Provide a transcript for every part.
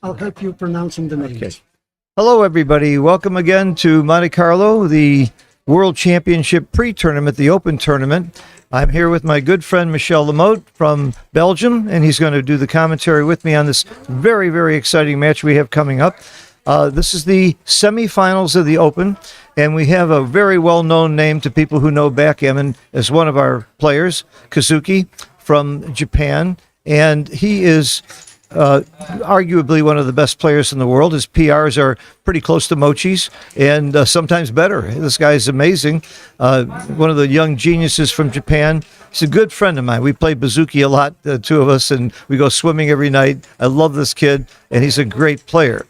I'll help you pronouncing the names. Okay. Hello, everybody. Welcome again to Monte Carlo, the World Championship pre-tournament, the Open tournament. I'm here with my good friend Michel Lamotte from Belgium, and he's going to do the commentary with me on this very, very exciting match we have coming up. This is the semifinals of the Open, and we have a very well-known name to people who know backgammon as one of our players, Kazuki from Japan, and he is arguably one of the best players in the world. His PRs are pretty close to Mochi's and sometimes better. This guy is amazing. One of the young geniuses from Japan. He's a good friend of mine. We play Bouzouki a lot, the two of us, and we go swimming every night. I love this kid, and he's a great player.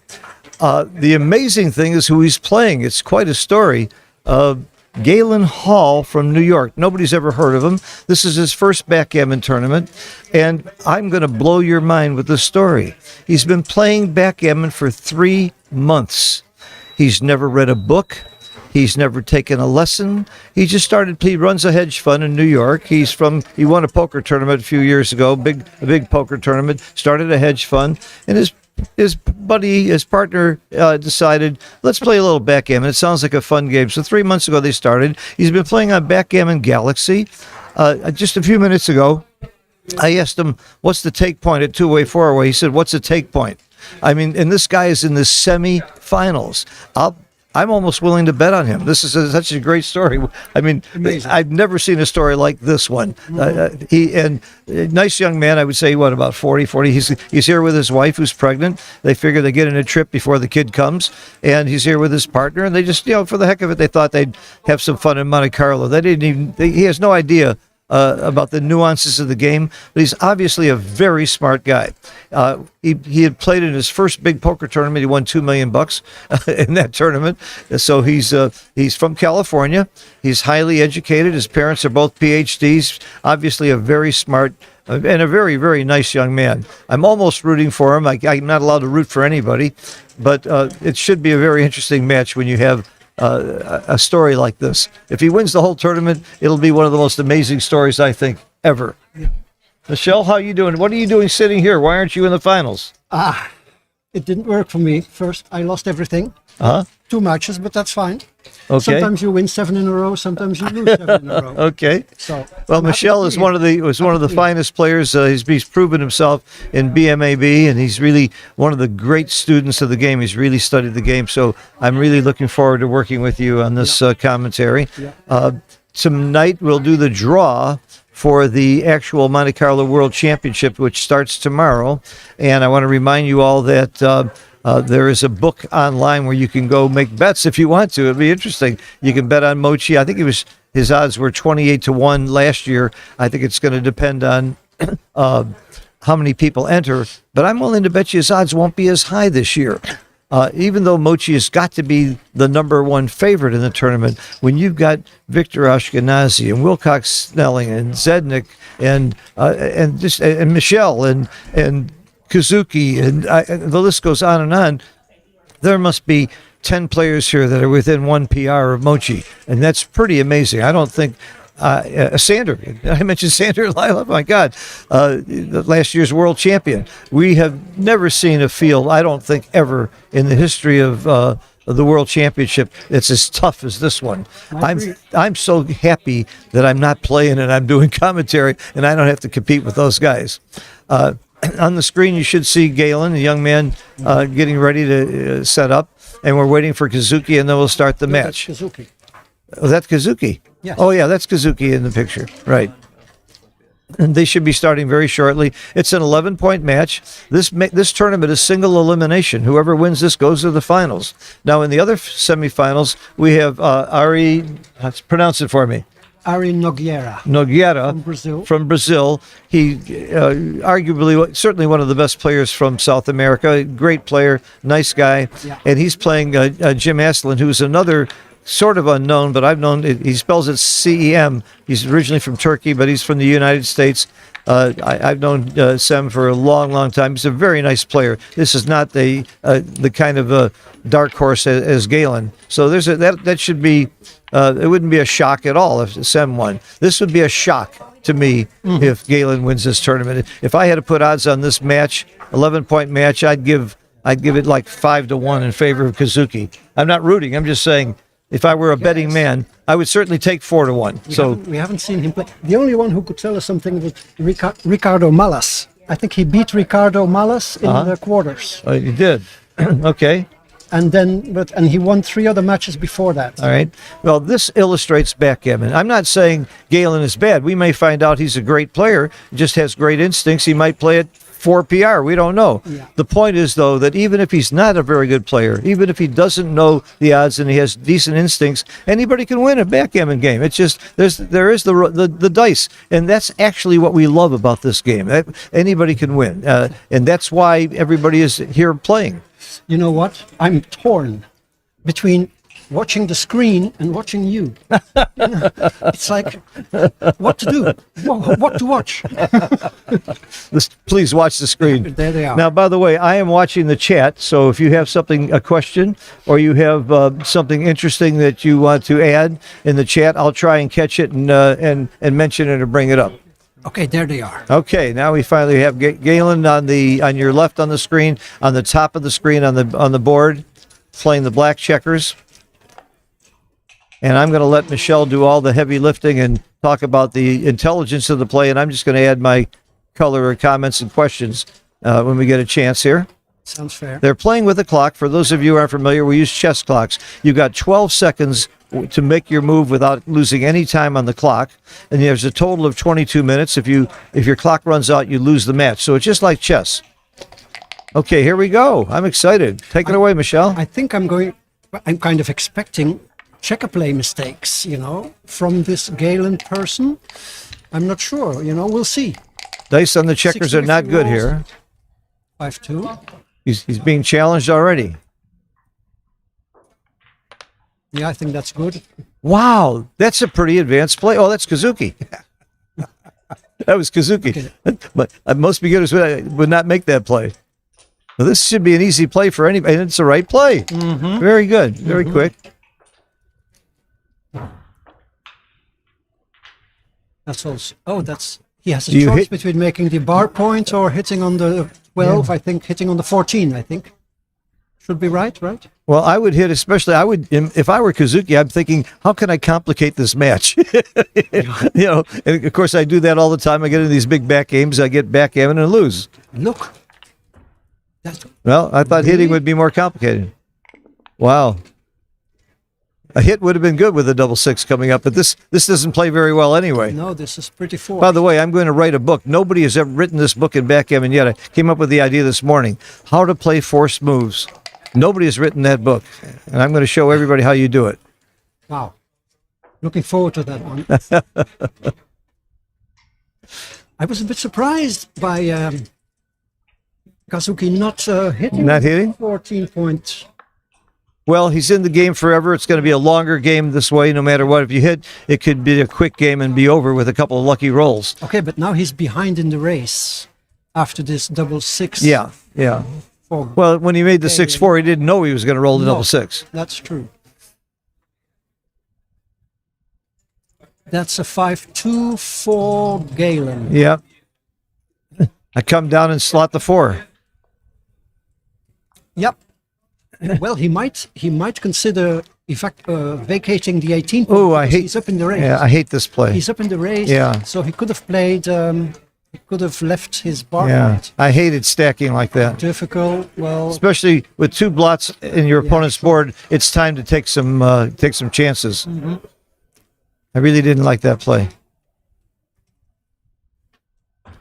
The amazing thing is who he's playing. It's quite a story. Galen Hall from New York. Nobody's ever heard of him. This is his first backgammon tournament, and I'm going to blow your mind with this story. He's been playing backgammon for 3 months. He's never read a book. He's never taken a lesson. He runs a hedge fund in New York. He won a poker tournament a few years ago, a big poker tournament, started a hedge fund, and his partner decided, let's play a little backgammon. It sounds like a fun game. So 3 months ago they started. He's been playing on Backgammon Galaxy. Just a few minutes ago, I asked him, what's the take point at two-way, four-way? He said, what's the take point? I mean, and this guy is in the semi-finals. I'm almost willing to bet on him. This is such a great story. I mean, amazing. I've never seen a story like this one. Nice young man. I would say, about 40. He's here with his wife who's pregnant. They figure they get in a trip before the kid comes, and he's here with his partner. And they just, for the heck of it, they thought they'd have some fun in Monte Carlo. He has no idea about the nuances of the game, but he's obviously a very smart guy. He had played in his first big poker tournament. He won $2 million in that tournament. So he's from California. He's highly educated. His parents are both PhDs. Obviously a very smart and a very, very nice young man. I'm almost rooting for him. I'm not allowed to root for anybody, but it should be a very interesting match when you have a story like this. If he wins the whole tournament, it'll be one of the most amazing stories, I think, ever. Yeah. Michelle, how are you doing? What are you doing sitting here? Why aren't you in the finals? It didn't work for me. First, I lost everything. 2 matches, but that's fine. Okay. Sometimes you win 7 in a row. Sometimes you lose 7 in a row. Okay. Well, Michel is one of the finest players. He's proven himself in BMAB, and he's really one of the great students of the game. He's really studied the game. So I'm really looking forward to working with you on this commentary. Yeah. Tonight we'll do the draw for the actual Monte Carlo World Championship, which starts tomorrow. And I want to remind you all that there is a book online where you can go make bets if you want to. It'll be interesting. You can bet on Mochi. I think his odds were 28-1 last year. I think it's going to depend on how many people enter. But I'm willing to bet you his odds won't be as high this year. Even though Mochi has got to be the number one favorite in the tournament, when you've got Victor Ashkenazi and Wilcox Snelling and Zednik and Michelle and Kazuki and the list goes on, there must be 10 players here that are within one PR of Mochi, and that's pretty amazing. I don't think Sander, I mentioned Sander live. Oh my God, last year's world champion. We have never seen a field, I don't think, ever in the history of the World Championship that's as tough as this one. I'm so happy that I'm not playing and I'm doing commentary and I don't have to compete with those guys. On the screen, you should see Galen, a young man, getting ready to set up, and we're waiting for Kazuki, and then we'll start the match. That's Kazuki. Oh, that's Kazuki? Yes. Oh, yeah, that's Kazuki in the picture. Right. And they should be starting very shortly. It's an 11-point match. This tournament is single elimination. Whoever wins this goes to the finals. Now, in the other semifinals, we have Ari, pronounce it for me. Ari Nogueira from Brazil. He arguably, certainly one of the best players from South America. Great player, nice guy. Yeah. And he's playing Jim Aslan, who's another sort of unknown, but I've known, he spells it C-E-M. He's originally from Turkey, but he's from the United States. I've known Sem for a long, long time. He's a very nice player. This is not the kind of dark horse as Galen. So that should be, it wouldn't be a shock at all if Sem won. This would be a shock to me if Galen wins this tournament. If I had to put odds on this match, 11-point match, I'd give it like 5-1 in favor of Kazuki. I'm not rooting. I'm just saying, if I were a betting man, I would certainly take 4-1. We haven't seen him play. The only one who could tell us something was Ricardo Malas. I think he beat Ricardo Malas in the quarters. Oh, you did. Okay. And he won 3 other matches before that. All right. Well, this illustrates backgammon. I'm not saying Galen is bad. We may find out he's a great player, just has great instincts. He might play at 4 PR. We don't know. Yeah. The point is, though, that even if he's not a very good player, even if he doesn't know the odds and he has decent instincts, anybody can win a backgammon game. It's just there is the dice, and that's actually what we love about this game. Anybody can win, and that's why everybody is here playing. You know what? I'm torn between watching the screen and watching you. It's like, what to do? What to watch? Please watch the screen. There they are. Now, by the way, I am watching the chat, so if you have a question, or you have something interesting that you want to add in the chat, I'll try and catch it and mention it or bring it up. Okay, there they are. Okay, now we finally have Galen on your left on the screen, on the top of the screen on the board, playing the black checkers. And I'm going to let Michelle do all the heavy lifting and talk about the intelligence of the play, and I'm just going to add my color or comments and questions when we get a chance here. Sounds fair. They're playing with a clock. For those of you who aren't familiar, we use chess clocks. You've got 12 seconds to make your move without losing any time on the clock, and there's a total of 22 minutes. If your clock runs out, you lose the match. So it's just like chess. Okay, here we go. I'm excited. Take it away, Michelle. I think I'm kind of expecting checker play mistakes, from this Galen person. I'm not sure, we'll see. Dice on the checkers are not good here. 5-2. He's being challenged already. Yeah, I think that's good. Wow, that's a pretty advanced play. Oh, that's Kazuki. That was Kazuki. Okay. But most beginners would not make that play. Well, this should be an easy play for anybody, and it's the right play. Mm-hmm. Very good, very quick. That's also. Oh, he has a choice between making the bar point or hitting on the 12. Yeah. I think hitting on the 14. I think should be right. Well, I would hit, especially if I were Kazuki, I'm thinking, how can I complicate this match? And of course I do that all the time. I get into these big back games, I get backgammon and lose. Look. Well, I thought hitting would be more complicated. Wow. A hit would have been good with a double six coming up, but this doesn't play very well anyway. No, this is pretty forced. By the way, I'm going to write a book. Nobody has ever written this book in backgammon yet. I came up with the idea this morning. How to play forced moves. Nobody has written that book, and I'm going to show everybody how you do it. Wow. Looking forward to that one. I was a bit surprised by Kazuki not hitting. Not hitting? 14 points. Well, he's in the game forever. It's going to be a longer game this way, no matter what. If you hit, it could be a quick game and be over with a couple of lucky rolls. Okay, but now he's behind in the race after this double six. Yeah. Well, when he made the 6-4, he didn't know he was going to roll the double six. That's true. That's a 5-2 for Galen. Yeah. I come down and slot the 4. Yep. Well, he might consider, in fact, vacating the 18 point. Oh, he's up in the race. Yeah, I hate this play. He's up in the race. Yeah. So he could have played. He could have left his bar. Yeah. Right. I hated stacking like that. Difficult. Well, especially with 2 blots in your opponent's board, it's time to take some chances. Mm-hmm. I really didn't like that play.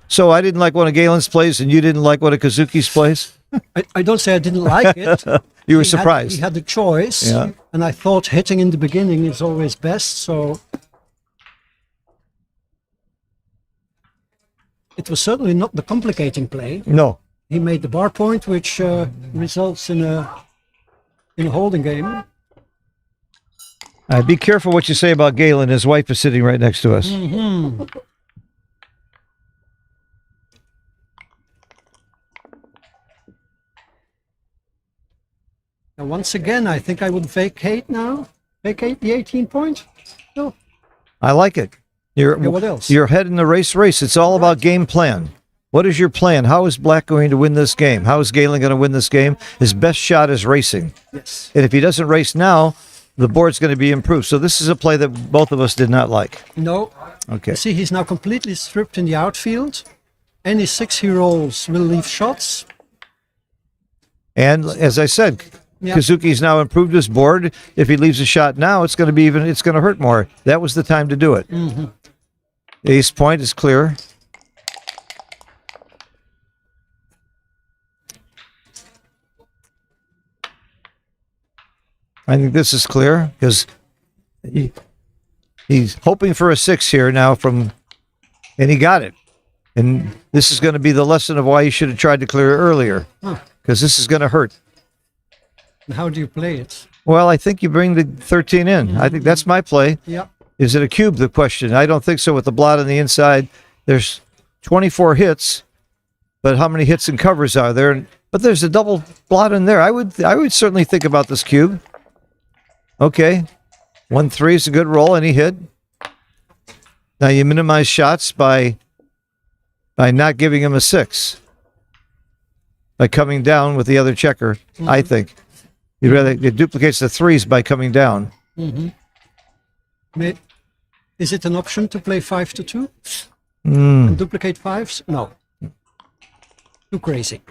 So I didn't like one of Galen's plays, and you didn't like one of Kazuki's plays? I don't say I didn't like it. You were surprised. He had the choice, and I thought hitting in the beginning is always best, so it was certainly not the complicating play. No. He made the bar point, which results in a holding game. Be careful what you say about Galen. His wife is sitting right next to us. Mm-hmm. Now, once again, I think I would vacate now. Vacate the 18 point. No. I like it. What else? You're ahead in the race. It's all about game plan. What is your plan? How is Black going to win this game? How is Galen going to win this game? His best shot is racing. Yes. And if he doesn't race now, the board's going to be improved. So this is a play that both of us did not like. No. Okay. See, he's now completely stripped in the outfield. Any 6 he rolls will leave shots. And as I said, Yeah. Kazuki's now improved his board. If he leaves a shot now, it's going to hurt more. That was the time to do it. Ace point is clear. I think this is clear because he's hoping for a 6 here now and he got it. And this is going to be the lesson of why he should have tried to clear it earlier, because this is going to hurt. How do you play it? Well, I think you bring the 13 in. I think that's my play. Yeah. Is it a cube, the question? I don't think so with the blot on the inside. There's 24 hits, but how many hits and covers are there? But there's a double blot in there. I would certainly think about this cube. Okay. 1-3 is a good roll, and he hit. Now you minimize shots by not giving him a 6. By coming down with the other checker, I think. You'd rather it duplicates the 3s by coming down. Is it an option to play 5-2? And duplicate 5s? No. Too crazy.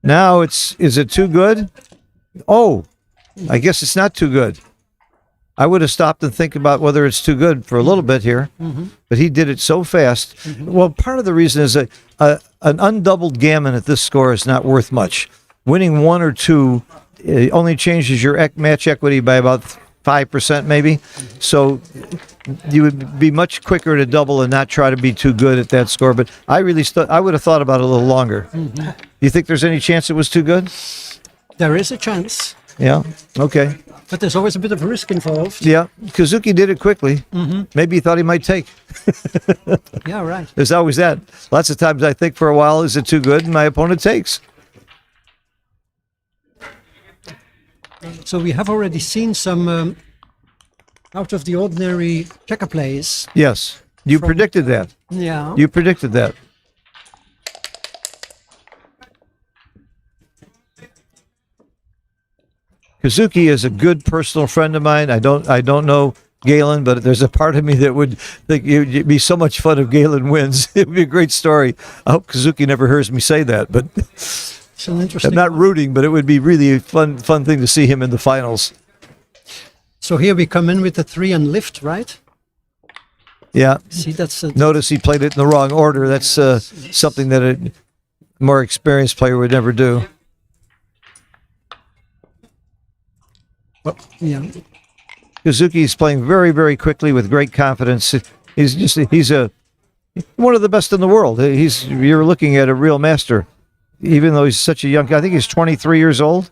Now is it too good? Oh, I guess it's not too good. I would have stopped and think about whether it's too good for a little bit here, but he did it so fast. Well, part of the reason is that an undoubled gammon at this score is not worth much. Winning 1 or 2 only changes your match equity by about 5% maybe. So you would be much quicker to double and not try to be too good at that score. But I would have thought about it a little longer. Do you think there's any chance it was too good? There is a chance. Yeah. Okay. But there's always a bit of risk involved. Yeah. Kazuki did it quickly. Maybe he thought he might take. Yeah, right. There's always that. Lots of times I think for a while, is it too good? And my opponent takes. So we have already seen some out of the ordinary checker plays. Yes. You predicted that. Yeah. You predicted that. Kazuki is a good personal friend of mine. I don't know Galen, but there's a part of me that would think it'd be so much fun if Galen wins. It would be a great story. I hope Kazuki never hears me say that, but It's an interesting. I'm not rooting, but it would be really a fun thing to see him in the finals. So here we come in with the 3 and lift, right? Yeah. See, that's a, Notice he played it in the wrong order. That's something that a more experienced player would never do. well, yeah. Kazuki's playing very, very quickly with great confidence. He's one of the best in the world. You're looking at a real master, even though he's such a young. I think he's 23 years old.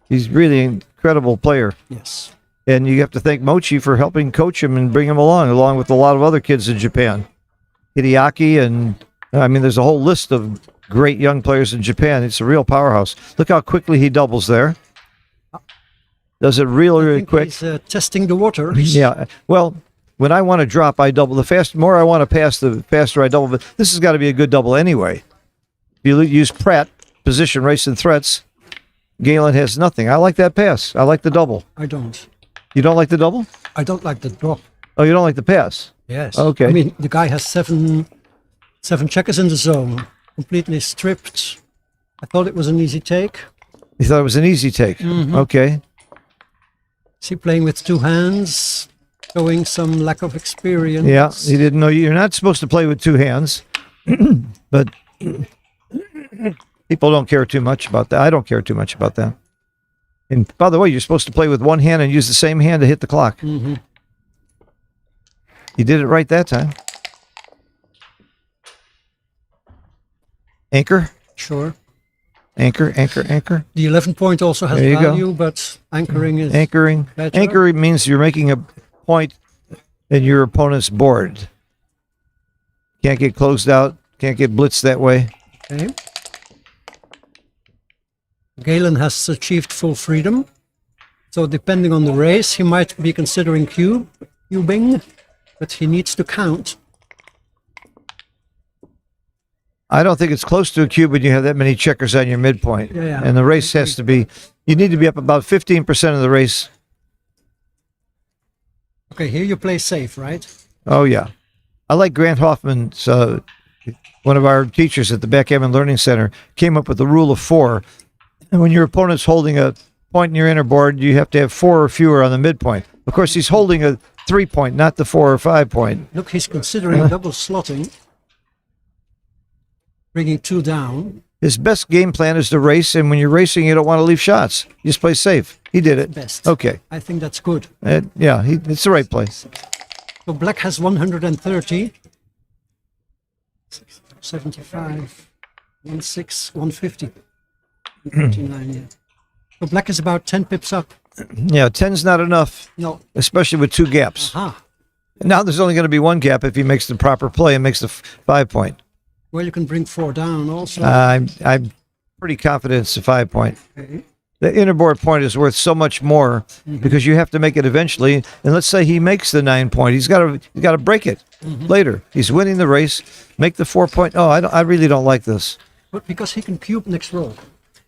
He's really an incredible player. Yes. And you have to thank Mochi for helping coach him and bring him along with a lot of other kids in Japan. Hideaki, and I mean, there's a whole list of great young players in Japan. It's a real powerhouse. Look how quickly he doubles there. Does it really quick? He's testing the waters. Yeah. Well, when I want to drop, I double. The more I want to pass, the faster I double. But this has got to be a good double anyway. If you use Pratt, position, race, and threats, Galen has nothing. I like that pass. I like the double. I don't. You don't like the double? I don't like the drop. Oh, you don't like the pass? Yes. Okay. I mean, the guy has seven checkers in the zone, completely stripped. I thought it was an easy take. You thought it was an easy take? Okay. Is he playing with 2 hands, showing some lack of experience? Yeah, he didn't know you're not supposed to play with 2 hands, but people don't care too much about that. I don't care too much about that. And by the way, you're supposed to play with 1 hand and use the same hand to hit the clock. You did it right that time. Anchor, Sure. anchor, anchor, anchor. The 11 point also has There you go. value, but anchoring is Anchoring. better. Anchoring means you're making a point in your opponent's board. Can't get closed out. Can't get blitzed that way. Okay. Galen has achieved full freedom. So depending on the race, he might be considering cubing, but he needs to count. I don't think it's close to a cube when you have that many checkers on your midpoint. Yeah. And the race has to be, you need to be up about 15% of the race. Okay, here you play safe, right? Oh, yeah. I like Grant Hoffman's, one of our teachers at the Backgammon Learning Center, came up with the rule of 4. And when your opponent's holding a point in your inner board, you have to have 4 or fewer on the midpoint. Of course, he's holding a 3-point, not the 4 or 5-point. Look, he's considering double slotting. Bringing 2 down. His best game plan is to race, and when you're racing, you don't want to leave shots. You just play safe. He did it. Best. Okay. I think that's good. Yeah, it's the right play. So black has 130. 75. 16, 150. 39, yeah. So black is about 10 pips up. Yeah, 10's not enough, No. especially with 2 gaps. Aha. Now there's only going to be 1 gap if he makes the proper play and makes the 5-point. Well, you can bring 4 down also. I'm pretty confident it's a 5-point. Okay. The inner board point is worth so much more because you have to make it eventually. And let's say he makes the 9-point, he's got to break it later. He's winning the race. Make the 4-point. Oh, I really don't like this. But because he can cube next roll.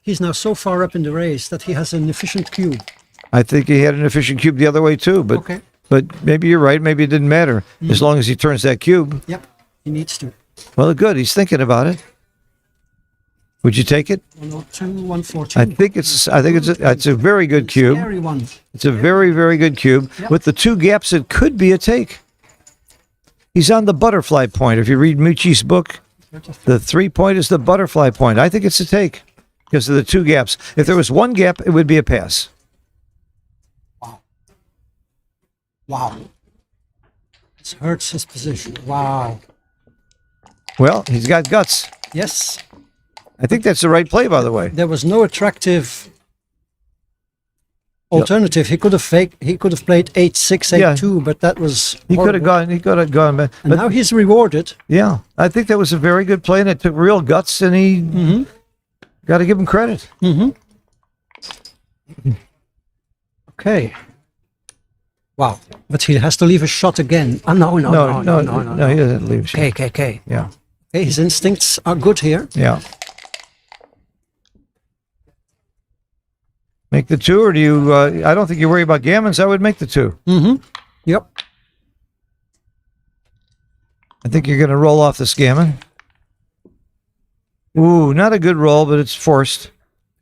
He's now so far up in the race that he has an efficient cube. I think he had an efficient cube the other way too, but Okay. but maybe you're right. Maybe it didn't matter as long as he turns that cube. Yep, he needs to. Well, good. He's thinking about it. Would you take it? 102, 114. I think it's a very good cube. Scary one. It's a very, very good cube. Yep. With the 2 gaps, it could be a take. He's on the butterfly point. If you read Mucci's book, the 3-point is the butterfly point. I think it's a take because of the 2 gaps. If there was 1 gap, it would be a pass. Wow. This hurts his position. Wow. Well, he's got guts. Yes. I think that's the right play, by the way. There was no attractive alternative. He could have played 8-6, 8-2, but that was He could have horrible. gone. He could have gone. But And now he's rewarded. yeah, I think that was a very good play, and it took real guts, and he got to give him credit. Okay. Wow. But he has to leave a shot again. Oh, no. No, he doesn't leave. Okay. Yeah, Okay, his instincts are good here. yeah. Make the 2, or do you? I don't think you worry about gammons. I would make the 2. Yep. I think you're going to roll off this gammon. Ooh, not a good roll, but it's forced.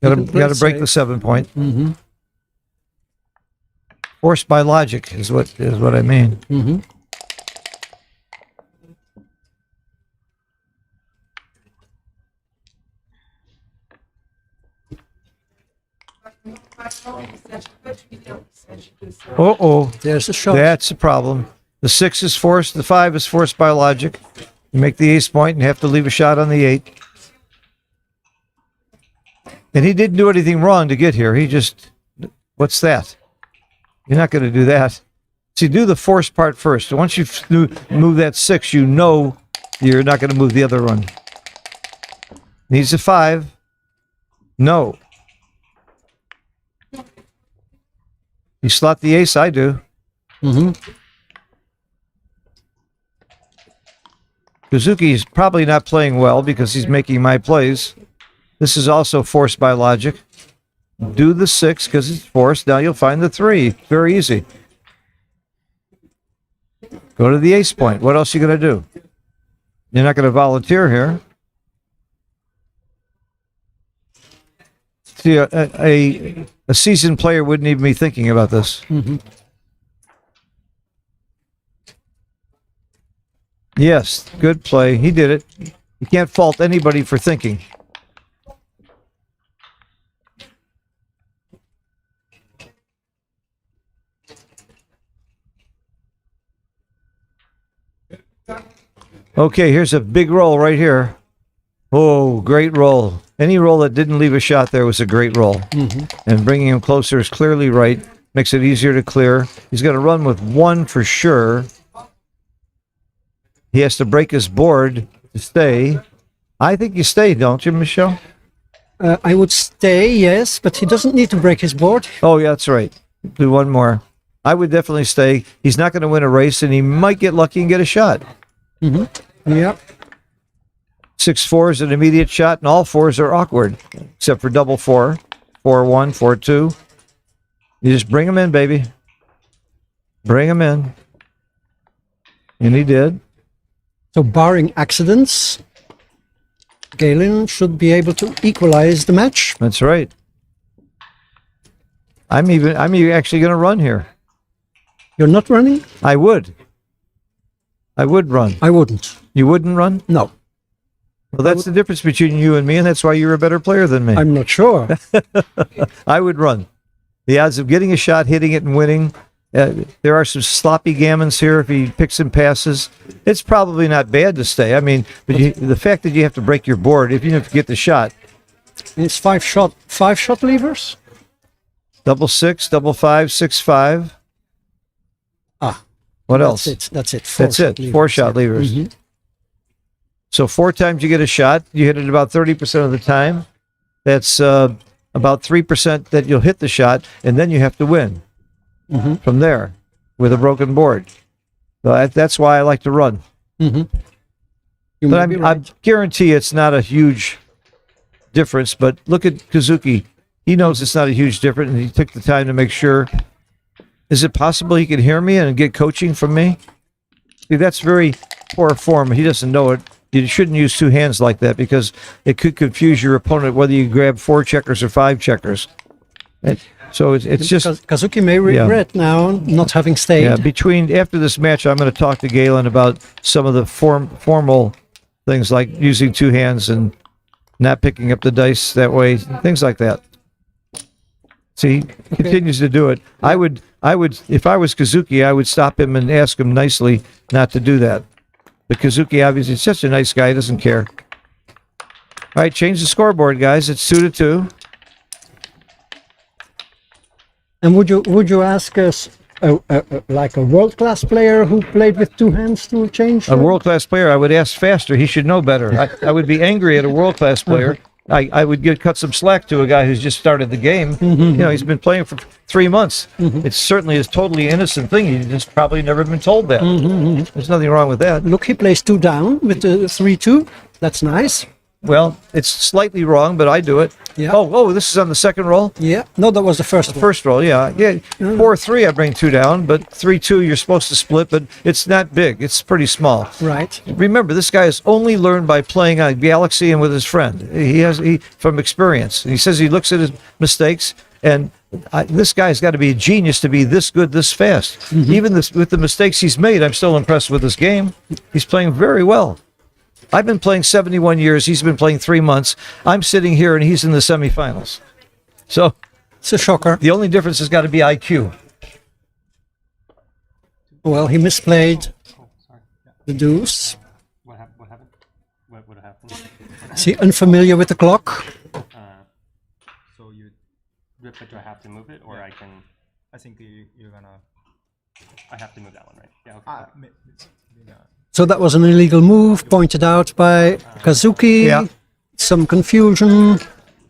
Got to break the 7-point. Forced by logic is what I mean. Uh-oh. There's a shot. That's a problem. The 6 is forced. The 5 is forced by logic. You make the ace-point and have to leave a shot on the 8. And he didn't do anything wrong to get here. He just, what's that? You're not going to do that. See, do the forced part first. Once you move that 6, you know you're not going to move the other one. Needs a 5. No. You slot the ace, I do. Kazuki is probably not playing well because he's making my plays. This is also forced by logic. Do the 6 because it's forced. Now you'll find the 3. Very easy. Go to the ace point. What else are you going to do? You're not going to volunteer here. See, a seasoned player wouldn't even be thinking about this. Yes, good play. He did it. You can't fault anybody for thinking. Okay, here's a big roll right here. Oh, great roll. Any roll that didn't leave a shot there was a great roll. And bringing him closer is clearly right. Makes it easier to clear. He's going to run with 1 for sure. He has to break his board to stay. I think you stay, don't you, Michelle? I would stay, yes, but he doesn't need to break his board. Oh, yeah, that's right. Do 1 more. I would definitely stay. He's not going to win a race, and he might get lucky and get a shot. Yep. 6-4 is an immediate shot, and all fours are awkward, except for double 4, 4-1, 4-2. You just bring them in, baby. Bring them in. And he did. So barring accidents, Galen should be able to equalize the match. That's right. I'm actually going to run here. You're not running? I would run. I wouldn't. You wouldn't run? No. Well, that's the difference between you and me, and that's why you're a better player than me. I'm not sure. I would run. The odds of getting a shot, hitting it, and winning. There are some sloppy gammons here if he picks and passes. It's probably not bad to stay. I mean, but the fact that you have to break your board, if you get the shot. It's five shot levers. Double 6, double 5, 6-5. What else? That's it. That's it. 4-shot levers. Mm-hmm. So 4 times you get a shot. You hit it about 30% of the time. That's about 3% that you'll hit the shot, and then you have to win from there with a broken board. So that's why I like to run. Mm-hmm. But I guarantee it's not a huge difference. But look at Kazuki. He knows it's not a huge difference, and he took the time to make sure. Is it possible he can hear me and get coaching from me? See, that's very poor form. He doesn't know it. You shouldn't use 2 hands like that because it could confuse your opponent whether you grab 4 checkers or 5 checkers. So it's just... Kazuki may regret now not having stayed. Yeah, after this match, I'm going to talk to Galen about some of the formal things like using 2 hands and not picking up the dice that way, things like that. See, he continues to do it. I would, if I was Kazuki, I would stop him and ask him nicely not to do that. But Kazuki, obviously, is such a nice guy, he doesn't care. All right, change the scoreboard, guys. It's 2-2. And would you ask us, like a world-class player who played with 2 hands to change? A world-class player, I would ask faster. He should know better. I would be angry at a world-class player. I would cut some slack to a guy who's just started the game. He's been playing for 3 months. It certainly is totally innocent thing. He's just probably never been told that. There's nothing wrong with that. Look, he plays 2 down with the 3-2. That's nice. Well, it's slightly wrong, but I do it. Yeah. Oh, this is on the second roll? Yeah. No, that was the first one. First roll, yeah. 4-3, I bring 2 down, but 3-2, you're supposed to split, but it's not big. It's pretty small. Right. Remember, this guy has only learned by playing on Galaxy and with his friend. He from experience. And he says he looks at his mistakes, and this guy's got to be a genius to be this good, this fast. Even with the mistakes he's made, I'm still impressed with his game. He's playing very well. I've been playing 71 years. He's been playing 3 months. I'm sitting here, and he's in the semifinals. So it's a shocker. The only difference has got to be IQ. Well, he misplayed the deuce. What happened? What happened? Is he unfamiliar with the clock? So you rip it. Do I have to move it, or I can? I think you're gonna. I have to move that one, right? Yeah. Okay. So that was an illegal move pointed out by Kazuki. Yeah. Some confusion.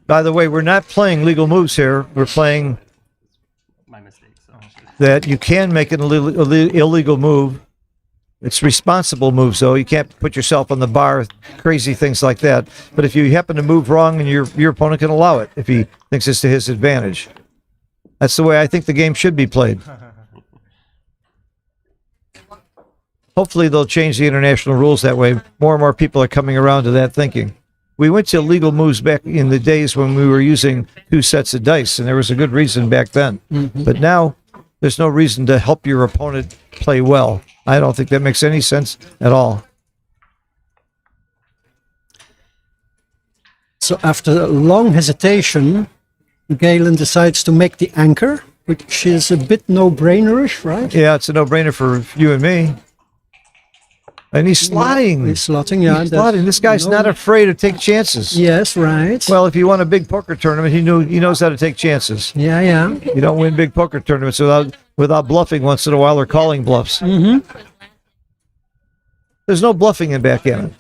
By the way, we're not playing legal moves here. We're playing My mistake. So. that you can make an illegal move. It's responsible moves, though. You can't put yourself on the bar, crazy things like that. But if you happen to move wrong, and your opponent can allow it if he thinks it's to his advantage. That's the way I think the game should be played. Hopefully they'll change the international rules that way. More and more people are coming around to that thinking. We went to legal moves back in the days when we were using 2 sets of dice, and there was a good reason back then. But now there's no reason to help your opponent play well. I don't think that makes any sense at all. So after a long hesitation, Galen decides to make the anchor, which is a bit no-brainerish, right? Yeah, it's a no-brainer for you and me. And he's slotting. He's slotting, yeah. He's slotting. This guy's not afraid to take chances. Yes, right. Well, if you won a big poker tournament, he knows how to take chances. Yeah, yeah. You don't win big poker tournaments without bluffing once in a while or calling bluffs. There's no bluffing in backgammon.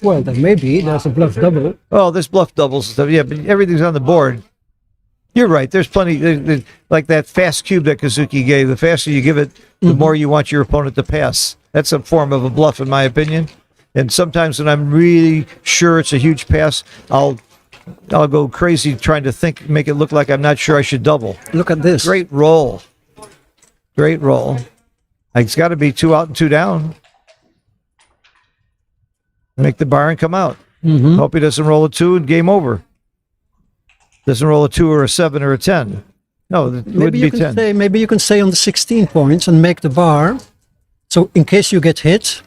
Well, there may be. There's a bluff double. Oh, there's bluff doubles and stuff. Yeah, but everything's on the board. You're right. There's plenty, like that fast cube that Kazuki gave. The faster you give it, the more you want your opponent to pass. That's a form of a bluff, in my opinion. And sometimes when I'm really sure it's a huge pass, I'll go crazy trying to make it look like I'm not sure I should double. Look at this. Great roll. Great roll. It's got to be 2 out and 2 down. Make the bar and come out. Hope he doesn't roll a 2 and game over. Doesn't roll a 2 or a 7 or a 10. No, it wouldn't be 10. Maybe you can stay on the 16 points and make the bar. So in case you get hit,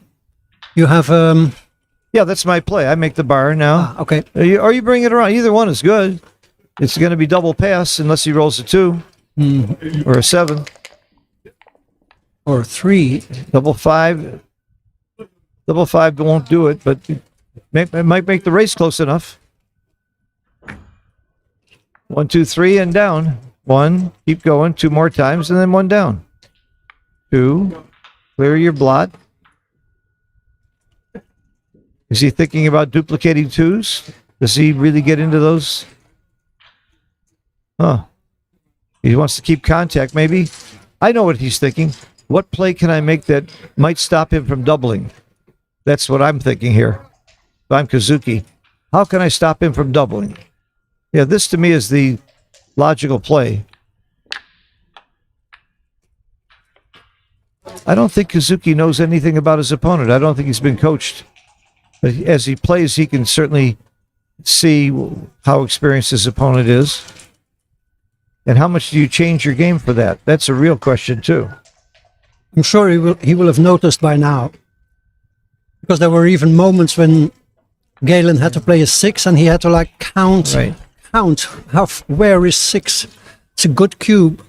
you have Yeah, that's my play. I make the bar now. okay. Or you bring it around. Either one is good. It's going to be double pass unless he rolls a 2 or a 7. Or 3. Double 5. Double 5 won't do it, but it might make the race close enough. 1, 2, 3, and down. 1, keep going 2 more times, and then 1 down. 2, clear your blot. Is he thinking about duplicating 2s? Does he really get into those? Huh. He wants to keep contact, maybe. I know what he's thinking. What play can I make that might stop him from doubling? That's what I'm thinking here. If I'm Kazuki, how can I stop him from doubling? Yeah, this to me is the logical play. I don't think Kazuki knows anything about his opponent. I don't think he's been coached. But as he plays, he can certainly see how experienced his opponent is. And how much do you change your game for that? That's a real question, too. I'm sure he will have noticed by now. Because there were even moments when Galen had to play a 6 and he had to like count where is 6. It's a good cube.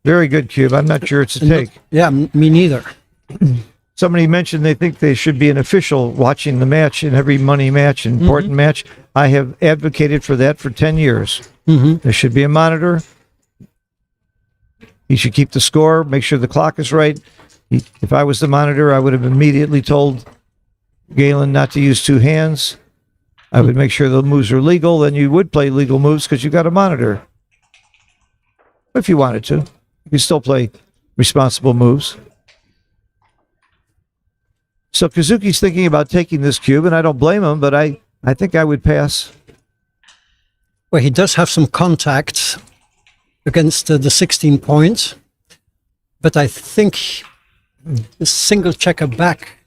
Very good cube. I'm not sure it's a take. Yeah, me neither. Somebody mentioned they think they should be an official watching the match in every money match, important match. I have advocated for that for 10 years. There should be a monitor. He should keep the score, make sure the clock is right. If I was the monitor, I would have immediately told Galen not to use 2 hands. I would make sure the moves are legal. Then you would play legal moves because you got a monitor. If you wanted to, you can still play responsible moves. So Kazuki's thinking about taking this cube, and I don't blame him, but I think I would pass. Well, he does have some contact against the 16 points, but I think the single checker back.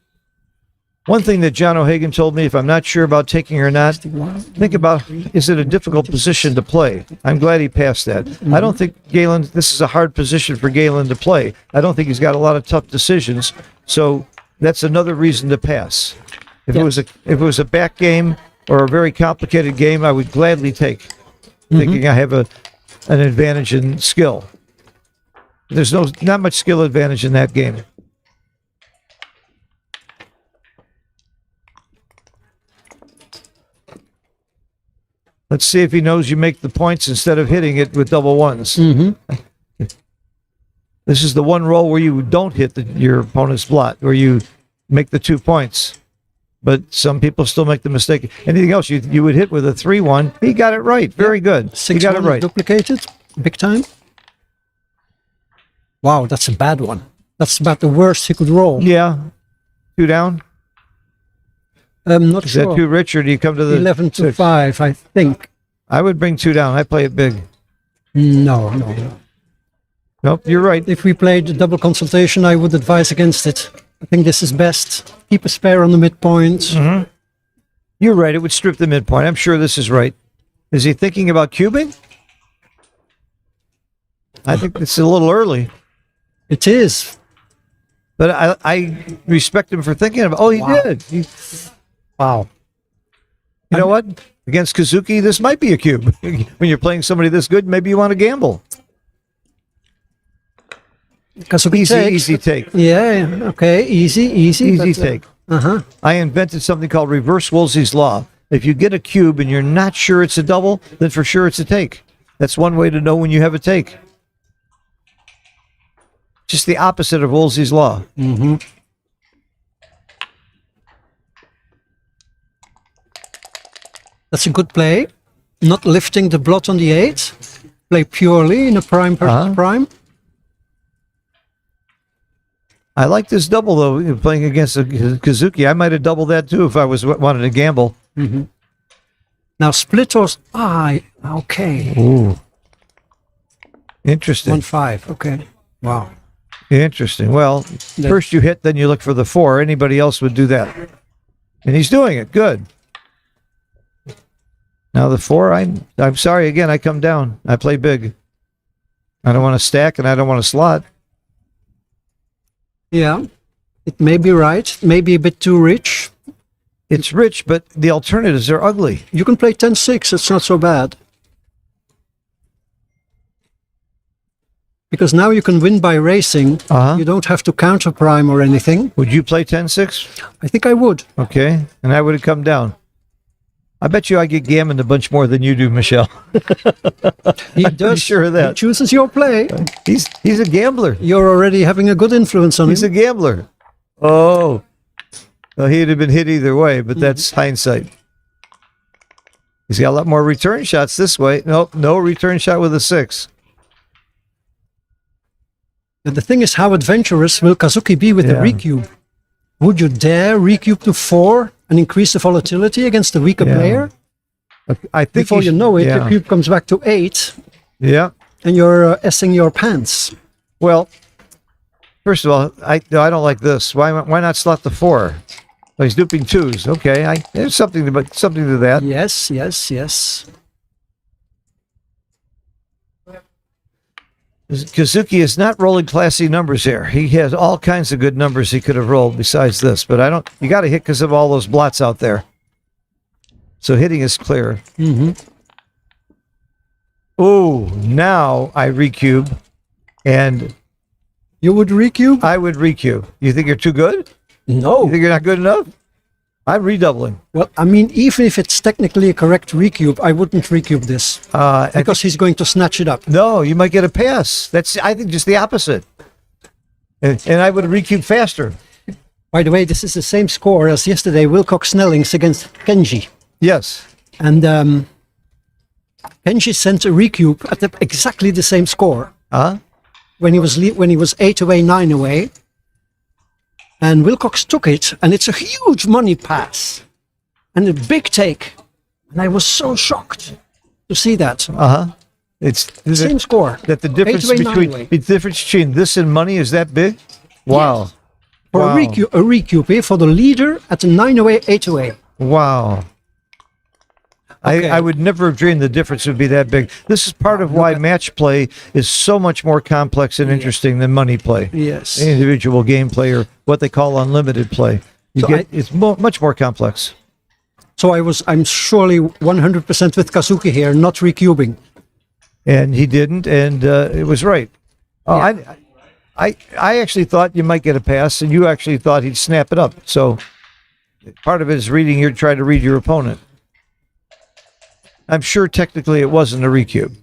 One thing that John O'Hagan told me, if I'm not sure about taking or not, think about, is it a difficult position to play? I'm glad he passed that. I don't think Galen, this is a hard position for Galen to play. I don't think he's got a lot of tough decisions, so that's another reason to pass. If it was a back game or a very complicated game, I would gladly take, thinking I have an advantage in skill. There's not much skill advantage in that game. Let's see if he knows you make the points instead of hitting it with double 1s. This is the one roll where you don't hit your opponent's blot, where you make the 2 points. But some people still make the mistake. Anything else you would hit with a 3-1. He got it right. Very good. 6 he got it right. Duplicated, big time. Wow, that's a bad one. That's about the worst he could roll. Yeah. 2 down. I'm not Is sure. that too rich, or do you come to the 11 to 6? 5, I think. I would bring 2 down. I play it big. No. Nope, you're right. If we played the double consultation, I would advise against it. I think this is best. Keep a spare on the midpoint. You're right. It would strip the midpoint. I'm sure this is right. Is he thinking about cubing? I think it's a little early. It is. But I respect him for thinking about it. Oh, he did. Wow. You know what? Against Kazuki, this might be a cube. When you're playing somebody this good, maybe you want to gamble. Easy take. Yeah, okay. Easy. Take. I invented something called reverse Woolsey's law. If you get a cube and you're not sure it's a double, then for sure it's a take. That's one way to know when you have a take. Just the opposite of Woolsey's law. That's a good play. Not lifting the blot on the 8. Play purely in a prime versus prime. I like this double though. You're playing against a Kazuki. I might have doubled that too if I wanted to gamble. Now split or okay. Ooh, interesting. 1-5. Okay. Wow. Interesting. Well, first you hit, then you look for the 4. Anybody else would do that, and he's doing it. Good. Now the 4. I'm sorry again. I come down. I play big. I don't want to stack, and I don't want to slot. Yeah, it may be right. Maybe a bit too rich. It's rich, but the alternatives are ugly. You can play 10-6. It's not so bad. Because now you can win by racing. You don't have to counter prime or anything. Would you play 10-6? I think I would. Okay, and I would have come down. I bet you I get gammoned a bunch more than you do, Michelle. He I'm pretty sure of He that. chooses your play. He's a gambler. You're already having a good influence on He's a him. gambler. Oh. Well, he'd have been hit either way, but that's hindsight. He's got a lot more return shots this way. Nope, no return shot with a 6. But the thing is, how adventurous will Kazuki be with the recube? Would you dare recube to 4 and increase the volatility against the weaker player? I think Before you know it, the cube comes back to 8. Yeah. And you're essing your pants. Well, first of all, I don't like this. Why not slot the 4? Oh, he's duping 2s. Okay, there's something to that. Yes, yes, yes. Kazuki is not rolling classy numbers here. He has all kinds of good numbers he could have rolled besides this, but you got to hit because of all those blots out there. So hitting is clear. Oh, now I recube, and you would recube? I would recube. You think you're too good? No. You think you're not good enough? I'm redoubling. Well, I mean, even if it's technically a correct recube, I wouldn't recube this. Because he's going to snatch it up. No, you might get a pass. I think, just the opposite. And I would recube faster. By the way, this is the same score as yesterday, Wilcox Snellings against Kenji. Yes. And Kenji sent a recube at exactly the same score. When he was 8 away, 9 away. And Wilcox took it, and it's a huge money pass. And a big take. And I was so shocked to see that. It's the same score. That the difference between this and money is that big? Wow. Yes. For a recube for the leader at the 9 away, 8 away. Wow. Okay. I would never have dreamed the difference would be that big. This is part of why match play is so much more complex and interesting than money play. Yes. Individual game play, or what they call unlimited play. It's much more complex. So I'm surely 100% with Kazuki here, not recubing. And he didn't, and it was right. I actually thought you might get a pass, and you actually thought he'd snap it up. So part of it is trying to read your opponent. I'm sure technically it wasn't a recube.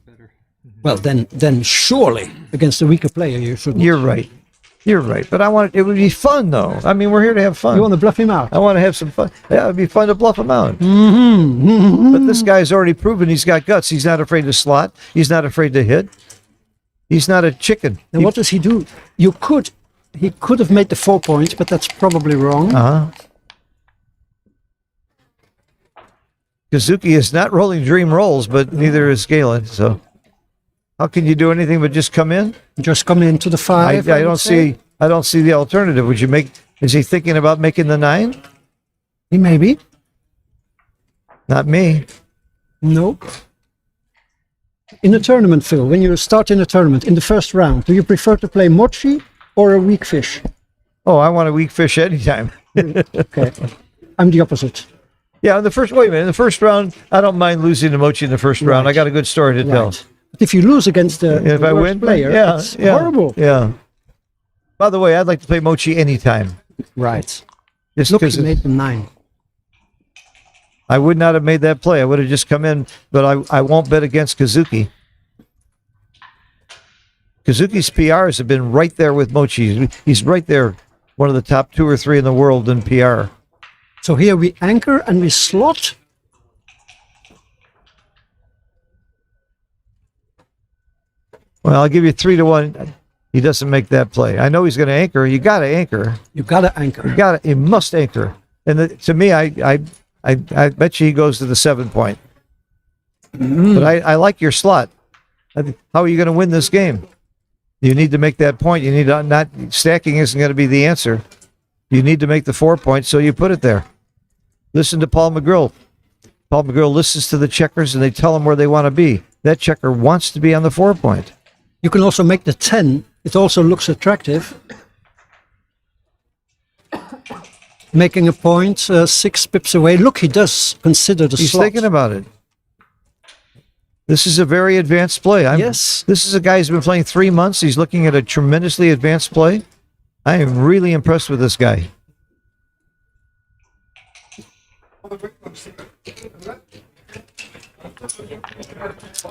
Well, then surely against a weaker player you shouldn't. You're right. But it would be fun though. I mean, we're here to have fun. You want to bluff him out? I want to have some fun. Yeah, it would be fun to bluff him out. Mm-hmm. But this guy's already proven he's got guts. He's not afraid to slot. He's not afraid to hit. He's not a chicken. And what does he do? He could have made the 4 points, but that's probably wrong. Kazuki is not rolling dream rolls, but neither is Galen. So how can you do anything but just come in? Just come into the 5. I don't see the alternative. Is he thinking about making the 9? He may be. Not me. Nope. In a tournament, Phil, when you start in a tournament, in the first round, do you prefer to play mochi or a weak fish? Oh, I want a weak fish anytime. Okay. I'm the opposite. Yeah, in the first round, I don't mind losing to Mochi in the first round. I got a good story to tell. But if you lose against the worst player, it's horrible. Yeah. By the way, I'd like to play Mochi anytime. Right. Just look, he made the 9. I would not have made that play. I would have just come in, but I won't bet against Kazuki. Kazuki's PRs have been right there with Mochi. He's right there, one of the top 2 or 3 in the world in PR. So here we anchor and we slot. Well, I'll give you 3-1. he doesn't make that play. I know he's going to anchor. You got to anchor. You got to anchor. You must anchor. And to me, I bet you he goes to the 7 point. But I like your slot. How are you going to win this game? You need to make that point. You need to not stacking isn't going to be the answer. You need to make the 4 point, so you put it there. Listen to Paul McGrill. Paul McGrill listens to the checkers, and they tell him where they want to be. That checker wants to be on the 4 point. You can also make the 10. It also looks attractive. Making a point 6 pips away. Look, he does consider the He's slot. thinking about it. This is a very advanced play. Yes. This is a guy who's been playing 3 months. He's looking at a tremendously advanced play. I am really impressed with this guy.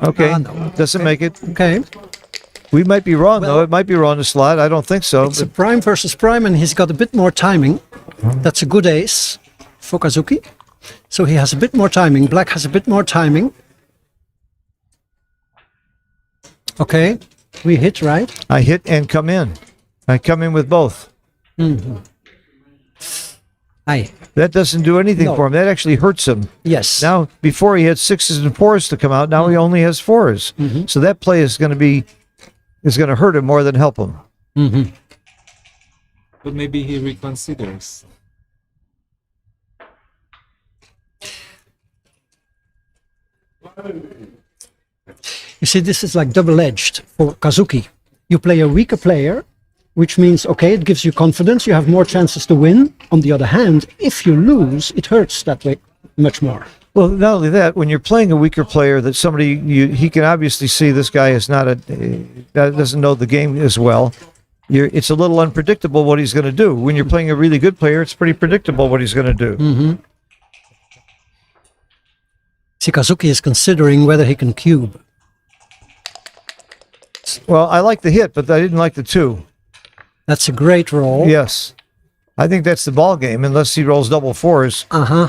Okay, No. doesn't make it. Okay. We might be wrong, though. It might be wrong to slot. I don't think so. It's a prime versus prime, and he's got a bit more timing. That's a good ace for Kazuki. So he has a bit more timing. Black has a bit more timing. Okay, we hit, right? I hit and come in. I come in with both. Aye. That doesn't do anything No. for him. That actually hurts him. Yes. Now, before he had 6s and 4s to come out, now he only has 4s. So that play is going to hurt him more than help him. But maybe he reconsiders. You see, this is like double-edged for Kazuki. You play a weaker player, which means, okay, it gives you confidence, you have more chances to win. On the other hand, if you lose, it hurts that way much more. Well, not only that, when you're playing a weaker player, that he can obviously see this guy is not doesn't know the game as well. It's a little unpredictable what he's going to do. When you're playing a really good player, it's pretty predictable what he's going to do. See, Kazuki is considering whether he can cube. Well, I like the hit, but I didn't like the 2. That's a great roll. Yes. I think that's the ball game, unless he rolls double 4s. Uh-huh.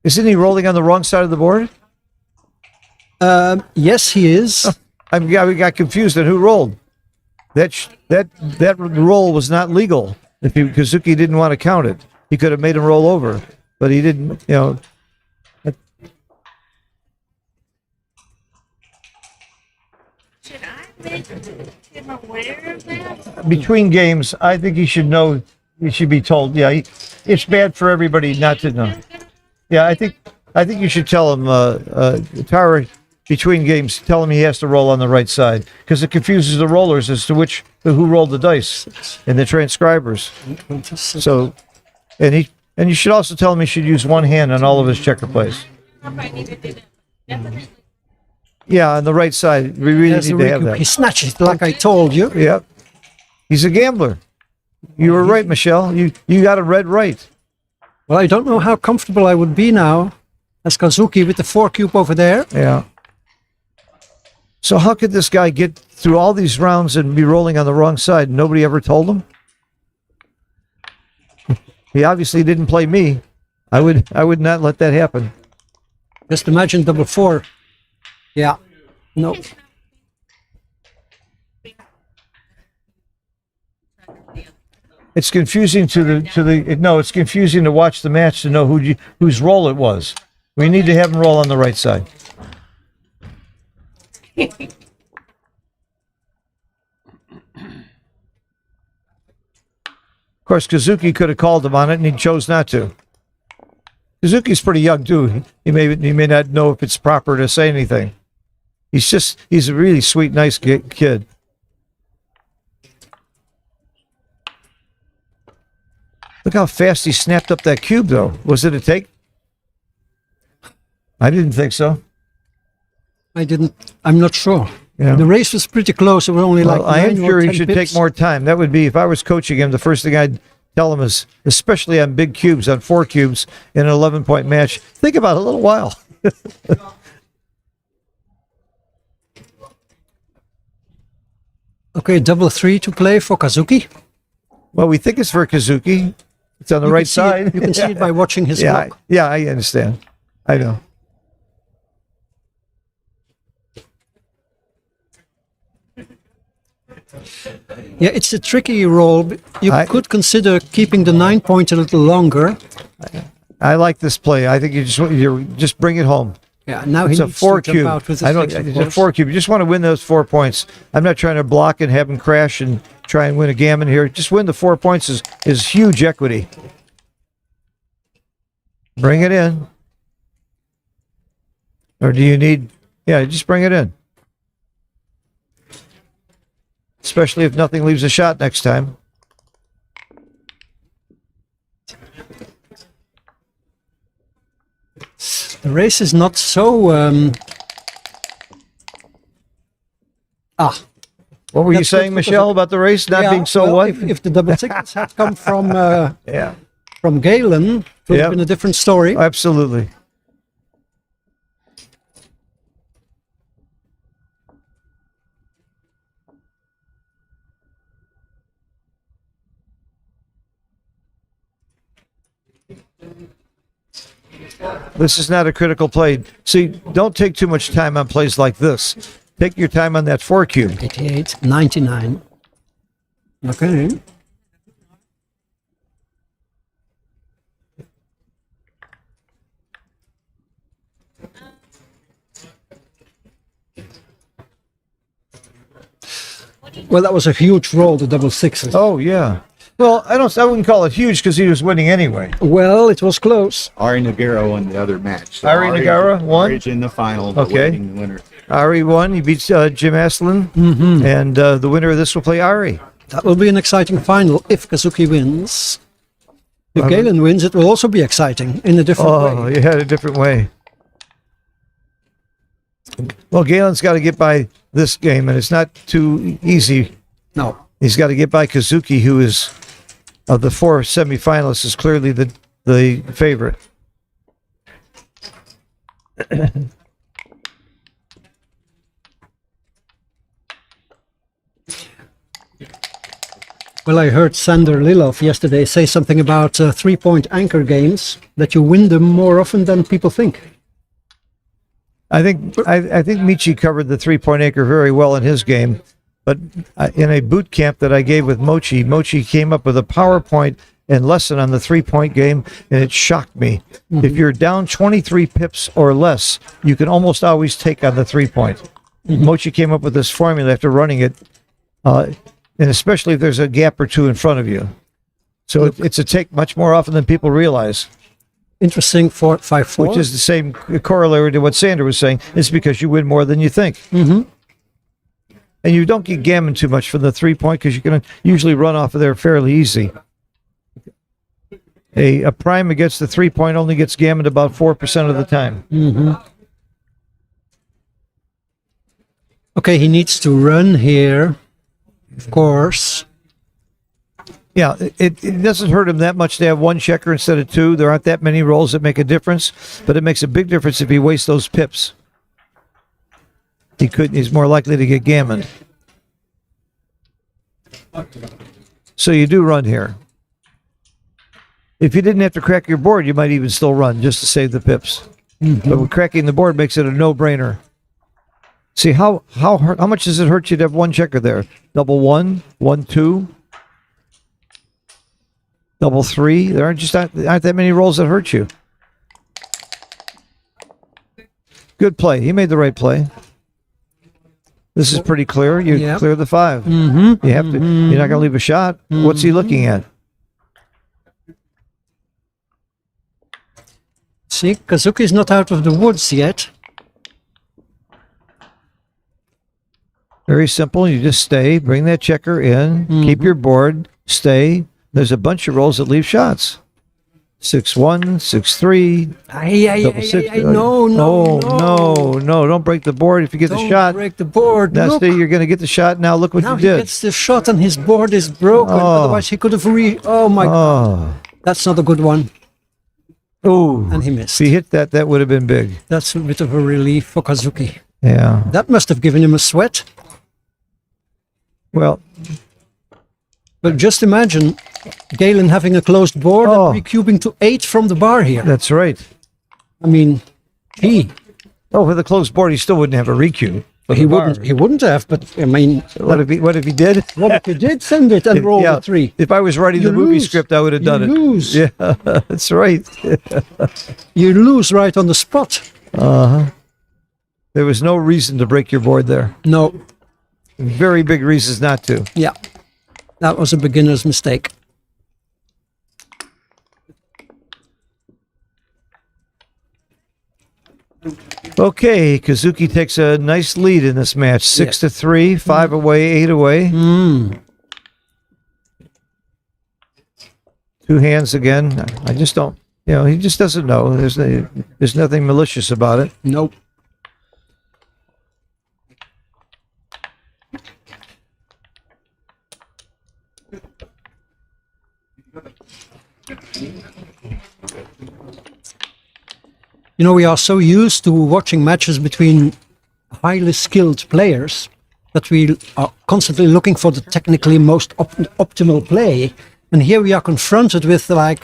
Isn't he rolling on the wrong side of the board? Yes, he is. We got confused on who rolled. That roll was not legal. If Kazuki didn't want to count it, he could have made him roll over, but he didn't. Should I make him aware of that? Between games, I think he should know. He should be told. Yeah, it's bad for everybody not to know. Yeah, I think you should tell him, Tara, between games, tell him he has to roll on the right side, because it confuses the rollers as to who rolled the dice and the transcribers. So, and you should also tell him he should use one hand on all of his checker plays. I might need to do that. Definitely. Yeah, on the right side. We really There's need a to have recoup. that. He snatched it like I told you. Yep. He's a gambler. You were right, Michelle. You got it read right. Well, I don't know how comfortable I would be now as Kazuki with the 4 cube over there. Yeah. So how could this guy get through all these rounds and be rolling on the wrong side? Nobody ever told him? He obviously didn't play me. I would not let that happen. Just imagine double 4. Yeah. No. It's confusing it's confusing to watch the match to know whose roll it was. We need to have him roll on the right side. Of course, Kazuki could have called him on it, and he chose not to. Kazuki's pretty young too. He may not know if it's proper to say anything. He's a really sweet, nice kid. Look how fast he snapped up that cube, though. Was it a take? I didn't think so. I'm not sure. Yeah. The race was pretty close. It was only like Well, I am 9 or sure he 10 should pips. take more time. That would be, if I was coaching him, the first thing I'd tell him is, especially on big cubes, on 4 cubes in an 11-point match, think about it a little while. Okay, double 3 to play for Kazuki. Well, we think it's for Kazuki. It's on the You right can see it- side. you can see it by watching his yeah, clock. I understand. I know. Yeah, it's a tricky roll. You I- could consider keeping the 9 point a little longer. I like this play. I think you just bring it home. Yeah, now It's he a needs 4 to jump cube. out with I a don't. 6, of It's a course. 4 cube. You just want to win those 4 points. I'm not trying to block and have him crash and try and win a gammon here. Just win the 4 points is huge equity. Bring it in. Or do you need? Yeah, just bring it in. Especially if nothing leaves a shot next time. The race is not so. What were you That's saying, good because Michelle, about the race not Yeah, being so well, what? If the double tickets had come Yeah, from Galen, it would Yeah. have been a different story. absolutely. This is not a critical play. See, don't take too much time on plays like this. Take your time on that 4 cube. 88, 99. Okay. Well, that was a huge roll, the double sixes. Oh yeah. Well, I wouldn't call it huge because he was winning anyway. Well, it was close. Ari Nagaro won the other match. So Ari Nagara won? Ari's in the final, but Okay. winning the winner. Ari won. He beats Jim Aslin, and the winner of this will play Ari. That will be an exciting final if Kazuki wins. If Galen wins, it will also be exciting in a different Oh, way. you had a different way. Well, Galen's got to get by this game, and it's not too easy. No. He's got to get by Kazuki, who is, of the 4 semifinalists, is clearly the favorite. Well, I heard Sander Lilov yesterday say something about 3-point anchor games, that you win them more often than people think. I think Michi covered the 3-point anchor very well in his game, but in a boot camp that I gave with Mochi came up with a PowerPoint and lesson on the 3-point game, and it shocked me. If you're down 23 pips or less, you can almost always take on the 3-point. Mochi came up with this formula after running it, and especially if there's a gap or two in front of you. So it's a take much more often than people realize. Interesting, 4-5-4. Which is the same corollary to what Sander was saying. It's because you win more than you think. Mm-hmm. And you don't get gammon too much from the 3-point because you're going to usually run off of there fairly easy. A prime against the 3-point only gets gammoned about 4% of the time. Mm-hmm. Okay, he needs to run here, of course. Yeah, it doesn't hurt him that much to have 1 checker instead of 2. There aren't that many rolls that make a difference, but it makes a big difference if he wastes those pips. He's more likely to get gammoned. So you do run here. If you didn't have to crack your board, you might even still run just to save the pips. But with cracking the board makes it a no-brainer. See, how much does it hurt you to have 1 checker there? Double 1, 1, 2, double 3. There aren't that many rolls that hurt you. Good play. He made the right play. This is pretty clear. You Yep. clear the 5. Mm-hmm. You have to. You're not going to leave a shot. What's he looking at? See, Kazuki's not out of the woods yet. Very simple. You just stay. Bring that checker in. Keep your board. Stay. There's a bunch of rolls that leave shots. 6-1, 6-3. Double 6. No. Don't break the board. If you get the Don't shot, break the board. now Look, see, you're going to get the shot. Now look what now you he did. gets the shot and his board is broken. Oh. Otherwise, he could have Oh my God, Oh. that's not a good one. Ooh. And he missed. If he hit that, that would have been big. That's a bit of a relief for Kazuki. Yeah. That must have given him a sweat. Well, But just imagine Galen having a closed board Oh. and recubing to 8 from the bar here. that's right. I mean, Oh, with a closed board, he still wouldn't have a recue. for He the wouldn't. bar. He wouldn't have. But I mean, What if he did? what if you did send it and roll Yeah, a 3? If I was writing You the movie lose. script, I would have done You it. lose. Yeah, that's right. You lose right on the spot. There was no reason to break your board there. No. Very big reasons not to. Yeah, that was a beginner's mistake. Okay, Kazuki takes a nice lead in this match. 6-3, 5 away, 8 away. Two hands again. I just don't. He just doesn't know. There's nothing malicious about it. Nope. We are so used to watching matches between highly skilled players that we are constantly looking for the technically most optimal play. And here we are confronted with how do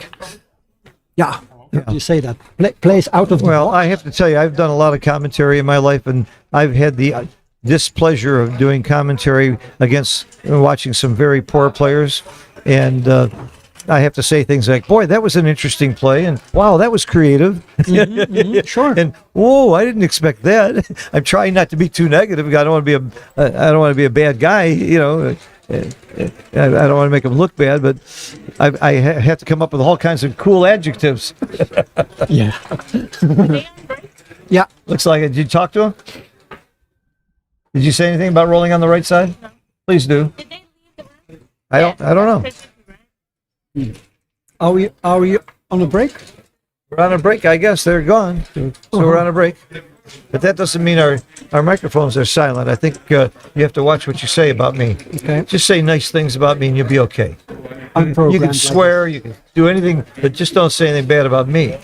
you say that? Plays out of the Well, box. I have to tell you, I've done a lot of commentary in my life, and I've had the displeasure of doing commentary against watching some very poor players. And I have to say things like, boy, that was an interesting play, and wow, that was creative. Sure. And whoa, I didn't expect that. I'm trying not to be too negative. I don't want to be a bad guy, I don't want to make him look bad, but I have to come up with all kinds of cool adjectives. Yeah. Yeah. Looks like it. Did you talk to him? Did you say anything about rolling on the right side? Please do. Did they leave the room? I don't know. Are we on a break? We're on a break, I guess. They're gone. So we're on a break. But that doesn't mean our microphones are silent. I think you have to watch what you say about me. Okay. Just say nice things about me and you'll be okay. You Unprogrammed can like swear, you can do anything, but just don't say anything bad about me.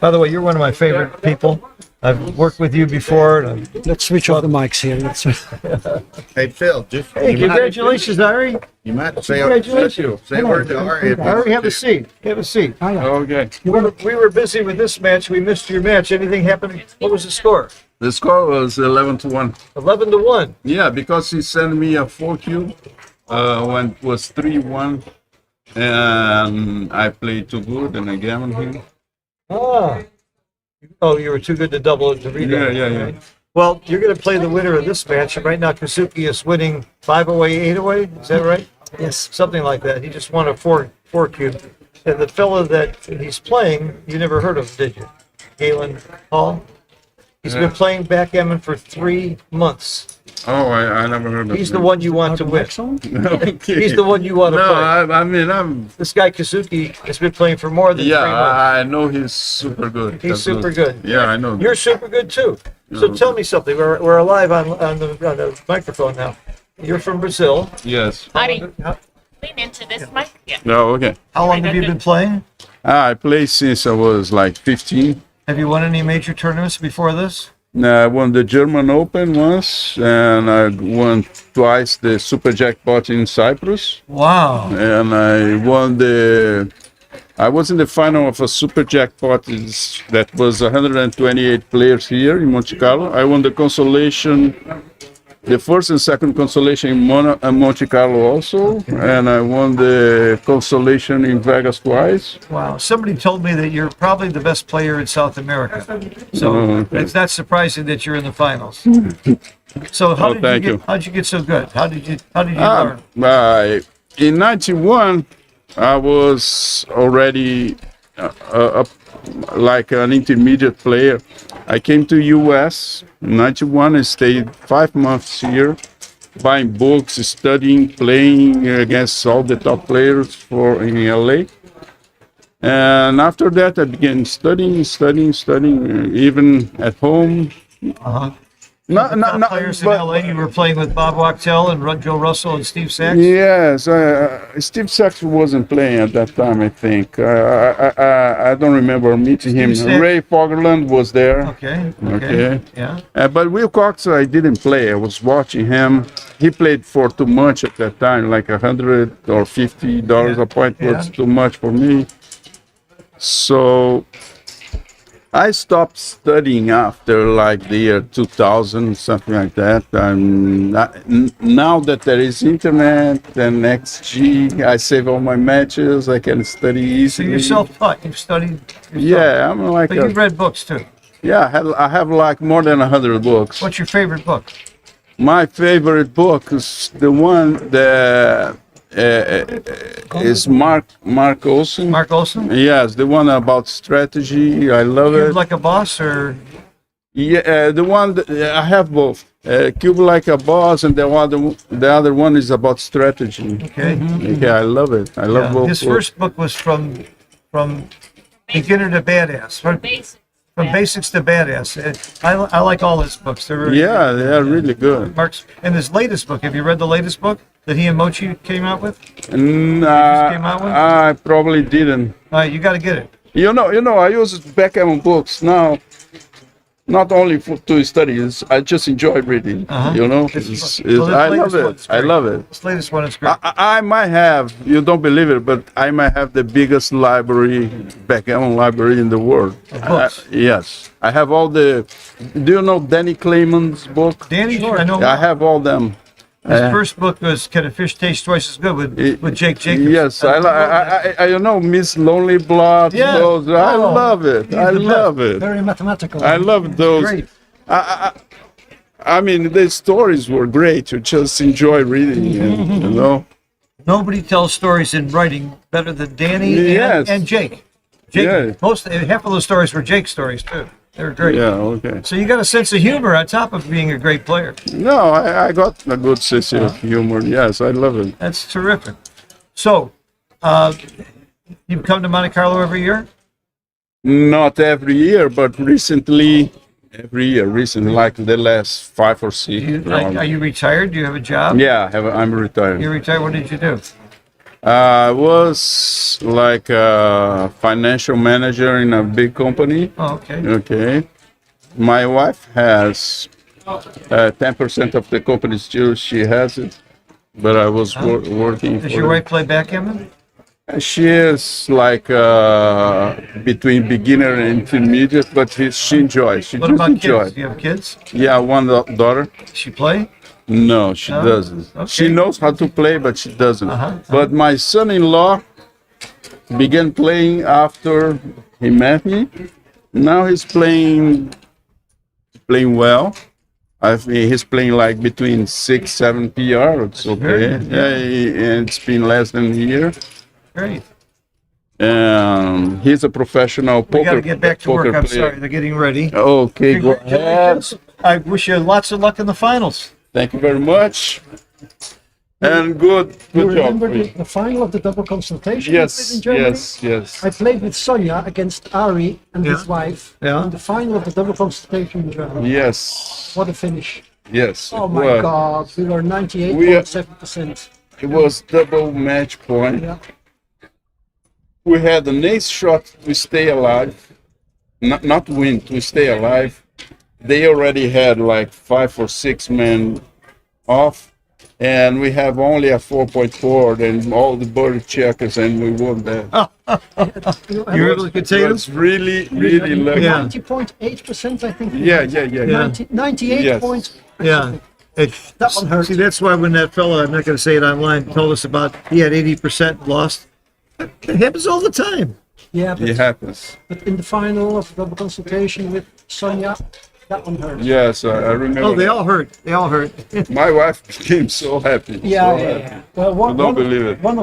By the way, you're one of my favorite people. I've worked with you before. And Let's switch off the mics here. Hey, Phil, just. hey, congratulations, Ari. You might say Congratulations. say a word to Ari. Ari, have a seat. Have a seat. Okay. We were busy with this match. We missed your match. Anything happened? What was the score? The score was 11-1. 11-1. Yeah, because he sent me a 4 cube when it was 3-1, and I played too good and I gambled him. Ah. Oh, you were too good to double it to read Yeah, yeah, yeah. Well, you're going to play the winner of this match, and right now Kazuki is winning 5 away, 8 away. Is that right? Yes. Something like that. He just won a 4 cube. And the fella that he's playing, you never heard of, did you? Galen Hall. He's been playing backgammon for 3 months. Oh, I never heard of He's him. the one you want to win. Okay. He's the one you want to No, play. I mean, I'm. This guy Kazuki has been playing for more than 3 Yeah, months. I know he's super good. He's That's super good. Yeah, I know. You're super good too. So tell me something. We're live on the microphone now. You're from Brazil. Yes. Patti, How lean into this mic. Yeah. No, okay. long have you been playing? I played since I was like 15. Have you won any major tournaments before this? I won the German Open once, and I won twice the Super Jackpot in Cyprus. Wow. And I was in the final of a Super Jackpot that was 128 players here in Monte Carlo. I won the consolation, the first and second consolation in Monte Carlo also, and I won the consolation in Vegas twice. Wow. Somebody told me that you're probably the best player in South America. So okay. it's not surprising that you're in the finals. So how thank you. how'd you get so good? How did you learn? In 91, I was already like an intermediate player. I came to US in 91 and stayed 5 months here, buying books, studying, playing against all the top players in LA. And after that, I began studying, even at home. Top players in LA. You were playing with Bob Wachtel and Joe Russell and Steve Sachs. Yes, Steve Sachs wasn't playing at that time, I think. I don't remember meeting him. Steve Sachs- Ray Fogerland was there. Okay. Yeah. But Wilcox, I didn't play. I was watching him. He played for too much at that time, like $100 or $50 a point was too much for me. So I stopped studying after like the year 2000, something like that. Now that there is internet and XG, I save all my matches. I can study So easily. you're self-taught. You've studied. Yourself. Yeah, I'm like But you've read books too. yeah. I have like more than 100 books. What's your favorite book? My favorite book is the one that is Mark Olson. Mark Olson? Yes, the one about strategy. I love Cube it. Like a Boss or Yeah, the one that, I have both. Cube Like a Boss, and the other one is about strategy. okay. Okay, I love it. I love Yeah. both. His books. first book was from beginner to badass. From basics to badass. I like all his books. They're very Yeah, they are really good. Mark's and his latest book. Have you read the latest book that he and Mochi came out with? Came out with? I probably didn't. All right, you got to get it. You know, I use Backgammon books now, not only to study. I just enjoy reading. You know, Well, I this love latest it. one's I great. love it. This latest one is great. I might have, you don't believe it, but I might have the biggest library, backgammon library in the world. books? Yes. I have all the, do you know Danny Clayman's book? Danny, I know. I have all them. His first book was "Can a Fish Taste Twice as Good" with Jake Jacobs. Yes, I you know, Miss Lonely Blood, Yeah. those, I Oh, love it. I the love it. Very mathematical. I love those. Great. I mean, the stories were great. You just enjoy reading it, you know. Nobody tells stories in writing better than Danny Yes. and Jake. Jake, Yeah. half of those stories were Jake's stories too. They were great. Yeah, okay. So you got a sense of humor on top of being a great player. No, I got a good sense of humor. Yes, I love it. That's terrific. So, you come to Monte Carlo every year? Not every year, but recently, every year, recently, like the last 5 or 6. Are you retired? Do you have a job? Yeah, I'm retired. You're retired. What did you do? I was like a financial manager in a big company. Oh, okay. Okay. My wife has 10% of the company still. She has it, but I was working. Does for your it. wife play backgammon? She is like between beginner and intermediate, but she enjoys. She What just about enjoys. kids? Do you have kids? Yeah, one daughter. Does she play? No, she No? doesn't. Okay. She knows how to play, but she doesn't. Uh-huh. But my son-in-law began playing after he met me. Now he's playing well. I think he's playing like between 6, 7 PR. It's okay. And it's been less than a year. Great. He's a professional poker. We got to get back to work. poker I'm player. sorry. They're getting ready. Okay, go ahead. Congratulations. I wish you lots of luck in the finals. Thank you very much. And good You job. remember for you. the final of the double consultation in Yes, Germany? yes. I played with Sonia against Ari and his wife Yeah. in the final of the double consultation in Germany. Yes, What a finish. yes. Oh my Well, God, we were 98.7%. It was double match point. Yeah. We had an ace shot to stay alive, not win, to stay alive. They already had like 5 or 6 men off, and we have only a 4.4 and all the birdie checkers, and we won that. You were able to contain It them? was really, really lucky. Yeah. 90.8%, I think. Yeah. 98 Yes. points. Yeah. That one hurt. See, that's why when that fellow, I'm not going to say it online, told us about he had 80% lost. It happens all the time. Yeah, but, It happens. but in the final of the double consultation with Sonia, that one hurt. Yes, I remember. Oh, they that. all hurt. They all hurt. My wife became so happy. Yeah, so yeah, happy. yeah. Well, one, don't one, believe it. One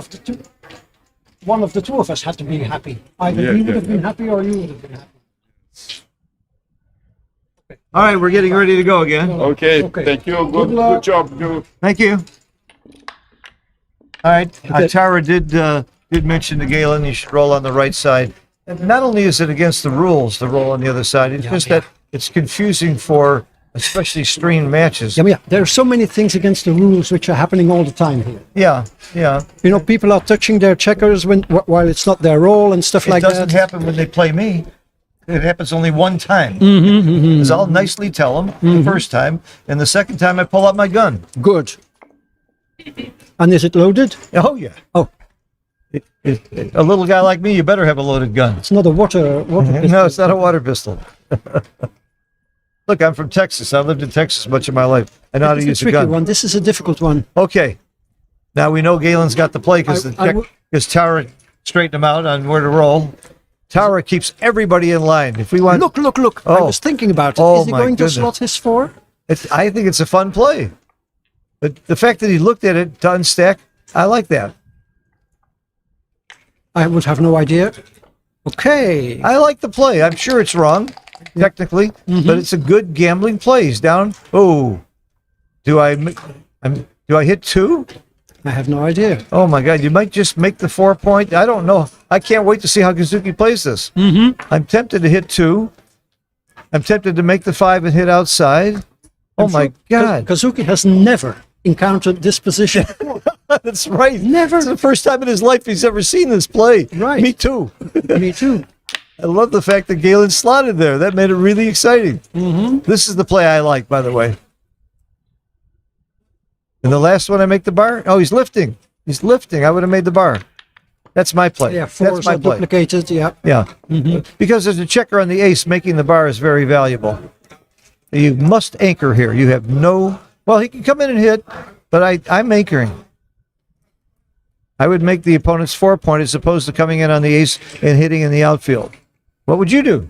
of the two of us had to be happy. Either Yeah, we would yeah. have been happy or you would have been happy. All right, we're getting ready to go again. Okay, Okay. thank you. Good luck. Good job. Good. Thank you. All right, Tara did mention to Galen you should roll on the right side. And not only is it against the rules to roll on the other side, it's just that it's confusing for especially streamed matches. Yeah, there are so many things against the rules which are happening all the time here. Yeah. You know, people are touching their checkers while it's not their role and stuff It like doesn't that. happen when they play me. It happens only one time. Because I'll nicely tell them the first time, and the second time I pull out my gun. Good. And is it loaded? Oh, yeah. Oh, A little guy like me, you better have a loaded gun. It's not a water pistol. No, it's not a water pistol. Look, I'm from Texas. I lived in Texas much of my life. I know how to It's a use a tricky gun. one. This is a difficult one. Okay. Now we know Galen's got the play because Tara straightened him out on where to roll. Tara keeps everybody in line. If we want, Look. I Oh. was thinking about it. Oh, Is he my going goodness. to slot his 4? I think it's a fun play. But the fact that he looked at it to unstack, I like that. I would have no idea. Okay. I like the play. I'm sure it's wrong, technically, but it's a good gambling play. He's down. Oh, do I hit 2? I have no idea. Oh my God! You might just make the 4 point. I don't know. I can't wait to see how Kazuki plays this. I'm tempted to hit 2. I'm tempted to make the 5 and hit outside. Oh my God! Kazuki has never encountered this position. That's right. Never. It's the first time in his life he's ever seen this play. Right. Me too. Me too. I love the fact that Galen slotted there. That made it really exciting. This is the play I like, by the way. And the last one I make the bar. Oh, he's lifting. He's lifting. I would have made the bar. That's my play. Yeah, That's 4s my are play. duplicated. Yeah. Yeah. Because there's a checker on the ace, making the bar is very valuable. You must anchor here. You have no. Well, he can come in and hit, but I'm anchoring. I would make the opponent's 4 point as opposed to coming in on the ace and hitting in the outfield. What would you do?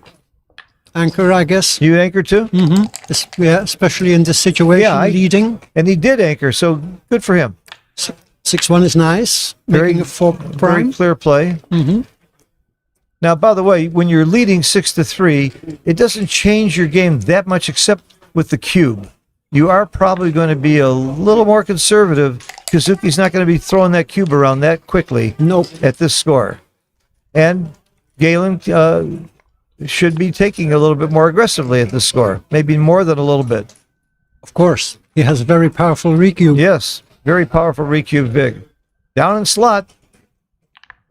Anchor, I guess. You anchor too? Yeah, especially in this situation, Yeah, leading. And he did anchor, so good for him. 6-1 is nice. Very- Making a 4 Very prime. clear play. Now, by the way, when you're leading 6-3, it doesn't change your game that much except with the cube. You are probably going to be a little more conservative. Kazuki's not going to be throwing that cube around that quickly Nope. at this score. And Galen should be taking a little bit more aggressively at this score, maybe more than a little bit. Of course. He has a very powerful recube. Yes, very powerful recube big. Down in slot,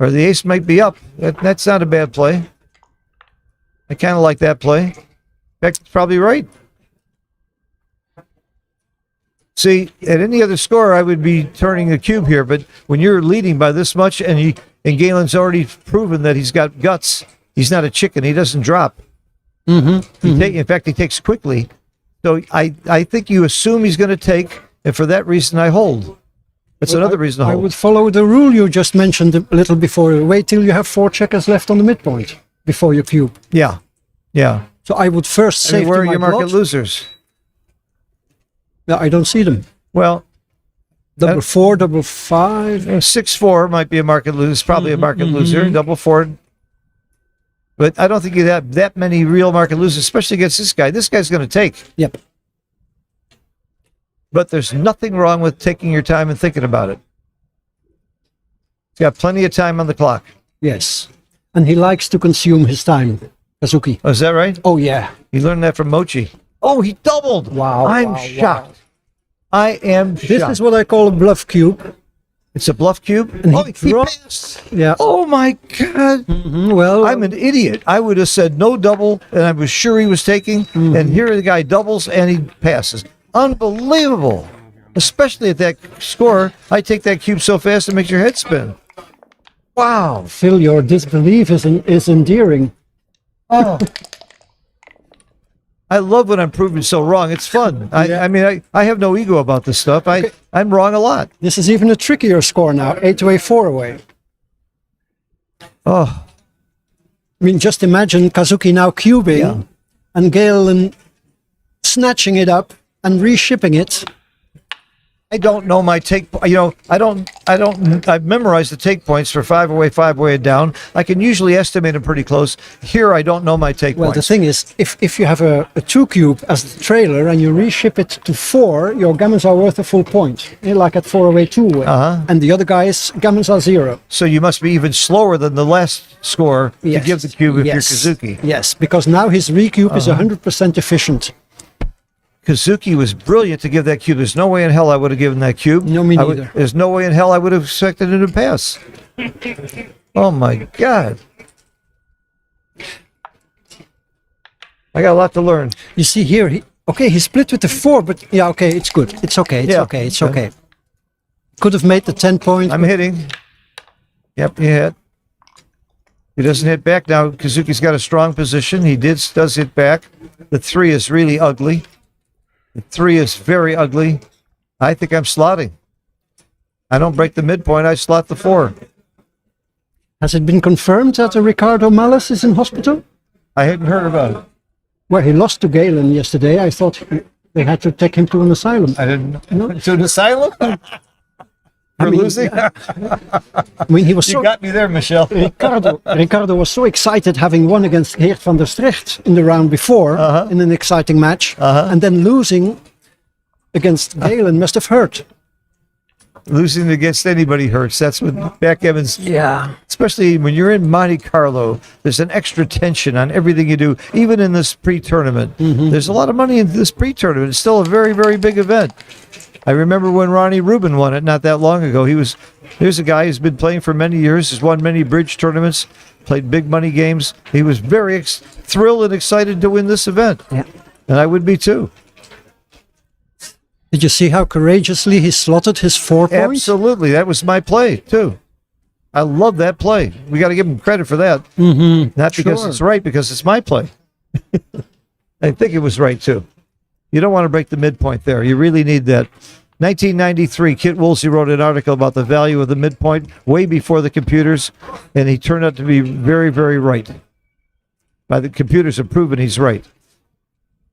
or the ace might be up. That's not a bad play. I kind of like that play. Beck's probably right. See, at any other score, I would be turning the cube here, but when you're leading by this much, and Galen's already proven that he's got guts, he's not a chicken. He doesn't drop. In fact, he takes quickly. So I think you assume he's going to take, and for that reason, I hold. That's another reason to I hold. would follow the rule you just mentioned a little before. Wait till you have 4 checkers left on the midpoint before you cube. Yeah. So I would first I save mean, where are my your market blood. losers? Yeah, I don't see them. Well, Double 4, double 5. 6-4 might be a market loser. It's probably a market loser. Double 4. But I don't think you have that many real market losers, especially against this guy. This guy's going to take. Yep. But there's nothing wrong with taking your time and thinking about it. He's got plenty of time on the clock. Yes. And he likes to consume his time, Kazuki. Oh, is that right? Oh, yeah. You learned that from Mochi. Oh, he doubled. Wow, I'm wow, shocked. I am shocked. This is what I call a bluff cube. It's a bluff cube. And Oh, he he dropped- passed. Yeah. Oh my God. Well, I'm an idiot. I would have said no double, and I was sure he was taking. And here the guy doubles and he passes. Unbelievable. Especially at that score. I take that cube so fast it makes your head spin. Wow. Phil, your disbelief is endearing. Oh. I love when I'm proven so wrong. It's fun. I mean, I have no ego about this stuff. I'm wrong a lot. This is even a trickier score now. 8 away, 4 away. Oh, I mean, just imagine Kazuki now cubing Yeah. and Galen snatching it up and reshipping it. I don't know my take. You know, I've memorized the take points for 5 away, 5 away, and down. I can usually estimate them pretty close. Here, I don't know my take Well, the points. thing is, if you have a 2 cube as the trailer and you reship it to 4, your gammons are worth a full point. Like at 4 away, 2 away. And the other guys, gammons are 0. So you must be even slower than the last score to give the cube if you're Kazuki. Yes, because now his recube is 100% efficient. Kazuki was brilliant to give that cube. There's no way in hell I would have given that cube. No, me neither. There's no way in hell I would have expected him to pass. Oh my God. I got a lot to learn. You see here, he split with the 4, but yeah, okay, it's good. It's okay, it's Yeah. okay, it's okay. Could have made the 10 point. I'm hitting. Yep, he hit. He doesn't hit back now. Kazuki's got a strong position. He does hit back. The 3 is really ugly. The 3 is very ugly. I think I'm slotting. I don't break the midpoint. I slot the 4. Has it been confirmed that Ricardo Malas is in hospital? I hadn't heard about it. Well, he lost to Galen yesterday. I thought they had to take him to an asylum. I didn't know. To an asylum? For losing? I mean, he was You so... got me there, Michelle. Ricardo was so excited having won against Geert van der Strecht in the round before in an exciting match, and then losing against Galen must have hurt. Losing against anybody hurts. That's what backgammon's. Yeah. Especially when you're in Monte Carlo, there's an extra tension on everything you do, even in this pre-tournament. There's a lot of money in this pre-tournament. It's still a very, very big event. I remember when Ronnie Rubin won it not that long ago. Here's a guy who's been playing for many years, has won many bridge tournaments, played big money games. He was very thrilled and excited to win this event. Yeah. And I would be too. Did you see how courageously he slotted his 4 points? Absolutely. That was my play too. I love that play. We got to give him credit for that. Not because it's right, because it's my play. I think it was right too. You don't want to break the midpoint there. You really need that. 1993, Kit Woolsey wrote an article about the value of the midpoint way before the computers, and he turned out to be very, very right. By the computers have proven he's right.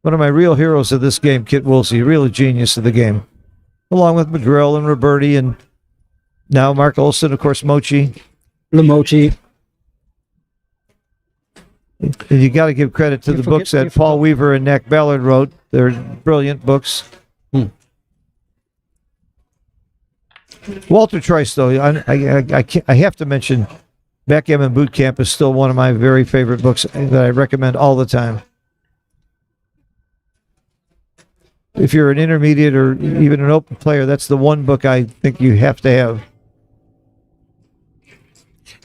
One of my real heroes of this game, Kit Woolsey, real genius of the game, along with McGrill and Roberti, and now Mark Olson, of course, Mochi. Lemochi. And you got to give credit to the books that Paul Weaver and Nick Ballard wrote. They're brilliant books. Walter Trice, though, I have to mention Backgammon Boot Camp is still one of my very favorite books that I recommend all the time. If you're an intermediate or even an open player, that's the one book I think you have to have.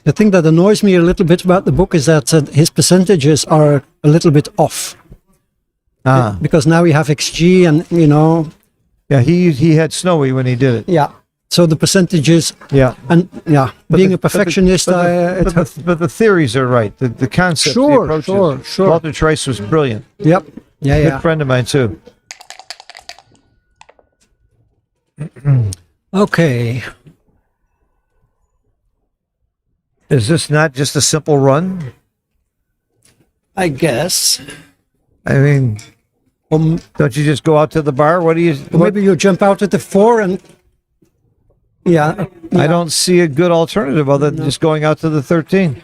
The thing that annoys me a little bit about the book is that his percentages are a little bit off. Because now we have XG and, you know... Yeah, he had Snowy when he did it. Yeah. So the percentages... Yeah. And, yeah, being a perfectionist... But the theories are right. The concepts, the approaches. Sure. Walter Trice was brilliant. Yep. Yeah, Good friend of mine, too. Okay. Is this not just a simple run? I guess. I mean, don't you just go out to the bar? What do you... Maybe you jump out at the 4 and... Yeah. I don't see a good alternative other than just going out to the 13.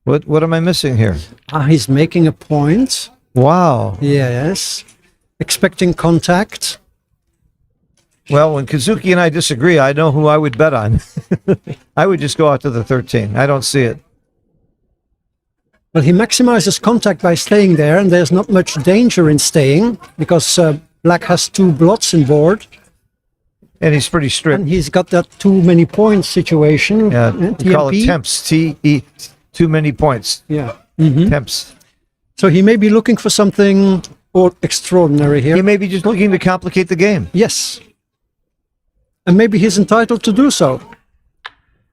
What am I missing here? He's making a point. Wow. Yes. Expecting contact. Well, when Kazuki and I disagree, I know who I would bet on. I would just go out to the 13. I don't see it. Well, he maximizes contact by staying there, and there's not much danger in staying, because Black has 2 blots in board. And he's pretty strict. And he's got that too many points situation. Yeah, we call it temps. T-E, too many points. Yeah. Temps. So he may be looking for something extraordinary here. He may be just looking to complicate the game. Yes. And maybe he's entitled to do so.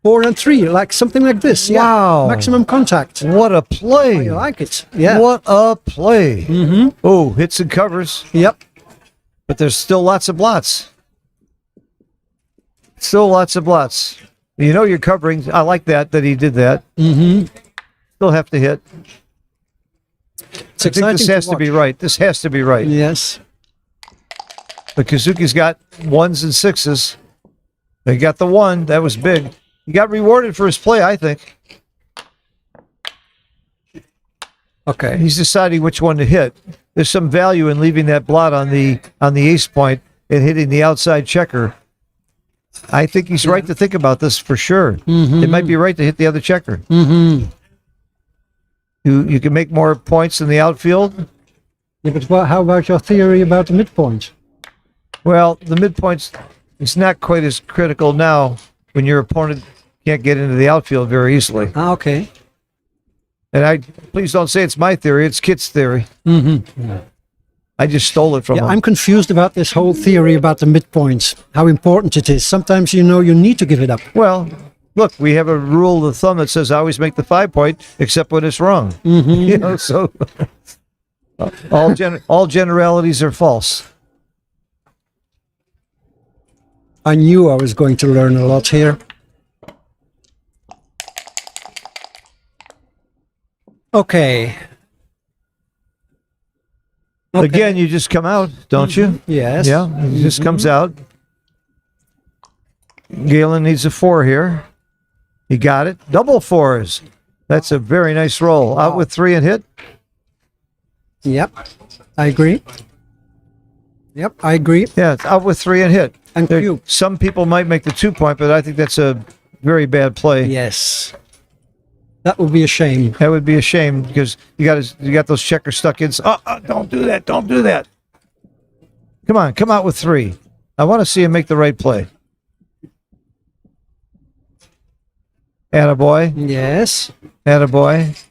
4 and 3, like something like this. Wow. Yeah. Maximum contact. What a play. I like it. Yeah. What a play. Oh, hits and covers. Yep. But there's still lots of blots. Still lots of blots. You know you're covering. I like that he did that. Still have to hit. It's I think this has to be right. This has to be right. Yes. But Kazuki's got 1s and 6s. He got the 1. That was big. He got rewarded for his play, I think. Okay. He's deciding which one to hit. There's some value in leaving that blot on the ace point and hitting the outside checker. I think he's right to think about this for sure. It might be right to hit the other checker. You can make more points in the outfield. Yeah, but how about your theory about the midpoint? Well, the midpoint is not quite as critical now when your opponent can't get into the outfield very easily. Okay. And please don't say it's my theory, it's Kit's theory. I just stole it from him. I'm confused about this whole theory about the midpoint, how important it is. Sometimes you need to give it up. Well, look, we have a rule of thumb that says always make the 5 point, except when it's wrong. You know, so all generalities are false. I knew I was going to learn a lot here. Okay. Again, you just come out, don't you? Yes. Yeah, he just comes out. Galen needs a 4 here. He got it. Double 4s. That's a very nice roll. Out with 3 and hit. Yep. I agree. Yep, I agree. Yeah, it's out with 3 and hit. And cube. Some people might make the 2 point, but I think that's a very bad play. Yes. That would be a shame. That would be a shame because you got those checkers stuck in. Don't do that. Don't do that. Come on, come out with 3. I want to see him make the right play. Attaboy. Yes. Attaboy.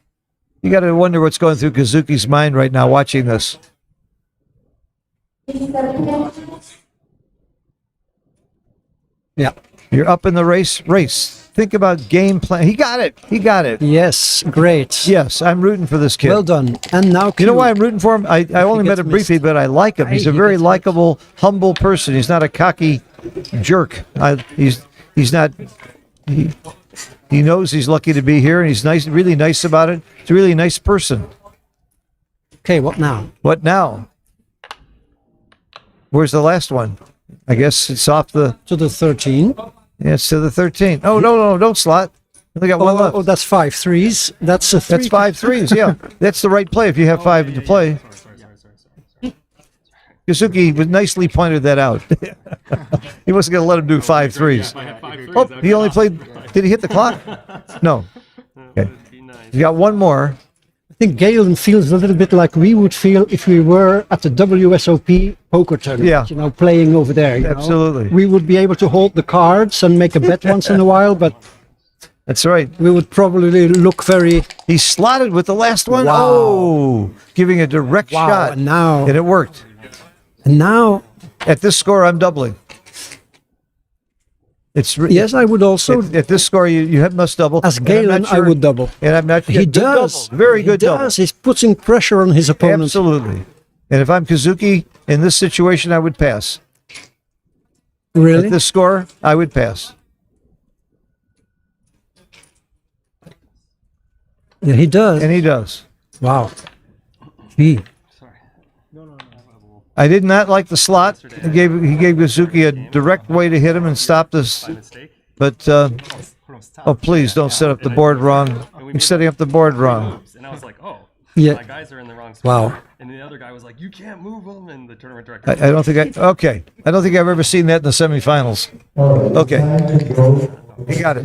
You got to wonder what's going through Kazuki's mind right now watching this. Yeah. You're up in the race. Think about game plan. He got it. Yes, great. Yes, I'm rooting for this kid. Well done. And now You know why I'm rooting for him? I only met him briefly, but I like him. He's a very likable, humble person. He's not a cocky jerk. He's not. He knows he's lucky to be here, and he's nice, really nice about it. He's a really nice person. Okay, what now? What now? Where's the last one? I guess it's off the. To the 13. Yeah, it's to the 13. Oh no, don't slot. I got one left. Oh, that's 5 threes. That's a 3. That's 5 threes. Yeah, that's the right play if you have 5 to play. Kazuki nicely pointed that out. He wasn't going to let him do 5 threes. Oh, he only played. Did he hit the clock? No. Okay. You got one more. I think Galen feels a little bit like we would feel if we were at the WSOP poker tournament. Yeah. You know, playing over there. You Absolutely. know? We would be able to hold the cards and make a bet once in a while, but That's right. we would probably look very. He slotted with the last one. Wow. Oh, giving a direct Wow, shot. and now. And it worked. And now. At this score, I'm doubling. Yes, I would also. At this score, you must double. As And I'm Galen, not I would double. And I'm not. He good does. double. Very good he double. does. He's putting pressure on his opponent. Absolutely. And if I'm Kazuki in this situation, I would pass. Really? At this score, I would pass. Yeah, he does. And he does. Wow. Gee. I did not like the slot. He gave Kazuki a direct way to hit him and stop this. Mistake. But oh, please don't set up the board wrong. You're setting up the board wrong. And I was like, oh, Yeah. my guys are in the wrong spot. Wow. And the other guy was like, you can't move them. And the tournament I director. don't think okay. I don't think I've ever seen that in the semifinals. Okay. He got it.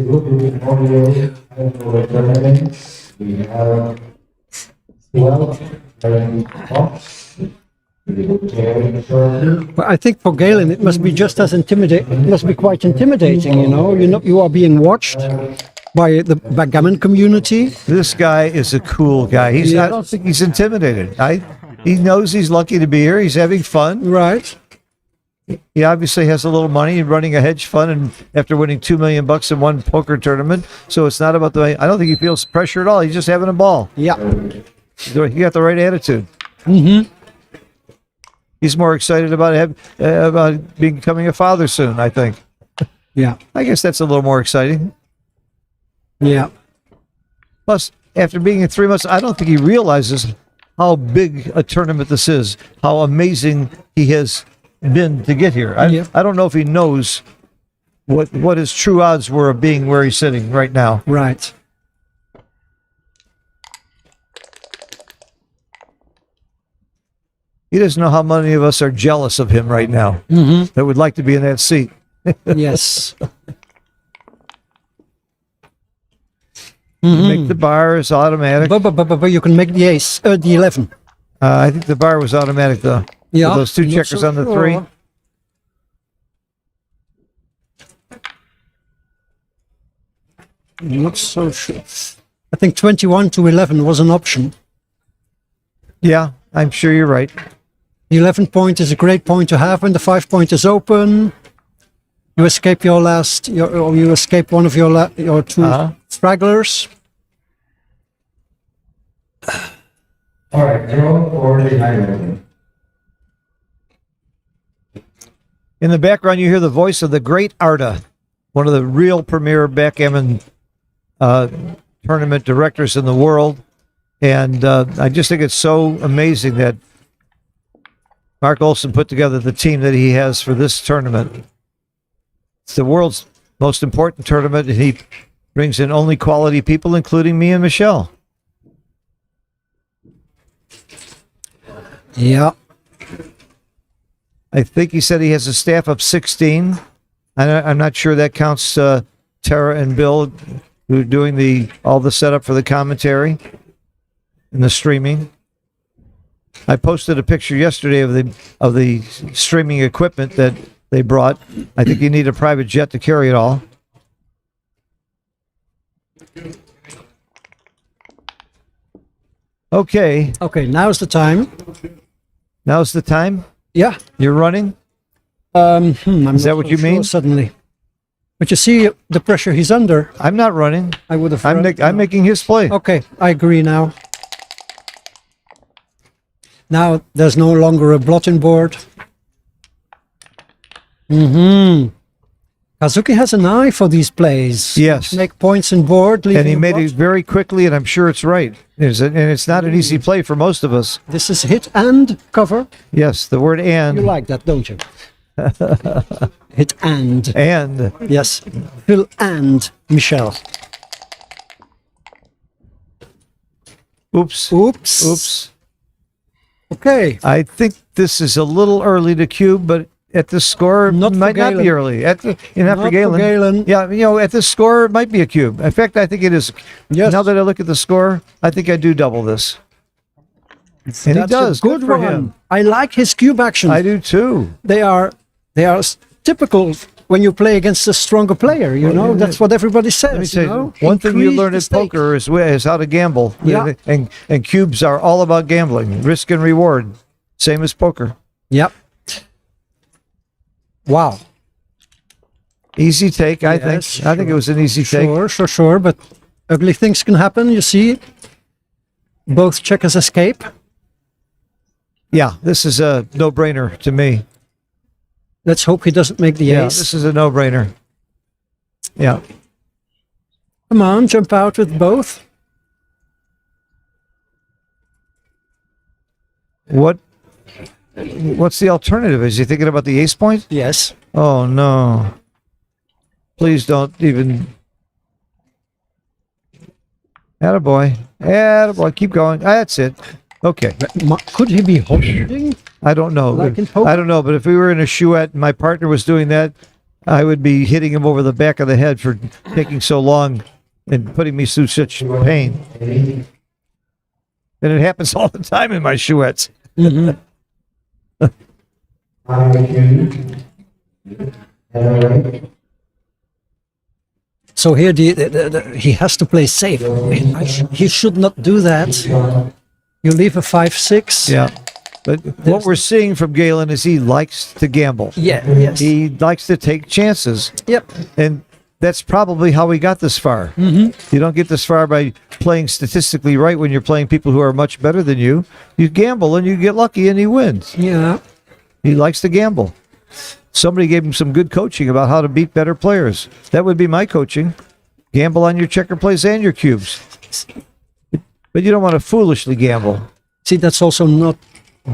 But I think for Galen, it must be just as intimidating. It must be quite intimidating, you know. You are being watched by the backgammon community. This guy is a cool guy. I don't think he's intimidated. He knows he's lucky to be here. He's having fun. Right. He obviously has a little money running a hedge fund, and after winning $2 million in one poker tournament, so it's not about the. I don't think he feels pressure at all. He's just having a ball. Yeah. He got the right attitude. Mm-hmm. He's more excited about becoming a father soon, I think. Yeah. I guess that's a little more exciting. Yeah. Plus, after being in 3 months, I don't think he realizes how big a tournament this is, how amazing he has been to get here. I don't know if he knows what his true odds were of being where he's sitting right now. Right. He doesn't know how many of us are jealous of him right now that would like to be in that seat. Yes. Make the bar is automatic. But you can make the ace, the 11. I think the bar was automatic though. Yeah. With those two not checkers so on the sure. 3. Not so sure. I think 21 to 11 was an option. Yeah, I'm sure you're right. The 11 point is a great point to have when the 5 point is open. You escape your last, or you escape one of your two stragglers. All right, draw for the high. In the background, you hear the voice of the great Arda, one of the real premier backgammon tournament directors in the world. And I just think it's so amazing that Mark Olson put together the team that he has for this tournament. It's the world's most important tournament, and he brings in only quality people, including me and Michelle. Yeah. I think he said he has a staff of 16. I'm not sure that counts Tara and Bill, who are doing all the setup for the commentary and the streaming. I posted a picture yesterday of the streaming equipment that they brought. I think you need a private jet to carry it all. Okay. Okay, now's the time. Now's the time. Yeah. You're running? I'm Is that not what so you sure mean? Suddenly. But you see the pressure he's under. I'm not running. I would have. I'm making his play. Okay, I agree now. Now there's no longer a blotting board. Kazuki has an eye for these plays. Yes. Make points in board. And he leaving a made blot. it very quickly, and I'm sure it's right. And it's not an easy play for most of us. This is hit and cover. Yes, the word You and. like that, don't you? Hit and. And. Yes. Phil and Michelle. Oops. Oops. Oops. Okay. I think this is a little early to cube, but at this score, Not for might not be Galen. early. Not for Not Galen. for Galen. Yeah, at this score, it might be a cube. In fact, I think it is. Yes. Now that I look at the score, I think I do double this. And he That's does. a good for one. him. I like his cube actions. I do too. They are typical when you play against a stronger player. You know, that's what everybody says. Let me say, you know? one thing you Increase learn the at stake. poker is how to gamble. Yeah. And cubes are all about gambling, risk and reward, same as poker. Yep. Wow. Easy take, I Yes, think. I think it was an easy take. Sure. But ugly things can happen. You see, both checkers escape. Yeah, this is a no-brainer to me. Let's hope he doesn't make the Yeah, ace. this is a no-brainer. Yeah. Come on, jump out with both. What's the alternative? Is he thinking about the ace point? Yes. Oh no. Please don't even. Attaboy. Attaboy. Keep going. That's it. Okay. Could he be holding? I don't know. Like in poker? I don't know, but if we were in a chouette and my partner was doing that, I would be hitting him over the back of the head for taking so long and putting me through such pain. And it happens all the time in my chouettes. Mm-hmm. So here he has to play safe. He should not do that. You leave a 5-6. Yeah. But what we're seeing from Galen is he likes to gamble. Yeah. Yes. He likes to take chances. Yep. And that's probably how we got this far. Mm-hmm. You don't get this far by playing statistically right when you're playing people who are much better than you. You gamble and you get lucky and he wins. Yeah. He likes to gamble. Somebody gave him some good coaching about how to beat better players. That would be my coaching. Gamble on your checker plays and your cubes. But you don't want to foolishly gamble. See, that's also not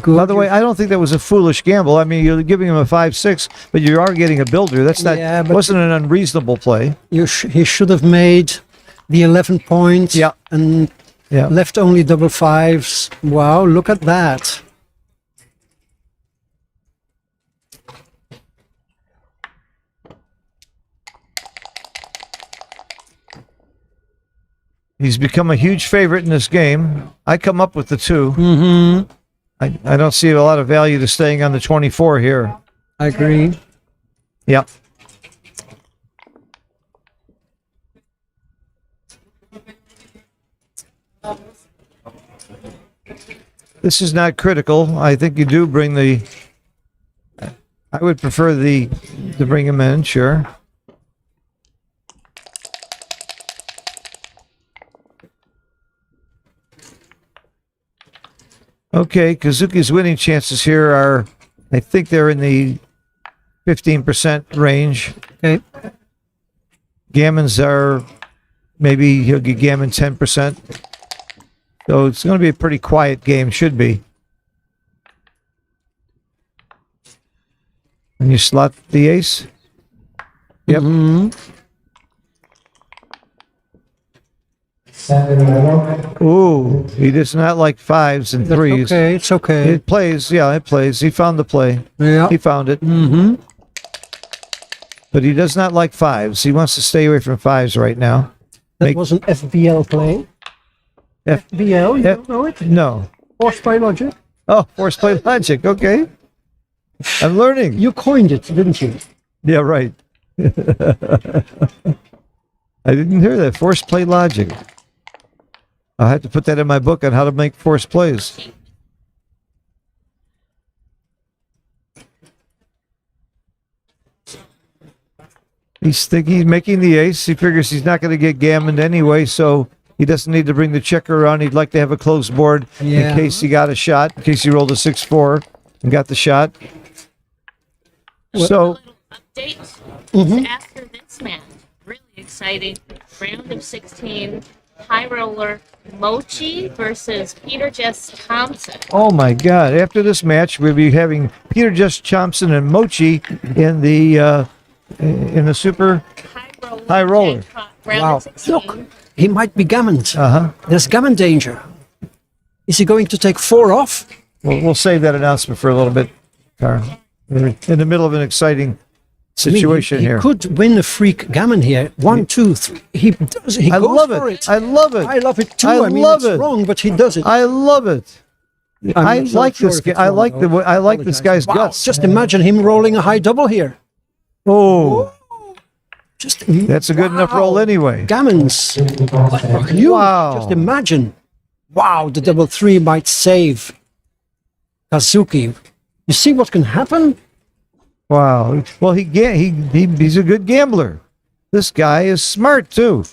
good. By the way, I don't think that was a foolish gamble. I mean, you're giving him a 5-6, but you are getting a builder. That's not. Yeah, but- wasn't an unreasonable play. He should have made the 11 points. Yeah. And Yeah. left only double fives. Wow, look at that. He's become a huge favorite in this game. I come up with the 2. Mm-hmm. I don't see a lot of value to staying on the 24 here. I agree. Yep. This is not critical. I think you do bring the I would prefer to bring him in, sure. Okay, Kazuki's winning chances here are, I think they're in the 15% range. Okay. Gammon's are, maybe he'll get Gammon 10%. So it's going to be a pretty quiet game, should be. And you slot the ace? Yep. Ooh, he does not like fives and threes. Okay, it's okay. It plays, yeah, it plays. He found the play. Yeah. He found it. Mm-hmm. But he does not like fives. He wants to stay away from fives right now. That was an FBL play. FBL, you don't know it? No. Force play logic. Oh, force play logic. Okay. I'm learning. You coined it, didn't you? Yeah, right. I didn't hear that. Force play logic. I'll have to put that in my book on how to make force plays. He's making the ace. He figures he's not going to get gammoned anyway, so he doesn't need to bring the checker around. He'd like to have a closed board in case he got a shot, in case he rolled a 6-4 and got the shot. So, A little update after this match. Really exciting. Round of 16. High roller Mochi versus Peter Jess Thompson. oh my God! After this match, we'll be having Peter Jess Thompson and Mochi in the super high roller. Jackpot, round Wow. of 16. Look, he might be gammoned. Uh-huh. There's gammon danger. Is he going to take 4 off? We'll save that announcement for a little bit, Carl. We're in the middle of an exciting situation he here. could win a freak gammon here. 1, 2, 3. He does. He I goes love for it. it. I love it. I love it too. I mean, love it's it. wrong, but he does it. I love it. I I'm not like sure this if guy. it's I wrong, like though. I like this guy's Wow, guts. just imagine him rolling a high double here. Oh, Just that's a good enough roll anyway. Gammons. Huge. Wow. Just imagine. Wow, the double 3 might save Kazuki. You see what can happen? Wow. Well, he's a good gambler. This guy is smart too.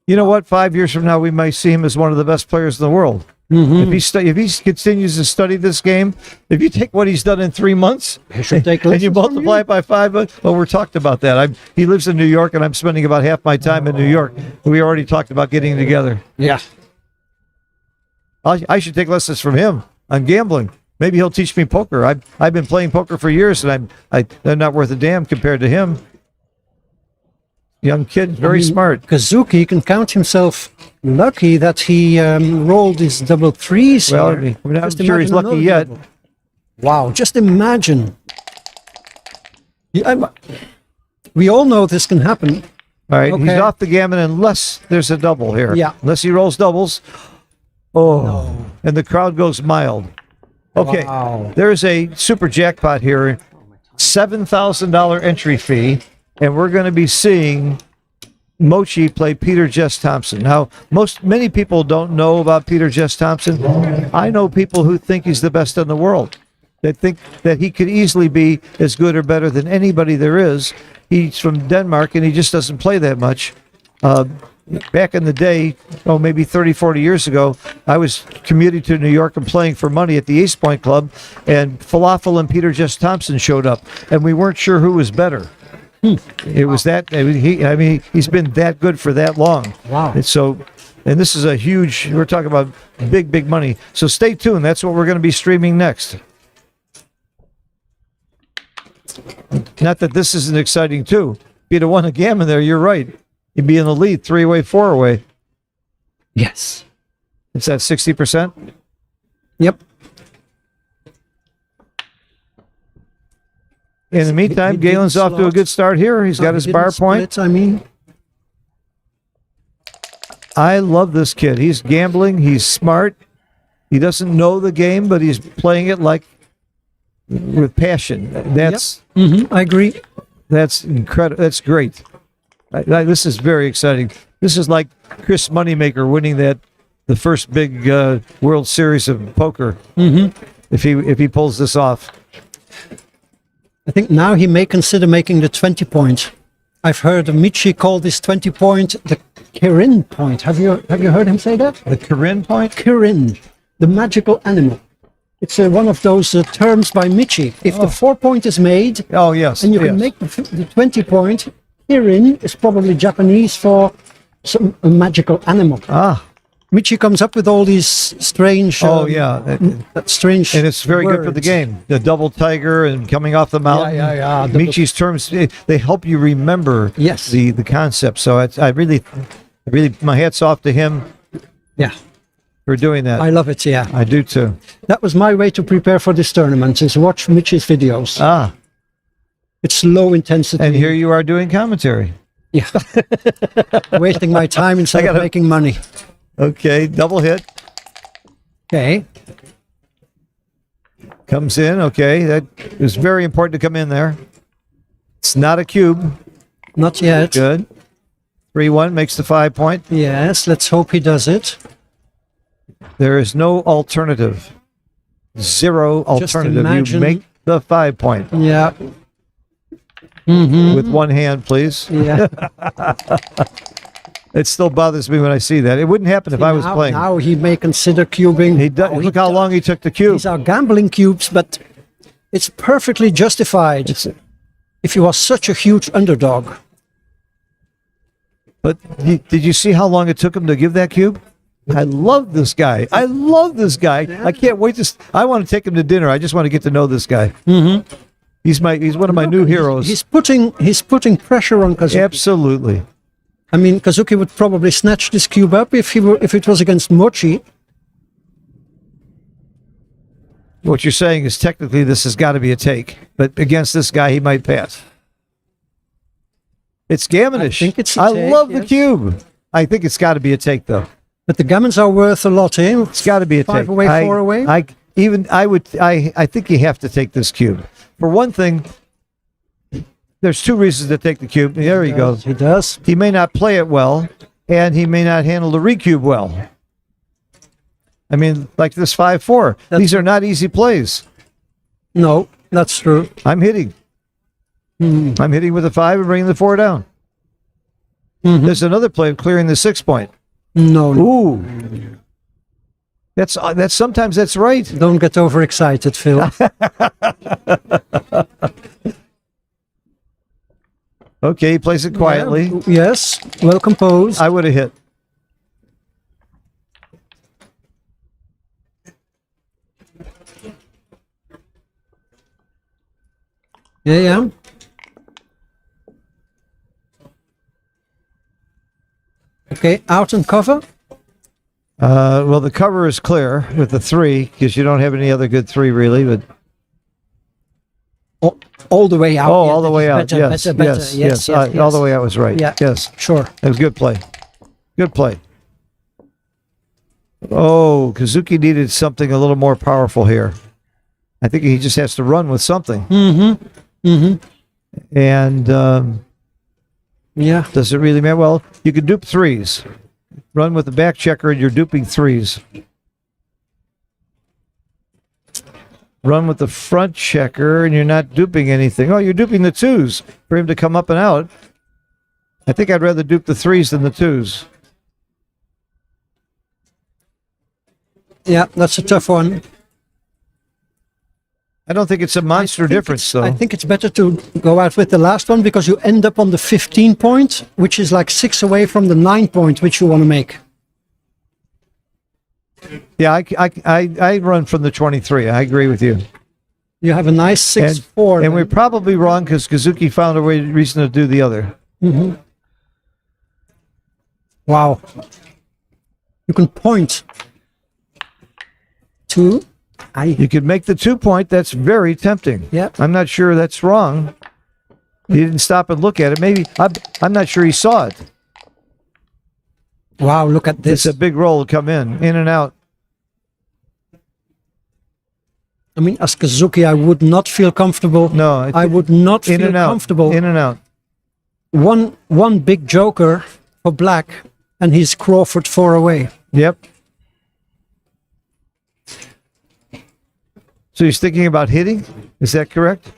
You know what? 5 years from now, we might see him as one of the best players in the world. If he continues to study this game, if you take what he's done in 3 months should take and you lessons from multiply it by 5, well, we're talked about that. He lives in New York, and I'm spending about half my time in New York. We already talked about getting together. Yeah. I should take lessons from him on gambling. Maybe he'll teach me poker. I've been playing poker for years, and I'm not worth a damn compared to him. Young kid, very smart. Kazuki can count himself lucky that he rolled his double 3s. Well, here. I'm not Just sure he's imagine lucky another yet. double. Wow, just imagine. We all know this can happen. All right, he's Okay. off the gammon unless there's a double here. Yeah. Unless he rolls doubles. Oh, and the crowd goes mild. Okay, Wow. there's a super jackpot here, $7,000 entry fee, and we're going to be seeing Mochi play Peter Jess Thompson. Now, many people don't know about Peter Jess Thompson. I know people who think he's the best in the world. They think that he could easily be as good or better than anybody there is. He's from Denmark, and he just doesn't play that much. Back in the day, maybe 30, 40 years ago, I was commuting to New York and playing for money at the Ace Point Club, and Falafel and Peter Jess Thompson showed up, and we weren't sure who was better. It was that, he's been that good for that long. Wow. And this is a huge, we're talking about big, big money. So stay tuned. That's what we're going to be streaming next. Not that this isn't exciting too. If you'd have won a gammon there, you're right. You'd be in the lead 3-way, 4-way. Yes. It's at 60%. Yep. In the meantime, He didn't Galen's off to a slot. good start here. He's got his He bar didn't point. split, I mean, I love this kid. He's gambling. He's smart. He doesn't know the game, but he's playing it with passion. That's I agree. That's incredible. That's great. This is very exciting. This is like Chris Moneymaker winning the first big World Series of poker. If he pulls this off. I think now he may consider making the 20 point. I've heard Michi call this 20 point the Kirin point. Have you heard him say that? The Corinne point? Kirin, the magical animal. It's one of those terms by Michi. If the 4 point is made, Oh, yes. and you can yes. make the 20 point, Kirin is probably Japanese for a magical animal. Ah, Michi comes up with all these strange. oh, yeah. That strange. And it's very good for the words. game. The double tiger and coming off the mountain. yeah. Michi's terms, they help you remember Yes. the concept. So I really, my hat's off to him Yeah, for doing that. I love it. Yeah, I do too. that was my way to prepare for this tournament. Is watch Michi's videos. Ah, It's low intensity. and here you are doing commentary. Yeah, wasting my time instead I gotta- of making money. Okay, double hit. Okay, Comes in. Okay, that is very important to come in there. It's not a cube. not yet. Good. 3-1 makes the 5 point. Yes, let's hope he does it. There is no alternative. Zero alternative. imagine- You make the 5 point. Yeah, With one hand, please. yeah. It still bothers me when I see that. It wouldn't happen if I was now, playing. Now he may consider cubing. He does. Oh, Look how long he took the cube. These are gambling cubes, but it's perfectly justified if you are such a huge underdog. But did you see how long it took him to give that cube? I love this guy. I love this guy. I can't wait to. I want to take him to dinner. I just want to get to know this guy. Mm-hmm. He's one of my new heroes. He's putting pressure on Kazuki. Absolutely. I mean, Kazuki would probably snatch this cube up if it was against Mochi. What you're saying is technically this has got to be a take, but against this guy he might pass. It's gammonish. I think it's a I take, love the yes. cube. I think it's got to be a take though. But the gammons are worth a lot, eh? It's got to be a take. 5 away, 4 away. I think you have to take this cube. For one thing, there's 2 reasons to take the cube. There he goes. He does. He may not play it well, and he may not handle the recube well. I mean, like this 5-4. These are not easy plays. No, that's true. I'm hitting. I'm hitting with a 5 and bringing the 4 down. There's another play of clearing the 6 point. No, Ooh. That's sometimes that's right. don't get overexcited, Phil. Okay, he plays it quietly. Yeah, yes, well composed. I would have hit. Yeah. Okay, out and cover. Well, the cover is clear with the 3 because you don't have any other good 3 really. But All the way out. oh, Yeah, all the that way is out. better, Yes, better, better. yes. All the way out was right. Yeah. Yes, Sure. that was good play. Good play. Oh, Kazuki needed something a little more powerful here. I think he just has to run with something. And Yeah. does it really matter? Well, you can dupe 3s. Run with the back checker and you're duping 3s. Run with the front checker and you're not duping anything. Oh, you're duping the 2s for him to come up and out. I think I'd rather dupe the 3s than the 2s. Yeah, that's a tough one. I don't think it's a monster difference, though. I think it's better to go out with the last one because you end up on the 15 point, which is like 6 away from the 9 point, which you want to make. Yeah, I run from the 23. I agree with you. You have a nice 6-4. And we're probably wrong because Kazuki found a reason to do the other. Wow. You can point to. You could make the 2 point. That's very tempting. Yep. I'm not sure that's wrong. He didn't stop and look at it. Maybe I'm not sure he saw it. Wow, look at this. It's a big roll to come in and out. I mean, as Kazuki, I would not feel comfortable. No, I would not in feel and out. comfortable. In and out. One big joker for black, and he's Crawford 4 away. Yep. So he's thinking about hitting? Is that correct?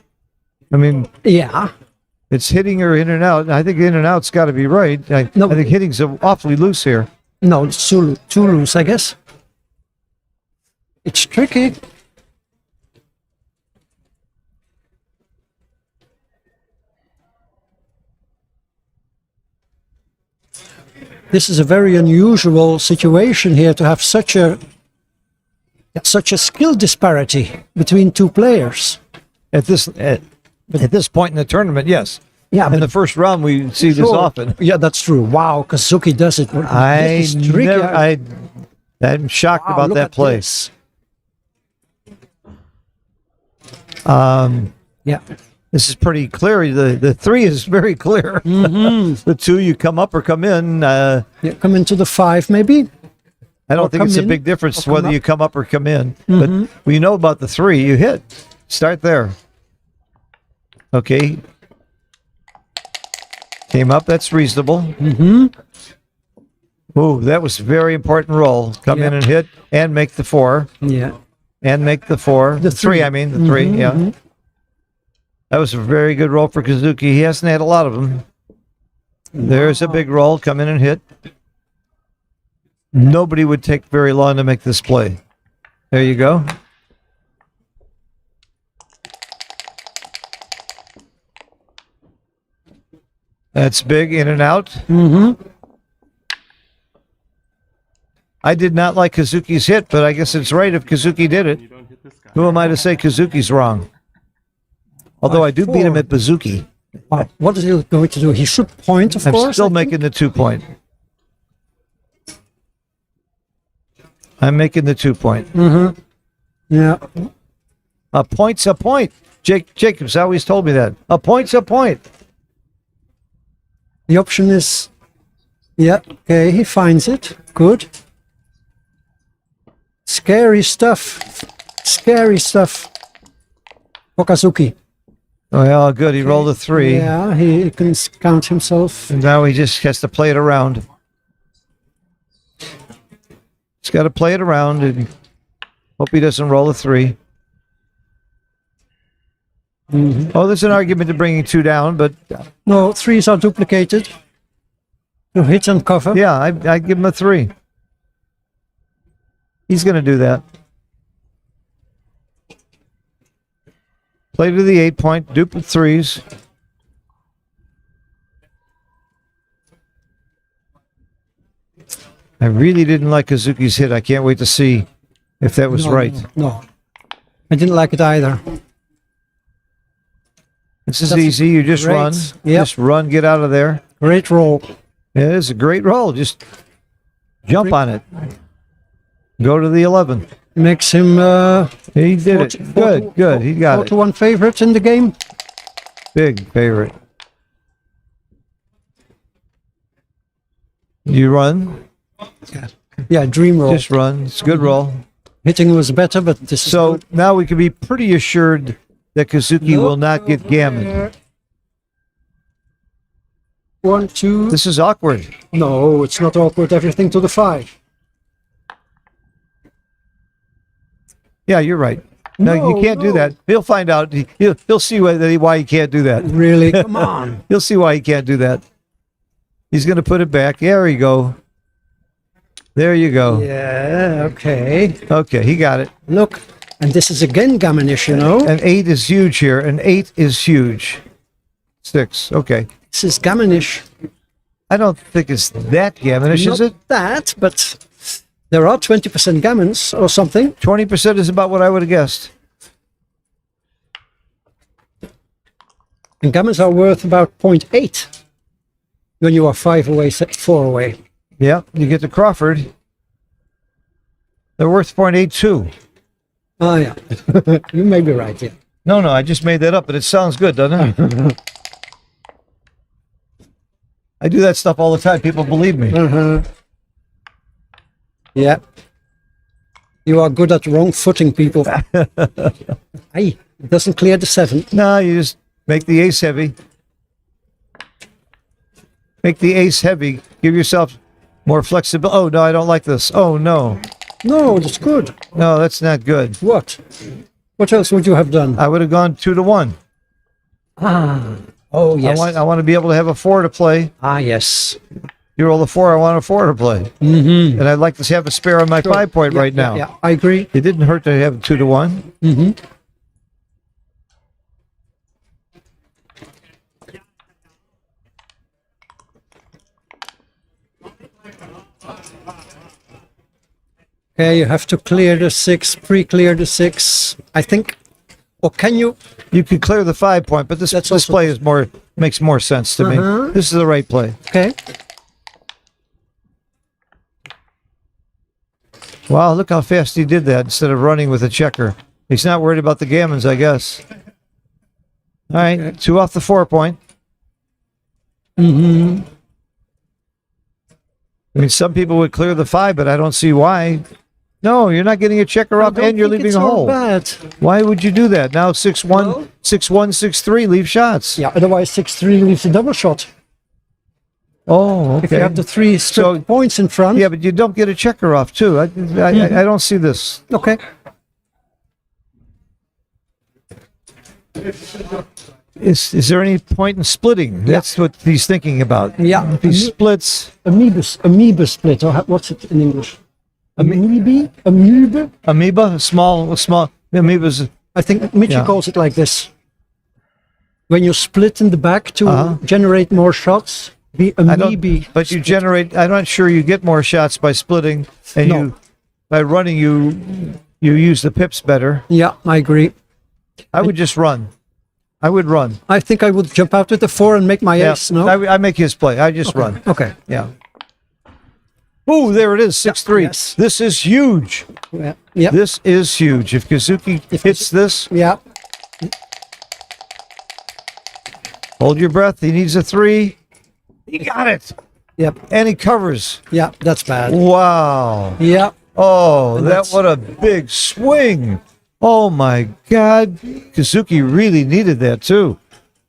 I mean, Yeah. it's hitting or in and out. I think in and out's got to be right. No. I think hitting's awfully loose here. No, it's too loose, I guess. It's tricky. This is a very unusual situation here to have such a skill disparity between two players. At this point in the tournament, yes. Yeah, In the first round, we see this Sure. often. Yeah, that's true. Wow, Kazuki does it. This is tricky. I'm shocked Wow, about look that at play. this. Yeah. This is pretty clear. The three is very clear. The two, you come up or come in. Yeah, come into the 5 maybe. I don't think come it's a in, big difference or come whether up. you come up or come in. But we know about the 3. You hit. Start there. Okay. Came up. That's reasonable. Ooh, that was a very important roll. Come in Yeah. and hit and make the 4. Yeah. And make the 4. The 3, three. I mean. The 3, yeah. That was a very good roll for Kazuki. He hasn't had a lot of them. There's a big roll. Come in and hit. Nobody would take very long to make this play. There you go. That's big, in and out. I did not like Kazuki's hit, but I guess it's right if Kazuki did it. You don't hit this guy. Who am I to say Kazuki's wrong? Although I do beat him at Bazuki. Wow. What is he going to do? He should point, of I'm course. still I think. making the 2 point. I'm making the 2 point. Yeah. A point's a point. Jacobs always told me that. A point's a point. The option is, yeah, okay, he finds it. Good. Scary stuff. Scary stuff. For Kazuki. Oh, yeah, good. He rolled a 3. Yeah, he can count himself. And now he just has to play it around. He's got to play it around and hope he doesn't roll a 3. Oh, there's an argument to bringing 2 down, but No, 3s are duplicated. You hit and cover. yeah, I give him a 3. He's going to do that. Play to the 8 point, duplicate 3s. I really didn't like Kazuki's hit. I can't wait to see if that was No, right. No. I didn't like it either. This is That's easy. You just great. run. Yep. Just run, get out of there. Great roll. It is a great roll. Just jump on it. Go to the 11. Makes him He did it. Good. He got it. 4-1 favorite in the game. Big favorite. You run. Yeah, dream roll. Just run. It's a good roll. Hitting was better, but this is So good. now we can be pretty assured that Kazuki will not get gammon. 1, 2. This is awkward. No, it's not awkward. Everything to the 5. Yeah, you're right. No, you No, can't do no. that. He'll find out. He'll see why he can't do that. Really? Come on. He'll see why he can't do that. He's going to put it back. There you go. There you go. Yeah, okay. Okay, he got it. Look, and this is again gammonish, you know. An 8 is huge here. An 8 is huge. 6. Okay. This is gammonish. I don't think it's that gammonish, is Not it? that, but there are 20% gammons or something. 20% is about what I would have guessed. And gammons are worth about 0.8 when you are 5 away, 4 away. Yeah, you get to Crawford. They're worth 0.82. Oh, yeah. You may be right, yeah. No, I just made that up, but it sounds good, doesn't it? I do that stuff all the time. People believe me. Yeah. You are good at wrong footing people. Hey, it doesn't clear the 7. No, you just make the ace heavy. Make the ace heavy. Give yourself more flexibility. Oh, no, I don't like this. Oh, no. No, that's good. No, that's not good. What? What else would you have done? I would have gone 2-1. Oh, yes. I want to be able to have a 4 to play. Yes. You roll a 4, I want a 4 to play. Mm-hmm. And I'd like to have a spare on my 5-point right now. Yeah, I agree. It didn't hurt to have 2-1. Mm-hmm. Okay, you have to clear the 6, pre-clear the 6. I think, or can you? You could clear the 5-point, but this also- play is makes more sense to me. This is the right play. Okay. Wow, look how fast he did that instead of running with a checker. He's not worried about the gammons, I guess. All right, 2 off the 4-point. Mm-hmm. I mean, some people would clear the 5, but I don't see why. No, you're not getting a checker off and you're leaving a hole. Bad. Why would you do that? Now 6-1, 6-1, 6-3, leave shots. Yeah, otherwise 6-3 leaves a double shot. Oh, okay. If you have the 3 stripped points in front. Yeah, but you don't get a checker off too. I don't see this. Okay. Is there any point in splitting? That's what he's thinking about. Yeah. If he splits Amoeba split, or what's it in English? Amoeba? amoeba, small amoebas. I think Mitchell Yeah. calls it like this. When you split in the back to generate more shots, the amoeba. But you generate. I'm not sure you get more shots by splitting, and No. by running you use the pips better. Yeah, I agree. I would just run. I would run. I think I would jump out with the 4 and make my ace, no? I make his play. I just run. Okay. Yeah. Oh, there it is, 6-3. yes. This is huge. Yeah. Yep. This is huge. If Kazuki hits this, Yeah. hold your breath. He needs a 3. He got it. Yep. And he covers. Yeah, that's bad. Wow. Yeah. Oh, that's- what a big swing. Oh my God. Kazuki really needed that too.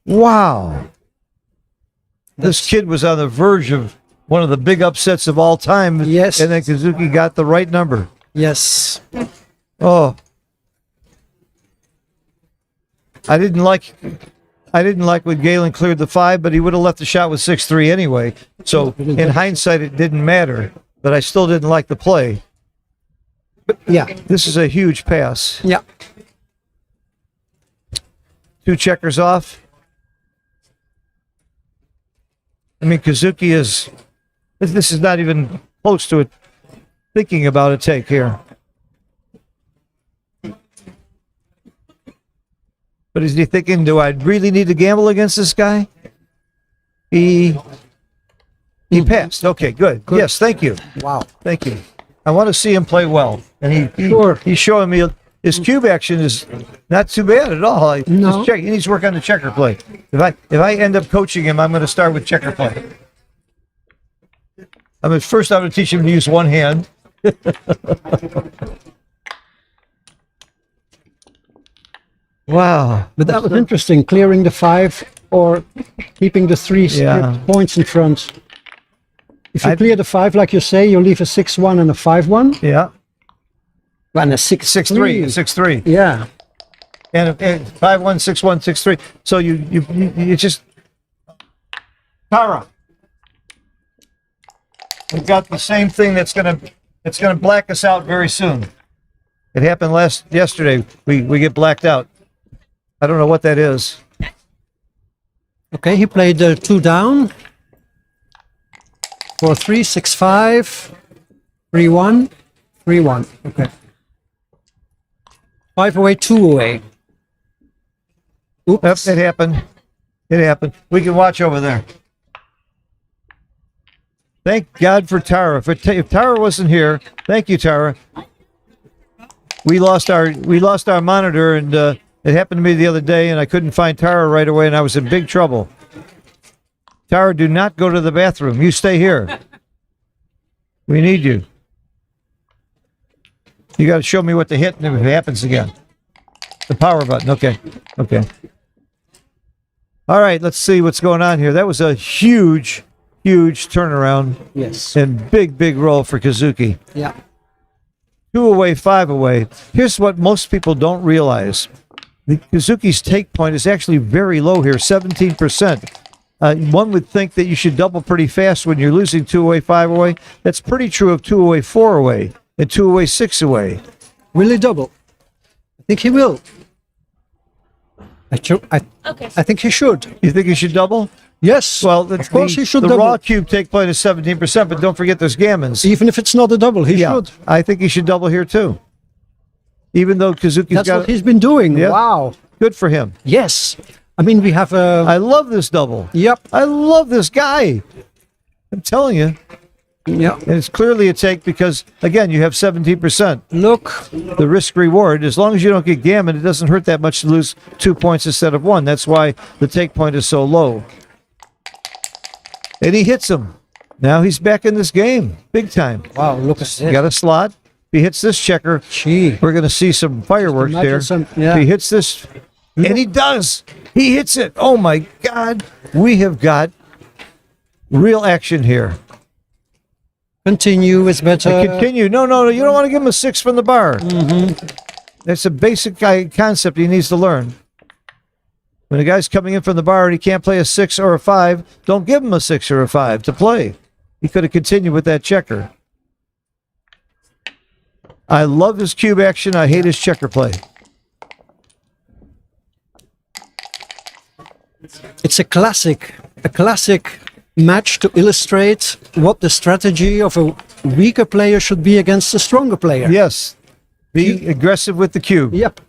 Wow. This kid was on the verge of one of the big upsets of all time. Yes. And then Kazuki got the right number. Yes. Oh. I didn't like when Galen cleared the 5, but he would have left the shot with 6-3 anyway. So in hindsight, it didn't matter, but I still didn't like the play. Yeah. This is a huge pass. Yeah. 2 checkers off. I mean, Kazuki is. This is not even close to it. Thinking about a take here. But is he thinking, do I really need to gamble against this guy? He passed. Okay, good. Yes, thank you. Wow. Thank you. I want to see him play well. And he's showing me his cube action is not too bad at all. No. He needs to work on the checker play. If I end up coaching him, I'm going to start with checker play. First I'm going to teach him to use one hand. Wow. But that was interesting, clearing the 5 or keeping the 3 stripped points in front. If you clear the 5, like you say, you leave a 6-1 and a 5-1. Yeah. And a 6-3. 6-3. Yeah. And 5-1, 6-1, 6-3. So you just Tara. We've got the same thing that's gonna black us out very soon. It happened yesterday. We get blacked out. I don't know what that is. Okay, he played 2 down. 4-3, 6-5, 3-1, 3-1. Okay. 5 away, 2 away. Oops. Yep, it happened. It happened. We can watch over there. Thank God for Tara. If Tara wasn't here, thank you, Tara. We lost our monitor, and it happened to me the other day, and I couldn't find Tara right away, and I was in big trouble. Tara, do not go to the bathroom. You stay here. We need you. You got to show me what to hit if it happens again. The power button. Okay. Okay. All right, let's see what's going on here. That was a huge turnaround. Yes. And big roll for Kazuki. Yeah. 2 away, 5 away. Here's what most people don't realize. The Kazuki's take point is actually very low here, 17%. One would think that you should double pretty fast when you're losing 2 away, 5 away. That's pretty true of 2 away, 4 away, and 2 away, 6 away. Will he double? I think he will. Okay. I think he should. You think he should double? Yes. Well, of course he should the double. raw cube take point is 17%, but don't forget there's gammons. Even if it's not a double, he should. I think he should double here too. Even though Kazuki's That's got what he's been doing. Yeah. Wow. good for him. Yes. I mean, we have a... I love this double. Yep. I love this guy. I'm telling you. Yeah. And it's clearly a take because, again, you have 17%. Look. The risk reward, as long as you don't get gammon, it doesn't hurt that much to lose 2 points instead of 1. That's why the take point is so low. And he hits him. Now he's back in this game. Big time. Wow, look at He this. got a slot. If he hits this checker, Gee. we're going to see some fireworks Imagine there. some- yeah. If he hits this, and he does. He hits it. Oh, my God. We have got real action here. Continue is better. Continue. No. You don't want to give him a 6 from the bar. Mm-hmm. That's a basic concept he needs to learn. When a guy's coming in from the bar and he can't play a 6 or a 5, don't give him a 6 or a 5 to play. He could have continued with that checker. I love his cube action. I hate his checker play. It's a classic match to illustrate what the strategy of a weaker player should be against a stronger player. Yes. Be aggressive with the cube. Yep.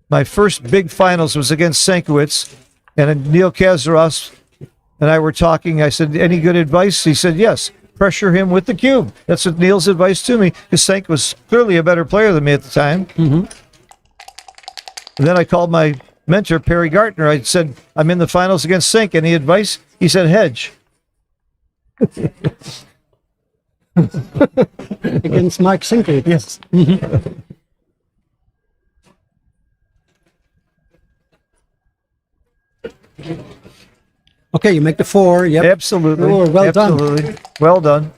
My first big finals was against Sankiewicz, and Neil Kazaros and I were talking. I said, any good advice? He said, yes. Pressure him with the cube. That's what Neil's advice to me, because Sank was clearly a better player than me at the time. Mm-hmm. And then I called my mentor, Perry Gartner. I said, I'm in the finals against Sank. Any advice? He said, hedge. Against Mike Sinkle. Yes. Okay, you make the 4. Yep. Absolutely. Oh, well done. Absolutely. Well done.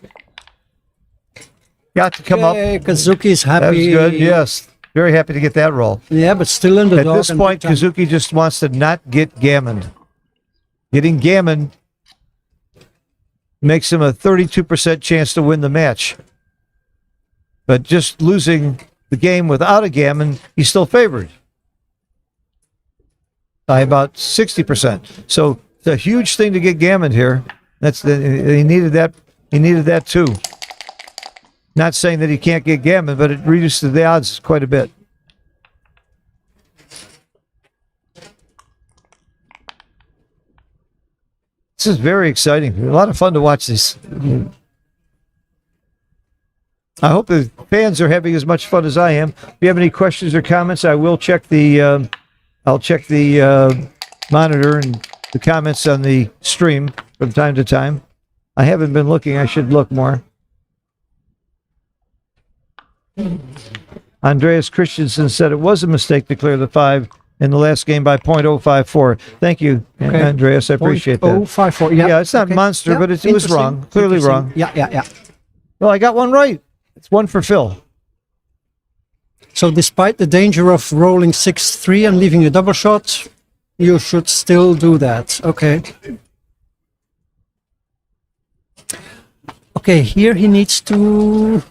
Got to come up. Okay, Kazuki's happy. That was good. Yes. Very happy to get that roll. Yeah, but still in the At dog. this and point, big time. Kazuki just wants to not get gammoned. Getting gammoned makes him a 32% chance to win the match. But just losing the game without a gammon, he's still favored by about 60%. So it's a huge thing to get gammoned here. He needed that. He needed that too. Not saying that he can't get gammon, but it reduces the odds quite a bit. This is very exciting. A lot of fun to watch this. I hope the fans are having as much fun as I am. If you have any questions or comments, I will check the. I'll check the monitor and the comments on the stream from time to time. I haven't been looking. I should look more. Andreas Christensen said it was a mistake to clear the 5 in the last game by .054. Thank you, Okay. Andreas. I appreciate that. 054. Yeah, Yeah, it's not okay. monster, Yeah, but it was interesting, wrong. Clearly interesting. wrong. Yeah. Well, I got one right. It's 1 for Phil. So despite the danger of rolling 6-3 and leaving a double shot, you should still do that. Okay. Okay, here he needs to...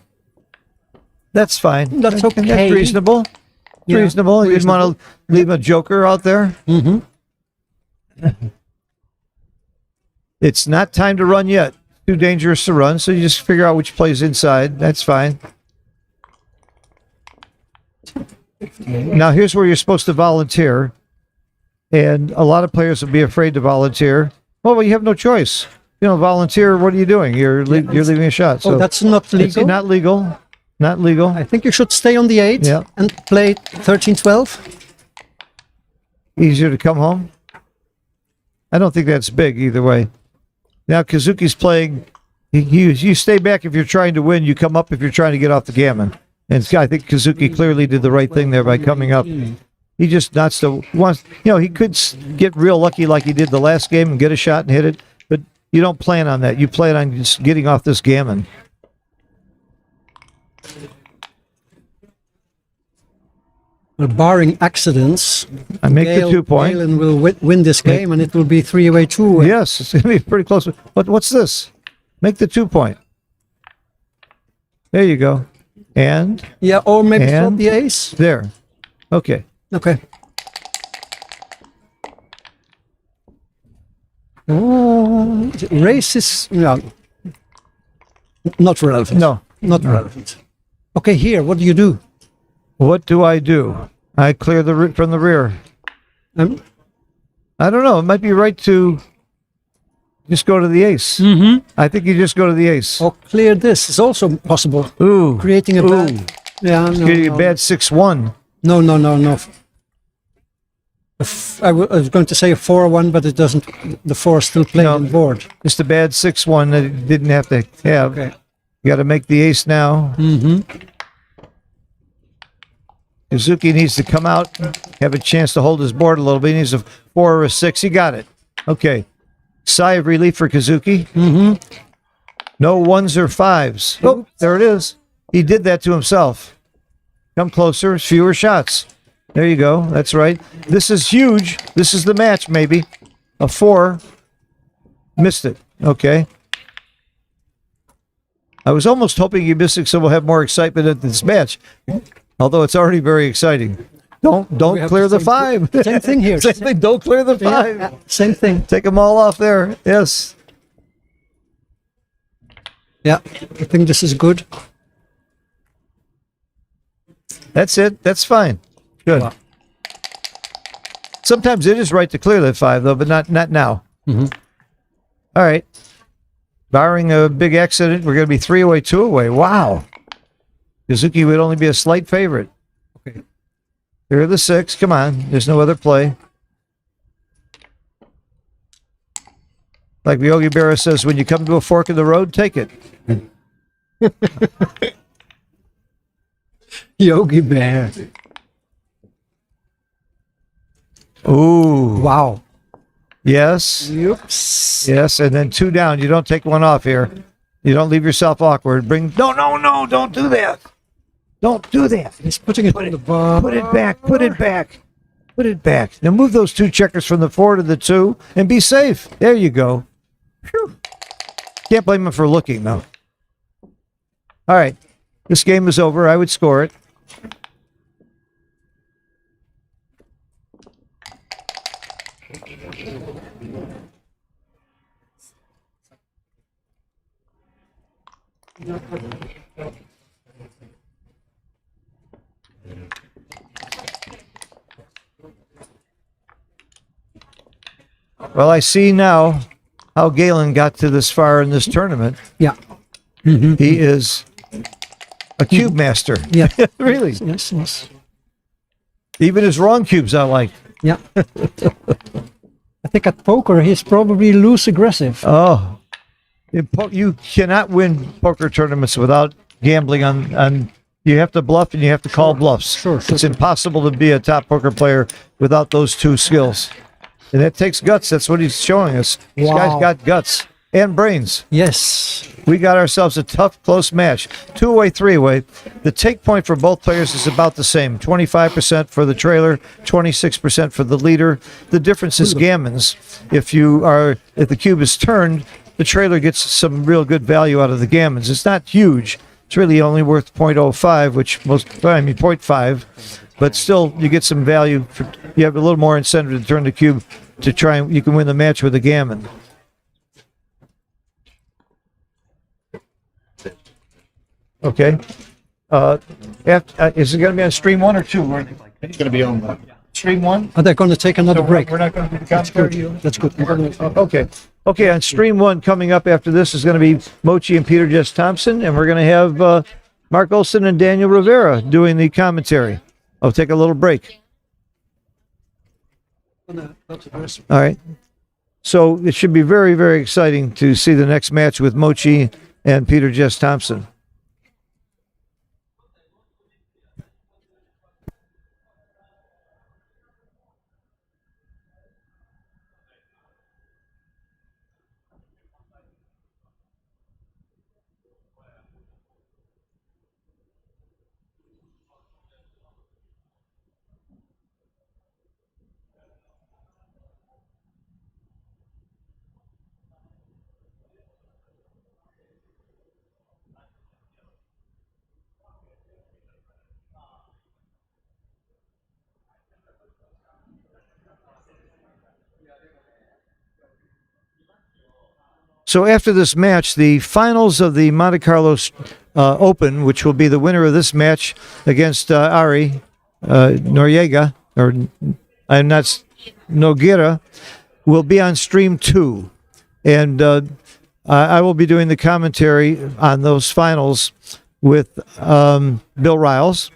That's fine. That's okay. That's reasonable. It's Yeah, reasonable. You didn't want to leave a joker out there. Mm-hmm. It's not time to run yet. Too dangerous to run, so you just figure out which plays inside. That's fine. Now, here's where you're supposed to volunteer. And a lot of players will be afraid to volunteer. Well, you have no choice. You know, volunteer, what are you doing? You're leaving a shot. So Oh, that's not it's legal? not legal. Not legal. I think you should stay on the 8 Yeah. and play 13-12. Easier to come home. I don't think that's big either way. Now Kazuki's playing. You stay back if you're trying to win. You come up if you're trying to get off the gammon. And I think Kazuki clearly did the right thing there by coming up. He just wants. He could get real lucky like he did the last game and get a shot and hit it. But you don't plan on that. You plan on just getting off this gammon. Well, barring accidents, I make the 2-point. Galen will win this game, and it will be 3-away 2. Yes, it's going to be pretty close. What's this? Make the 2-point. There you go. And Yeah, or maybe flop And- the ace. there. Okay. Okay. Race is not relevant. No. Not relevant. Okay, here, what do you do? What do? I clear from the rear. Um, I don't know. It might be right to just go to the ace. Mm-hmm. I think you just go to the ace. or clear this is also possible. Ooh. Creating a bad. Yeah, no, Getting no, a bad 6-1. no. I was going to say a 4-1, but it doesn't. The 4 is still playing No. on board. Just a bad 6-1 that it didn't have to have. Okay. You got to make the ace now. Mm-hmm. Suzuki needs to come out, have a chance to hold his board a little bit. He needs a 4 or a 6. He got it. Okay. Sigh of relief for Kazuki. Mm-hmm. No 1s or 5s. Oh, there it is. He did that to himself. Come closer, fewer shots. There you go. That's right. This is huge. This is the match, maybe. A 4. Missed it. Okay. I was almost hoping you missed it so we'll have more excitement at this match. Although it's already very exciting. Don't have clear the the same- 5. same thing here. Same thing. Don't clear the 5. Yeah, same thing. Take them all off there. Yes. Yeah, I think this is good. That's it. That's fine. Good. Wow. Sometimes it is right to clear that 5, though, but not now. Mm-hmm. All right. Barring a big accident, we're going to be 3 away, 2 away. Wow. Kazuki would only be a slight favorite. Okay. Here are the 6. Come on. There's no other play. Like Yogi Berra says, when you come to a fork in the road, take it. Yogi Bear. Ooh. Wow. Yes. Oops. Yes. And then 2 down. You don't take 1 off here. You don't leave yourself awkward. No. Don't do that. Don't do that. He's putting it on the bar. Put it back. Put it back. Put it back. Now move those 2 checkers from the 4 to the 2 and be safe. There you go. Phew. Can't blame him for looking, though. All right. This game is over. I would score it. Well, I see now how Galen got to this far in this tournament. Yeah. He is a cube master. Yeah. Really. Yes. Even his wrong cubes I like. Yeah. I think at poker he's probably loose aggressive. Oh. You cannot win poker tournaments without gambling on you have to bluff and you have to call bluffs. Sure. It's impossible to be a top poker player without those 2 skills. And that takes guts. That's what he's showing us. This Wow. guy's got guts and brains. Yes. We got ourselves a tough, close match. 2-way, 3-way. The take point for both players is about the same. 25% for the trailer, 26% for the leader. The difference is gammons. If the cube is turned, the trailer gets some real good value out of the gammons. It's not huge. It's really only worth 0.05, which 0.5. But still, you get some value. You have a little more incentive to turn the cube to try and you can win the match with a gammon. Okay. Is it going to be on stream 1 or 2? It's going to be on Stream 1? Are they going to take another break? We're not going to do the That's commentary. good. That's good. We're gonna- Okay. Okay, on stream 1 coming up after this is going to be Mochi and Peter Jess Thompson, and we're going to have Mark Olson and Daniel Rivera doing the commentary. I'll take a little break. All right. So it should be very, very exciting to see the next match with Mochi and Peter Jess Thompson. So after this match, the finals of the Monte Carlo Open, which will be the winner of this match against Ari Noriega, or I'm not Noguera, will be on stream 2. And I will be doing the commentary on those finals with Bill Riles.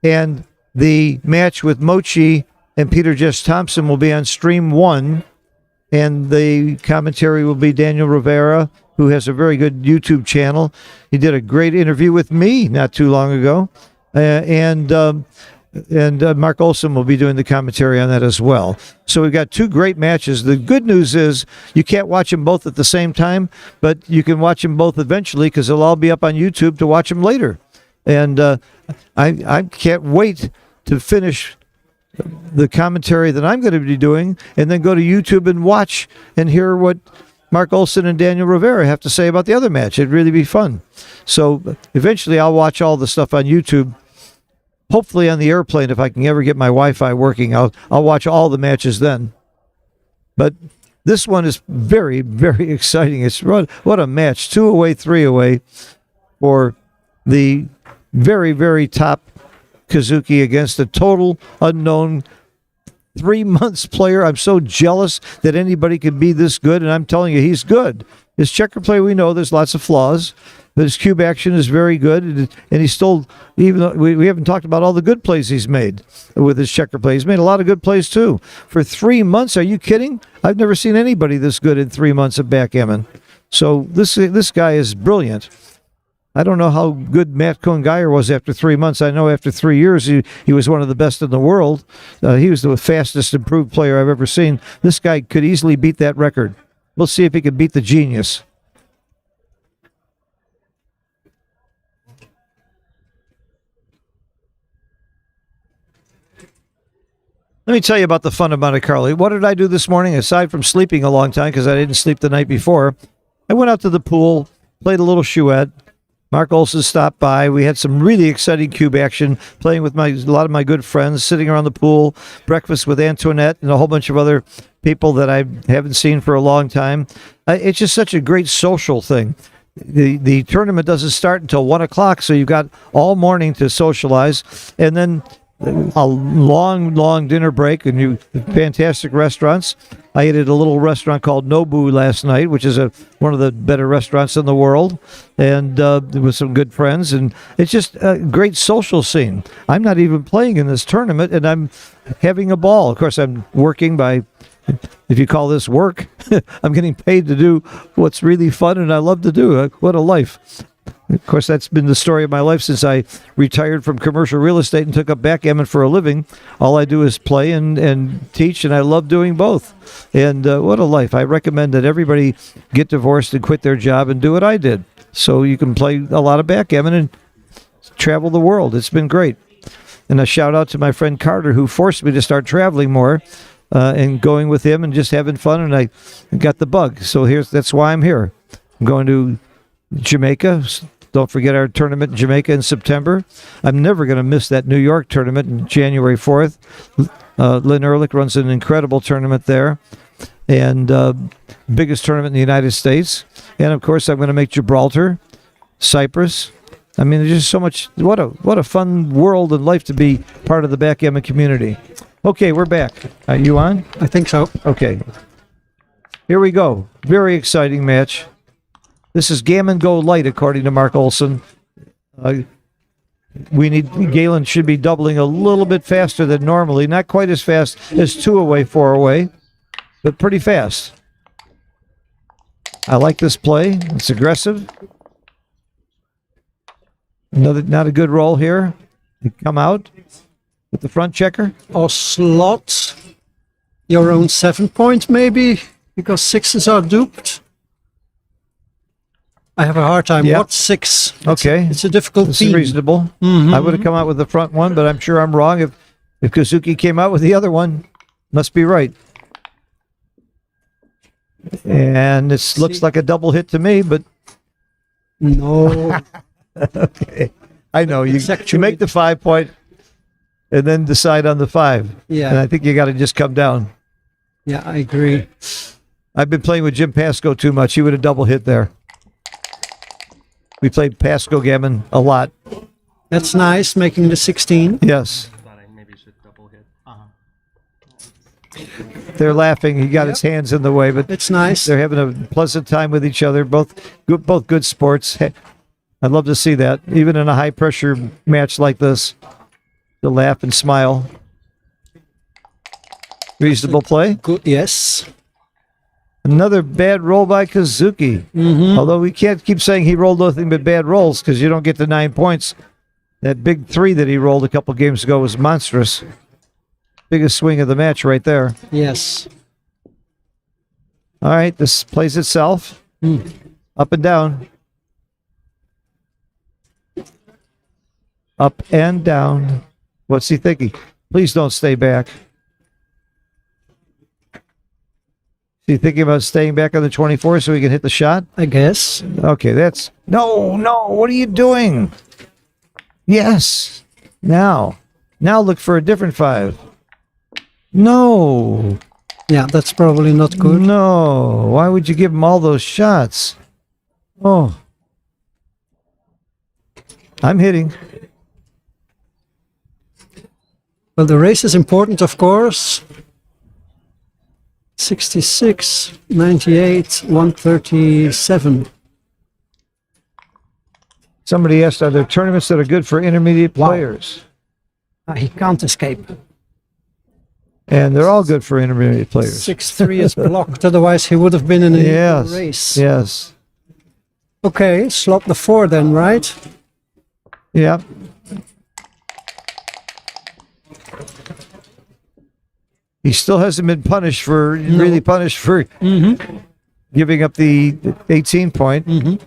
And the match with Mochi and Peter Jess Thompson will be on stream 1. And the commentary will be Daniel Rivera, who has a very good YouTube channel. He did a great interview with me not too long ago. And Mark Olson will be doing the commentary on that as well. So we've got 2 great matches. The good news is you can't watch them both at the same time, but you can watch them both eventually because they'll all be up on YouTube to watch them later. And I can't wait to finish the commentary that I'm going to be doing and then go to YouTube and watch and hear what Mark Olson and Daniel Rivera have to say about the other match. It'd really be fun. So eventually I'll watch all the stuff on YouTube. Hopefully on the airplane, if I can ever get my Wi-Fi working, I'll watch all the matches then. But this one is very, very exciting. It's what a match. 2 away, 3 away for the very, very top Kazuki against a total unknown 3 months player. I'm so jealous that anybody could be this good, and I'm telling you, he's good. His checker play, we know there's lots of flaws, but his cube action is very good, and he's still, even though we haven't talked about all the good plays he's made with his checker play. He's made a lot of good plays too. For 3 months, are you kidding? I've never seen anybody this good in 3 months of backgammon. So this guy is brilliant. I don't know how good Matt Cohn-Geyer was after 3 months. I know after 3 years, he was one of the best in the world. He was the fastest improved player I've ever seen. This guy could easily beat that record. We'll see if he can beat the genius. Let me tell you about the fun of Monte Carlo. What did I do this morning, aside from sleeping a long time, because I didn't sleep the night before? I went out to the pool, played a little chouette. Mark Olson stopped by. We had some really exciting cube action, playing with a lot of my good friends, sitting around the pool, breakfast with Antoinette and a whole bunch of other people that I haven't seen for a long time. It's just such a great social thing. The tournament doesn't start until 1 o'clock, so you've got all morning to socialize, and then a long dinner break and fantastic restaurants. I ate at a little restaurant called Nobu last night, which is one of the better restaurants in the world, and with some good friends. And it's just a great social scene. I'm not even playing in this tournament, and I'm having a ball. Of course, I'm working by, if you call this work, I'm getting paid to do what's really fun and I love to do. What a life. Of course, that's been the story of my life since I retired from commercial real estate and took up backgammon for a living. All I do is play and teach, and I love doing both. And what a life. I recommend that everybody get divorced and quit their job and do what I did, so you can play a lot of backgammon and travel the world. It's been great. And a shout out to my friend Carter, who forced me to start traveling more and going with him and just having fun, and I got the bug. So that's why I'm here. I'm going to Jamaica. Don't forget our tournament in Jamaica in September. I'm never going to miss that New York tournament on January 4th. Lynn Ehrlich runs an incredible tournament there, and biggest tournament in the United States. And of course, I'm going to make Gibraltar, Cyprus. I mean, there's just so much. What a fun world and life to be part of the backgammon community. Okay, we're back. Are you on? I think so. Okay. Here we go. Very exciting match. This is Gammon Go Light, according to Mark Olson. Galen should be doubling a little bit faster than normally. Not quite as fast as 2 away, 4 away, but pretty fast. I like this play. It's aggressive. Not a good roll here. You come out with the front checker. Or slot your own 7 point, maybe, because 6s are duped. I have a hard time. Yep. What 6? Okay. It's a difficult It's theme. reasonable. Mm-hmm. I would have come out with the front one, but I'm sure I'm wrong. If Kazuki came out with the other one, must be right. And this looks like a double hit to me, but No. okay. I know. You actually- make the 5 point and then decide on the 5. Yeah. And I think you got to just come down. Yeah, I agree. I've been playing with Jim Pasco too much. He would have double hit there. We played Pasco Gammon a lot. That's nice, making the 16. Yes. Thought I maybe should double hit. They're laughing. He got his hands in the way, but It's nice. they're having a pleasant time with each other. Both good sports. Hey, I'd love to see that, even in a high-pressure match like this. To laugh and smile. Reasonable play. Good, yes. Another bad roll by Kazuki. Although we can't keep saying he rolled nothing but bad rolls because you don't get the 9 points. That big 3 that he rolled a couple games ago was monstrous. Biggest swing of the match right there. Yes. All right, this plays itself. Up and down. Up and down. What's he thinking? Please don't stay back. Is he thinking about staying back on the 24 so he can hit the shot? I guess. Okay, that's... No, what are you doing? Yes. Now look for a different 5. No. Yeah, that's probably not good. No. Why would you give him all those shots? Oh. I'm hitting. Well, the race is important, of course. 66, 98, 137. Somebody asked, are there tournaments that are good for intermediate players? He can't escape. And they're all good for intermediate players. 6-3 is blocked, otherwise he would have been in a Yes. race. Yes. Okay, slot the 4 then, right? Yeah. He still hasn't been punished for really punished for giving up the 18 point.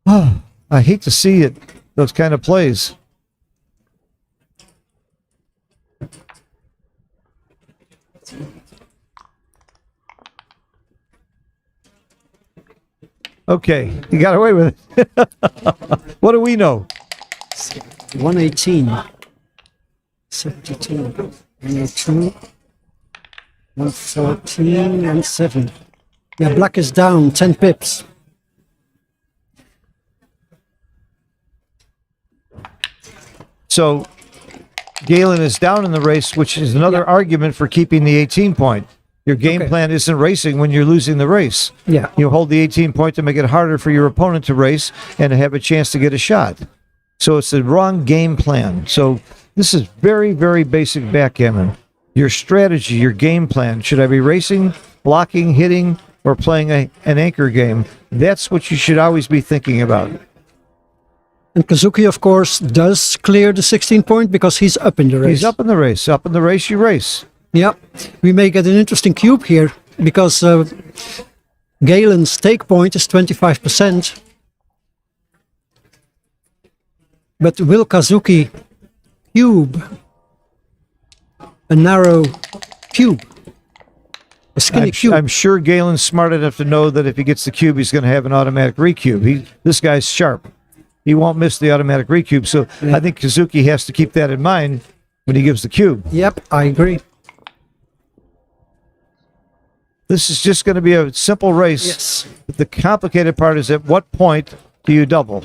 Oh, I hate to see it, those kind of plays. Okay, you got away with it. What do we know? 118. 72. 102. 114 and 7. Yeah, black is down 10 pips. So Galen is down in the race, which is another argument for keeping the 18 point. Your game plan isn't racing when you're losing the race. Yeah. You hold the 18 point to make it harder for your opponent to race and to have a chance to get a shot. So it's the wrong game plan. So this is very, very basic backgammon. Your strategy, your game plan. Should I be racing, blocking, hitting, or playing an anchor game? That's what you should always be thinking about. And Kazuki, of course, does clear the 16 point because he's up in the race. He's up in the race. Up in the race, you race. Yeah, we may get an interesting cube here because Galen's take point is 25%. But will Kazuki cube a narrow cube? A skinny cube? I'm sure Galen's smart enough to know that if he gets the cube, he's going to have an automatic recube. This guy's sharp. He won't miss the automatic recube. So Yeah. I think Kazuki has to keep that in mind when he gives the cube. Yep, I agree. This is just going to be a simple race. Yes. The complicated part is at what point do you double?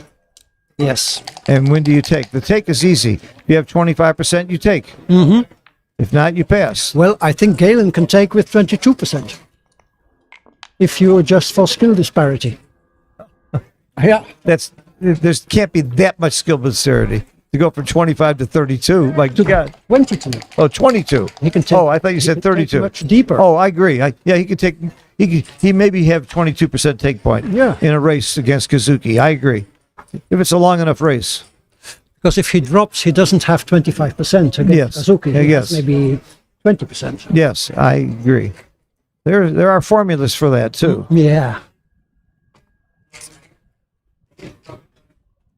Yes. And when do you take? The take is easy. If you have 25%, you take. Mm-hmm. If not, you pass. Well, I think Galen can take with 22%. If you adjust for skill disparity. Yeah. There can't be that much skill disparity to go from 25 to 32. My God. 22. Oh, 22. He can take. Oh, I thought you said he can take 32. much deeper. Oh, I agree. Yeah, he could take. He maybe have 22% take point. Yeah. In a race against Kazuki. I agree. If it's a long enough race. Because if he drops, he doesn't have 25% against Yes. Kazuki. He Yes. has maybe 20%. Yes, I agree. There are formulas for that too. Yeah.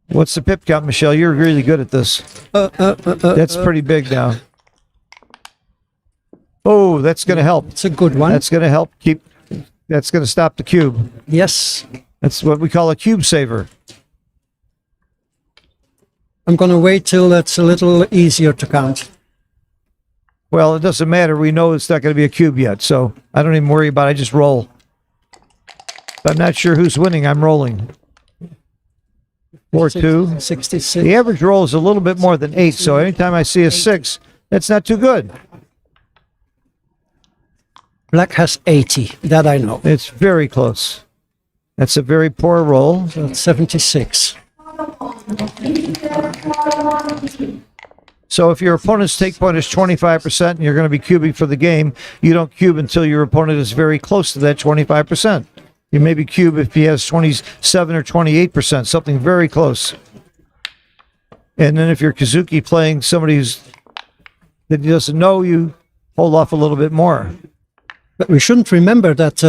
What's the pip count, Michelle? You're really good at this. That's pretty big now. Oh, that's going to help. It's a good one. That's going to help keep. That's going to stop the cube. Yes. That's what we call a cube saver. I'm going to wait till it's a little easier to count. Well, it doesn't matter. We know it's not going to be a cube yet, so I don't even worry about it. I just roll. If I'm not sure who's winning, I'm rolling. 4-2. 66. The average roll is a little bit more than 8, so anytime I see a 6, that's not too good. Black has 80. That I know. It's very close. That's a very poor roll. So it's 76. So if your opponent's take point is 25% and you're going to be cubing for the game, you don't cube until your opponent is very close to that 25%. You maybe cube if he has 27 or 28%, something very close. And then if you're Kazuki playing somebody that he doesn't know, you hold off a little bit more. But we shouldn't remember that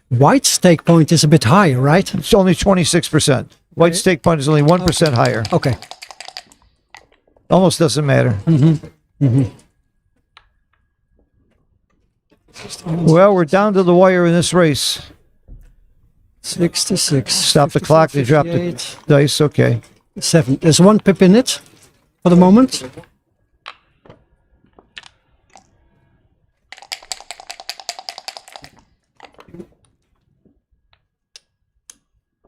White's stake point is a bit higher, right? It's only 26%. White's take point is only 1% higher. Okay. Almost doesn't matter. Well, we're down to the wire in this race. 66. Stop the clock. They dropped the 58, dice. Okay. 7. There's 1 pip in it for the moment.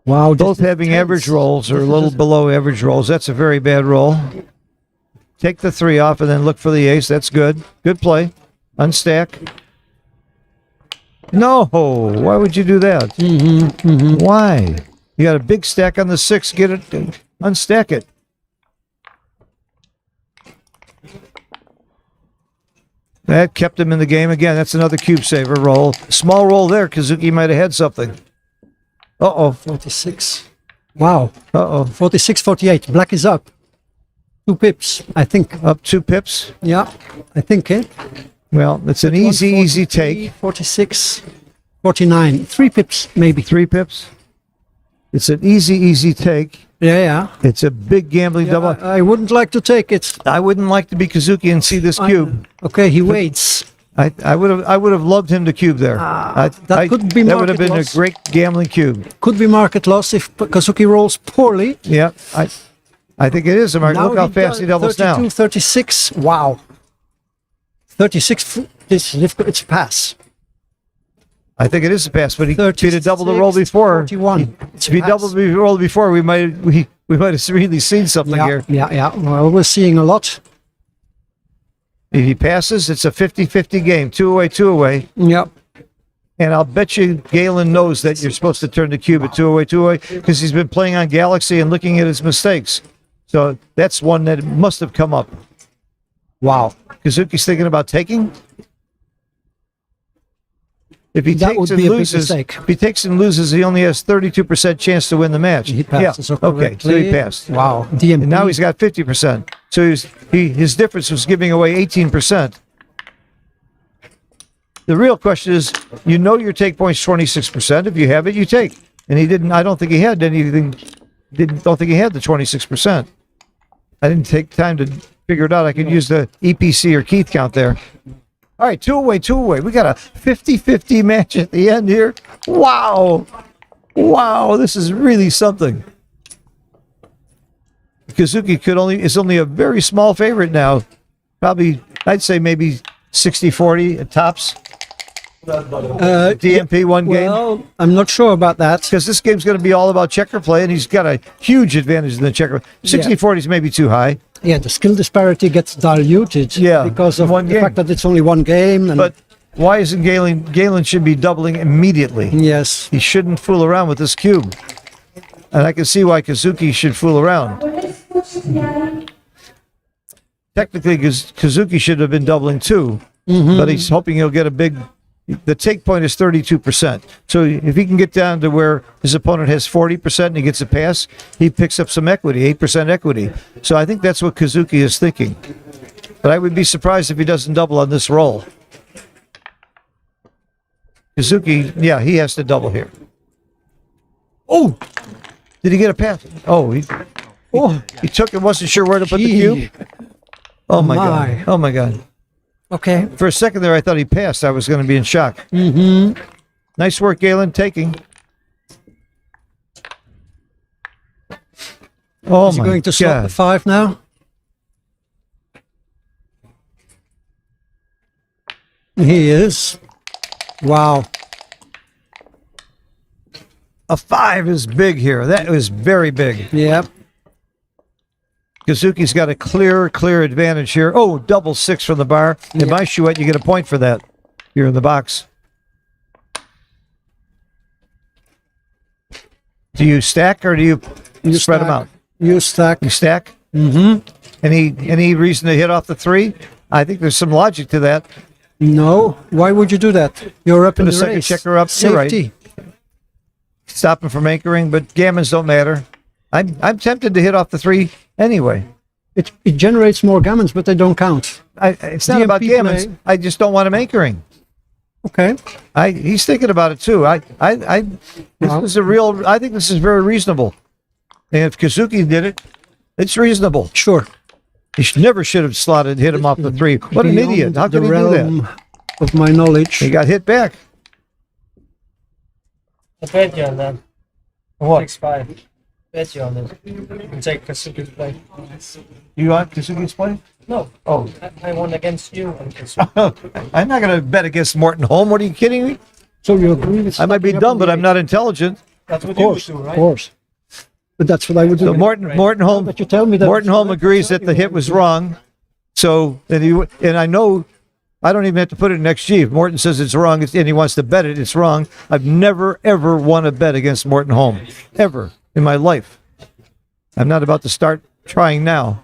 Wow. this Both is having tense. average rolls or a little below average rolls. That's a very bad roll. Take the 3 off and then look for the ace. That's good. Good play. Unstack. No. Why would you do that? Why? You got a big stack on the 6. Get it. Unstack it. That kept him in the game again. That's another cube saver roll. Small roll there. Kazuki might have had something. Uh-oh. 46. Wow. Uh-oh. 46, 48. Black is up. 2 pips, I think. Up 2 pips. Yeah, I think it. Well, it's an easy take. 46, 49. 3 pips, maybe. 3 pips. It's an easy take. Yeah. It's a big gambling double. I wouldn't like to take it. I wouldn't like to be Kazuki and see this cube. Okay, he waits. I would have loved him to cube there. That could be that would have market been loss. a great gambling cube. Could be market loss if Kazuki rolls poorly. Yeah, I think it is a market. Now Look how fast he doubles 32, now. 36. Wow. 36. This is difficult. It's a pass. I think it is a pass, but if he'd have doubled the roll 36, before, 41. if he doubled the roll before, we might have really seen something here. Yeah. Well, we're seeing a lot. If he passes, it's a 50-50 game. 2 away, 2 away. Yep. And I'll bet you Galen knows that you're supposed to turn the cube at 2 away, 2 away, because he's been playing on Galaxy and looking at his mistakes. So that's one that must have come up. Wow. Kazuki's thinking about taking. If he That takes would and be a big loses, mistake. if he takes and loses, he only has 32% chance to win the match. He passes. Yeah. Okay, so he passed. Wow. DMP. And now he's got 50%. So his difference was giving away 18%. The real question is, you know your take point's 26%. If you have it, you take. And he didn't. I don't think he had anything. Don't think he had the 26%. I didn't take time to figure it out. I could use the EPC or Keith count there. All right, 2 away, 2 away. We got a 50-50 match at the end here. Wow. Wow, this is really something. Kazuki is only a very small favorite now. Probably, I'd say maybe 60-40 at tops. DMP one game. Well, I'm not sure about that. Because this game's going to be all about checker play, and he's got a huge advantage in the checker. 60-40 is maybe too high. Yeah, the skill disparity gets diluted because of one the game. fact that it's only one game. And But why isn't Galen should be doubling immediately? yes, He shouldn't fool around with this cube. And I can see why Kazuki should fool around. Technically, Kazuki should have been doubling too, but he's hoping he'll get a big... The take point is 32%. So if he can get down to where his opponent has 40% and he gets a pass, he picks up some equity, 8% equity. So I think that's what Kazuki is thinking. But I would be surprised if he doesn't double on this roll. Kazuki, yeah, he has to double here. Oh! Did he get a pass? Oh, he took it, wasn't sure where to put the cube. Oh my God. Oh my God. Okay. For a second there, I thought he passed. I was going to be in shock. Nice work, Galen, taking. Oh Is he my going to slot the God. 5 now? He is. Wow. A 5 is big here. That was very big. Yeah. Kazuki's got a clear advantage here. Oh, double 6 from the bar. In my chouette, you get a point for that. You're in the box. Do you stack or do you spread them out? You stack. You stack? Mm-hmm. Any reason to hit off the 3? I think there's some logic to that. No. Why would you do that? You're up in Put the a second race. checker up. You're right. Safety. Stop him from anchoring, but gammons don't matter. I'm tempted to hit off the 3 anyway. It generates more gammons, but they don't count. It's not about DMP gammons. play. I just don't want him anchoring. Okay. He's thinking about it too. This is a real. I think this is very reasonable. And if Kazuki did it, it's reasonable. Sure. He never should have slotted, hit him off the 3. What an Beyond idiot! How the can he do that? realm of my knowledge. He got hit back. I bet you on that. What? 6-5. Bet you on it. And take Kazuki's play. You want Kazuki's play? No. Oh, I won against you on Kazuki. I'm not going to bet against Morton Holm. What are you kidding me? So you agree with I might be stacking up dumb, on but the I'm eight? not intelligent. That's what Of course, you would do, of right? course. But that's what I would do. So Morton Holm. But you tell me that Morton Holm agrees that the hit was wrong. So and I know I don't even have to put it in XG. If Morton says it's wrong and he wants to bet it, it's wrong. I've never ever won a bet against Morton Holm ever in my life. I'm not about to start trying now.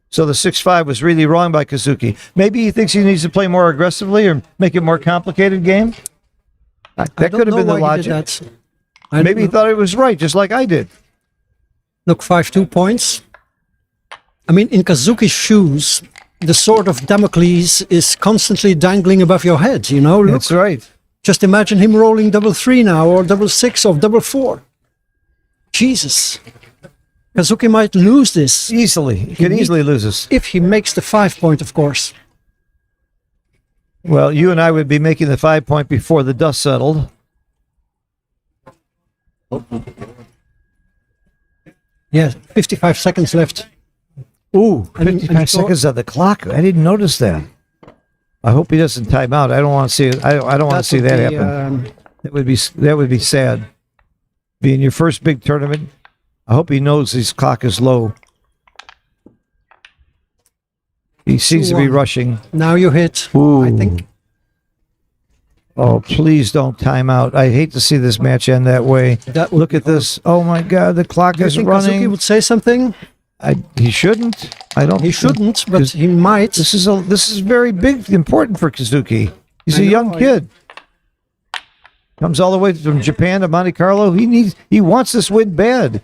So the 6-5 was really wrong by Kazuki. Maybe he thinks he needs to play more aggressively or make it more complicated game. That could have been the logic. Maybe he thought it was right, just like I did. Look, 5-2 points. I mean, in Kazuki's shoes, the sword of Damocles is constantly dangling above your head, you know? Look, That's right. just imagine him rolling 3-3 now, or 6-6 or 4-4. Jesus. Kazuki might lose this. Easily. He could easily lose us. If he makes the 5 point, of course. Well, you and I would be making the 5 point before the dust settled. Yeah, 55 seconds left. Ooh, And 55 seconds on the clock. I didn't notice that. I hope he doesn't time out. I don't want to see it. I don't want to see that happen. That would be sad. Being your first big tournament, I hope he knows his clock is low. He seems to be 2-1. rushing. Now you hit. Ooh. I think. Oh, please don't time out. I hate to see this match end that way. That would Look be at this. Oh my God, the clock Do you is think running. Kazuki would say something? He shouldn't. I don't. He shouldn't, but he might. This is very big, important for Kazuki. He's a young kid. Comes all the way from Japan to Monte Carlo. He wants this win bad.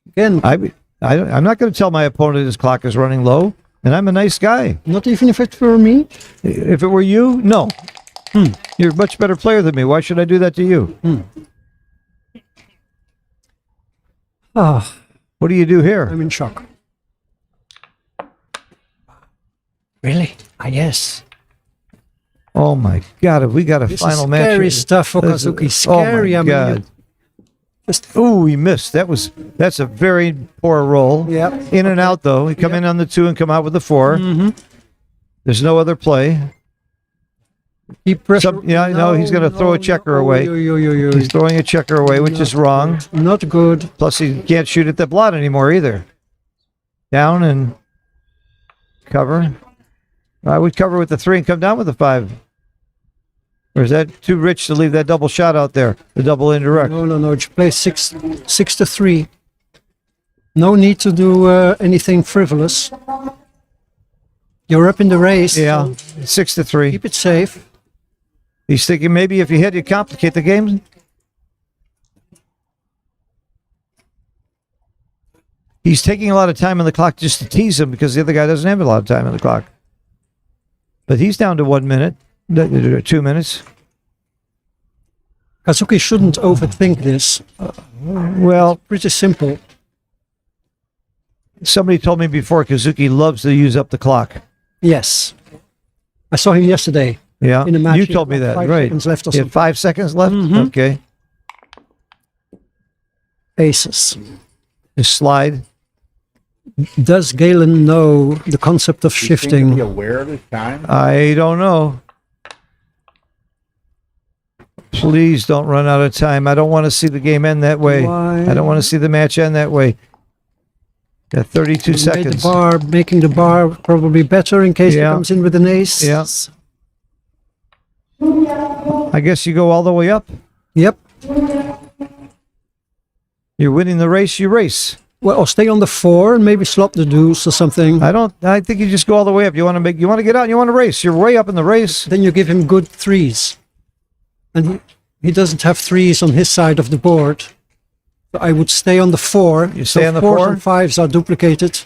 Again, I'm not going to tell my opponent his clock is running low, and I'm a nice guy. not even if it were me. If it were you, no. You're a much better player than me. Why should I do that to you? Ah, What do you do here? I'm in shock. Really? Ah, yes. Oh my God! Have we got a This final is match? scary here? stuff for This is- Kazuki. Scary. Oh I my mean, God! just Ooh, he missed. That's a very poor roll. Yeah. In and out though. He come in on the 2 and come out with the 4. Mm-hmm. There's no other play. Keep pressure. No, he's going to throw a checker away. He's throwing a checker away, which is wrong. Not good. Plus, he can't shoot at the blot anymore either. Down and cover. I would cover with the 3 and come down with the 5. Or is that too rich to leave that double shot out there? The double indirect. No. Just play 6-3. No need to do anything frivolous. You're up in the race. Yeah, so 6-3. keep it safe. He's thinking maybe if you hit, you complicate the game. He's taking a lot of time on the clock just to tease him because the other guy doesn't have a lot of time on the clock. But he's down to 1 minute, 2 minutes. Kazuki shouldn't overthink this. Well, Pretty simple. somebody told me before Kazuki loves to use up the clock. Yes. I saw him yesterday. Yeah, In a match, you he told had me like that, 5 right? seconds left or He had something. 5 seconds left? Mhm. Okay. Aces. His slide. Does Galen know the concept of You seem to be shifting? aware of the time. I don't know. Please don't run out of time. I don't want to see the game end that way. Why? I don't want to see the match end that way. Got 32 Made the seconds. bar, making the bar probably better in case Yeah. he comes in with an ace. Yeah. I guess you go all the way up. Yep. You're winning the race, you race. Well, or stay on the 4 and maybe slot the deuce or something. I think you just go all the way up. You want to get out and you want to race. You're way up in the race. Then you give him good 3s. And he doesn't have 3s on his side of the board. So I would stay on the 4. You stay on the 4s 4? and 5s are duplicated.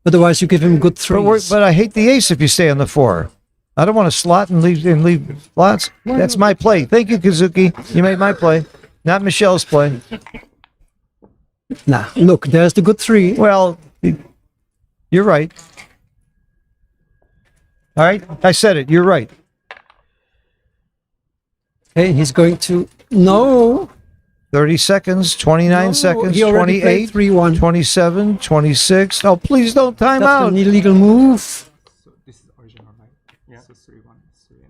Otherwise, you give him good 3s. But I hate the ace if you stay on the 4. I don't want to slot and leave slots. That's my play. Thank you, Kazuki. You made my play, not Michelle's play. Nah, look, there's the good 3. Well, you're right. All right, I said it. You're right. Okay, he's going to... No. 30 seconds, 29 No, seconds, he already played 28, 3-1. 27, 26. Oh, please don't time That's out. an illegal move. So this is original, right? Yeah. So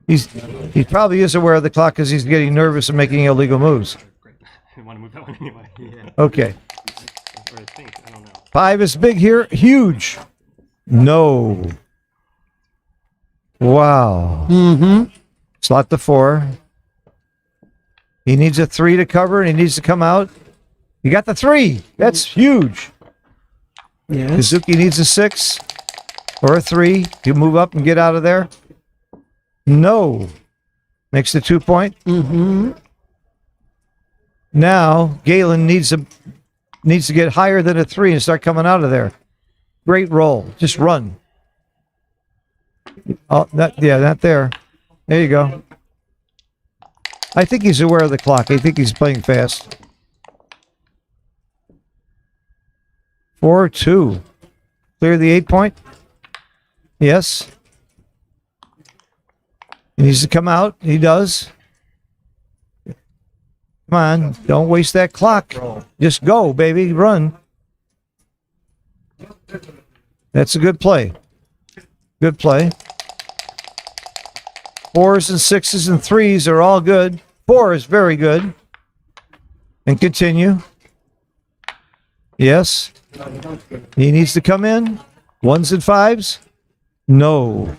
3-1. He probably is aware of the clock because he's getting nervous and making illegal moves. I want to move that one anyway. Yeah. Okay. Or I think. I don't know. 5 is big here. Huge. No. Wow. Mm-hmm. Slot the 4. He needs a 3 to cover, and he needs to come out. You got the 3. That's huge. Yes. Kazuki needs a 6 or a 3. You move up and get out of there. No. Makes the 2 point. Mm-hmm. Now Galen needs to get higher than a 3 and start coming out of there. Great roll. Just run. Oh, not there. There you go. I think he's aware of the clock. I think he's playing fast. 4-2. Clear the 8 point. Yes. He needs to come out. He does. Come on. Don't waste that clock. Just go, baby. Run. That's a good play. Good play. 4s and 6s and 3s are all good. 4 is very good. And continue. Yes. He needs to come in. 1s and 5s. No.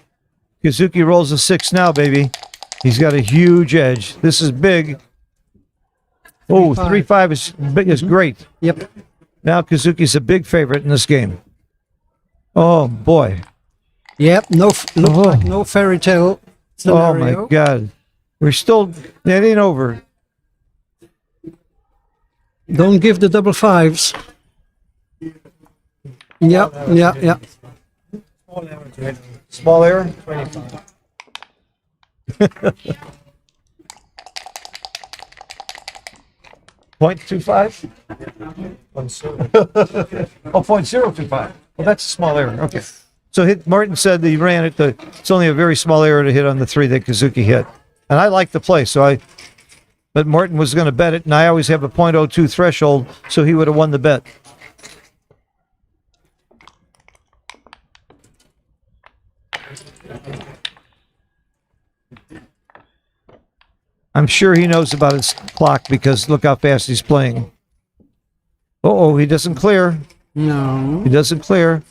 Kazuki rolls a 6 now, baby. He's got a huge edge. This is big. Oh, 3-5 is big, is great. Yep. Now Kazuki's a big favorite in this game. Oh boy. Yep. Looks like no fairy tale Oh scenario. my God. We're still, that ain't over. Don't give the double 5s. Yeah. Small error. 0.25? Oh, 0.025. Well, that's a small error. Okay. So Martin said that he ran it. It's only a very small error to hit on the 3 that Kazuki hit. And I like the play, but Martin was going to bet it, and I always have a 0.02 threshold, so he would have won the bet. I'm sure he knows about his clock because look how fast he's playing. Uh-oh, he doesn't clear. No. He doesn't clear.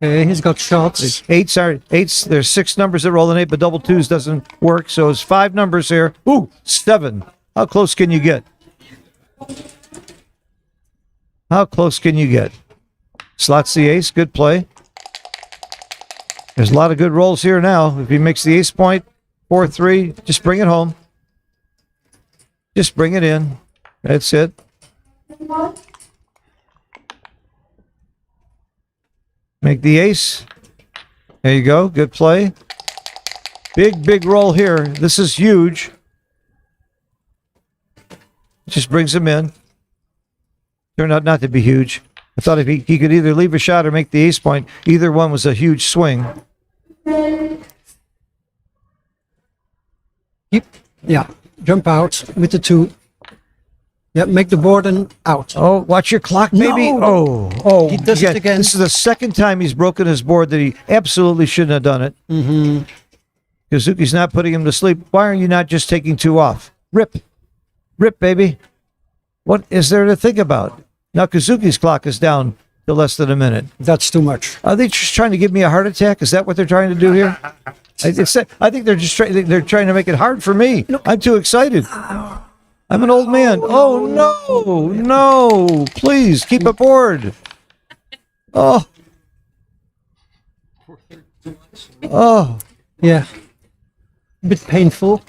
Okay, he's got shots. Eights. There's 6 numbers that roll an 8, but double 2s doesn't work. So it's 5 numbers here. Ooh, 7. How close can you get? How close can you get? Slots the ace. Good play. There's a lot of good rolls here now. If he makes the ace point, 4-3, just bring it home. Just bring it in. That's it. Make the ace. There you go. Good play. Big roll here. This is huge. Just brings him in. Turned out not to be huge. I thought if he could either leave a shot or make the ace point, either one was a huge swing. Yeah. Jump out with the 2. Yeah, make the board and out. Oh, watch your clock, baby. No. Oh, He does it again. This is the second time he's broken his board that he absolutely shouldn't have done it. Mm-hmm. Kazuki's not putting him to sleep. Why are you not just taking 2 off? Rip. Rip, baby. What is there to think about? Now Kazuki's clock is down to less than a minute. That's too much. Are they just trying to give me a heart attack? Is that what they're trying to do here? I think they're just they're trying to make it hard for me. I'm too excited. I'm an old man. Oh no, please keep it board. Oh. Yeah. A bit painful.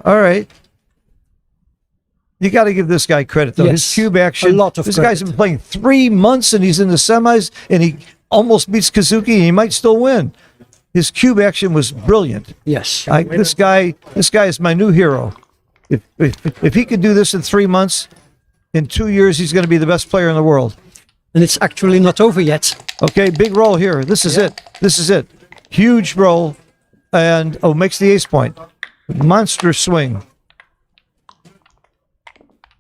All right. You got to give this guy credit, though. Yes, His cube action. a lot of this credit. guy's been playing 3 months, and he's in the semis, and he almost beats Kazuki, and he might still win. His cube action was brilliant. Yes. This guy is my new hero. If he could do this in 3 months, in 2 years, he's going to be the best player in the world. And it's actually not over yet. Okay, big roll here. This is it. This is it. Huge roll, and makes the ace point. Monster swing.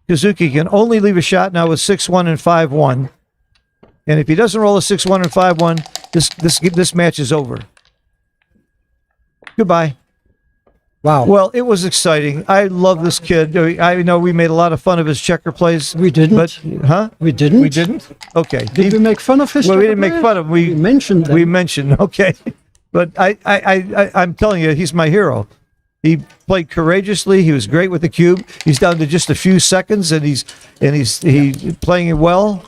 Kazuki can only leave a shot now with 6-1 and 5-1. And if he doesn't roll a 6-1 and 5-1, this match is over. Goodbye. Wow. Well, it was exciting. I love this kid. I know we made a lot of fun of his checker plays. We didn't. But, huh? We didn't. We didn't? Okay. Did we make fun of his? Well, we didn't make fun of him. We mentioned them. We mentioned, okay. But I'm telling you, he's my hero. He played courageously. He was great with the cube. He's down to just a few seconds, and he's playing it well.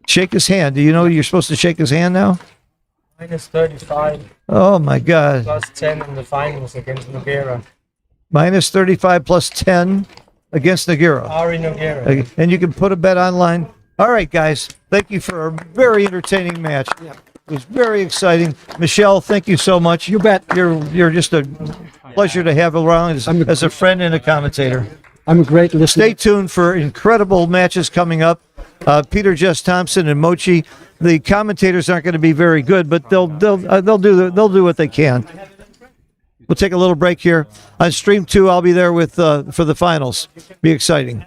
Shake his hand. Do you know you're supposed to shake his hand now? Minus 35 Oh my God! plus 10 in the finals against Noguera. Minus 35 plus 10 against Noguera. Ari Noguera. And you can put a bet online. All right, guys. Thank you for a very entertaining match. It was very exciting. Michelle, thank you so much. You bet. You're just a pleasure to have around as a friend and a commentator. I'm a great listener. Stay tuned for incredible matches coming up. Peter Jess Thompson and Mochi. The commentators aren't going to be very good, but they'll do what they can. We'll take a little break here. On stream 2, I'll be there with for the finals. Be exciting.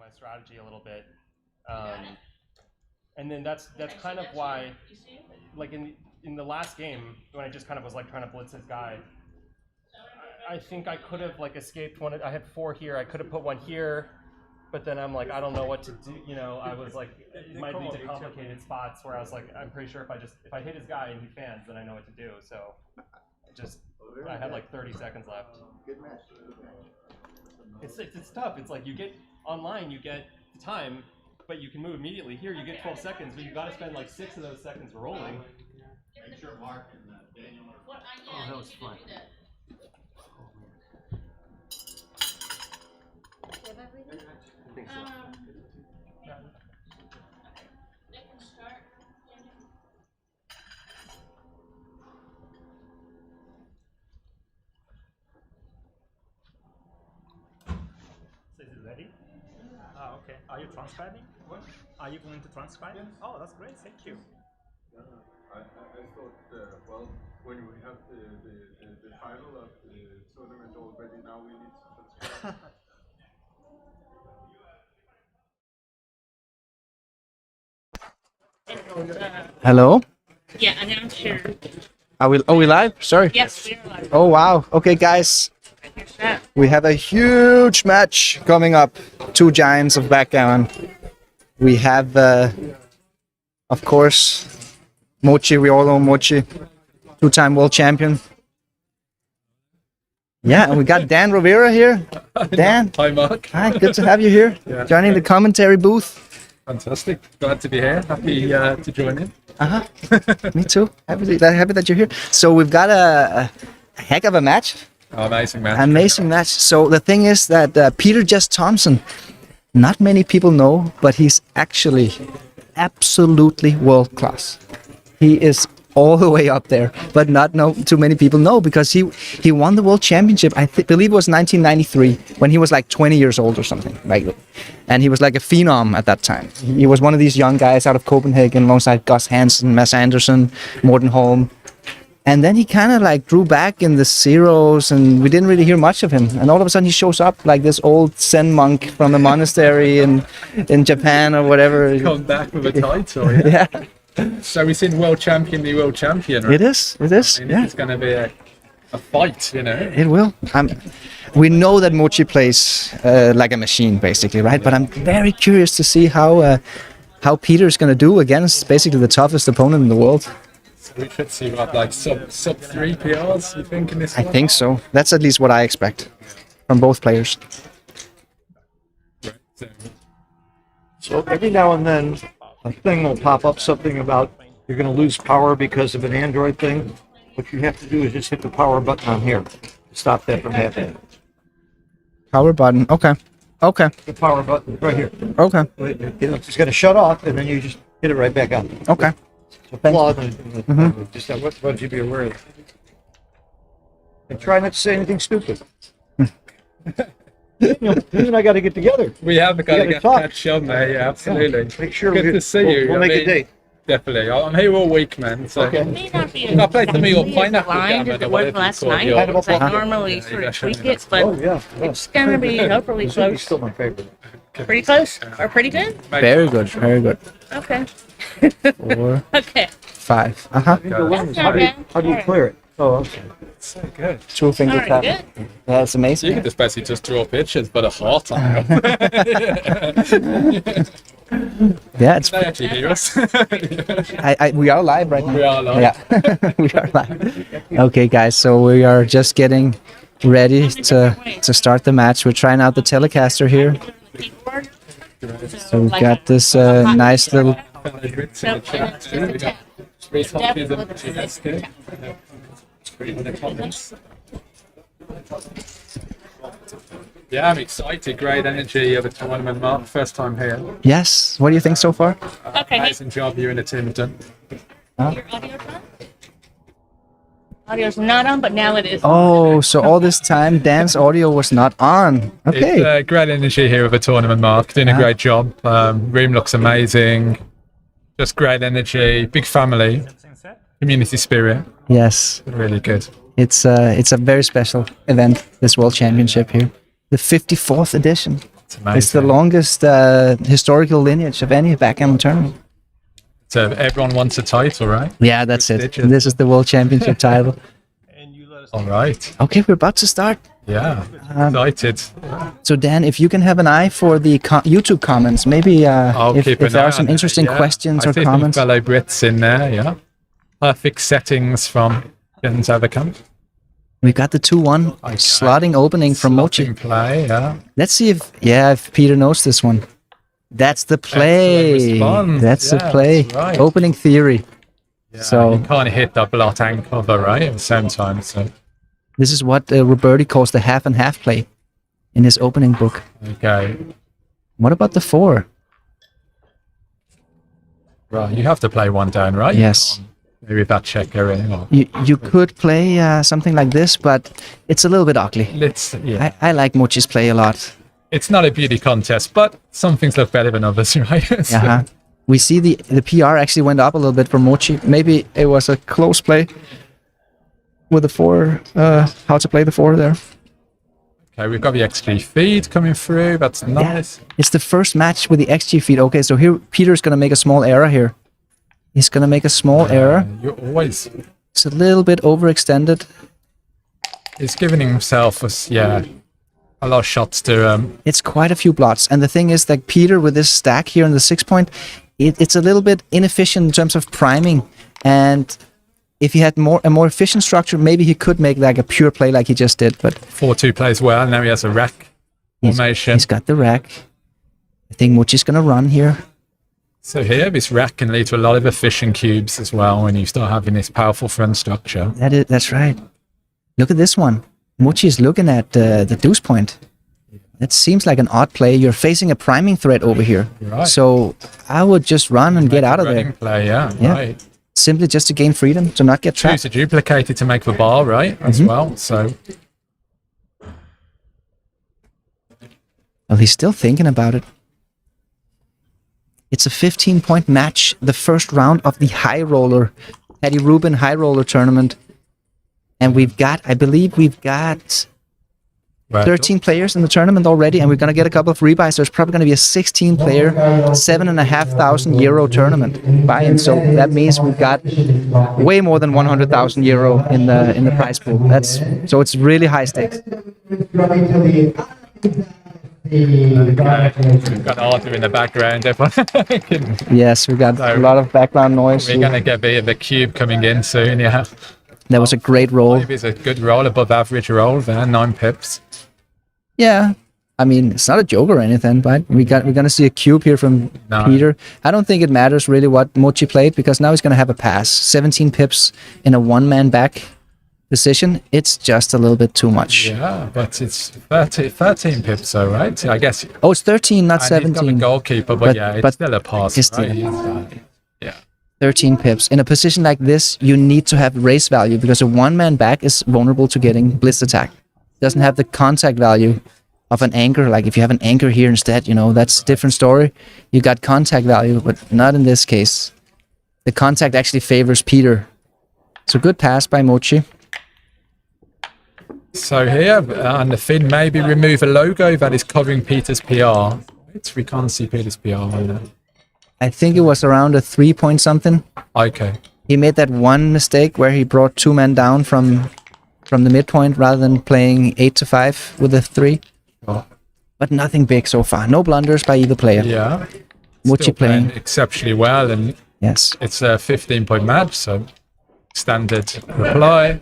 my strategy a little bit. And then that's kind of why, like in the last game, when I just kind of was like trying to blitz this guy, I think I could have like escaped one. I had 4 here. I could have put 1 here, but then I'm like, I don't know what to do. You know, I was like, it might lead to complicated spots where I was like, I'm pretty sure if I hit his guy and he fans, then I know what to do. So I had like 30 seconds left. It's tough. It's like you get online, you get the time, but you can move immediately. Here you get 12 seconds, but you got to spend like 6 of those seconds rolling. Make sure Mark and Daniel are. Oh, that was fun. I think so. So is it ready? Ah, okay. Are you transcribing? What? Are you going to transcribe? Yes. Oh, that's great. Thank you. I thought, well, when we have the title of the tournament already, now we need to transcribe. Hello? Yeah, I'm sure. Are we live? Sorry. Yes, we are live. Oh wow. Okay guys. Here's that. We have a huge match coming up. 2 giants of backgammon. We have of course Mochi, we all know Mochi. 2-time world champion. Yeah, and we got Dan Rivera here. Dan. Hi Mark. Hi, good to have you here. Yeah. Joining the commentary booth. Fantastic. Glad to be here. Happy to join in. Me too. Happy that you're here. So we've got a heck of a match. Oh, amazing match. Amazing match. So the thing is that Peter Jess Thompson, not many people know, but he's actually absolutely world class. He is all the way up there, but not too many people know because he won the world championship. I believe it was 1993 when he was like 20 years old or something, right? And he was like a phenom at that time. He was one of these young guys out of Copenhagen alongside Gus Hansen, Mads Andersen, Morten Holm. And then he kind of like drew back in the zeros and we didn't really hear much of him. And all of a sudden he shows up like this old Zen monk from a monastery in Japan or whatever. Come back with a title, yeah. Yeah. So we've seen world champion be world champion, right? It is, I mean, yeah. It's going to be a fight, you know. It will. We know that Mochi plays like a machine, basically, right? But I'm very curious to see how Peter's going to do against basically the toughest opponent in the world. So we should see what, like sub 3 PRs, you think, in this I one? think so. That's at least what I expect from both players. Right, So every now and then, a thing will pop up, something about you're going to lose power because of an Android thing. What you have to do is just hit the power button on here to stop that from happening. Power button. Okay. Okay. The power button right here. Okay. It's going to shut off, and then you just hit it right back on. Okay. So just what you be aware of. And try not to say anything stupid. You and I got to get together. We have got to catch up, mate. Yeah, absolutely. Make sure good to see you. We'll make a date. Definitely. I'm here all week, man. So. Okay. It may not be I played the meal as pineapple blind as it was last night. Because I normally sort of tweak it, but it's going to be hopefully close. Still my favorite. Pretty close? Or pretty good? Very good. Very good. Okay. 4, Okay. 5. How do you clear it? Oh, okay. So good. 2 finger Alright, tap. good. That's amazing. You can just basically just draw pictures, but a heart on them. Yeah, it's. They actually hear us. We are live right now. We are live. Yeah, we are live. Okay, guys. So we are just getting ready to start the match. We're trying out the Telecaster here. So we've got this nice little. Yeah, I'm excited. Great energy of a tournament, Mark. First time here. Yes. What do you think so far? Okay. Amazing job you and the team have done. Your audio's on? Audio's not on, but now it is. Oh, so all this time Dan's audio was not on. Okay. It's great energy here of a tournament, Mark. Doing a great job. Room looks amazing. Just great energy. Big family. Community spirit. Yes. Really good. It's a very special event, this World Championship here. The 54th edition. It's the longest historical lineage of any backgammon tournament. So everyone wants a title, right? Yeah, that's it. This is the World Championship title. All right. Okay, we're about to start. Yeah, excited. So Dan, if you can have an eye for the YouTube comments, maybe if there are some interesting questions or comments. Fellow Brits in there, yeah. Perfect settings from Gens Overcome. We got the 2-1 slotting opening from Mochi. Play, yeah. Let's see if Peter knows this one. That's the play. That's the play. That's right. Opening theory. Yeah, so you can't hit the blot and cover, right, at the same time. So this is what Roberti calls the half and half play in his opening book. Okay. What about the 4? Right, you have to play one down, right? Yes. Maybe that checker in. Or... You could play something like this, but it's a little bit ugly. I like Mochi's play a lot. It's not a beauty contest, but some things look better than others, right? So... Uh-huh. We see the PR actually went up a little bit for Mochi. Maybe it was a close play with the 4, how to play the 4 there. Okay, we've got the XG feed coming through. That's nice. Yeah, it's the first match with the XG feed. Okay, so here Peter's going to make a small error here. He's going to make a small error. You're always... It's a little bit overextended. He's giving himself a lot of shots to... It's quite a few blots. And the thing is that Peter, with this stack here in the 6 point, it's a little bit inefficient in terms of priming. And if he had a more efficient structure, maybe he could make like a pure play like he just did. But 4-2 plays well. Now he has a rack formation. He's got the rack. I think Mochi's going to run here. So here, this rack can lead to a lot of efficient cubes as well when you start having this powerful front structure. That's right. Look at this one. Mochi is looking at the deuce point. That seems like an odd play. You're facing a priming threat over here. Right. So I would just run and get out of there. Play, yeah, right. Simply just to gain freedom, to not get trapped. Choose to duplicate it to make the bar, right, as well. So. Well, he's still thinking about it. It's a 15-point match, the first round of the high roller, Patti Rubin high roller tournament. And I believe we've got 13 players in the tournament already, and we're going to get a couple of rebuys. There's probably going to be a 16-player, €7,500 tournament buy-in. So that means we've got way more than €100,000 in the prize pool. So it's really high stakes. We've got Arthur in the background. Yes, we've got a lot of background noise. We're going to get the cube coming in soon, yeah. That was a great roll. Maybe it's a good roll, above average roll there, 9 pips. Yeah, I mean, it's not a joke or anything, but we're gonna see a cube here from Peter. I don't think it matters really what Mochi played, because now he's gonna have a pass. 17 pips in a one-man back position. It's just a little bit too much. Yeah, but it's 13 pips though, right? I guess. Oh, it's 13, not 17. He's got a goalkeeper, but it's still a pass, right? Yeah. 13 pips. In a position like this, you need to have race value, because a one-man back is vulnerable to getting blitz attack. It doesn't have the contact value of an anchor. Like if you have an anchor here instead, that's a different story. You got contact value, but not in this case. The contact actually favors Peter. So good pass by Mochi. So here, on the fin, maybe remove a logo that is covering Peter's PR. We can't see Peter's PR on there. I think it was around a 3-point something. Okay. He made that one mistake where he brought 2 men down from the midpoint rather than playing 8-5 with a 3. Oh. But nothing big so far. No blunders by either player. Yeah. Mochi playing exceptionally well, and yes, it's a 15-point match, so standard reply.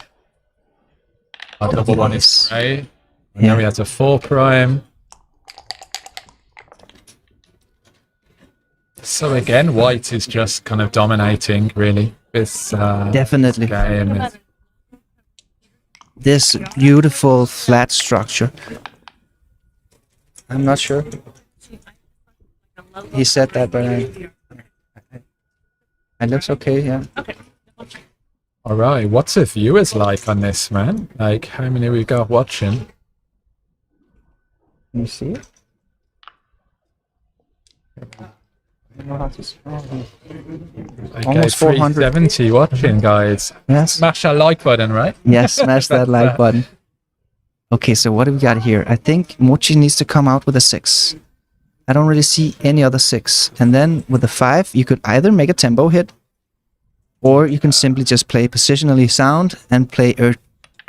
Our double one is great. And now he has a 4 prime. So again, white is just kind of dominating, really. This definitely game. This beautiful flat structure. I'm not sure. He said that, but it looks okay, yeah. Okay. All right, what's the viewers like on this, man? Like, how many we got watching? Can you see it? I don't know how to scroll. Almost 400. 370 watching, guys. Yes. Smash that like button, right? Yes, smash that like button. Okay, so what do we got here? I think Mochi needs to come out with a 6. I don't really see any other 6. And then with the 5, you could either make a tempo hit, or you can simply just play positionally sound and play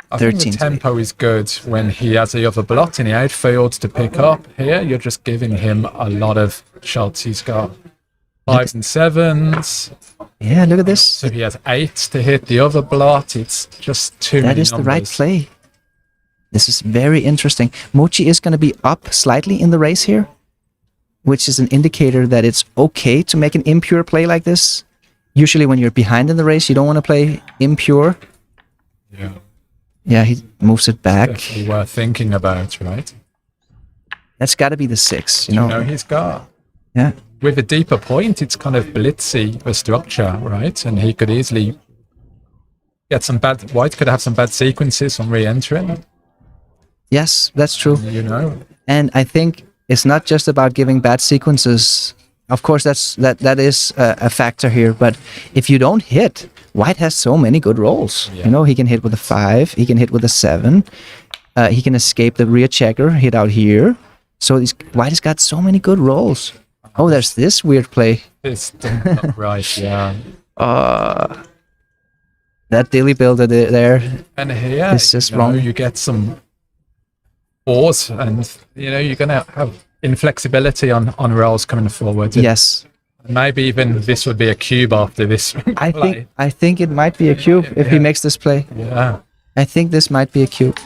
I think the tempo is good when he has the other blot in the outfield to pick up. Here, you're just giving him a lot of shots. He's got 5s and 7s. Yeah, look at this. So he has 8s to hit the other blot. It's just too many That is the right numbers. play. This is very interesting. Mochi is going to be up slightly in the race here, which is an indicator that it's okay to make an impure play like this. Usually when you're behind in the race, you don't want to play impure. Yeah. Yeah, he moves it back. Definitely worth thinking about, right? That's got to be the 6, you You know. know he's got. Yeah. With a deeper point, it's kind of blitzy, a structure, right? And he could easily get some bad... White could have some bad sequences on re-entering. Yes, that's true. You know. And I think it's not just about giving bad sequences. Of course, that is a factor here. But if you don't hit, White has so many good rolls. Yeah. You know, he can hit with a 5. He can hit with a 7. He can escape the rear checker, hit out here. So White has got so many good rolls. Oh, there's this weird play. This didn't look right, yeah. That dilly builder there. And here, It's just you know, wrong. you get some 4s, and you know you're gonna have inflexibility on rolls coming forward. Yes. Maybe even this would be a cube after this. I think it might be a cube if he makes this play. Yeah. I think this might be a cube.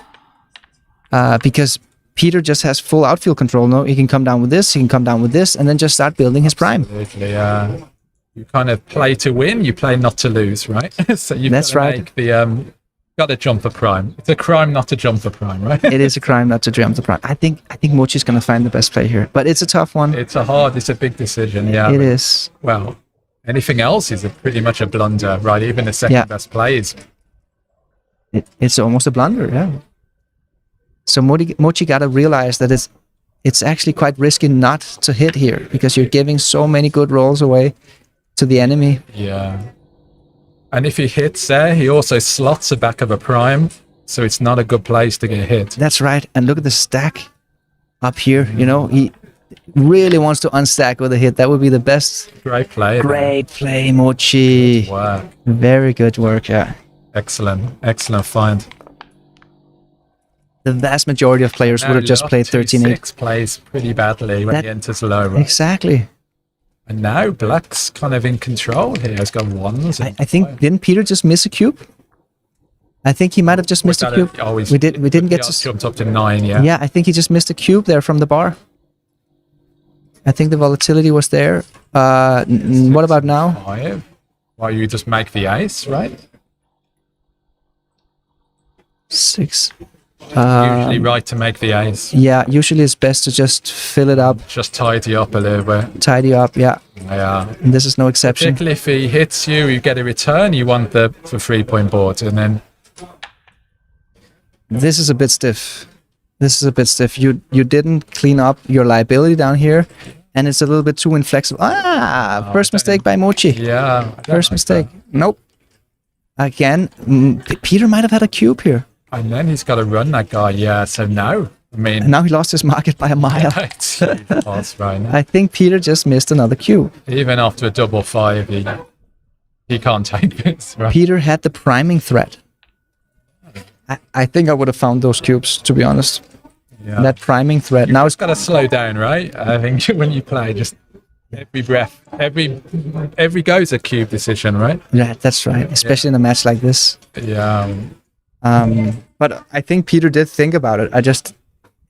Because Peter just has full outfield control. No, he can come down with this, he can come down with this, and then just start building his prime. Absolutely, you kind of play to win, you play not to lose, right? So you've That's got to right. make the got to jump for prime. It's a crime not to jump for prime, right? It is a crime not to jump the prime. I think Mochi's going to find the best play here, but it's a tough one. It's a big decision, yeah. It is. Well, anything else is pretty much a blunder, right? Even the second best play is. It's almost a blunder, yeah. So Mochi got to realize that it's actually quite risky not to hit here because you're giving so many good rolls away to the enemy. Yeah. And if he hits there, he also slots the back of a prime, so it's not a good place to get hit. That's right. And look at the stack up here. You know, he really wants to unstack with a hit. That would be the best. Great play. Great play, Mochi. Good work. Very good work, yeah. Excellent find. The vast majority of players would have just played 13-8. 6 plays pretty badly when he enters low. Right? Exactly. And now Black's kind of in control here. He's got 1s. I think, didn't Peter just miss a cube? I think he might have just missed a cube. We didn't get to... Jumped up to 9, yeah. Yeah, I think he just missed a cube there from the bar. I think the volatility was there. What about now? 5. Well, you just make the ace, right? 6. Usually right to make the ace. Yeah, usually it's best to just fill it up. Just tidy up a little bit. Tidy up, yeah. Yeah. And this is no exception. Particularly if he hits you, you get a return, you want the 3-point board, and then... This is a bit stiff. You didn't clean up your liability down here, and it's a little bit too inflexible. First mistake by Mochi. Yeah. First mistake. Nope. Again, Peter might have had a cube here. And then he's got to run that guy, yeah, so now, I mean... And now he lost his market by a mile. That's right. I think Peter just missed another cube. Even after a double 5, he can't take this, right? Peter had the priming threat. I think I would have found those cubes, to be honest. Yeah. That priming threat. Now Now it's got to slow down, right? I think when you play, just every breath, every go's a cube decision, right? Yeah, that's right. Especially in a match like this. Yeah. But I think Peter did think about it.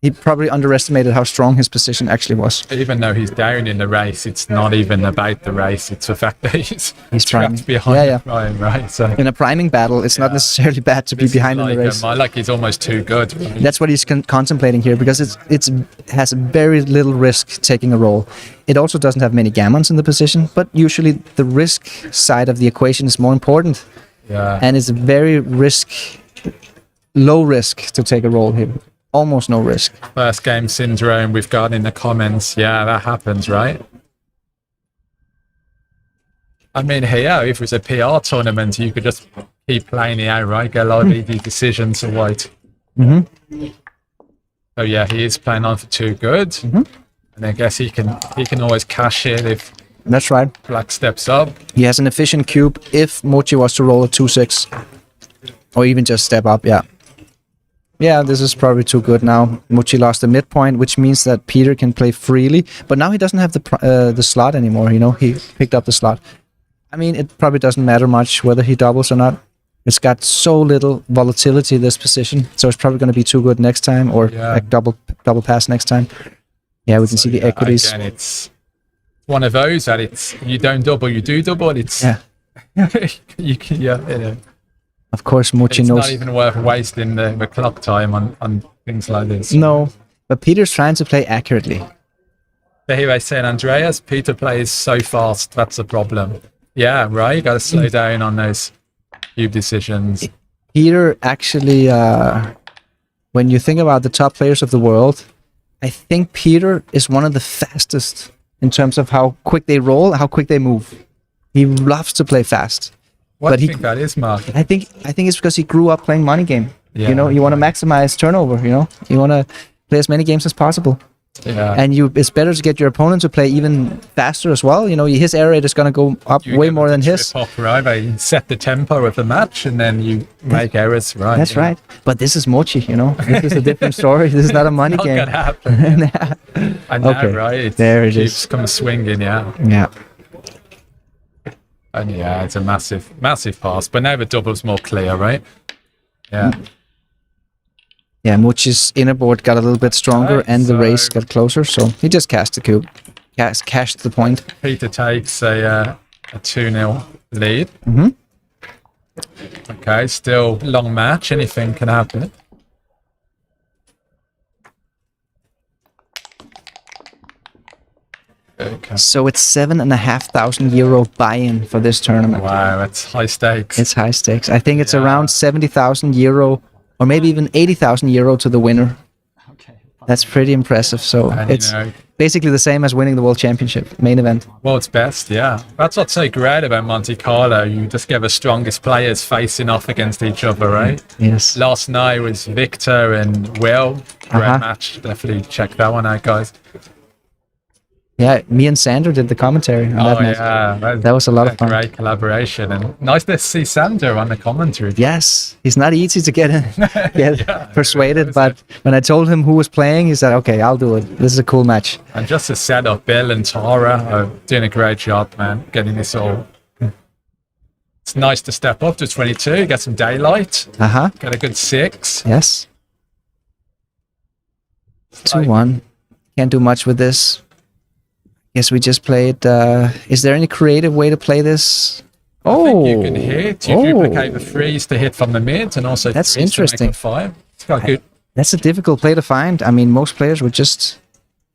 He probably underestimated how strong his position actually was. Even though he's down in the race, it's not even about the race. It's the fact that he's priming. trapped behind Yeah. the prime, right? So In a priming battle, it's not necessarily bad to be behind in the race. Like he's almost too good. Right? That's what he's contemplating here because it has very little risk taking a roll. It also doesn't have many gammons in the position, but usually the risk side of the equation is more important. Yeah. And it's very low risk to take a roll here. Almost no risk. First game syndrome we've got in the comments. Yeah, that happens, right? I mean, here, if it was a PR tournament, you could just keep playing it out, right? Get a lot of easy decisions to White. Mm-hmm. So yeah, he is playing on for 2 good. And I guess he can always cash it if That's right. black steps up. He has an efficient cube if Mochi was to roll a 2-6. Or even just step up, yeah. Yeah, this is probably too good now. Mochi lost the midpoint, which means that Peter can play freely. But now he doesn't have the slot anymore, you know? He picked up the slot. I mean, it probably doesn't matter much whether he doubles or not. It's got so little volatility, this position. So it's probably going to be too good next time, or like double pass next time. Yeah, we can see the equities. Again, it's one of those that it's you don't double, you do double. It's you can, you know. Of course, Mochi It's knows. not even worth wasting the clock time on things like this. No, but Peter's trying to play accurately. So here I saying, Andreas, Peter plays so fast. That's a problem. Yeah, right. You got to slow down on those cube decisions. Peter actually, when you think about the top players of the world, I think Peter is one of the fastest in terms of how quick they roll, how quick they move. He loves to play fast. What do you think that is, Mark? I think it's because he grew up playing money game. Yeah, you know, you want to maximize turnover. You know, you want to play as many games as possible. Yeah. And it's better to get your opponent to play even faster as well. You know, his error rate is going to go up way more than his. Trip up, right? They set the tempo of the match, and then you make errors, right? That's right. But this is Mochi, you know. This is a different story. This is not a money Not game. gonna happen. I know, Okay, right? there it keeps is. come swinging, yeah. Yeah. And yeah, it's a massive pass. But now the double's more clear, right? Yeah. Yeah, Mochi's inner board got a little bit stronger, Right, and the so- race got closer, so he just cast the cube. Cashed the point. Peter takes a 2-0 lead. Okay, still long match. Anything can happen. Okay. So it's €7,500 buy-in for this tournament. Wow, that's high stakes. It's high stakes. I think it's around €70,000, or maybe even €80,000 to the winner. That's pretty impressive. So And, you it's know- basically the same as winning the World Championship main event. Well, it's best, yeah. That's what's so great about Monte Carlo. You just get the strongest players facing off against each other, right? Yes. Last night was Victor and Will. Great match. Definitely check that one out, guys. Yeah, me and Sandra did the commentary on that match. Yeah. That was a lot of fun. Great collaboration. And nice to see Sander on the commentary. Yes, he's not easy to get persuaded, but when I told him who was playing, he said, "Okay, I'll do it. This is a cool match." And just to set up, Bill and Tara are doing a great job, man, getting this all. It's nice to step up to 22, get some daylight, get a good 6. Yes. 2-1. Can't do much with this. Guess we just played. Is there any creative way to play this? I think you can hit. You duplicate the 3s to hit from the mid, and also That's 3s to make interesting. a 5. It's got good. That's a difficult play to find. I mean, most players would just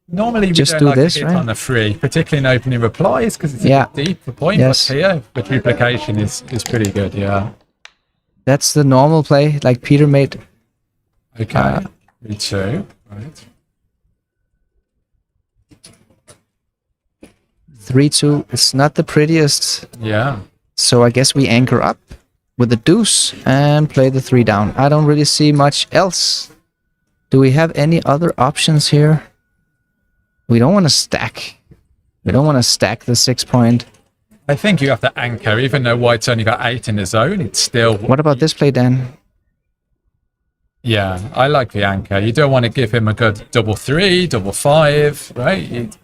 Normally, we just don't do like this, to hit right? on the 3, particularly in opening replies, because it's Yeah. a bit deep the point. Yes. But here, the duplication is pretty good. Yeah. That's the normal play, like Peter made. Okay. Me too. Right. 3-2. It's not the prettiest. Yeah. So I guess we anchor up with the deuce and play the 3 down. I don't really see much else. Do we have any other options here? We don't want to stack. We don't want to stack the 6 point. I think you have to anchor, even though White's only got 8 in his own. It's still. What about this play, Dan? Yeah, I like the anchor. You don't want to give him a good double 3, double 5, right?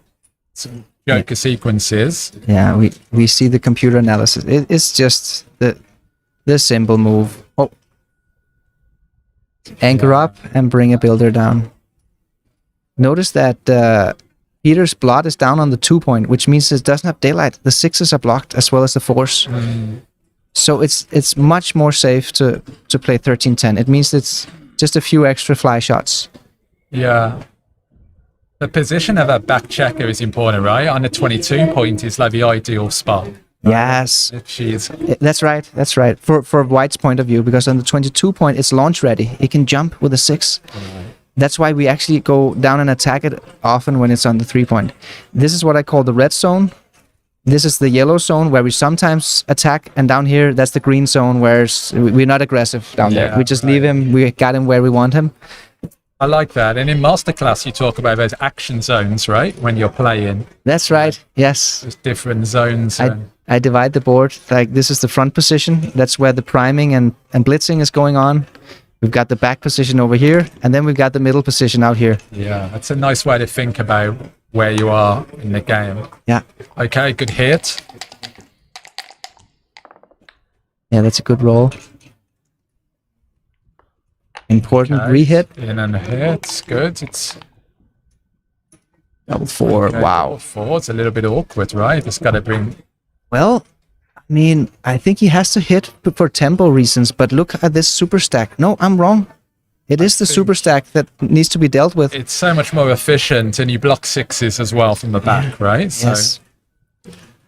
Some joker sequences. Yeah, we see the computer analysis. It's just the simple move. Oh. Anchor up and bring a builder down. Notice that Peter's blot is down on the 2 point, which means it doesn't have daylight. The 6s are blocked as well as the 4s. So it's much more safe to play 13-10. It means it's just a few extra fly shots. Yeah. The position of that back checker is important, right? On the 22 point is like the ideal spot. Yes. She's. That's right. That's right. For White's point of view, because on the 22 point, it's launch ready. It can jump with a 6. That's why we actually go down and attack it often when it's on the 3 point. This is what I call the red zone. This is the yellow zone where we sometimes attack, and down here, that's the green zone where we're not aggressive down there. We just leave him. We got him where we want him. I like that. And in masterclass, you talk about those action zones, right? When you're playing. That's right. Yes. There's different zones. I divide the board. Like this is the front position. That's where the priming and blitzing is going on. We've got the back position over here, and then we've got the middle position out here. Yeah, that's a nice way to think about where you are in the game. Yeah. Okay, good hit. Yeah, that's a good roll. Important re-hit. In and a hit. Good. It's double four. Okay, wow. Double four. It's a little bit awkward, right? It's got to bring. Well, I mean, I think he has to hit for tempo reasons, but look at this super stack. No, I'm wrong. It is the super stack that needs to be dealt with. It's so much more efficient, and you block sixes as well from the back, right? Yes.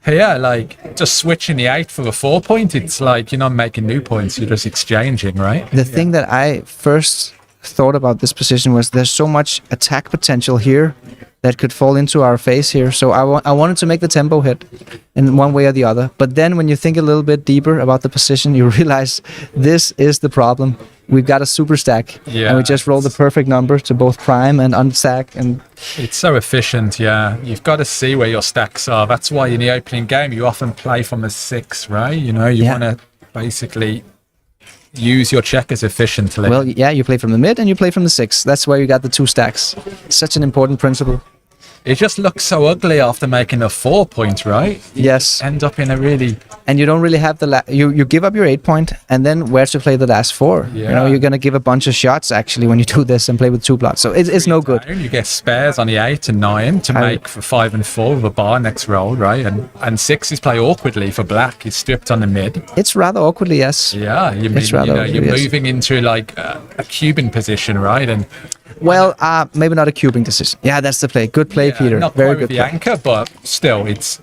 So, yeah, like just switching the 8 for a 4 point, it's like you're not making new points, you're just exchanging, right? The thing that I first thought about this position was there's so much attack potential here that could fall into our face here. So I wanted to make the tempo hit in one way or the other. But then when you think a little bit deeper about the position, you realize this is the problem. We've got a super stack, and we just roll the perfect number to both prime and unstack. And it's so efficient, yeah. You've got to see where your stacks are. That's why in the opening game, you often play from a 6, right? You know, you want to basically use your checkers efficiently. Well, yeah, you play from the mid and you play from the 6. That's where you got the 2 stacks. Such an important principle. It just looks so ugly after making a 4 point, right? Yes. You end up in a really... And you don't really have the... You give up your 8 point, and then where to play the last 4. Yeah. You know, you're going to give a bunch of shots, actually, when you do this and play with 2 plots. So it's no good. You get spares on the 8 and 9 to make for 5 and 4 with a bar next roll, right? And 6 is play awkwardly for black. He's stripped on the mid. It's rather awkwardly, yes. Yeah, you're moving into like a cubing position, right? And well, maybe not a cubing decision. Yeah, that's the play. Good play, Peter. Not Very quite good with the play. anchor, but still, it's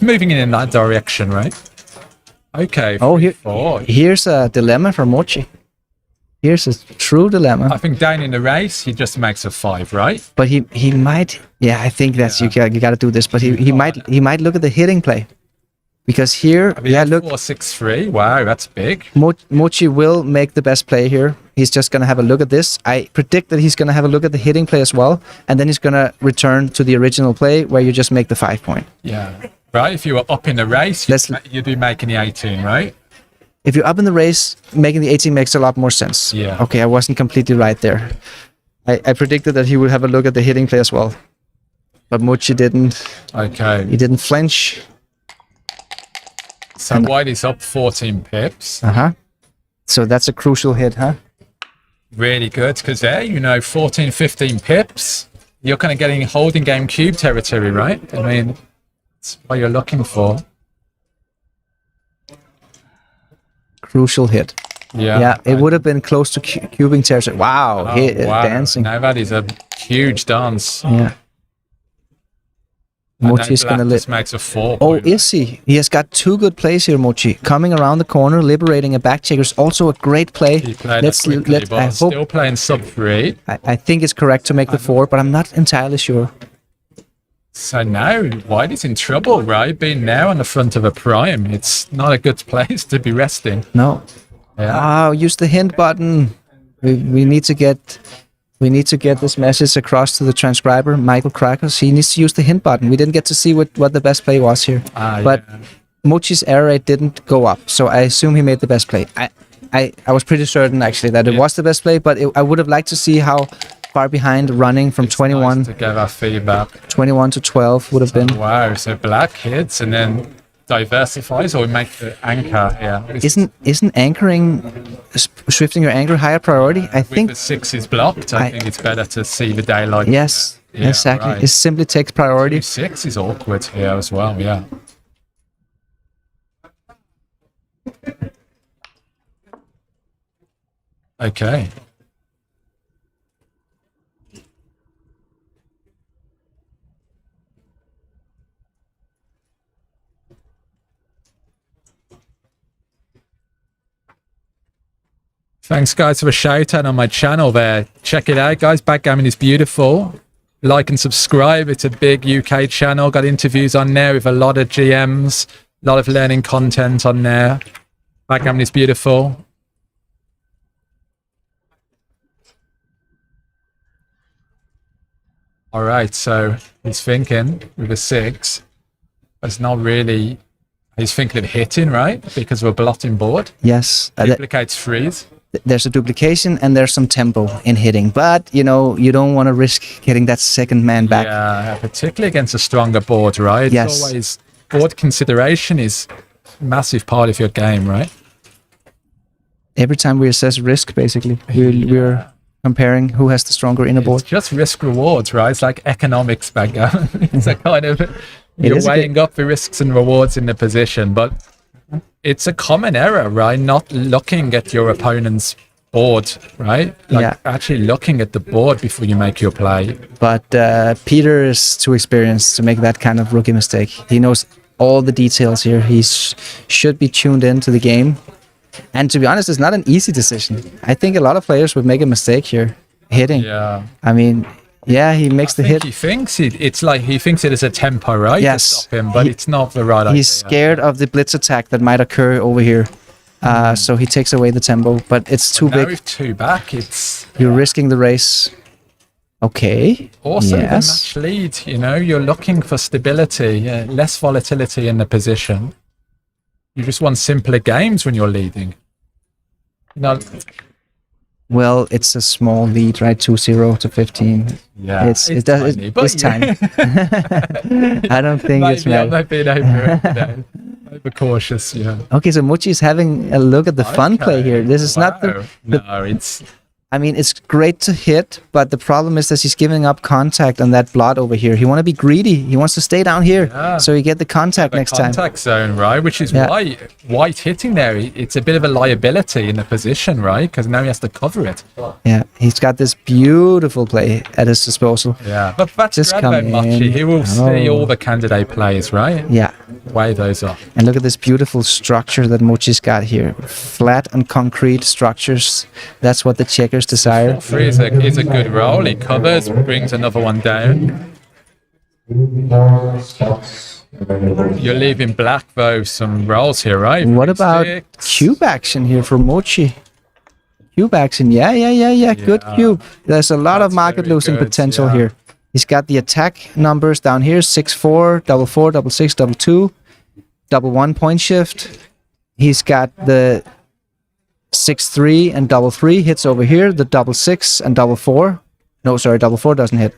moving in that direction, right? Okay. Oh, here's a dilemma for Mochi. Here's a true dilemma. I think down in the race, he just makes a 5, right? But he might. Yeah, I think that's you got to do this. But he might look at the hitting play. Because here, look. 4-6-3. Wow, that's big. Mochi will make the best play here. He's just going to have a look at this. I predict that he's going to have a look at the hitting play as well. And then he's going to return to the original play where you just make the 5 point. Yeah. Right, if you were up in the race, you'd be making the 18, right? If you're up in the race, making the 18 makes a lot more sense. Yeah. Okay, I wasn't completely right there. I predicted that he would have a look at the hitting play as well. But Mochi didn't. Okay. He didn't flinch. So white is up 14 pips. So that's a crucial hit, huh? Really good, because there, 14, 15 pips, you're kind of getting holding game cube territory, right? I mean, that's what you're looking for. Crucial hit. Yeah. It would have been close to cubing territory. Wow, wow. Dancing. Now that is a huge dance. Yeah. Mochi's going to just makes a 4. Oh, is he? He has got 2 good plays here, Mochi. Coming around the corner, liberating a back checker is also a great play. He played quickly, but still playing sub 3. I think it's correct to make the 4, but I'm not entirely sure. So now white is in trouble, right? Being now on the front of a prime, it's not a good place to be resting. No. Yeah. Oh, use the hint button. We need to get this message across to the transcriber, Michael Krakos. He needs to use the hint button. We didn't get to see what the best play was here. But Mochi's error rate didn't go up, so I assume he made the best play. I was pretty certain, actually, that it was the best play, but I would have liked to see how far behind running from 21 nice to get our feedback. 21 to 12 would have been. Wow, so black hits and then diversifies, or we make the anchor, Isn't anchoring, shifting your anchor higher priority? I think the 6 is blocked. I think it's better to see the daylight. Yes, exactly. Right. It simply takes priority. 6 is awkward here as well. Yeah. Okay. Thanks, guys, for a shout out on my channel there. Check it out, guys. Backgammon is beautiful. Like and subscribe. It's a big UK channel. Got interviews on there with a lot of GMs, a lot of learning content on there. Backgammon is beautiful. All right, so he's thinking with a 6. It's not really. He's thinking of hitting, right? Because we're blotting board. Yes. Duplicates freeze. There's a duplication and there's some tempo in hitting, but you don't want to risk getting that second man back. Yeah, particularly against a stronger board, right? Yes. It's always board consideration is a massive part of your game, right? Every time we assess risk, basically, we're comparing who has the stronger inner board. It's just risk rewards, right? It's like economics backgammon. It's a kind of you're weighing up the risks and rewards in the position, but it's a common error, right? Not looking at your opponent's board, right? Actually looking at the board before you make your play. But Peter is too experienced to make that kind of rookie mistake. He knows all the details here. He should be tuned into the game. And to be honest, it's not an easy decision. I think a lot of players would make a mistake here, hitting. Yeah. I mean, yeah, he makes the hit. He thinks it's like he thinks it is a tempo, right? Yes. To stop him, but it's not the right idea. He's scared of the blitz attack that might occur over here. So he takes away the tempo, but it's too big. Now with 2 back, you're risking the race. Okay. Also, yes. the match lead, you're looking for stability, less volatility in the position. You just want simpler games when you're leading. Well, it's a small lead, right? 2-0 to 15. Yeah, it's tiny. It's tiny. I don't think it's bad. I've been overcautious, yeah. Okay, so Mochi is having a look at the fun play here. This is not the. No, it's. I mean, it's great to hit, but the problem is that he's giving up contact on that blot over here. He wants to be greedy. He wants to stay down here, so you get the contact next time. Contact zone, right? Which is why White hitting there, it's a bit of a liability in the position, right? Because now he has to cover it. Yeah, he's got this beautiful play at his disposal. Yeah, but that's just about Mochi. He will see all the candidate plays, right? Yeah. Weigh those up. And look at this beautiful structure that Mochi's got here. Flat and concrete structures. That's what the checkers desire. 3 is a good roll. He covers, brings another one down. You're leaving black, though, some rolls here, right? What about cube action here for Mochi? Cube action. Yeah. Good cube. There's a lot of market losing potential here. He's got the attack numbers down here, 6-4, 4-4, 6-6, 2-2, 1 point shift. He's got the 6-3 and 3 hits over here, the 6-6 and 4. No, sorry, 4 doesn't hit,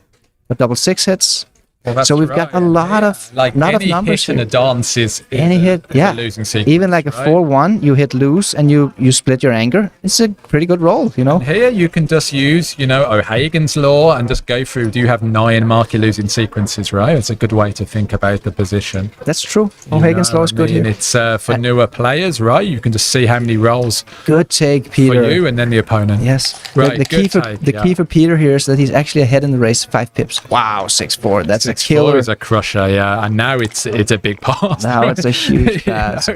but 6-6 hits. Well, so we've got a lot of numbers hit in a dance is any hit, a losing sequence. Even like a 4-1, you hit lose and you split your anger. It's a pretty good roll, And here you can just use, O'Hagan's law and just go through. Do you have 9 market losing sequences, right? It's a good way to think about the position. That's true. O'Hagan's law is good here. It's for newer players, right? You can just see how many rolls. Good take, Peter. For you and then the opponent. Yes. Right. The key for Peter here is that he's actually ahead in the race 5 pips. Wow, 6-4. That's a killer. Is a crusher, yeah, and now it's a big pass. Now it's a huge pass. So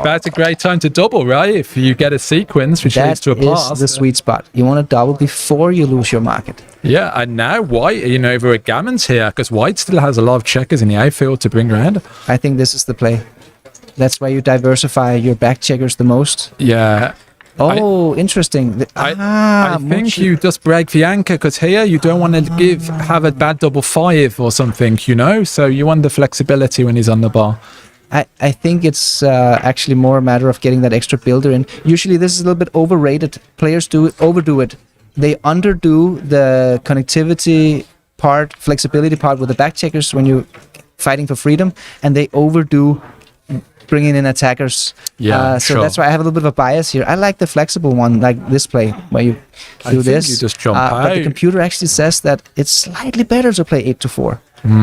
that's a great time to double, right? If you get a sequence which leads to a pass, is the sweet spot. You want to double before you lose your market. Yeah, and now White, over at Gammon's here because White still has a lot of checkers in the outfield to bring around. I think this is the play. That's why you diversify your back checkers the most. Yeah. Oh, interesting. I think you just break the anchor because here you don't want to have a bad 5 or something, so you want the flexibility when he's on the bar. I think it's actually more a matter of getting that extra builder in. Usually this is a little bit overrated. Players overdo it. They underdo the connectivity part, flexibility part with the back checkers when you're fighting for freedom, and they overdo bringing in attackers. So that's why I have a little bit of a bias here. I like the flexible one, like this play, where you do this. You just jump out. But the computer actually says that it's slightly better to play 8-4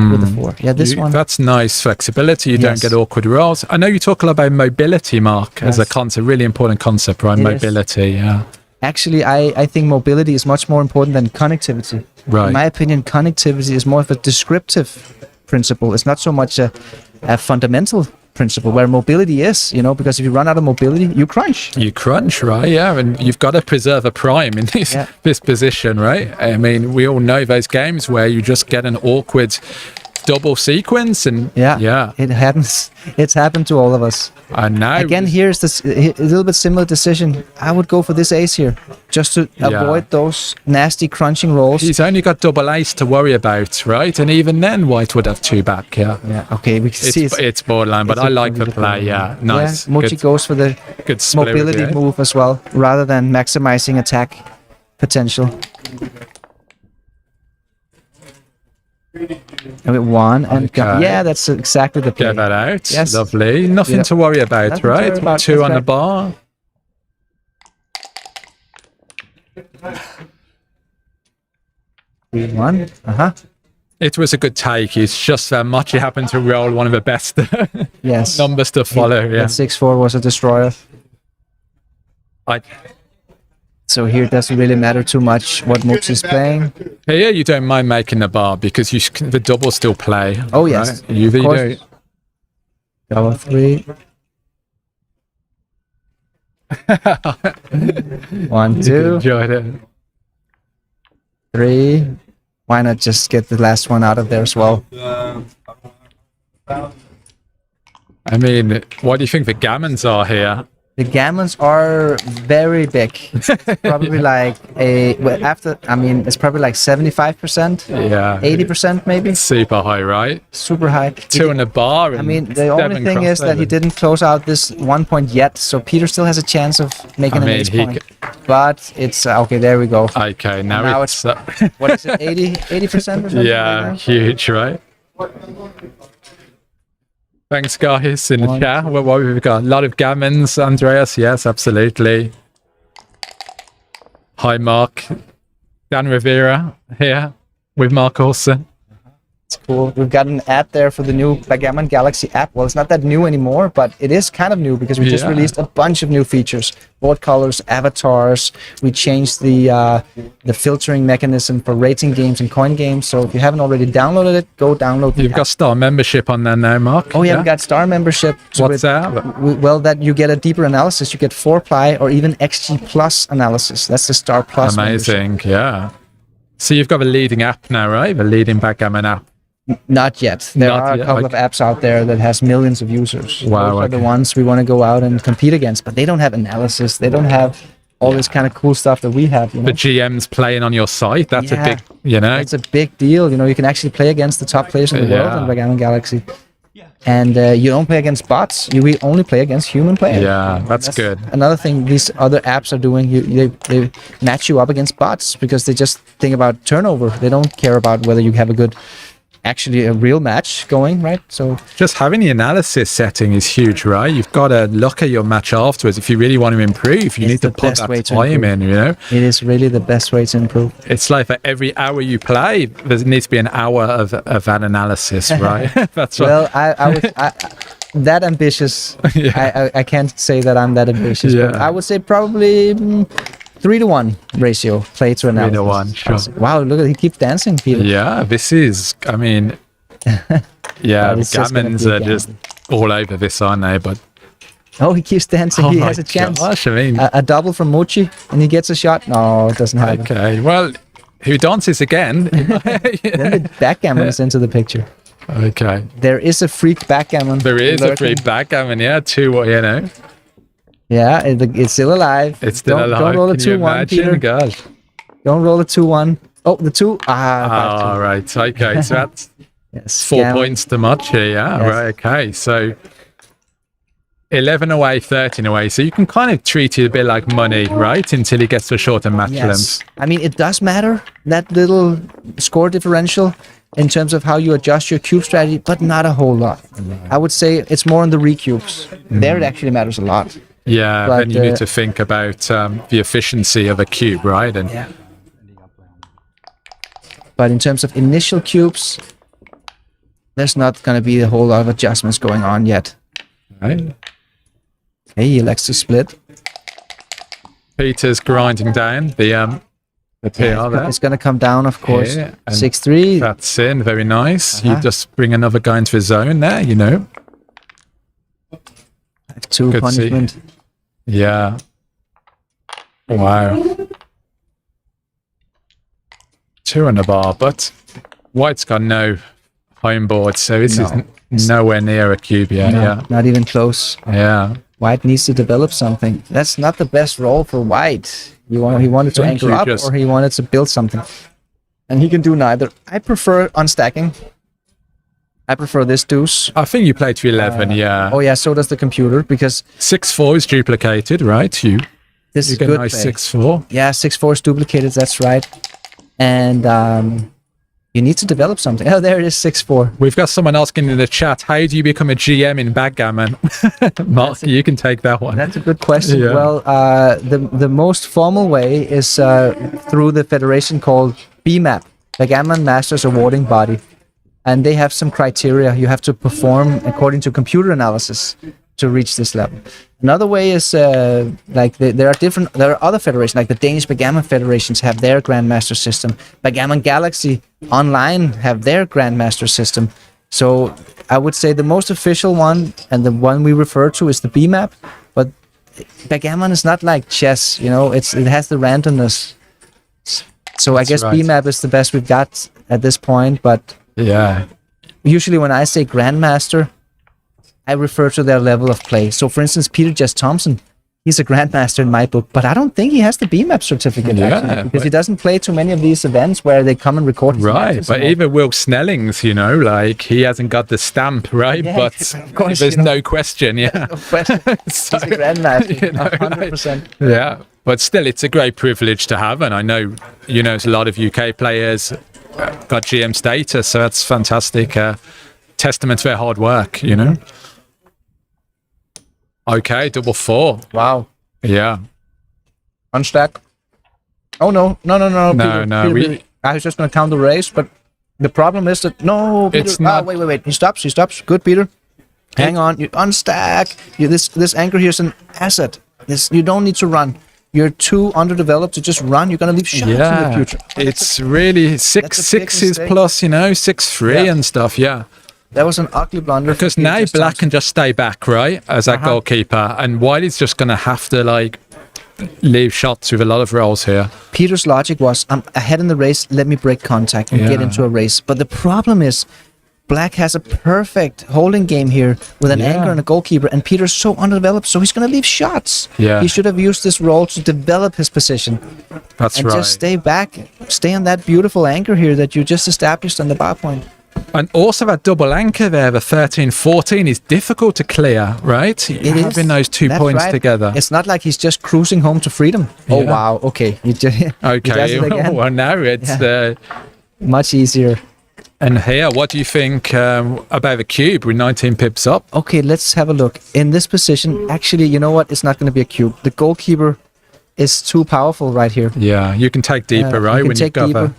with the 4. Yeah, this one. That's nice flexibility. You don't get awkward rolls. I know you talk a lot about mobility, Mark, as a concept, really important concept, right? Mobility, yeah. Actually, I think mobility is much more important than connectivity. Right. In my opinion, connectivity is more of a descriptive principle. It's not so much a fundamental principle where mobility is, because if you run out of mobility, you crunch, right? Yeah, and you've got to preserve a prime in this position, right? I mean, we all know those games where you just get an awkward double sequence, and yeah, it happens. It's happened to all of us. And now again, here's this a little bit similar decision. I would go for this ace here, just to avoid those nasty crunching rolls. He's only got double ace to worry about, right? And even then, white would have two back. Yeah. Okay, we can see it's borderline, but I like the play. Yeah, nice. Yeah, Mochi goes for the good mobility move as well, rather than maximizing attack potential. And with one and yeah, that's exactly the play. Get that out. Yes. Lovely. Nothing to worry about, Nothing to right? worry about. Two That's on the right. bar. One. It was a good take. It's just that Mochi happened to roll one of the best Yes. numbers to follow. Yeah. That 6-4 was a destroyer. So here it doesn't really matter too much what Mochi's playing. Here you don't mind making the bar because the double still play. Oh yes, right? You of do. course. Double 3. 1, 2. Enjoyed it. 3. Why not just get the last one out of there as well? I mean, what do you think the gammons are here? The gammons are very big. It's probably like it's probably like 75%. Yeah. 80% maybe. Super high, right? Super high. Two in the bar. And I mean, the only thing is that he didn't close out this 1 point yet, so Peter still has a chance of making an ace point. But it's okay. There we go. Okay, now it's what is it? 80% or something? Yeah, right huge, right? Thanks, guys, in the chat. What we've got? A lot of gammons, Andreas. Yes, absolutely. Hi, Mark. Dan Rivera here with Mark Olsen. It's cool. We've got an ad there for the new Backgammon Galaxy app. Well, it's not that new anymore, but it is kind of new because we just released a bunch of new features. Board colors, avatars. We changed the filtering mechanism for rating games and coin games. So if you haven't already downloaded it, go download the You've got Star membership on there now, Mark. Oh yeah, we got Star membership. So What's that? Well, that you get a deeper analysis. You get 4-ply or even XG Plus analysis. That's the Star Plus Amazing, yeah. So you've got the leading app now, right? The leading Backgammon app. Not yet. There are a couple of apps out there that has millions of users. Wow, Those are the ones we want to go out and compete against, but they don't have analysis. They don't have all this kind of cool stuff that we have. You know? The GM's playing on your site. That's a big, It's a big deal. You know, you can actually play against the top players in the world in Backgammon Galaxy. And you don't play against bots. We only play against human players. Yeah, that's good. Another thing these other apps are doing, they match you up against bots because they just think about turnover. They don't care about whether you have actually a real match going, right? So just having the analysis setting is huge, right? You've got to look at your match afterwards. If you really want to improve, you need to put that time in, you know? It is really the best way to improve. It's like for every hour you play, there needs to be an hour of that analysis, right? That's right. Well, I was that ambitious. I can't say that I'm that ambitious, but I would say probably 3-to-1 ratio play to analysis. 3-to-1, sure. Wow, look at he keeps dancing, Peter. Yeah, this is, I mean, gammons are just all over this, aren't they? But he keeps dancing. He has a chance. Gosh, I mean, a double from Mochi, and he gets a shot. No, it doesn't happen. Okay, well, who dances again? Then the backgammon is into the picture. Okay. There is a freak backgammon. There is a freak backgammon, two, you know. Yeah, it's still alive. It's still alive. Don't roll a 2-1, Peter. Gosh. Don't roll a 2-1. Oh, the 2. Right. Okay, so that's 4 points to Mochi. Yeah, Yes. right. Okay, so 11 away, 13 away. So you can kind of treat it a bit like money, right? Until he gets to a shorter match length. I mean, it does matter, that little score differential in terms of how you adjust your cube strategy, but not a whole lot. I would say it's more on the recubes. There it actually matters a lot. Yeah, but then you need to think about the efficiency of a cube, right? And but in terms of initial cubes, there's not going to be a whole lot of adjustments going on yet. Right. Okay, he elects to split. Peter's grinding down the PR there. It's going to come down, of course. 6-3. That's in, very nice. You just bring another guy into his zone there, you know. 2 Good punishment. Yeah. Wow. 2 on the bar, but White's got no home board, so this No. is nowhere near a cube yet. No, Yeah, not even close. yeah. White needs to develop something. That's not the best role for White. He wanted to Don't anchor you up, just- or he wanted to build something. And he can do neither. I prefer unstacking. I prefer this deuce. I think you play to 11. Yeah. Oh yeah, so does the computer, because 6-4 is duplicated, right? You this is get a good nice play. 6-4. Yeah, 6-4 is duplicated. That's right. And you need to develop something. Oh, there it is, 6-4. We've got someone asking in the chat, how do you become a GM in backgammon? Mark, you can take that one. That's a good question. Yeah. Well, the most formal way is through the federation called BMAP, Backgammon Masters Awarding Body, and they have some criteria you have to perform according to computer analysis to reach this level. Another way is like there are other federations, like the Danish Backgammon Federations have their Grandmaster system. Backgammon Galaxy Online have their Grandmaster system. So I would say the most official one and the one we refer to is the BMAP, but backgammon is not like chess, you know, it has the randomness. So I guess right. BMAP is the best we've got at this point, but Yeah. usually when I say Grandmaster, I refer to their level of play. So for instance, Peter Jess Thompson, he's a Grandmaster in my book, but I don't think he has the BMAP certificate Yeah, actually, because but- he doesn't play too many of these events where they come and record his Right, matches but and all. even Will Snelling's, you know, like he hasn't got the stamp, right? Yeah, but of course, there's you know. no question, yeah. But So, he's a Grandmaster, you know, 100%. Yeah, but still, it's a great privilege to have, and I know, you know, there's a lot of UK players got GM status, so that's fantastic. Testament to their hard work, you know. Okay, 4-4. Wow. Yeah. Unstack. Oh no. No, we- I was just gonna count the race, but the problem is that no, Peter. It's not- Wait. He stops. Good, Peter. Hang on. You unstack. This anchor here is an asset. You don't need to run. You're too underdeveloped to just run. You're gonna leave shots in the Yeah, future. it's really that's a big 6-6s mistake. plus, you know, 6-3 Yeah. and stuff, yeah. That was an ugly blunder. Because for Peter now Jess Black Thompson. can just stay back, right, as that goalkeeper, and Wiley's just going to have to, like, leave shots with a lot of rolls here. Peter's logic was, I'm ahead in the race, let me break contact and get Yeah. into a race. But the problem is, Black has a perfect holding game here with an Yeah. anchor and a goalkeeper, and Peter's so underdeveloped, so he's going to leave shots. Yeah. He should have used this role to develop his position. That's and right. just stay back, stay on that beautiful anchor here that you just established on the bar point. And also that double anchor there, the 13-14, is difficult to clear, right? It is. Having those 2 That's points right. together. It's not like he's just cruising home to freedom. Oh, Yeah. wow. Okay. He does Okay, it again. well, now it's Much easier. and here, what do you think about the cube with 19 pips up? Okay, let's have a look. In this position, actually, you know what? It's not going to be a cube. The goalkeeper is too powerful right here. Yeah, you can take deeper, right? You can when take you've got deeper.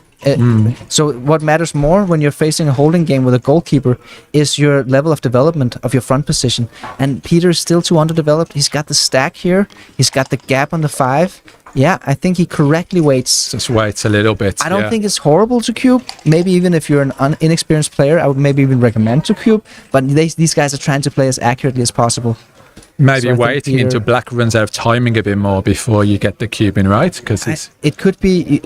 So what matters more when you're facing a holding game with a goalkeeper is your level of development of your front position. And Peter is still too underdeveloped. He's got the stack here. He's got the gap on the 5. Yeah, I think he correctly waits. Just waits a little bit. I don't yeah. think it's horrible to cube. Maybe even if you're an inexperienced player, I would maybe even recommend to cube. But these guys are trying to play as accurately as possible. Maybe So I think waiting Peter- until Black runs out of timing a bit more before you get the cube in, right? Because it's It could be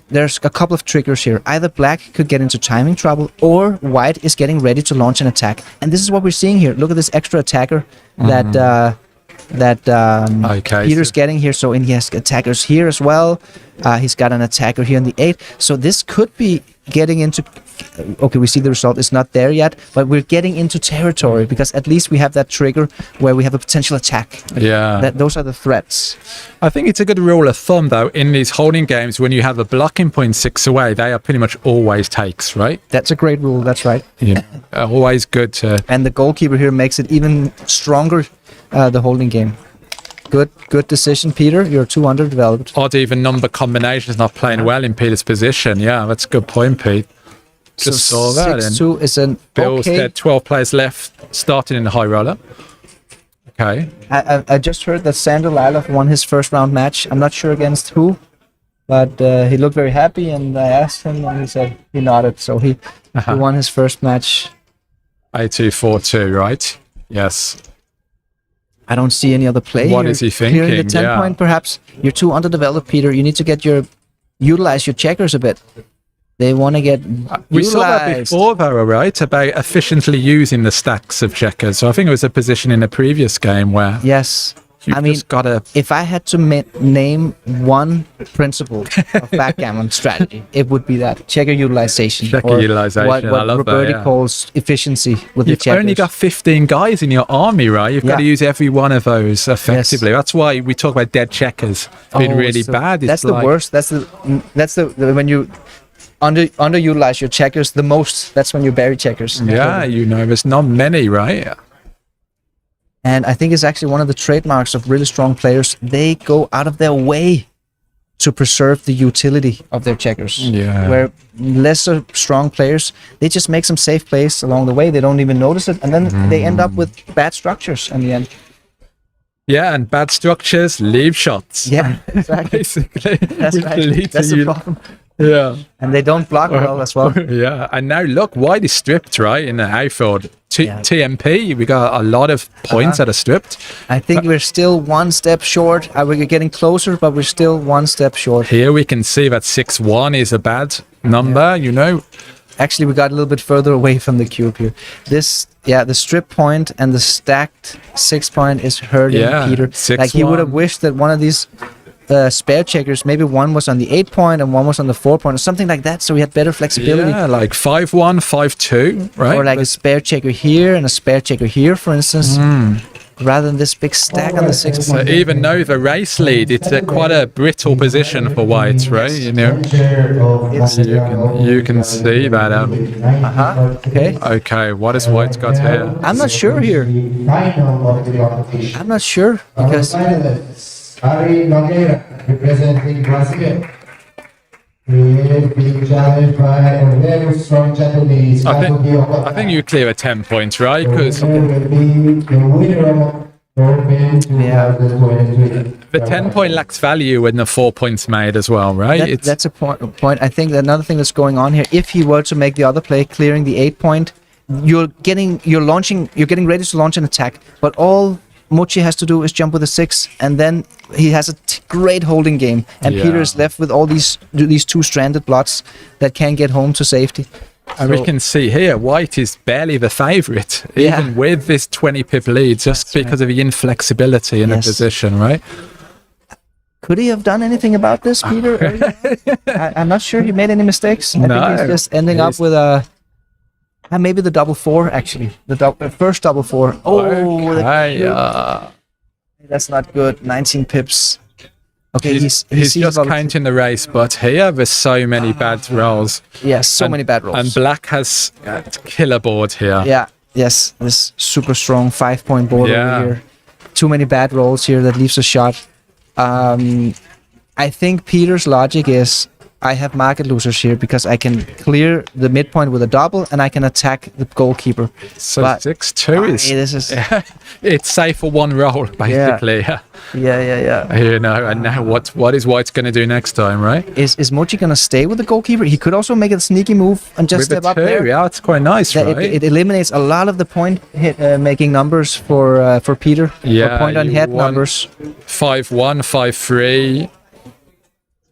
there's a couple of triggers here. Either Black could get into timing trouble, or White is getting ready to launch an attack. And this is what we're seeing here. Look at this extra attacker that Okay, Peter's so- getting here. So he has attackers here as well. He's got an attacker here in the 8. So this could be getting into. Okay, we see the result is not there yet, but we're getting into territory because at least we have that trigger where we have a potential attack. yeah. Those are the threats. I think it's a good rule of thumb, though, in these holding games, when you have a blocking point 6 away, they are pretty much always takes, right? That's a great rule. That's right. Yeah. Always good to. And the goalkeeper here makes it even stronger, the holding game. Good decision, Peter. You're too underdeveloped. Odd even number combinations not playing well in Peter's position. Yeah, that's a good point, Pete. Just saw that. And 6-2 is an Bill's okay. there, 12 players left, starting in the high roller. Okay. I just heard that Sander Lylov won his first round match. I'm not sure against who, but he looked very happy, and I asked him, and he said he nodded. So he won his first match. A2-4-2, right? Yes. I don't see any other play. What here. is he Here in the thinking? 10 Yeah. point, perhaps you're too underdeveloped, Peter. You need to utilize your checkers a bit. They want to get We saw that utilized. before, though, right? About efficiently using the stacks of checkers. So I think it was a position in the previous game where Yes. you I mean, just gotta. if I had to name one principle of backgammon strategy, it would be that checker utilization. Checker or utilization, What I love that, Roberti yeah. calls efficiency with the You've checkers. only got 15 guys in your army, right? You've got to Yeah. use every one of those effectively. That's why we talk about dead checkers being really so bad. It's That's the like- worst. That's the when you underutilize your checkers the most. That's when you bury checkers. Yeah, you know, there's not many, right? And I think it's actually one of the trademarks of really strong players. They go out of their way to preserve the utility of their checkers. Yeah. Where lesser strong players, they just make some safe plays along the way. They don't even notice it, and then they end up with bad structures in the end. Yeah, and bad structures leave shots. Yeah, exactly. Basically, That's which right. lead to That's the you- problem. Yeah. And they don't block well as well. Yeah, and now look, wide is stripped, right, in the outfield. Yeah. TMP, we got a lot of points that are stripped. I think we're still one step short. We're getting closer, but we're still one step short. Here we can see that 6-1 is a bad number, you know. Actually, we got a little bit further away from the cube here. The strip point and the stacked 6 point is hurting Yeah, Peter. 6-1. Like he would have wished that one of these spare checkers, maybe one was on the 8 point and one was on the 4 point or something like that, so we had better flexibility. Yeah, like 5-1, 5-2, right? Or like a spare checker here and a spare checker here, for instance, rather than this big stack on the 6 So point. even though the race lead, it's quite a brittle position for white, right? You know, you can see that. Okay. Okay, what has white got here? I'm not sure here. I'm not sure because Ari Nogueira, representing Brazil. He is being challenged by a very strong Japanese. I think you clear a 10 points, right? Because will be the winner of the Open 2023. the 10 point lacks value when the 4 points made as well, right? that's a point. I think that another thing that's going on here, if he were to make the other play, clearing the 8 point, you're getting ready to launch an attack, but all Mochi has to do is jump with a 6, and then he has a great holding game, and Yeah. Peter is left with all these two stranded blots that can't get home to safety. And we can see here, white is barely the favourite, even with this 20 pip lead, just because of the inflexibility in the position, right? Could he have done anything about this, Peter? I'm not sure he made any mistakes. I think he's just ending up with a... maybe the double 4, actually. The first double 4. Oh, Okay, that's not good. 19 pips. Okay, he's sees just about- counting the race, but here there's so many bad rolls. Yes, so many bad rolls. And black has a killer board here. Yeah, yes, this super strong 5 point board Yeah. over here. Too many bad rolls here that leaves a shot. I think Peter's logic is I have market losers here because I can clear the midpoint with a double and I can attack the goalkeeper. So But 6-2 is... this is it's safe for one roll, basically. yeah. You know, and now what is white going to do next time, right? Is Mochi gonna stay with the goalkeeper? He could also make a sneaky move and just With step the up 2, there. yeah, it's quite nice, That right? it eliminates a lot of the point hit making numbers for Peter. Yeah, or point on you head want- numbers. 5-1, 5-3.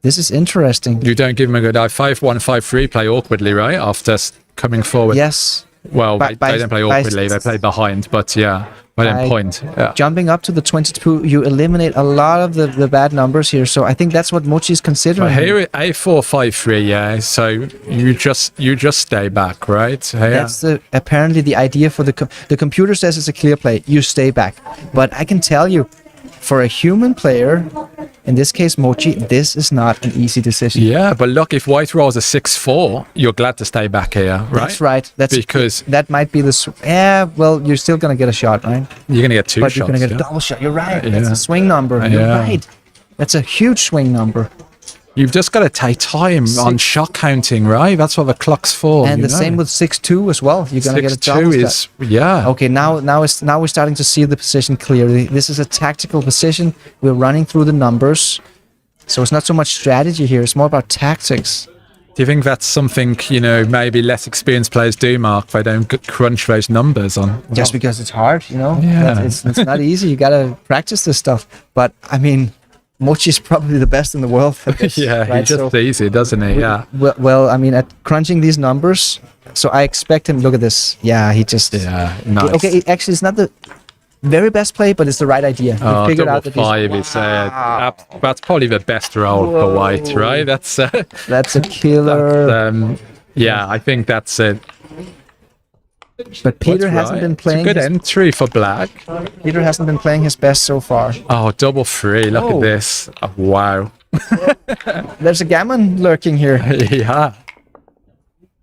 This is interesting. You don't give him a good eye. 5-1, 5-3 play awkwardly, right? After coming forward. Yes. Well, By- they don't play by- awkwardly. They play behind, but yeah. By then point. Yeah. Jumping up to the 22, you eliminate a lot of the bad numbers here. So I think that's what Mochi's considering. But here, A4, 5-3, yeah. So you just stay back, right? Yeah. That's apparently the idea for the computer says it's a clear play. You stay back. But I can tell you, for a human player, in this case Mochi, this is not an easy decision. Yeah, but look, if white rolls a 6-4, you're glad to stay back here, right? That's right. Because that might be the... well, you're still going to get a shot, right? you're going to get 2 But shots. you're going to get a yeah? double shot. You're right. Yeah. That's a swing number. You're Yeah. right. That's a huge swing number. You've just got to take time on shot counting, right? That's what the clock's for. And you the know? same with 6-2 as well. You're going to get a 6-2 double is, shot. yeah. Okay, now we're starting to see the position clearly. This is a tactical position. We're running through the numbers. So it's not so much strategy here. It's more about tactics. Do you think that's something, you know, maybe less experienced players do, Mark? They don't crunch those numbers on. Just because it's hard, you know? Yeah. It's not easy. You got to practice this stuff. But, I mean, Mochi's probably the best in the world at this, Yeah, he right? just easy, doesn't he? Yeah. Well, I mean, at crunching these numbers, so I expect him. Look at this. Yeah, he just. Yeah, nice. Okay, actually, it's not the very best play, but it's the right idea. He Oh, figured double out that five is that's probably the best roll for white, right? That's that's a killer. yeah, I think that's it. But Peter What's hasn't right? been It's a playing. good His, entry for black. Peter hasn't been playing his best so far. Oh, double three. Look Oh. at this. Oh, wow. There's a gammon lurking here. Yeah.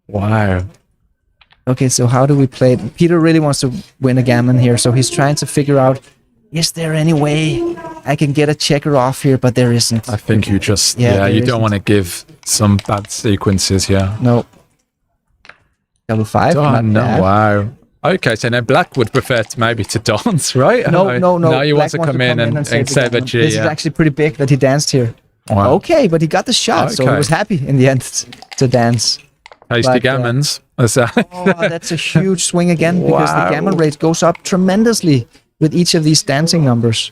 Wow. Okay, so how do we play it? Peter really wants to win a gammon here, so he's trying to figure out, is there any way I can get a checker off here? But there isn't. I think you just, Yeah, yeah, there you don't isn't. want to give some bad sequences here. No. Double five. Oh, not no, bad. wow. Okay, so now black would prefer to maybe to dance, right? No. No, he wants Black to come in and save the save a gammon. G. This is Yeah. actually pretty big that he danced here. Wow. Okay, but he got the shot, so he Okay. was happy in the end to dance. Tasty But, gammons. What's that? Oh, that's a huge swing again because Wow. the gammon rate goes up tremendously with each of these dancing numbers.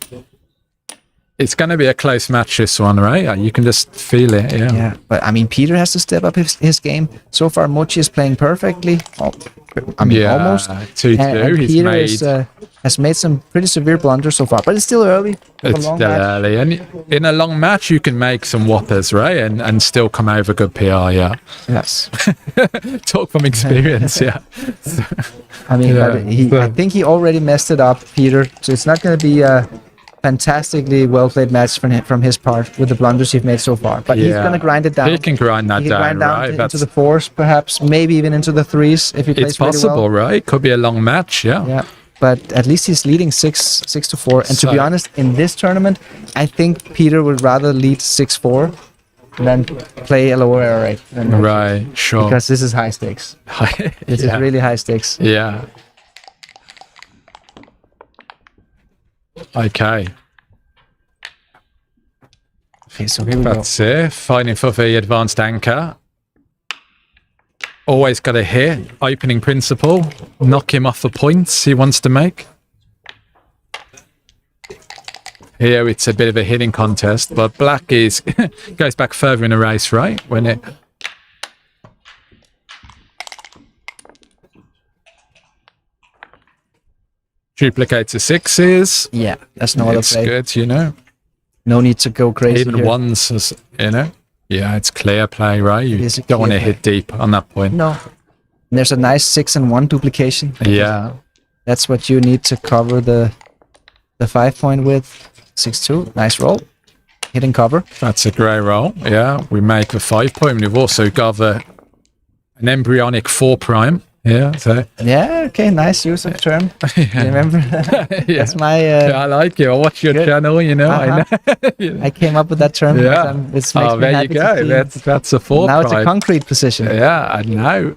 It's going to be a close match, this one, right? You can just feel it, yeah. Yeah, but I mean, Peter has to step up his game. So far, Mochi is playing perfectly. Oh, I mean, Yeah, almost. 2-2, And he's Peter made. has made some pretty severe blunders so far, but it's still early. for a It's long still match. early. And in a long match, you can make some whoppers, right? And still come over good PR, yeah. Yes. Talk from experience, yeah. I mean, Yeah. but I think he already messed it up, Peter. So it's not going to be a fantastically well-played match from his part with the blunders he's made so far. But he's Yeah. going to grind it down. He can grind that He can down, grind down right? into the fours, perhaps, maybe even into the threes if he plays It's really possible, well. right? Could be a long match, yeah. Yeah, but at least he's leading 6-4. And to be So- honest, in this tournament, I think Peter would rather lead 6-4 than play a lower error rate. Right, sure. Because this is high stakes. This Yeah. is really high stakes. Yeah. Okay. Okay, so here we go. That's it. Fighting for the advanced anchor. Always got to hit. Opening principle. Knock him off the points he wants to make. Here it's a bit of a hitting contest, but black is goes back further in the race, right? When it duplicates the sixes. Yeah, that's no other It's play. good, you know. No need to go crazy Even here. ones, you know. Yeah, it's clear play, right? You is a don't want to clear hit deep on that point. No. And there's a nice 6-1 duplication. Yeah. That's what you need to cover the 5 point with. 6-2. Nice roll. Hit and cover. That's a great roll. Yeah, we make a 5 point. We've also got an embryonic 4 prime. Yeah, so Yeah, okay, nice use of term. You remember? That's my. I like it. I watch your good. channel, you know. Uh-huh. I know. I came up with that term. Yeah. It makes Oh, me there you happy to go. see. That's a 4 Now it's a prime. concrete position. Yeah, I know.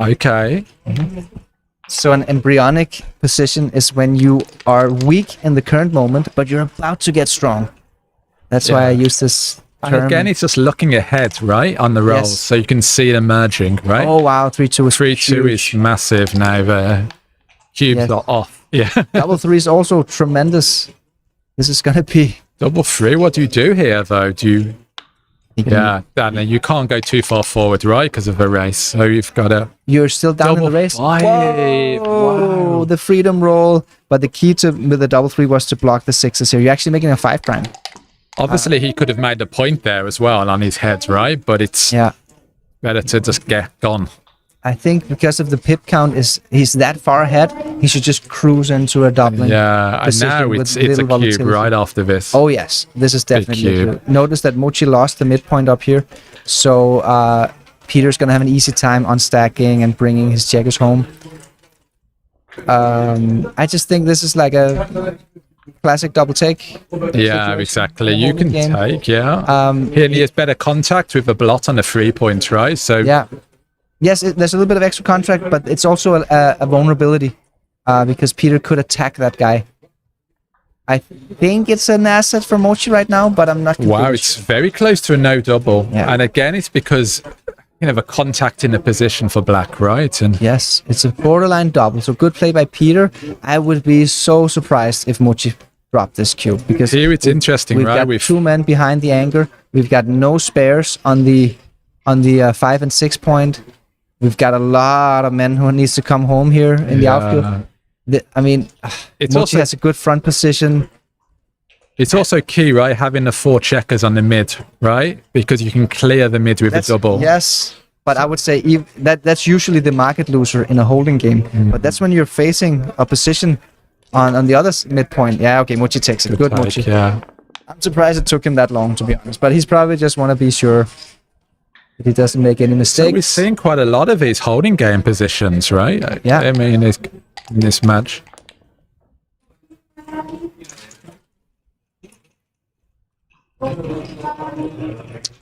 Okay. So an embryonic position is when you are weak in the current moment, but you're about to get strong. That's why I use this And term. again, it's just looking ahead, right, on the rolls, Yes. so you can see it emerging, right? Oh wow, 3-2 is 3-2 is huge. massive now. The cubes Yes. are off. Yeah. Double 3 is also tremendous. This is gonna be. Double 3. What do you do here, though? Do you? You can- Yeah, Dan, you can't go too far forward, right? Because of the race. So you've got to. You're still down in Double the race. 5. Whoa, Wow. the freedom roll. But the key to with the double 3 was to block the 6s here. You're actually making a 5 prime. Obviously, he could have made the point there as well on his head, right? But it's Yeah. better to just get gone. I think because of the pip count he's that far ahead, he should just cruise into a doubling. Yeah, and position now with it's a little cube volatility. right after this. Oh yes, this is definitely a cube. cube. Notice that Mochi lost the midpoint up here, so Peter's gonna have an easy time on stacking and bringing his checkers home. I just think this is like a classic double take. Yeah, exactly. You can Game. take, yeah. Um, Here he has better contact with the blot on the 3 points, right? So Yeah. Yes, there's a little bit of extra contract, but it's also a vulnerability because Peter could attack that guy. I think it's an asset for Mochi right now, but I'm not. wow, completely it's sure. very close to a no double. Yeah. And again, it's because the contact in the position for black, right? And Yes, it's a borderline double. So good play by Peter. I would be so surprised if Mochi drop this cube because here it's interesting, we've right? got two men behind the anchor. We've got no spares on the 5 and 6 point. We've got a lot of men who needs to come home here in the outfield. Mochi has a good front position. It's also key, right? Having the 4 checkers on the mid, right? Because you can clear the mid with a double. Yes, but I would say that's usually the market loser in a holding game. But that's when you're facing a position on the other midpoint. Yeah, okay, Mochi takes it. Good take, Mochi. Yeah. I'm surprised it took him that long, to be honest. But he's probably just want to be sure that he doesn't make any mistakes. So we're seeing quite a lot of these holding game positions, right? Yeah. I mean, in this match.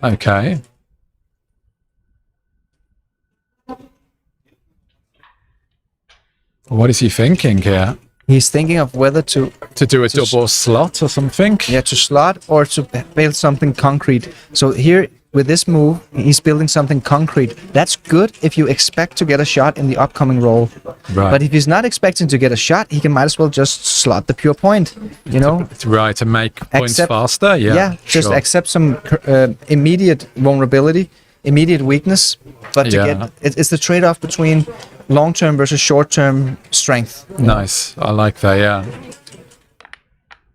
Okay. What is he thinking here? He's thinking of whether to do a double slot or something. Yeah, to slot or to build something concrete. So here with this move, he's building something concrete. That's good if you expect to get a shot in the upcoming roll. Right. But if he's not expecting to get a shot, he can might as well just slot the pure point. You know, right, to make points faster. Yeah. Yeah, just sure. accept some immediate vulnerability, immediate weakness. But to get it's the trade-off between long-term versus short-term strength. Nice. I like that. Yeah.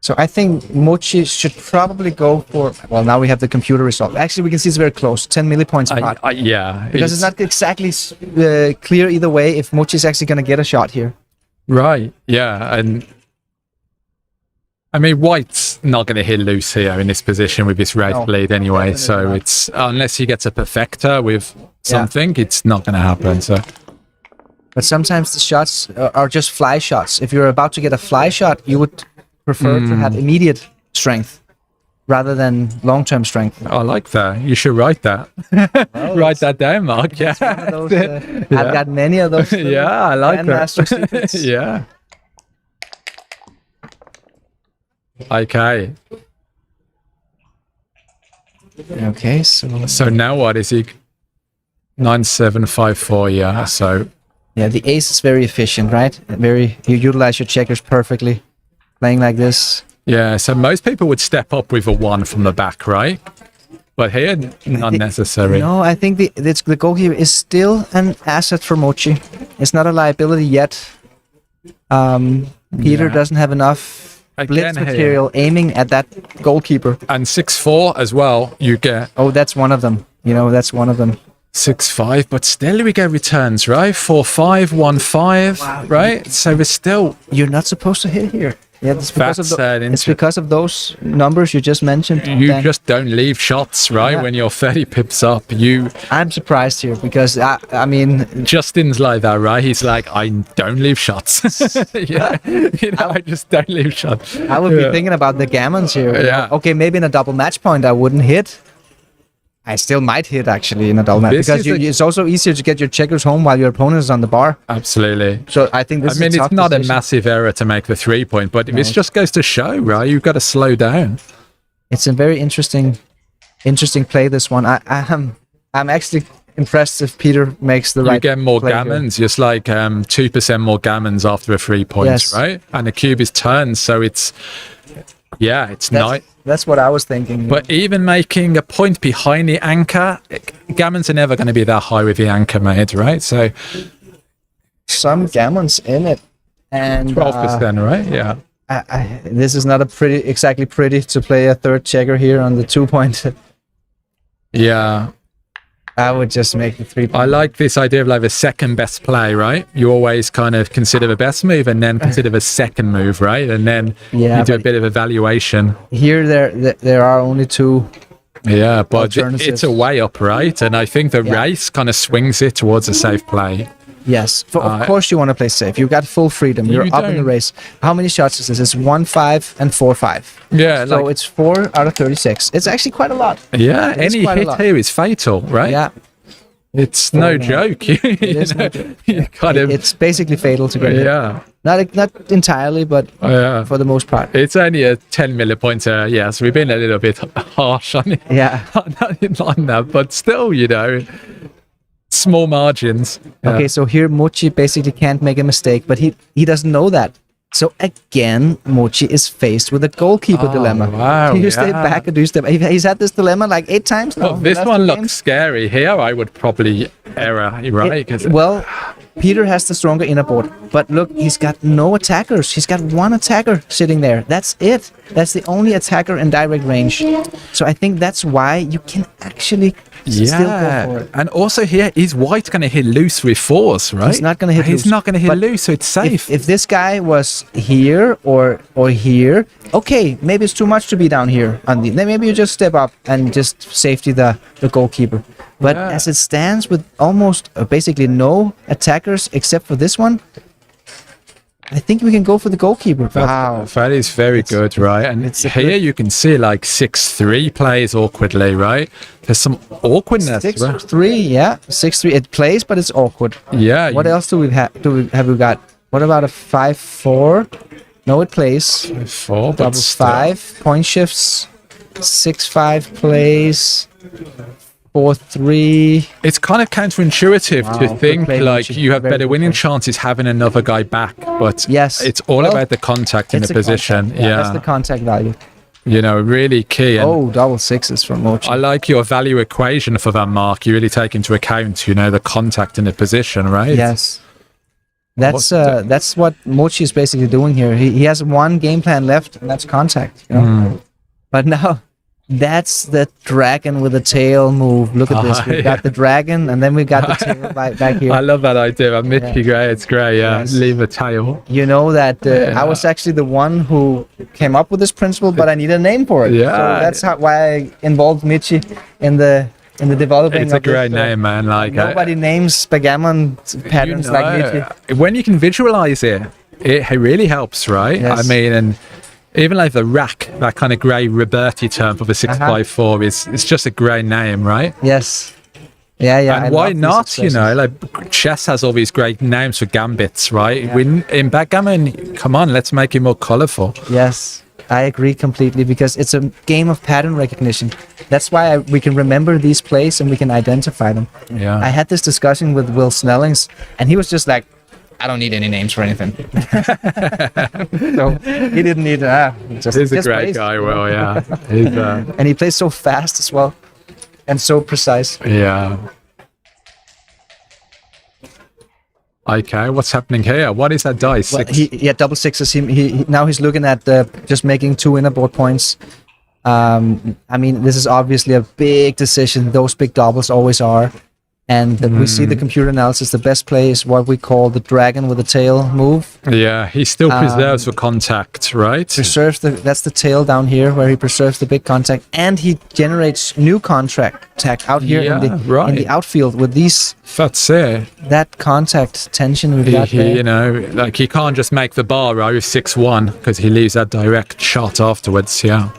So I think Mochi should probably go for. Well, now we have the computer result. Actually, we can see it's very close. 10 millipoints apart. Yeah. Because it's not exactly clear either way if Mochi is actually going to get a shot here. Right. Yeah. And I mean, White's not going to hit loose here in this position with this red blade anyway. So not. It's unless he gets a perfector with something, it's not going to happen. So. But sometimes the shots are just fly shots. If you're about to get a fly shot, you would prefer to have immediate strength rather than long-term strength. I like that. You should write that. Well, write that down, Mark. Yeah. Those, I've got many of those. Yeah, I like that. Yeah. Okay. Okay, so now what is he? 9754. Yeah. So. Yeah, the ace is very efficient, right? You utilize your checkers perfectly. Playing like this. Yeah, so most people would step up with a 1 from the back, right? But here, not necessary. No, I think the goalkeeper is still an asset for Mochi. It's not a liability yet. Peter doesn't have enough blitz material aiming at that goalkeeper. And 6-4 as well, you get... Oh, that's one of them. You know, that's one of them. 6-5, but still we get returns, right? 4-5, 1-5, right? So we're still... You're not supposed to hit here. Yeah, it's because of those numbers you just mentioned. You just don't leave shots, right? Yeah. When you're 30 pips up, I'm surprised here because I mean, Justin's like that, right? He's like, I don't leave shots. Yeah, I just don't leave shots. I would be thinking about the gammons here. Yeah. Okay, maybe in a double match point I wouldn't hit. I still might hit actually in a double match because it's also easier to get your checkers home while your opponent is on the bar. Absolutely. So I think this it's not a massive error to make the 3-point, but this just goes to show, right? You've got to slow down. It's a very interesting play. This one, I'm actually impressed if Peter makes the right. You get more gammons, just like 2% more gammons after a 3 points, right? And the cube is turned, so it's nice. That's what I was thinking. But even making a point behind the anchor, gammons are never going to be that high with the anchor made, right? So some gammons in it, and 12%, right? Yeah. This is not exactly pretty to play a third checker here on the 2-point. Yeah. I would just make the 3-point. I like this idea of like the second best play, right? You always kind of consider the best move and then consider the second move, right? And then you do a bit of evaluation. Here, there are only 2. Yeah, but it's a way up, right? And I think the race kind of swings it towards a safe play. Yes, of course you want to play safe. You've got full freedom. You're up in the race. How many shots is this? It's 1-5 and 4-5. Yeah, so it's 4 out of 36. It's actually quite a lot. Yeah, any hit here is fatal, right? Yeah, it's no joke. It's basically fatal to get hit. Yeah, not entirely, but for the most part. It's only a 10 millipointer. Yeah, so we've been a little bit harsh on it. Yeah, on that, but still, small margins. Okay, so here Mochi basically can't make a mistake, but he doesn't know that. So again, Mochi is faced with a goalkeeper dilemma. Wow, Do you stay back or do you step? He's had this dilemma like 8 times now. Well, this Last one 2 looks games. scary. Here, I would probably error, right? 'Cause Well, Peter has the stronger inner board, but look, he's got no attackers. He's got one attacker sitting there. That's it. That's the only attacker in direct range. So I think that's why you can actually still go for it. And also here, is White going to hit loose with 4s, right? He's not going to hit He's loose. not going to hit But loose, so it's safe. If this guy was here or here, okay, maybe it's too much to be down here. Then maybe you just step up and just safety the goalkeeper. But as it stands with almost basically no attackers except for this one, I think we can go for the goalkeeper. Wow. That is very good, right? And here you can see like 6-3 plays awkwardly, right? There's some awkwardness. 6-3, yeah. 6-3. It plays, but it's awkward. Yeah. What else do we have? Have we got? What about a 5-4? No, it plays. 5-4, but Double 5 point shifts. 6-5 plays. 4-3. It's kind of counterintuitive to Wow, think good play, like Mochi. you have Very better good winning play. chances having another guy back, but Yes. it's all Well, about the contact in the It's a position. contact. Yeah, that's the contact value. You know, really key. And Oh, double 6s from Mochi. I like your value equation for that, Mark. You really take into account, you know, the contact in the position, right? Yes. That's what Mochi is basically doing here. He has one game plan left, and that's contact. You know? But now, that's the dragon with the tail move. Look at this. We've got the dragon, and then we got the tail back here. I love that idea. I'm Mitchy Gray. It's great. Yeah, Yes. leave a tail. You know that I was actually the one who came up with this principle, but I need a name for it. Yeah. So that's why I involved Michi in the developing. It's a of this, great name, man. Like Nobody names backgammon patterns like Michi. when you can visualize it, it really helps, right? Yes. I mean, and even like the rack, that kind of grey Roberti term for the 6x4 it's just a great name, right? Yes. Yeah. And I why love these not? You know, expressions. like chess has all these great names for gambits, right? In backgammon, come on, let's make it more colourful. Yes, I agree completely because it's a game of pattern recognition. That's why we can remember these plays and we can identify them. Yeah. I had this discussion with Will Snellings, and he was just like, I don't need any names for anything. So he didn't need just He's a just great plays. guy, Will, yeah. He's, And he plays so fast as well, and so precise. yeah. Okay, what's happening here? What is that dice? Well, Six? he had double 6s. He now he's looking at just making 2 inner board points. I mean, this is obviously a big decision. Those big doubles always are. And we see the computer analysis. The best play is what we call the dragon with the tail move. Yeah, he still preserves the contact, right? Preserves that's the tail down here where he preserves the big contact, and he generates new contact out here in the outfield with these. That's it. That contact tension we've got there. You know, like he can't just make the bar row 6-1 because he leaves that direct shot afterwards. Yeah.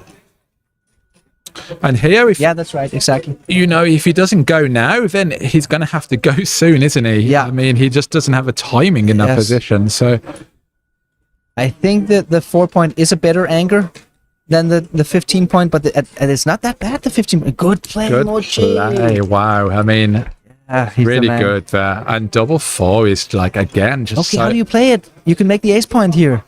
And here, yeah, that's right, exactly. You know, if he doesn't go now, then he's going to have to go soon, isn't he? Yeah. I mean, he just doesn't have a timing in that position. So I think that the 4-point is a better anchor than the 15-point, but and it's not that bad. The 15. Good play, good Mochi. play. Wow. I mean, he's really the man. good there. And double 4 is like again just. Okay, so, how do you play it? You can make the ace point here.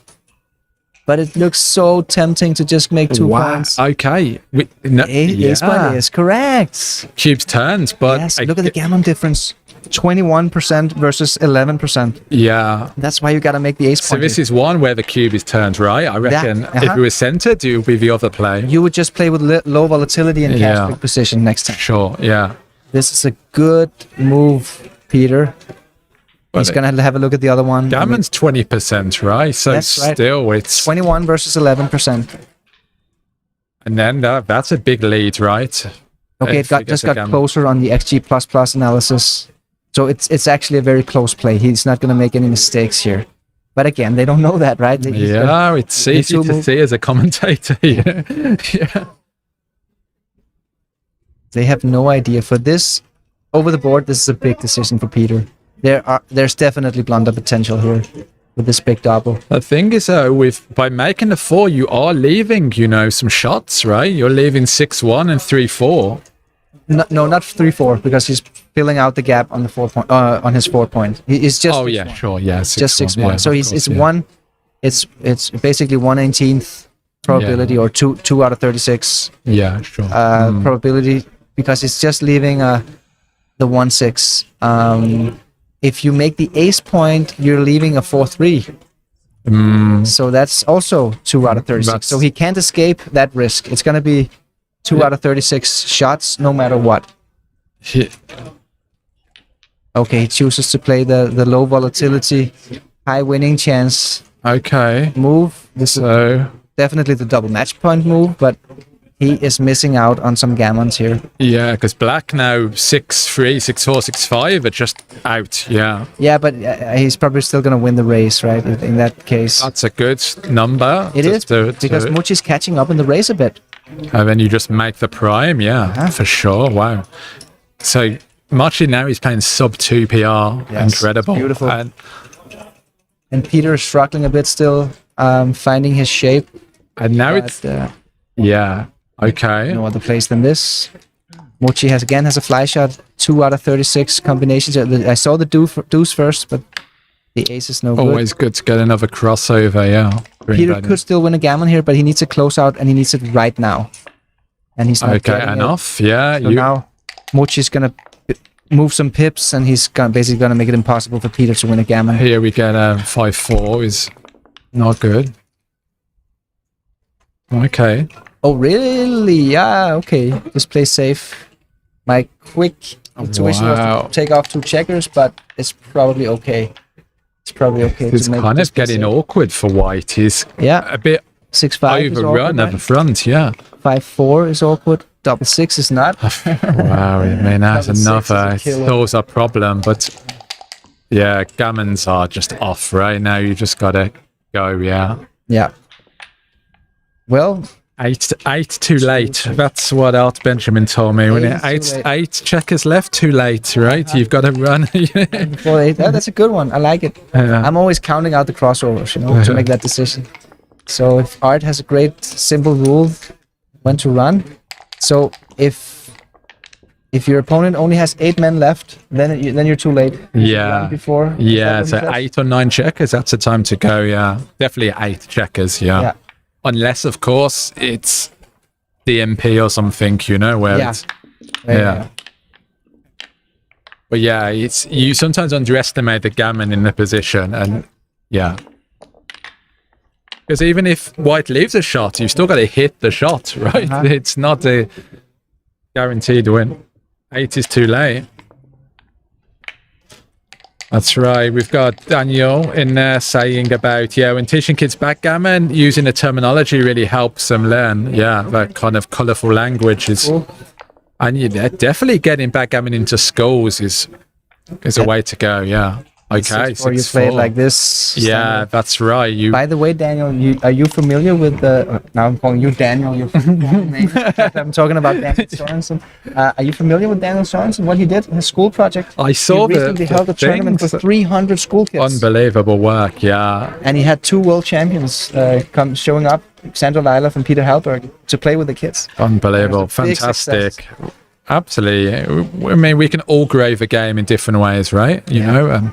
But it looks so tempting to just make 2 points. Okay. Ace point is correct. Cubes turns, but yes, look at the gammon difference. 21% versus 11%. Yeah. That's why you got to make the ace So point. this is one where the cube is turned, right? I reckon if it was centered, it would be the other play. You would just play with low volatility and cast big position next time. Sure, yeah. This is a good move, Peter. He's going to have a look at the other one. Gammon's 20%, right? So That's right. still it's 21 versus 11%. And then that's a big lead, right? Okay, it just got closer on the XG++ analysis. So it's actually a very close play. He's not going to make any mistakes here. But again, they don't know that, right? It's easy to see as a commentator. Yeah. They have no idea. For this, over the board, this is a big decision for Peter. There's definitely blunder potential here with this big double. The thing is, by making the 4, you are leaving, some shots, right? You're leaving 6-1 and 3-4. No, not 3-4, because he's filling out the gap on the 4 point. On his 4 point, he's just. Oh yeah, sure, yeah. 6-1, just 6-1. yeah, So it's 1 it's basically 1/18th probability, or 2 out of 36 Yeah, sure. probability, because it's just leaving the 1/6. If you make the ace point, you're leaving a 4/3. So that's also 2 out of 36. So he can't escape that risk. It's going to be 2 out of 36 shots, no matter what. Okay, he chooses to play the low volatility, high winning chance. Okay. Move. This is definitely the double match point move, but he is missing out on some gammons here. Yeah, because black now 6-3, 6-4, 6-5 are just out. Yeah. Yeah, but he's probably still going to win the race, right? In that case. That's a good number. It is, because Muchi's catching up in the race a bit. And then you just make the prime, yeah, for sure. Wow. So Machi now he's playing sub 2 PR. Yes, Incredible. Beautiful. And Peter is struggling a bit still, finding his shape. And now it's yeah. Okay. No other place than this. Mochi has a fly shot. 2 out of 36 combinations. I saw the deuce first, but the ace is no good. Always good to get another crossover, yeah. Peter could still win a gammon here, but he needs a closeout, and he needs it right now. And he's not getting enough. it. Yeah. So now Mochi's gonna move some pips, and he's basically gonna make it impossible for Peter to win a gammon. Here we get 5-4 is not good. Okay. Oh, really? Yeah, okay. Just play safe. My quick intuition was to take off 2 checkers, but it's probably okay. It's probably okay. It's kind of getting awkward for white. He's a bit 6-5 overrun at the front, yeah. 5-4 is awkward. Double 6 is not. Wow, I mean, that's another. killer. Those are problem, but yeah, gammons are just off right now. You just gotta go, yeah. Yeah. Well, 8 too late. That's what Art Benjamin told me. When eight checkers left, too late, right? You've got to run. 4-8. That's a good one. I like it. I'm always counting out the crossovers, to make that decision. So if Art has a great simple rule when to run. So if your opponent only has 8 men left, then you're too late. Yeah. Before. Yeah. So 8 or 9 checkers. That's the time to go. Yeah. Definitely 8 checkers. Yeah. Unless, of course, it's DMP or something, where it's... Yeah. But yeah, you sometimes underestimate the gammon in the position, and yeah. Because even if white leaves a shot, you've still got to hit the shot, right? It's not a guaranteed win. 8 is too late. That's right. We've got Daniel in there saying about, when teaching kids backgammon, using the terminology really helps them learn. Yeah, that kind of colourful language is... And definitely getting backgammon into schools is a way to go, yeah. Okay, or you play it like this. Yeah, that's right. By the way, Daniel, are you familiar with the... now I'm calling you Daniel. I'm talking about Daniel Sorensen. Are you familiar with Daniel Sorensen, what he did in his school project? I saw he recently held a tournament for 300 school kids. Unbelievable work, yeah. And he had 2 world champions showing up, Sandra Leilov and Peter Hallberg, to play with the kids. Unbelievable, fantastic. Absolutely. I mean, we can all grow the game in different ways, right? You know,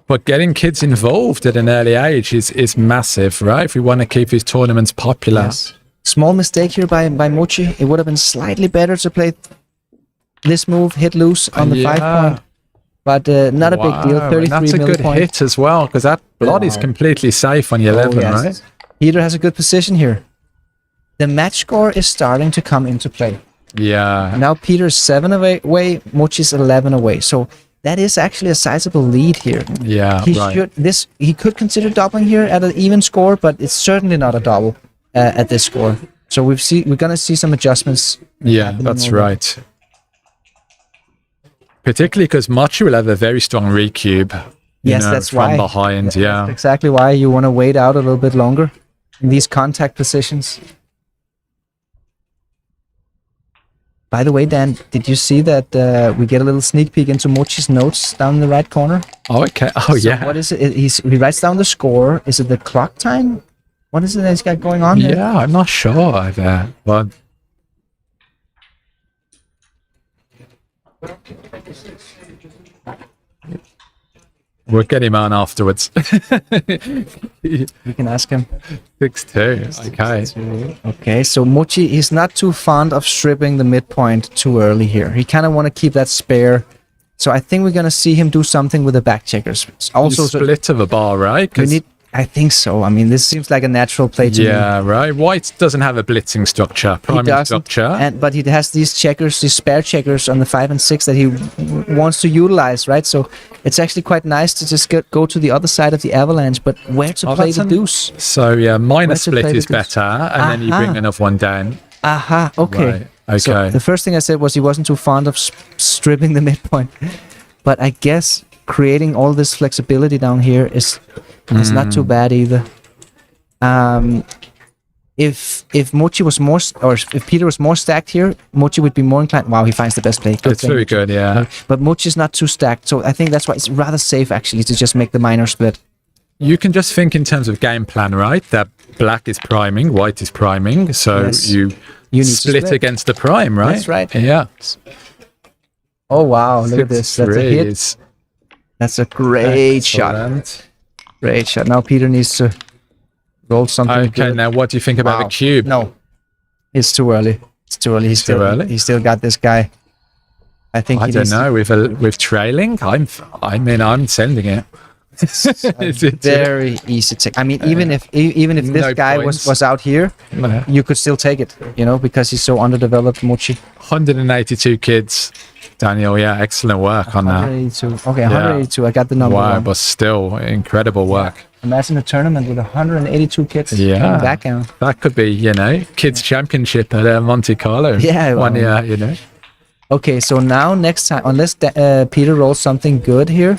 but getting kids involved at an early age is massive, right? If we want to keep these tournaments popular. Yes. Small mistake here by Mochi. It would have been slightly better to play this move, hit loose on the 5 point. But not a big deal. 33 that's a good point. hit as well, because that blood is completely safe on your 11, right? Peter has a good position here. The match score is starting to come into play. Yeah. Now Peter's 7 away, Mochi's 11 away. So that is actually a sizable lead here. Yeah, he could consider doubling here at an even score, but it's certainly not a double at this score. So we're gonna see some adjustments. Yeah, that's right. Particularly because Machi will have a very strong recube. Yes, that's from why. behind. Yeah, that's exactly why you want to wait out a little bit longer in these contact positions. By the way, Dan, did you see that we get a little sneak peek into Mochi's notes down in the right corner? Oh, okay. Oh, yeah. What is it? He writes down the score. Is it the clock time? What is it that he's got going on here? Yeah, I'm not sure. But We'll get him on afterwards. We can ask him. 6-2. Okay. Okay, so Mochi, he's not too fond of stripping the midpoint too early here. He kind of want to keep that spare. So I think we're going to see him do something with the back checkers. Also, Split of a bar, right? I think so. I mean, this seems like a natural play to me. Yeah, right. White doesn't have a blitzing structure, priming structure. But he has these checkers, these spare checkers on the 5 and 6 that he wants to utilize, right? So it's actually quite nice to just go to the other side of the avalanche, but where to play the deuce? So yeah, minor split is better, and then you bring another one down. Aha, okay. Right. Okay. So the first thing I said was he wasn't too fond of stripping the midpoint. But I guess creating all this flexibility down here is not too bad either. If Mochi was more, or if Peter was more stacked here, Mochi would be more inclined. Wow, he finds the best play. That's very good, yeah. But Mochi's not too stacked, so I think that's why it's rather safe actually to just make the minor split. You can just think in terms of game plan, right? That black is priming, white is priming, so Yes. you split against the prime, right? That's right. Yeah. Oh wow, look at this. That's a hit. That's a great shot. Great shot. Now Peter needs to roll something. Okay, now what do you think about the cube? No, it's too early. It's too early. He's still got this guy. I think I don't know. With trailing, I'm sending it. It's very easy to take. I mean, even if this guy was out here, you could still take it, because he's so underdeveloped, Mochi. 182 kids, Daniel. Yeah, excellent work on that. 182. Okay, 182. I got the number. Wow, wrong. but still incredible work. Imagine a tournament with 182 kids. Yeah, backgammon. That could be, kids championship at Monte Carlo. Yeah, one year, Okay, so now next time, unless Peter rolls something good here.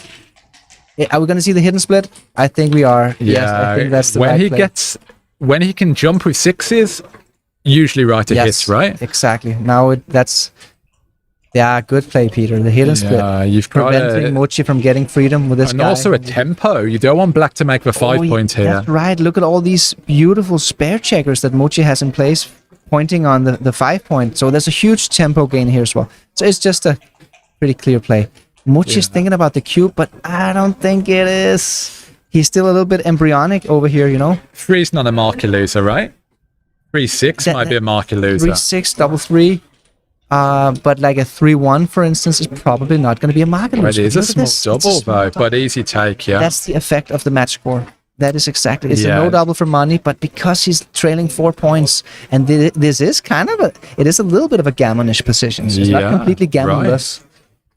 Are we going to see the hidden split? I think we are. Yeah, yes, I think that's the when right he play. when he can jump with sixes, usually right hits, right? Exactly. Now that's good play, Peter. The hidden split. You've got preventing Mochi from getting freedom with this and guy. also a tempo. You don't want black to make the 5 point here. That's right. Look at all these beautiful spare checkers that Mochi has in place, pointing on the 5 point. So there's a huge tempo gain here as well. So it's just a pretty clear play. Mochi's thinking about the cube, but I don't think it is. He's still a little bit embryonic over here, 3's not a market loser, right? 3-6 might be a market loser. 3-6, double 3. But like a 3-1, for instance, is probably not going to be a market loser. It is a small double, though, but easy take, yeah. That's the effect of the match score. That is exactly. It's a no double for money, but because he's trailing 4 points, and this is kind of it is a little bit of a gammonish position. So it's not completely gammonless. Right.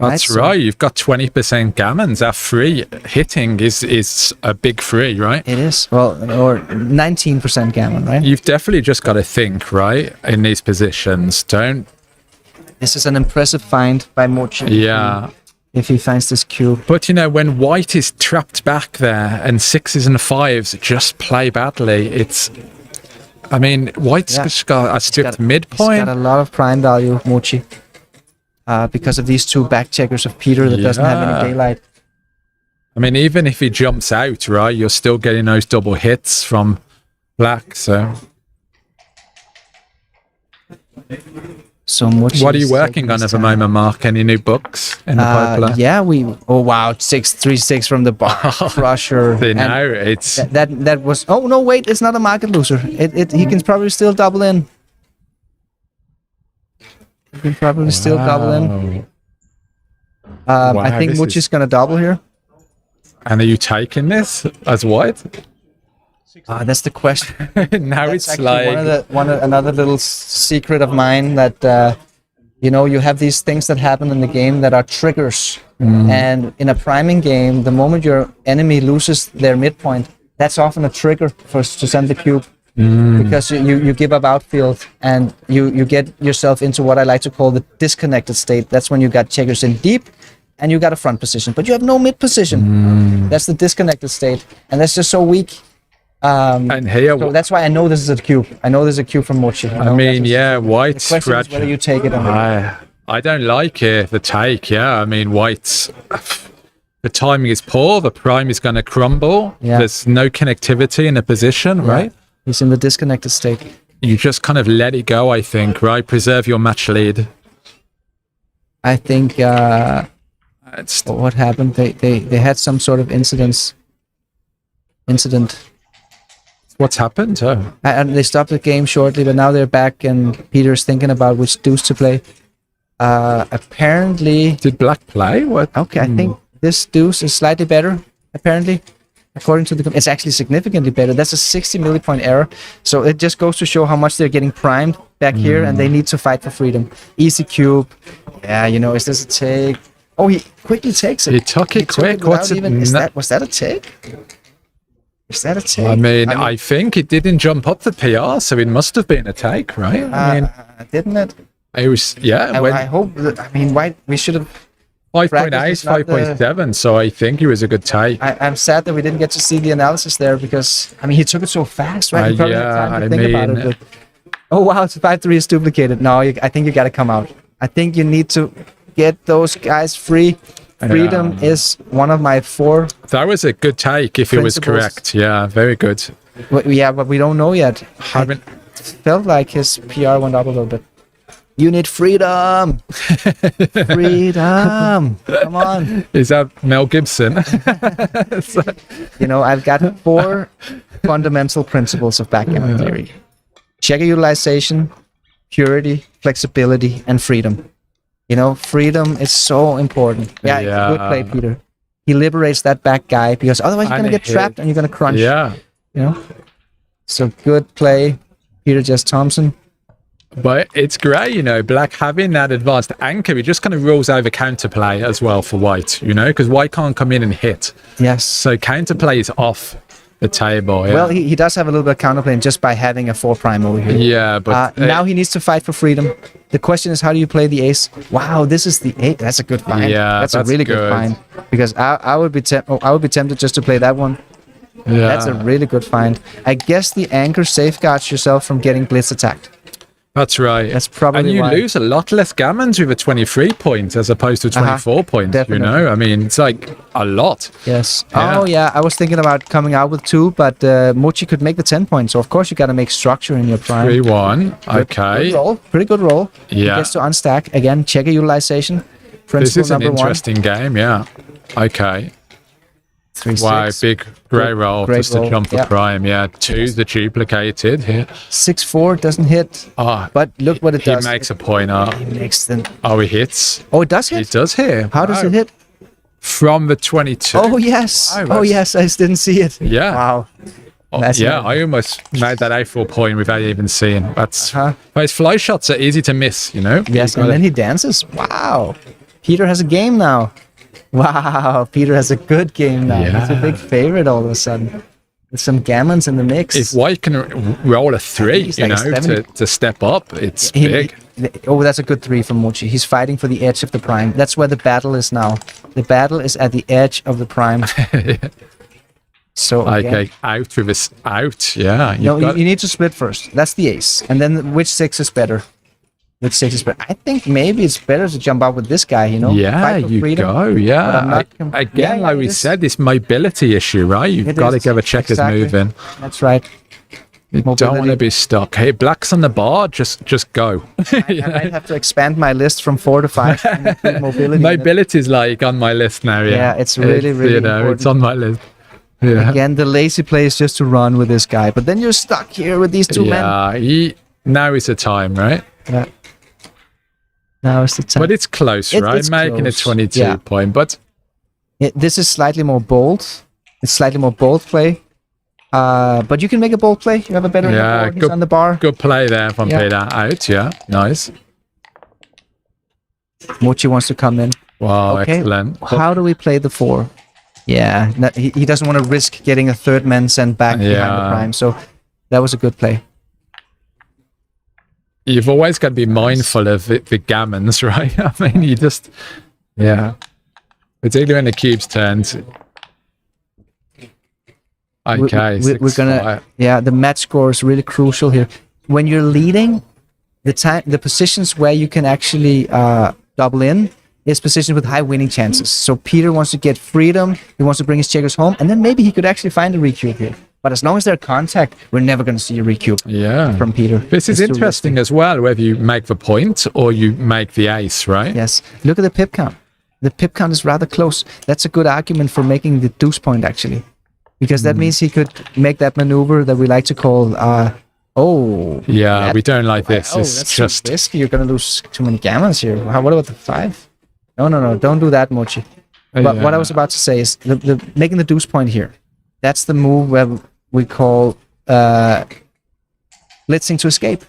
That's right. You've got 20% gammons. That free hitting is a big free, right? It is. Well, or 19% gammon, right? You've definitely just got to think, right, in these positions. This is an impressive find by Mochi. Yeah. If he finds this cube. But, when white is trapped back there and 6s and 5s just play badly, white's got a stripped midpoint. He's got a lot of prime value, Mochi. Because of these two back checkers of Peter that doesn't have any daylight. I mean, even if he jumps out, right, you're still getting those double hits from black, so... What are you working on at the moment, Mark? Any new books in the pipeline? Yeah, 636 from the bar crusher. It's that was. Oh no, wait, it's not a market loser. He can probably still double in. He can probably still double in. I think Mochi's gonna double here. And are you taking this as white? That's the question. Now that's it's like another little secret of mine that you have these things that happen in the game that are triggers, and in a priming game, the moment your enemy loses their midpoint, that's often a trigger to send the cube. Because you give up outfield and you get yourself into what I like to call the disconnected state. That's when you got checkers in deep and you got a front position, but you have no mid position. That's the disconnected state, and that's just so weak. And here, so that's why I know this is a cube. I know there's a cube from Mochi. White's the question is whether you take it or not. I don't like it, the take. Yeah, I mean, white's. The timing is poor. The prime is going to crumble. Yeah. There's no connectivity in the position, right? He's in the disconnected state. You just kind of let it go, I think, right? Preserve your match lead. I think What happened? They had some sort of incident. What's happened? Oh. And they stopped the game shortly, but now they're back, and Peter's thinking about which deuce to play. Apparently, did black play? What? Okay, I think this deuce is slightly better. Apparently, according to the, it's actually significantly better. That's a 60 millipoint error. So it just goes to show how much they're getting primed back here, and they need to fight for freedom. Easy cube. Yeah, you know, is this a take? Oh, he quickly takes it. He took it quick. What's it? Was that a take? Is that a take? I mean, I think it didn't jump up the PR, so it must have been a take, right? I mean, didn't it? It was, yeah. I hope. Why we should have 5.8, 5.7. So I think it was a good take. I'm sad that we didn't get to see the analysis there because I mean he took it so fast, right? He probably had time to think about it. But, oh wow, it's 5-3 is duplicated. No, I think you got to come out. I think you need to get those guys free. Freedom is one of my 4. That was a good take if it was correct. Yeah, very good. But we don't know yet. It felt like his PR went up a little bit. You need freedom. Freedom. Come on. Is that Mel Gibson? You know, I've got 4 fundamental principles of backgammon theory. Checker utilization, purity, flexibility, and freedom. You know, freedom is so important. Yeah. Good play, Peter. He liberates that back guy because otherwise you're going to get trapped and you're going to crunch. Yeah. You know? So good play, Peter Jess Thompson. But it's great, you know, black having that advanced anchor, it just kind of rules over counterplay as well for white, you know, because white can't come in and hit. Yes. So counterplay is off the table. Yeah. Well, he does have a little bit of counterplay just by having a 4 prime over here. Yeah, but now he needs to fight for freedom. The question is, how do you play the ace? Wow, this is the 8. That's a good find. Yeah, that's a really good find. Because I would be tempted just to play that one. Yeah. That's a really good find. I guess the anchor safeguards yourself from getting blitz attacked. That's right. That's probably and you why. lose a lot less gammons with a 23 point as opposed to 24 points. Definitely. You know, I mean, it's like a lot. Yes. Yeah. Oh yeah, I was thinking about coming out with 2, but Mochi could make the 10 points. So of course you got to make structure in your prime. 3-1. Okay. Good roll. Pretty good roll. Yeah. He gets to unstack again. Checker utilization. This is an number 1. interesting game. Yeah. Okay. 3-6. Wow, big grey roll just to jump the prime. Yeah, 2 the duplicated here. 6-4 doesn't hit. But look what it does. He makes a pointer. He makes the. Oh, he hits. Oh, it does hit. It does hit. How does it hit? From the 22. Oh yes. Wow, oh yes. I just didn't see it. Yeah. Wow. Yeah, I almost made that A4 point without even seeing. That's his fly shots are easy to miss, you know. Yes, and then he dances. Wow. Peter has a game now. Wow, Peter has a good game now. Yeah. He's a big favorite all of a sudden. With some gammons in the mix. If White can roll a 3, He's you like know, to step up, it's big. That's a good 3 from Mochi. He's fighting for the edge of the prime. That's where the battle is now. The battle is at the edge of the prime. So okay, out with this out. Yeah. No, you need to split first. That's the ace, and then which 6 is better? Which 6 is better? I think maybe it's better to jump out with this guy. You know. Yeah, you go. Yeah. Again, like we said, this mobility issue, right? You've got to give a checkers move in. That's right. You don't want to be stuck. Hey, black's on the bar. Just go. I might have to expand my list from 4 to 5. Mobility. Mobility is like on my list now. Yeah. Yeah, it's really important. It's on my list. Yeah. Again, the lazy play is just to run with this guy, but then you're stuck here with these 2 men. Yeah, now is the time, right? Yeah. Now is the time. But it's close, right? It's making close. a 22 point, but this is slightly more bold. It's slightly more bold play. But you can make a bold play. You have a better board. He's on the bar. Good play there from Peter. Out, yeah, nice. Mochi wants to come in. Wow, excellent. How do we play the 4? Yeah, he doesn't want to risk getting a 3rd man sent back behind the prime. So that was a good play. You've always got to be mindful of the gammons, right? I mean, you just, particularly when the cube's turned. Okay, we're gonna, the match score is really crucial here. When you're leading, the positions where you can actually double in is positions with high winning chances. So Peter wants to get freedom. He wants to bring his checkers home, and then maybe he could actually find a recube here. But as long as they're contact, we're never going to see a recube from Peter. This is interesting as well, whether you make the point or you make the ace, right? Yes. Look at the pip count. the pip count is rather close. That's a good argument for making the deuce point, actually. Because that means he could make that maneuver that we like to call, Yeah, we don't like this. It's that's just risky. You're going to lose too many gammons here. What about the 5? No. Don't do that, Mochi. But what I was about to say is the making the deuce point here. That's the move where we call blitzing to escape.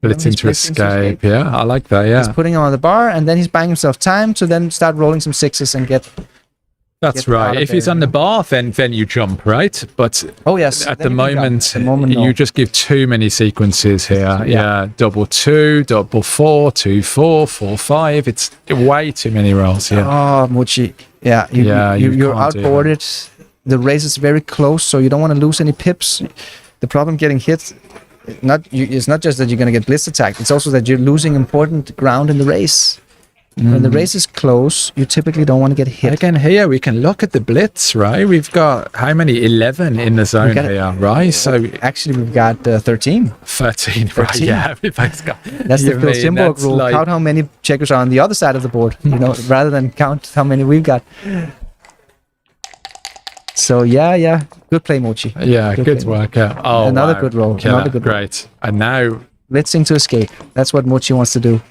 blitzing to escape. Yeah, I like that. Yeah. He's putting him on the bar, and then he's buying himself time to then start rolling some 6s and get. That's right. If he's on the bar, then you jump, right? But at the moment, you just give too many sequences here. Yeah, double 2, double 4, 2 4, 4 5. It's way too many rolls. Yeah. Oh, Mochi. Yeah, you're outboarded. The race is very close, so you don't want to lose any pips. The problem getting hit, it's not just that you're going to get blitz attacked. It's also that you're losing important ground in the race. When the race is close, you typically don't want to get hit. Again, here we can look at the blitz, right? We've got how many? 11 in the zone here, right? So actually, we've got 13. 13, right? Yeah, we've got. That's the Phil Simborg rule. Like, count how many checkers are on the other side of the board, rather than count how many we've got. So yeah, good play, Mochi. Yeah, good work. Oh, another good roll. Another good great. And now blitzing to escape. That's what Mochi wants to do.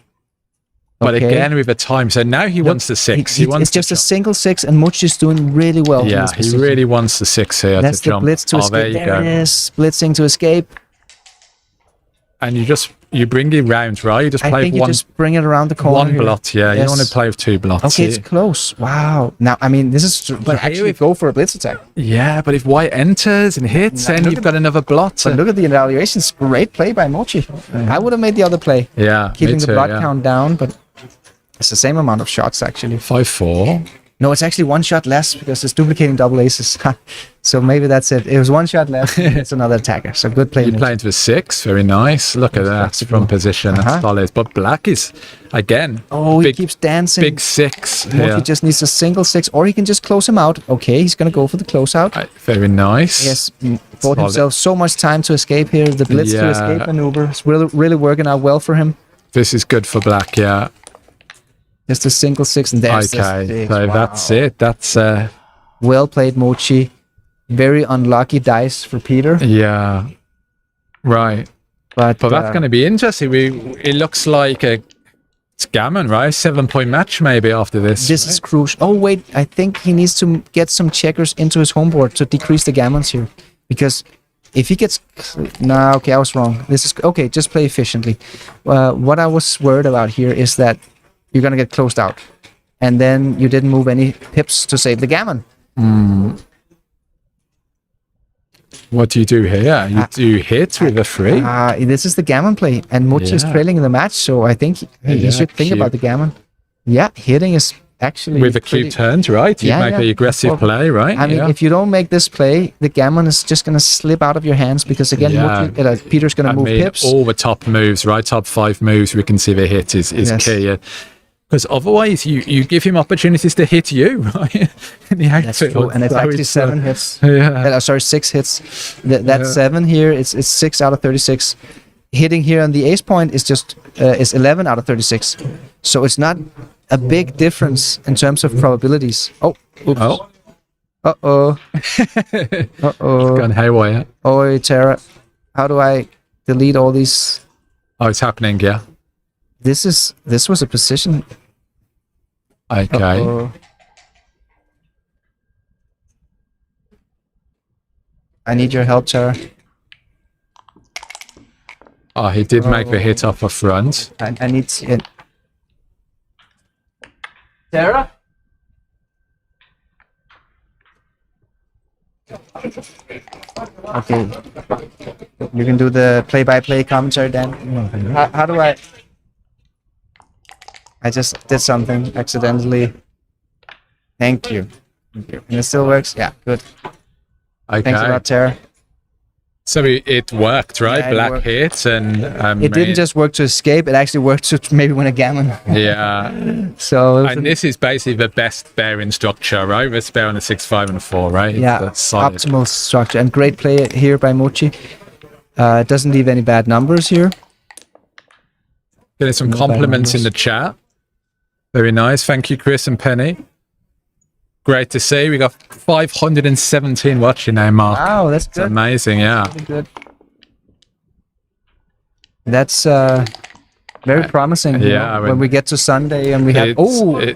But again, with the time, so now he wants the 6. He wants it's just a single 6, and Mochi's doing really well. Yeah, he really wants the 6 here. That's to the blitz to escape. There it is, blitzing to escape. And you bring it round, right? You just play you just bring it around the corner. One blot, yeah. Yes. You don't want to play with 2 blots. Okay, it's close. Wow. Now, I mean, this is but actually go for a blitz attack. Yeah, but if white enters and hits, then you've got another blot. But look at the evaluations. Great play by Mochi. I would have made the other play. Yeah, keeping the blot count down, but it's the same amount of shots, actually. 5-4. No, it's actually 1 shot less because it's duplicating double aces. So maybe that's it. It was 1 shot less. It's another attacker. So good play. You're playing to a 6. Very nice. Look at that from position. That's solid. But black is, again. Oh, he keeps dancing. Big 6. He just needs a single 6, or he can just close him out. Okay, he's going to go for the closeout. Very nice. Yes, bought himself so much time to escape here. The blitz to escape maneuver is really working out well for him. This is good for black, yeah. Just a single 6, and there's okay, so that's it. That's well played, Mochi. Very unlucky dice for Peter. Yeah, right. But that's going to be interesting. It looks like it's gammon, right? 7-point match maybe after this. This is crucial. Oh wait, I think he needs to get some checkers into his home board to decrease the gammons here, because if he gets okay, I was wrong. This is okay. Just play efficiently. What I was worried about here is that you're going to get closed out. And then you didn't move any pips to save the gammon. What do you do here? You do hit with a 3? This is the gammon play. And Mochi is trailing in the match, so I think he should think about the gammon. Yeah, hitting is actually... With the cube turns, right? You make an aggressive play, right? I mean, if you don't make this play, the gammon is just going to slip out of your hands, because again, Peter's going to move pips. All the top moves, right? Top 5 moves, we can see the hit is key. Because otherwise, you give him opportunities to hit you, right? That's true. And it's actually 7 hits. 6 hits. That 7 here, it's 6 out of 36. Hitting here on the ace point is just is 11 out of 36. So it's not a big difference in terms of probabilities. Oh, oops. Oh. Uh-oh. Uh-oh. Gone haywire. Oh, Tara. How do I delete all these? Oh, it's happening, yeah. This was a position. Okay. Uh-oh. I need your help, Tara. Oh, he did make the hit off a front. I need it. Tara? Okay. You can do the play-by-play commentary then. How do I... I just did something accidentally. Thank you. And it still works? Yeah, good. Okay. Thanks a lot, Tara. So it worked, right? Yeah, Black hit, and it didn't just work to escape. It actually worked to maybe win a gammon. Yeah. So and this is basically the best bearing structure, right? With spare on a 6, 5, and a 4, right? Yeah. Optimal structure and great play here by Mochi. Doesn't leave any bad numbers here. Getting some compliments in the chat. Very nice. Thank you, Chris and Penny. Great to see. We got 517 watching now, Mark. Wow, that's It's good. amazing, yeah. Really good. That's very promising. you yeah, know, when we get to Sunday and we have 2-1.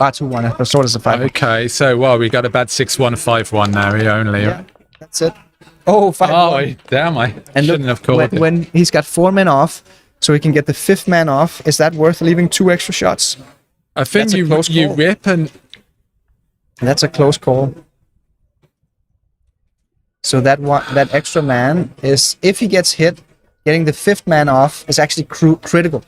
I saw it as a 5. Okay, so well, we got about 6-1, 5-1 now. He only. Yeah, that's it. Oh, 5-1. Oh, damn! I shouldn't have called it. When he's got 4 men off, so he can get the 5th man off. Is that worth leaving 2 extra shots? I think That's a close you call. rip and. That's a close call. So that extra man is, if he gets hit, getting the 5th man off is actually critical.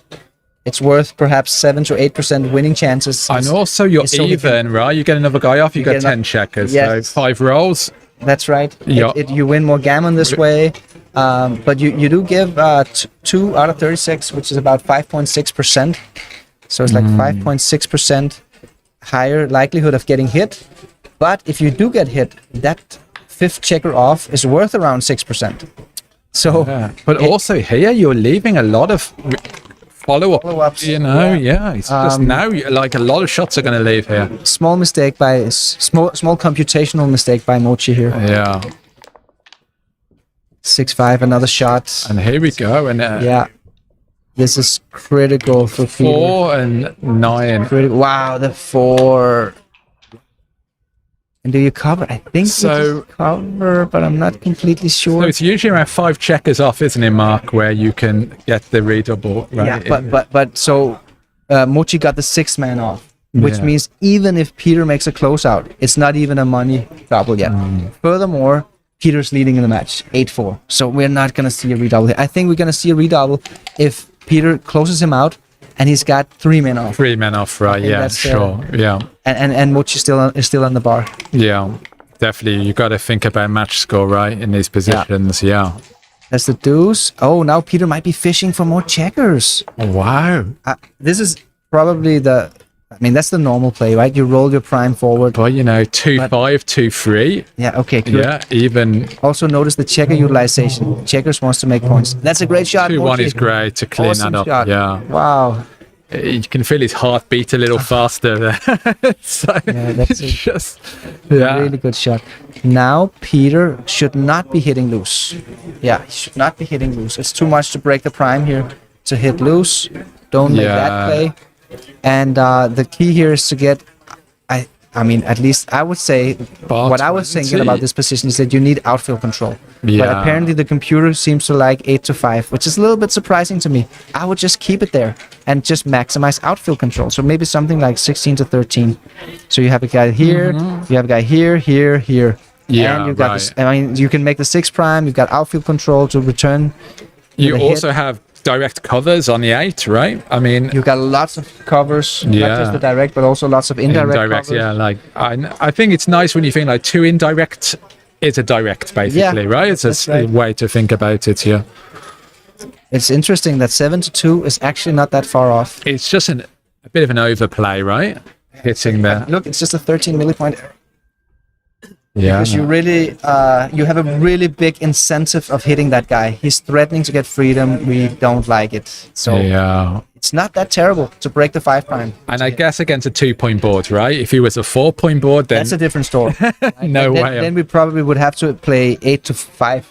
It's worth perhaps 7 to 8% winning chances. And also, you're so he even, right? You get another guy off, you got 10 checkers. Yes. So 5 rolls. That's right. Yeah. You win more gammon this way. But you do give 2 out of 36, which is about 5.6%. So it's like 5.6% higher likelihood of getting hit. But if you do get hit, that 5th checker off is worth around 6%. So, But also here, you're leaving a lot of follow-ups. You know, yeah. It's just now, like a lot of shots are going to leave here. Small mistake by small computational mistake by Mochi here. Yeah. 6-5, another shot. And here we go. And yeah, this is critical for Peter. 4 and 9. Wow, the 4. And do you cover? I think so. You just cover, but I'm not completely sure. So it's usually around 5 checkers off, isn't it, Mark, where you can get the redouble, right? Yeah, but so Mochi got the 6th man off, which means even if Peter makes a closeout, it's not even a money double yet. Furthermore, Peter's leading in the match, 8-4. So we're not going to see a redouble here. I think we're going to see a redouble if Peter closes him out and he's got 3 men off. 3 men off, right? Yeah, sure. Yeah. And Mochi is still on the bar. Yeah, definitely. You got to think about match score, right, in these positions. Yeah. That's the deuce. Oh, now Peter might be fishing for more checkers. Oh, wow. This is probably that's the normal play, right? You roll your prime forward. Well, 2-5, 2-3. Yeah, okay, good. Yeah, even. Also notice the checker utilization. Checkers wants to make points. That's a great shot. 2-1 is great to clean Awesome that up. shot. Yeah. Wow. You can feel his heart beat a little faster there. So that's it's just. Really good shot. Now Peter should not be hitting loose. Yeah, he should not be hitting loose. It's too much to break the prime here to hit loose. Don't make that play. And the key here is to get, I mean, at least I would say, what I was thinking about this position is that you need outfield control. Yeah. But apparently the computer seems to like 8-5, which is a little bit surprising to me. I would just keep it there and just maximize outfield control. So maybe something like 16-13. So you have a guy here, you have a guy here, here, here. Yeah, and you've got this, I mean, you can make the 6 prime, you've got outfield control to return. You also have direct covers on the 8, right? I mean, you've got lots of covers, not just the direct, but also lots of indirect covers. Yeah, like I think it's nice when you think like 2 indirect is a direct, basically, right? It's a way to think about it here. It's interesting that 7-2 is actually not that far off. It's just a bit of an overplay, right? Hitting there. Look, it's just a 13 millipoint error. Yeah. Because you really, you have a really big incentive of hitting that guy. He's threatening to get freedom. We don't like it. So it's not that terrible to break the 5 prime. And I guess against a 2-point board, right? If he was a 4-point board, then that's a different story. No way. Then we probably would have to play 8-5.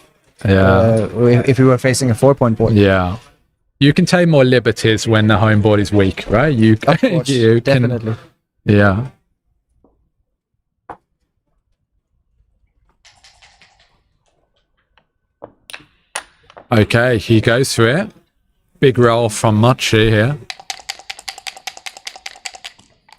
If we were facing a 4-point board. Yeah. You can take more liberties when the home board is weak, right? Of course, definitely. Yeah. Okay, he goes for it. Big roll from Mochi here.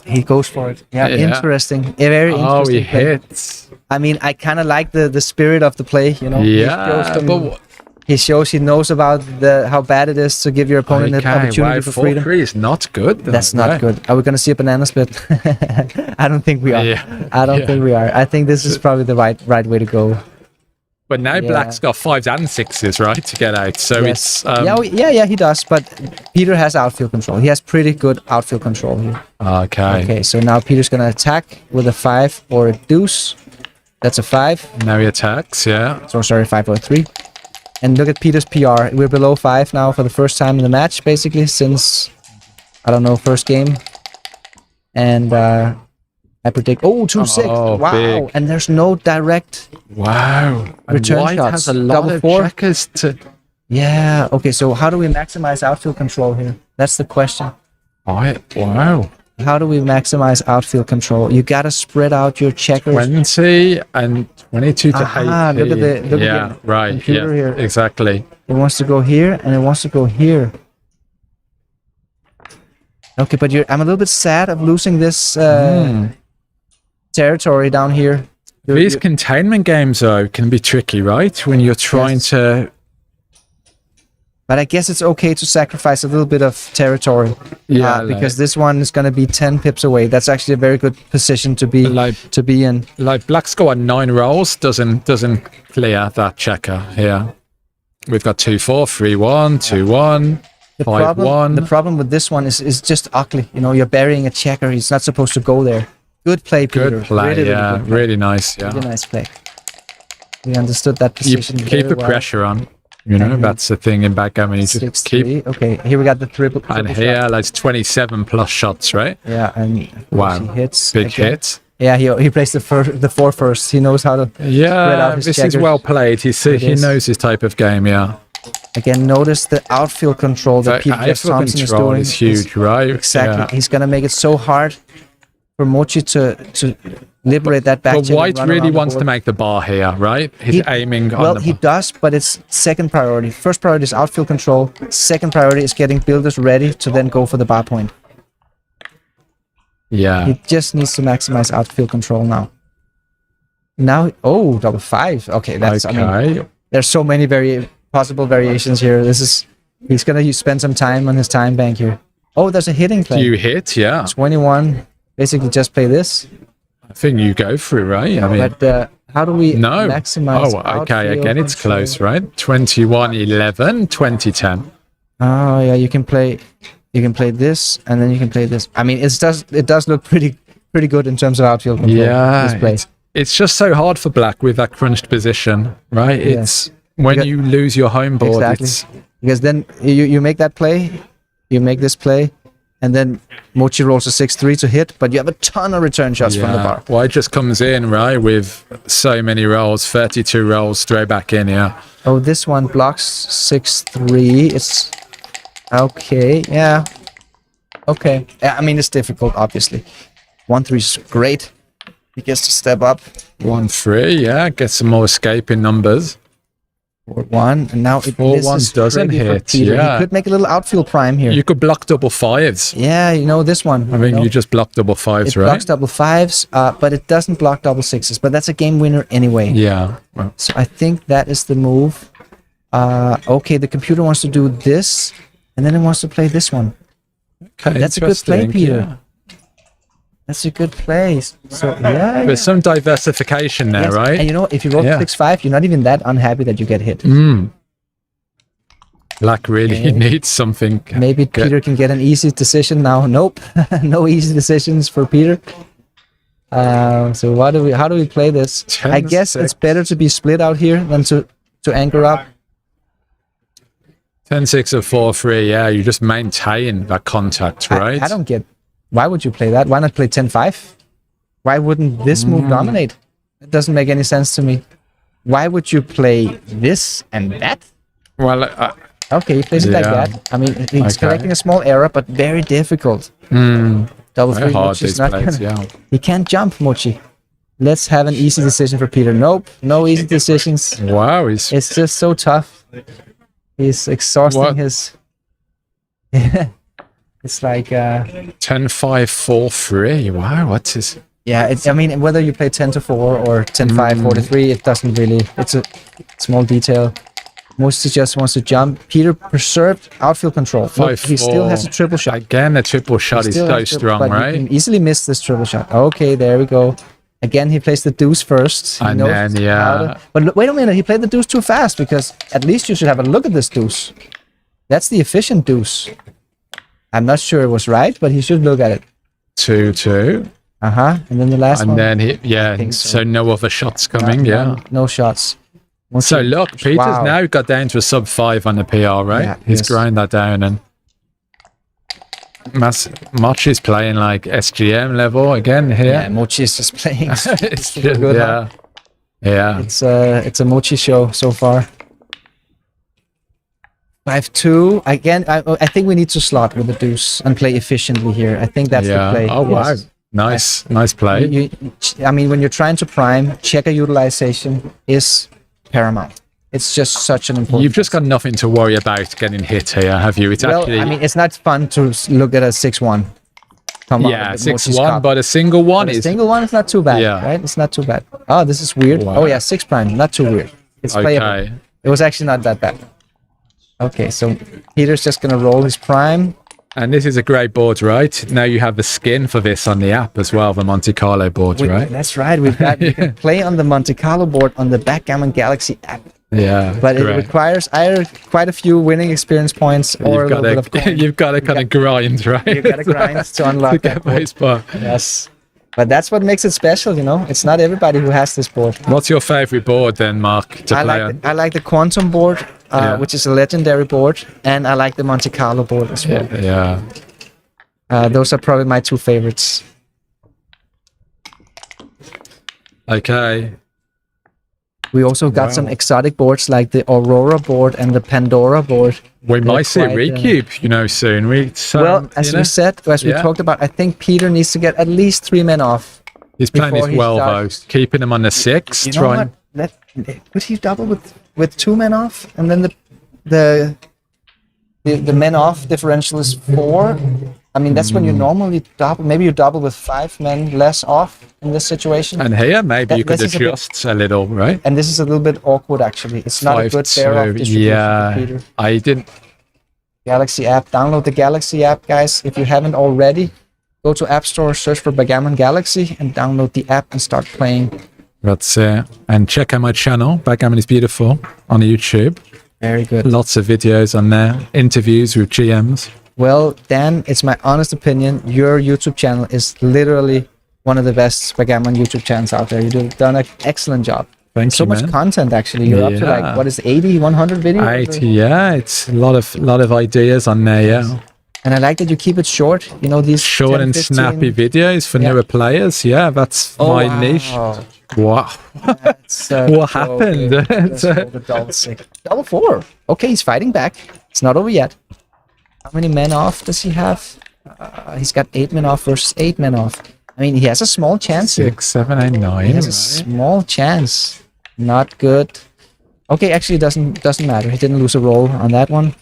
He goes for it. Yeah. Interesting. Very interesting. Oh, he hits. I mean, I kind of like the spirit of the play, Yeah. He shows he knows about how bad it is to give your opponent an opportunity for freedom. 4-3 is not good, though. That's not good. Are we going to see a banana split? I don't think we are. I don't think we are. I think this is probably the right way to go. But now Black's got 5s and 6s, right, to get out. So it's he does. But Peter has outfield control. He has pretty good outfield control here. Okay. So now Peter's gonna attack with a 5 or a deuce. That's a 5. Now he attacks. Yeah. So sorry, 5 or 3. And look at Peter's PR. We're below 5 now for the first time in the match, basically since I don't know, first game. And I predict, 2-6. Wow. Big. And there's no direct Wow. And return white shots. has a lot Double of four. checkers to... Yeah. Okay, so how do we maximize outfield control here? That's the question. Wow. How do we maximize outfield control? You gotta spread out your checkers. 20 and 22 to 8. Look at the Yeah, right. computer Yeah, here. exactly. It wants to go here and it wants to go here. Okay, but I'm a little bit sad of losing this territory down here. These containment games, though, can be tricky, right? When you're trying to... But I guess it's okay to sacrifice a little bit of territory. Yeah, because this one is going to be 10 pips away. That's actually a very good position to be in. Like Black's got 9 rolls, doesn't clear that checker here. We've got 2-4, 3-1, 2-1, 5-1. The problem with this one is just ugly. You know, you're burying a checker. He's not supposed to go there. Good play, Peter. Good play, really, yeah. good play. Really nice, yeah. Really nice play. We understood that position. You keep the pressure on. You know, that's the thing in backgammon. You just keep. Okay, here we got the triple And here, like 27 plus shots, right? Yeah, and wow, he hits. big hit. Yeah, he plays the 4 first. He knows how to spread out his this checkers. is well played. He knows his type of game. Yeah. Again, notice the outfield control that Peter Thompson is doing. Is huge, right? Exactly. Yeah. He's gonna make it so hard for Mochi to liberate that back. But White really wants to make the bar here, right? He's aiming on the he does, but it's second priority. First priority is outfield control. Second priority is getting builders ready to then go for the bar point. Yeah. He just needs to maximize outfield control now. Now, double 5. Okay, that's. Okay. I mean, there's so many possible variations here. He's gonna spend some time on his time bank here. Oh, there's a hitting play. You hit, yeah. 21. Basically, just play this. I think you go through, right? I mean, but how do we maximize? Oh, okay. outfield Again, it's control? close, right? 21-11, 20-10. Oh yeah, you can play this, and then you can play this. I mean, it does look pretty good in terms of outfield control. Yeah, this play. it's just so hard for Black with that crunched position, right? It's when you lose your home board. Exactly. Because then you make that play, you make this play, and then Mochi rolls a 6-3 to hit, but you have a ton of return shots from the bar. White just comes in, right, with so many rolls, 32 rolls straight back in, yeah. Oh, this one blocks 6-3. It's okay, yeah. Okay. I mean, it's difficult, obviously. 1-3 is great. He gets to step up. 1-3, yeah, get some more escaping numbers. 4-1, and now 4-1 doesn't hit. Yeah, he could make a little outfield prime here. You could block double 5s. Yeah, you know this one. I mean, you just block double 5s, it right? It blocks double 5s, but it doesn't block double 6s. But that's a game winner anyway. Yeah. Well. So I think that is the move. Okay, the computer wants to do this, and then it wants to play this one. Okay, that's a good play, Peter. Yeah. That's a good play. So yeah, there's some diversification there, right? And you know, if you roll 6-5, you're not even that unhappy that you get hit. Black really needs something. Maybe Peter can get an easy decision now. Nope, no easy decisions for Peter. So how do we play this? I guess it's better to be split out here than to anchor up. 10-6 or 4-3. Yeah, you just maintain that contact, right? I don't get. Why would you play that? Why not play 10-5? Why wouldn't this move dominate? It doesn't make any sense to me. Why would you play this and that? Well, okay, he plays it like that. I mean, he's collecting a small error, but very difficult. Double 3, Mochi's not gonna, he can't jump, Mochi. Let's have an easy decision for Peter. Nope, no easy decisions. Wow, it's just so tough. He's exhausting his... It's like 10-5, 4-3. Wow, what's his? Yeah, I mean, whether you play 10-4 or 10-5, 4-3, it doesn't really. It's a small detail. Mostly just wants to jump. Peter preserved outfield control. Look, he still has a triple shot. Again, a triple shot is so strong, right? He can easily miss this triple shot. Okay, there we go. Again, he plays the deuce first. And then, but wait a minute, he played the deuce too fast, because at least you should have a look at this deuce. That's the efficient deuce. I'm not sure it was right, but he should look at it. 2-2. And then the last one. And then so no other shots coming. No shots. So look, Peter's now got down to a sub 5 on the PR, right? Yeah, He's grind that down and Mochi's playing like SGM level again here. Yeah, Mochi is just playing. It's super just, good, yeah. huh? Yeah. It's a Mochi show so far. 5-2 again. I think we need to slot with the deuce and play efficiently here. I think that's the play. Oh wow, nice play. I mean, when you're trying to prime, checker utilization is paramount. It's just such an important. You've just got nothing to worry about getting hit here, have you? It's actually. I mean, it's not fun to look at a 6-1. Yeah, 6-1, but a single one is. A single one is not too bad, right? It's not too bad. Oh, this is weird. Wow. Oh yeah, 6 prime, not too weird. It's playable. It was actually not that bad. Okay, so Peter's just gonna roll his prime. And this is a great board, right? Now you have the skin for this on the app as well, the Monte Carlo board, right? That's right. We can play on the Monte Carlo board on the Backgammon Galaxy app. Yeah, but it requires either quite a few winning experience points or a little bit of coin. You've got to kind of grind, right? You've got to grind to unlock that board. Yes. But that's what makes it special, you know? It's not everybody who has this board. What's your favorite board then, Mark, to play on? I like the Quantum board, which is a legendary board, and I like the Monte Carlo board as well. Yeah. Those are probably my 2 favorites. Okay. We also got some exotic boards like the Aurora board and the Pandora board. We might see Recube, you know, soon. Well, as we said, as we talked about, I think Peter needs to get at least 3 men off. He's playing this well, though. Keeping him on the 6. You know what? Could he double with 2 men off? And then the men off differential is 4. I mean, that's when you normally double. Maybe you double with 5 men less off in this situation. And here, maybe you could adjust a little, right? And this is a little bit awkward, actually. It's not a good pair-off distribution for Peter. I didn't. Galaxy app. Download the Galaxy app, guys. If you haven't already, go to App Store, search for Backgammon Galaxy, and download the app and start playing. That's it. And check out my channel, Backgammon is Beautiful, on YouTube. Very good. Lots of videos on there. Interviews with GMs. Well, Dan, it's my honest opinion. Your YouTube channel is literally one of the best Backgammon YouTube channels out there. You've done an excellent job. Thanks so much content, actually. You're up to like, what is 80, 100 videos? 80, yeah. It's a lot of ideas on there, yeah. And I like that you keep it short. You know, these short 10, and 15... snappy videos for newer players. Yeah, that's my niche. Wow. What happened? Double 4. Okay, he's fighting back. It's not over yet. How many men off does he have? He's got 8 men off versus 8 men off. I mean, he has a small chance here. 6, 7, 8, 9. He has a small chance. Not good. Okay, actually, it doesn't matter. He didn't lose a roll on that one.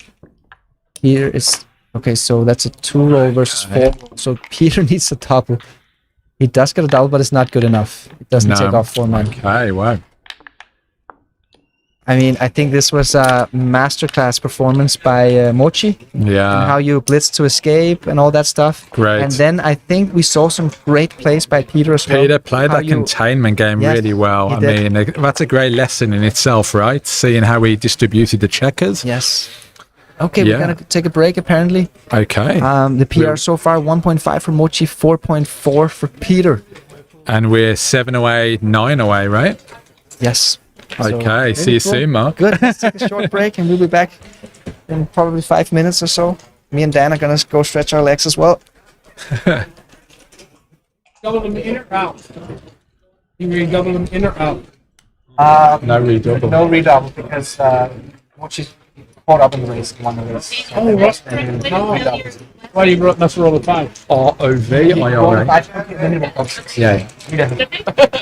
Here is okay. So that's a 2 roll versus 4. So Peter needs a double. He does get a double, but it's not good enough. It doesn't take off 4 men. Okay, wow. I mean, I think this was a masterclass performance by Mochi. Yeah. And how you blitz to escape and all that stuff. Great. And then I think we saw some great plays by Peter as well. Peter played that containment game really well. I mean, that's a great lesson in itself, right? Seeing how he distributed the checkers. Yes. Okay, we're going to take a break, apparently. Okay. The PR so far, 1.5 for Mochi, 4.4 for Peter. And we're 7 away, 9 away, right? Yes. Okay, see you soon, Mark. Good, let's take a short break and we'll be back in probably 5 minutes or so. Me and Dan are going to go stretch our legs as well. Double them in or out? You redouble them in or out? No redouble. No redouble because Mochi's caught up in the race, won the race. Oh, what? Why do you must roll a 5? R-O-V-I-R-A. Yeah.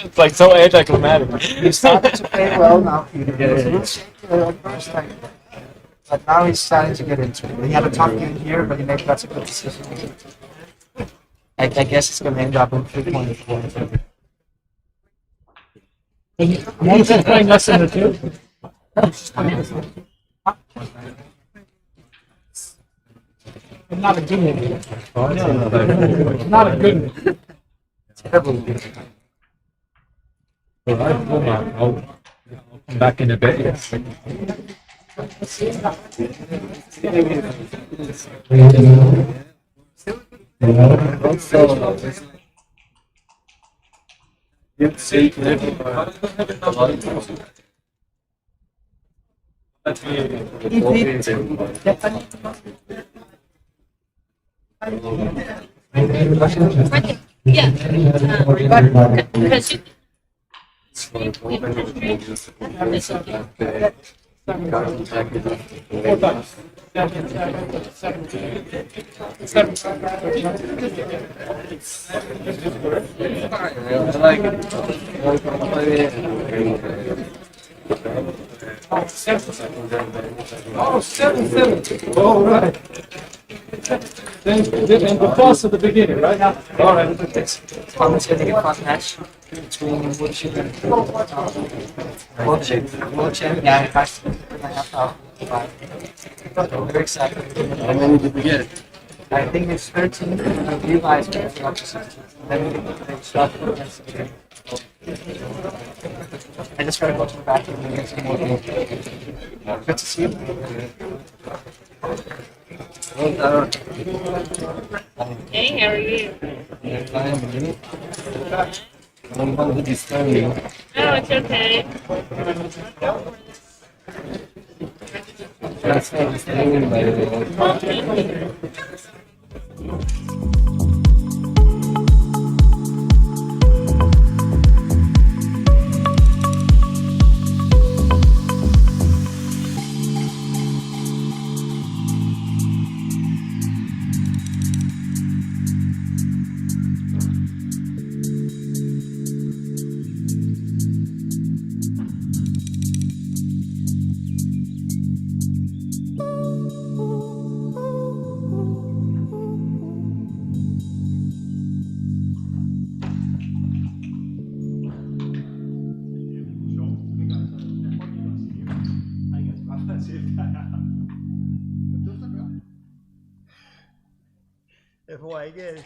It's like so anticlimactic. He started to play well now, Peter. But now he's starting to get into it. He had a tough game here, but he made lots of good decisions. I guess it's going to end up in 3.4. I'm also playing less than a 2. But not a good one. Not a good one. Terrible. All right, well, I'll come back in a bit. Yes. Yeah. Because you. Oh, 7-7. All right. Then the boss at the beginning, right? All right. Thomas getting a fun match between Woodchip and Woodchip. Yeah, I have very excited. How many did we get? I think it's 13. You guys get the opposite. Then they start against the game. I just gotta go to the bathroom and get some more. Good to see you. Hey, how are you? Oh, it's okay. That's not the thing, by the way. Jeg får ikke...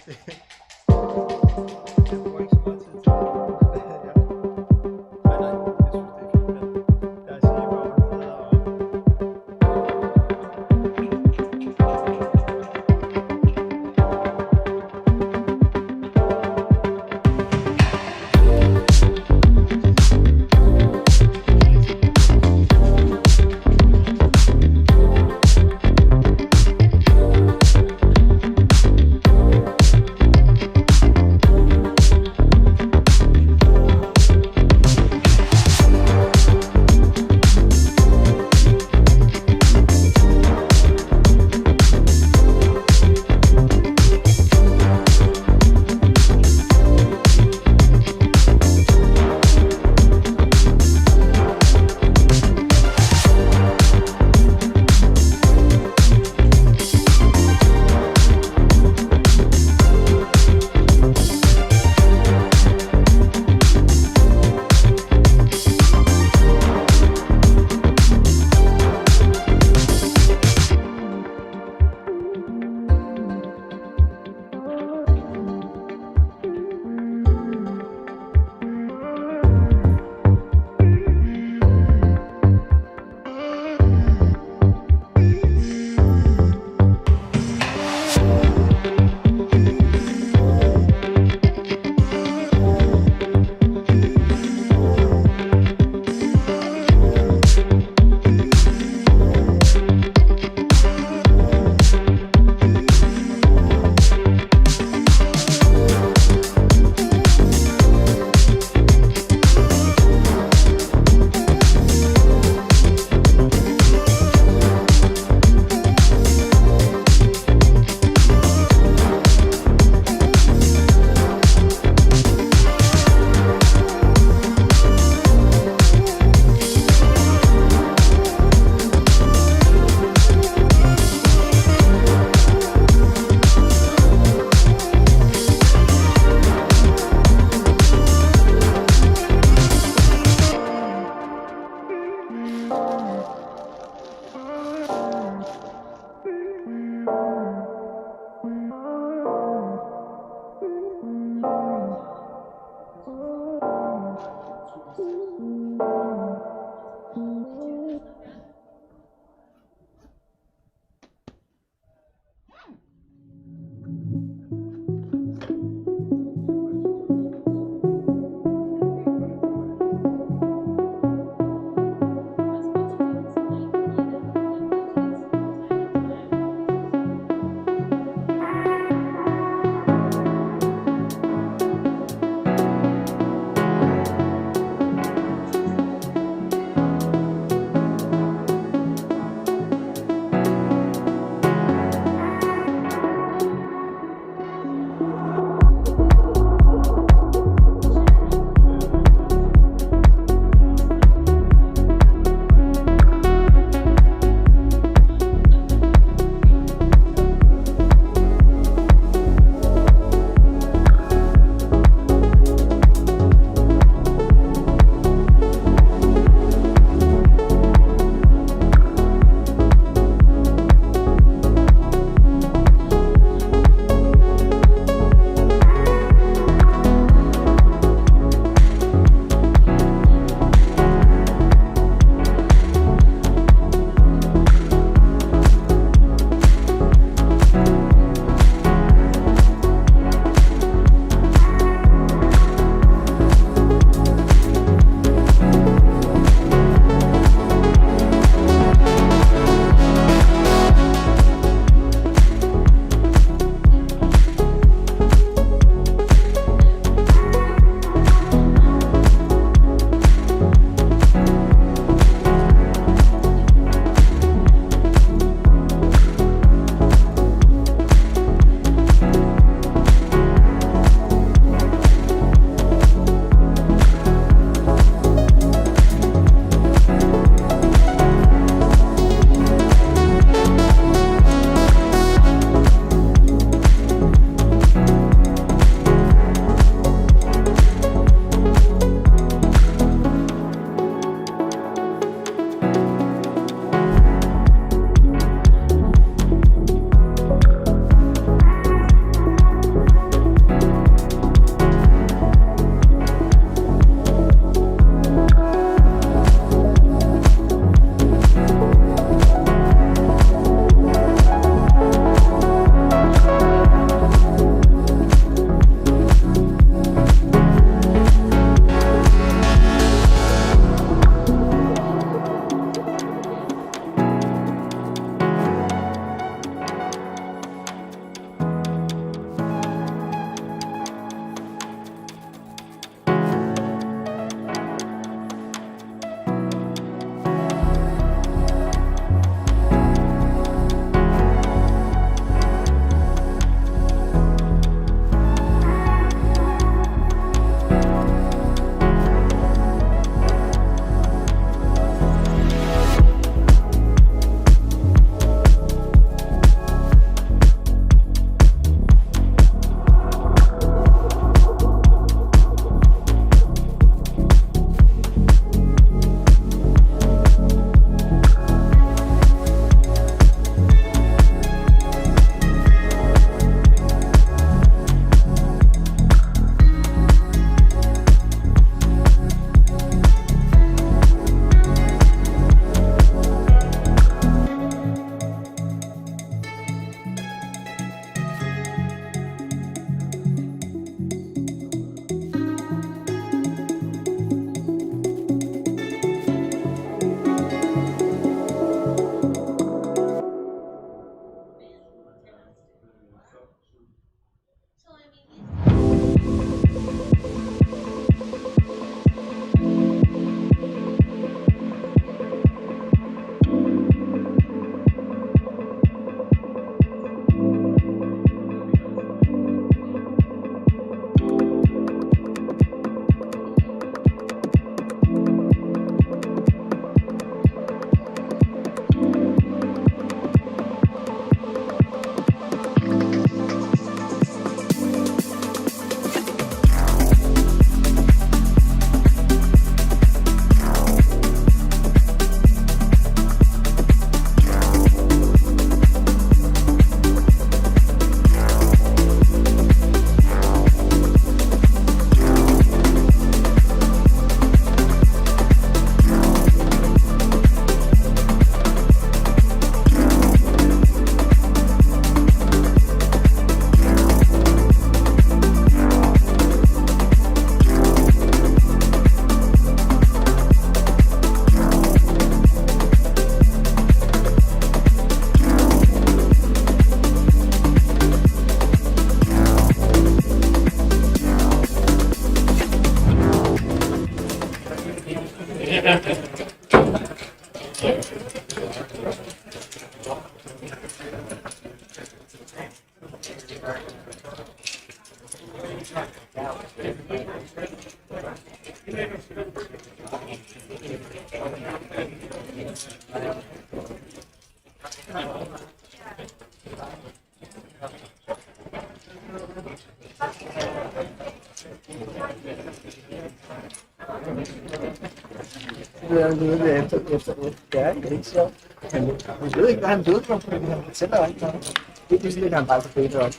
Ja, det er ikke sjovt. Men vi ved ikke, hvad han døde for, fordi han fortæller ikke noget. Det er sådan, han bare så fedt op.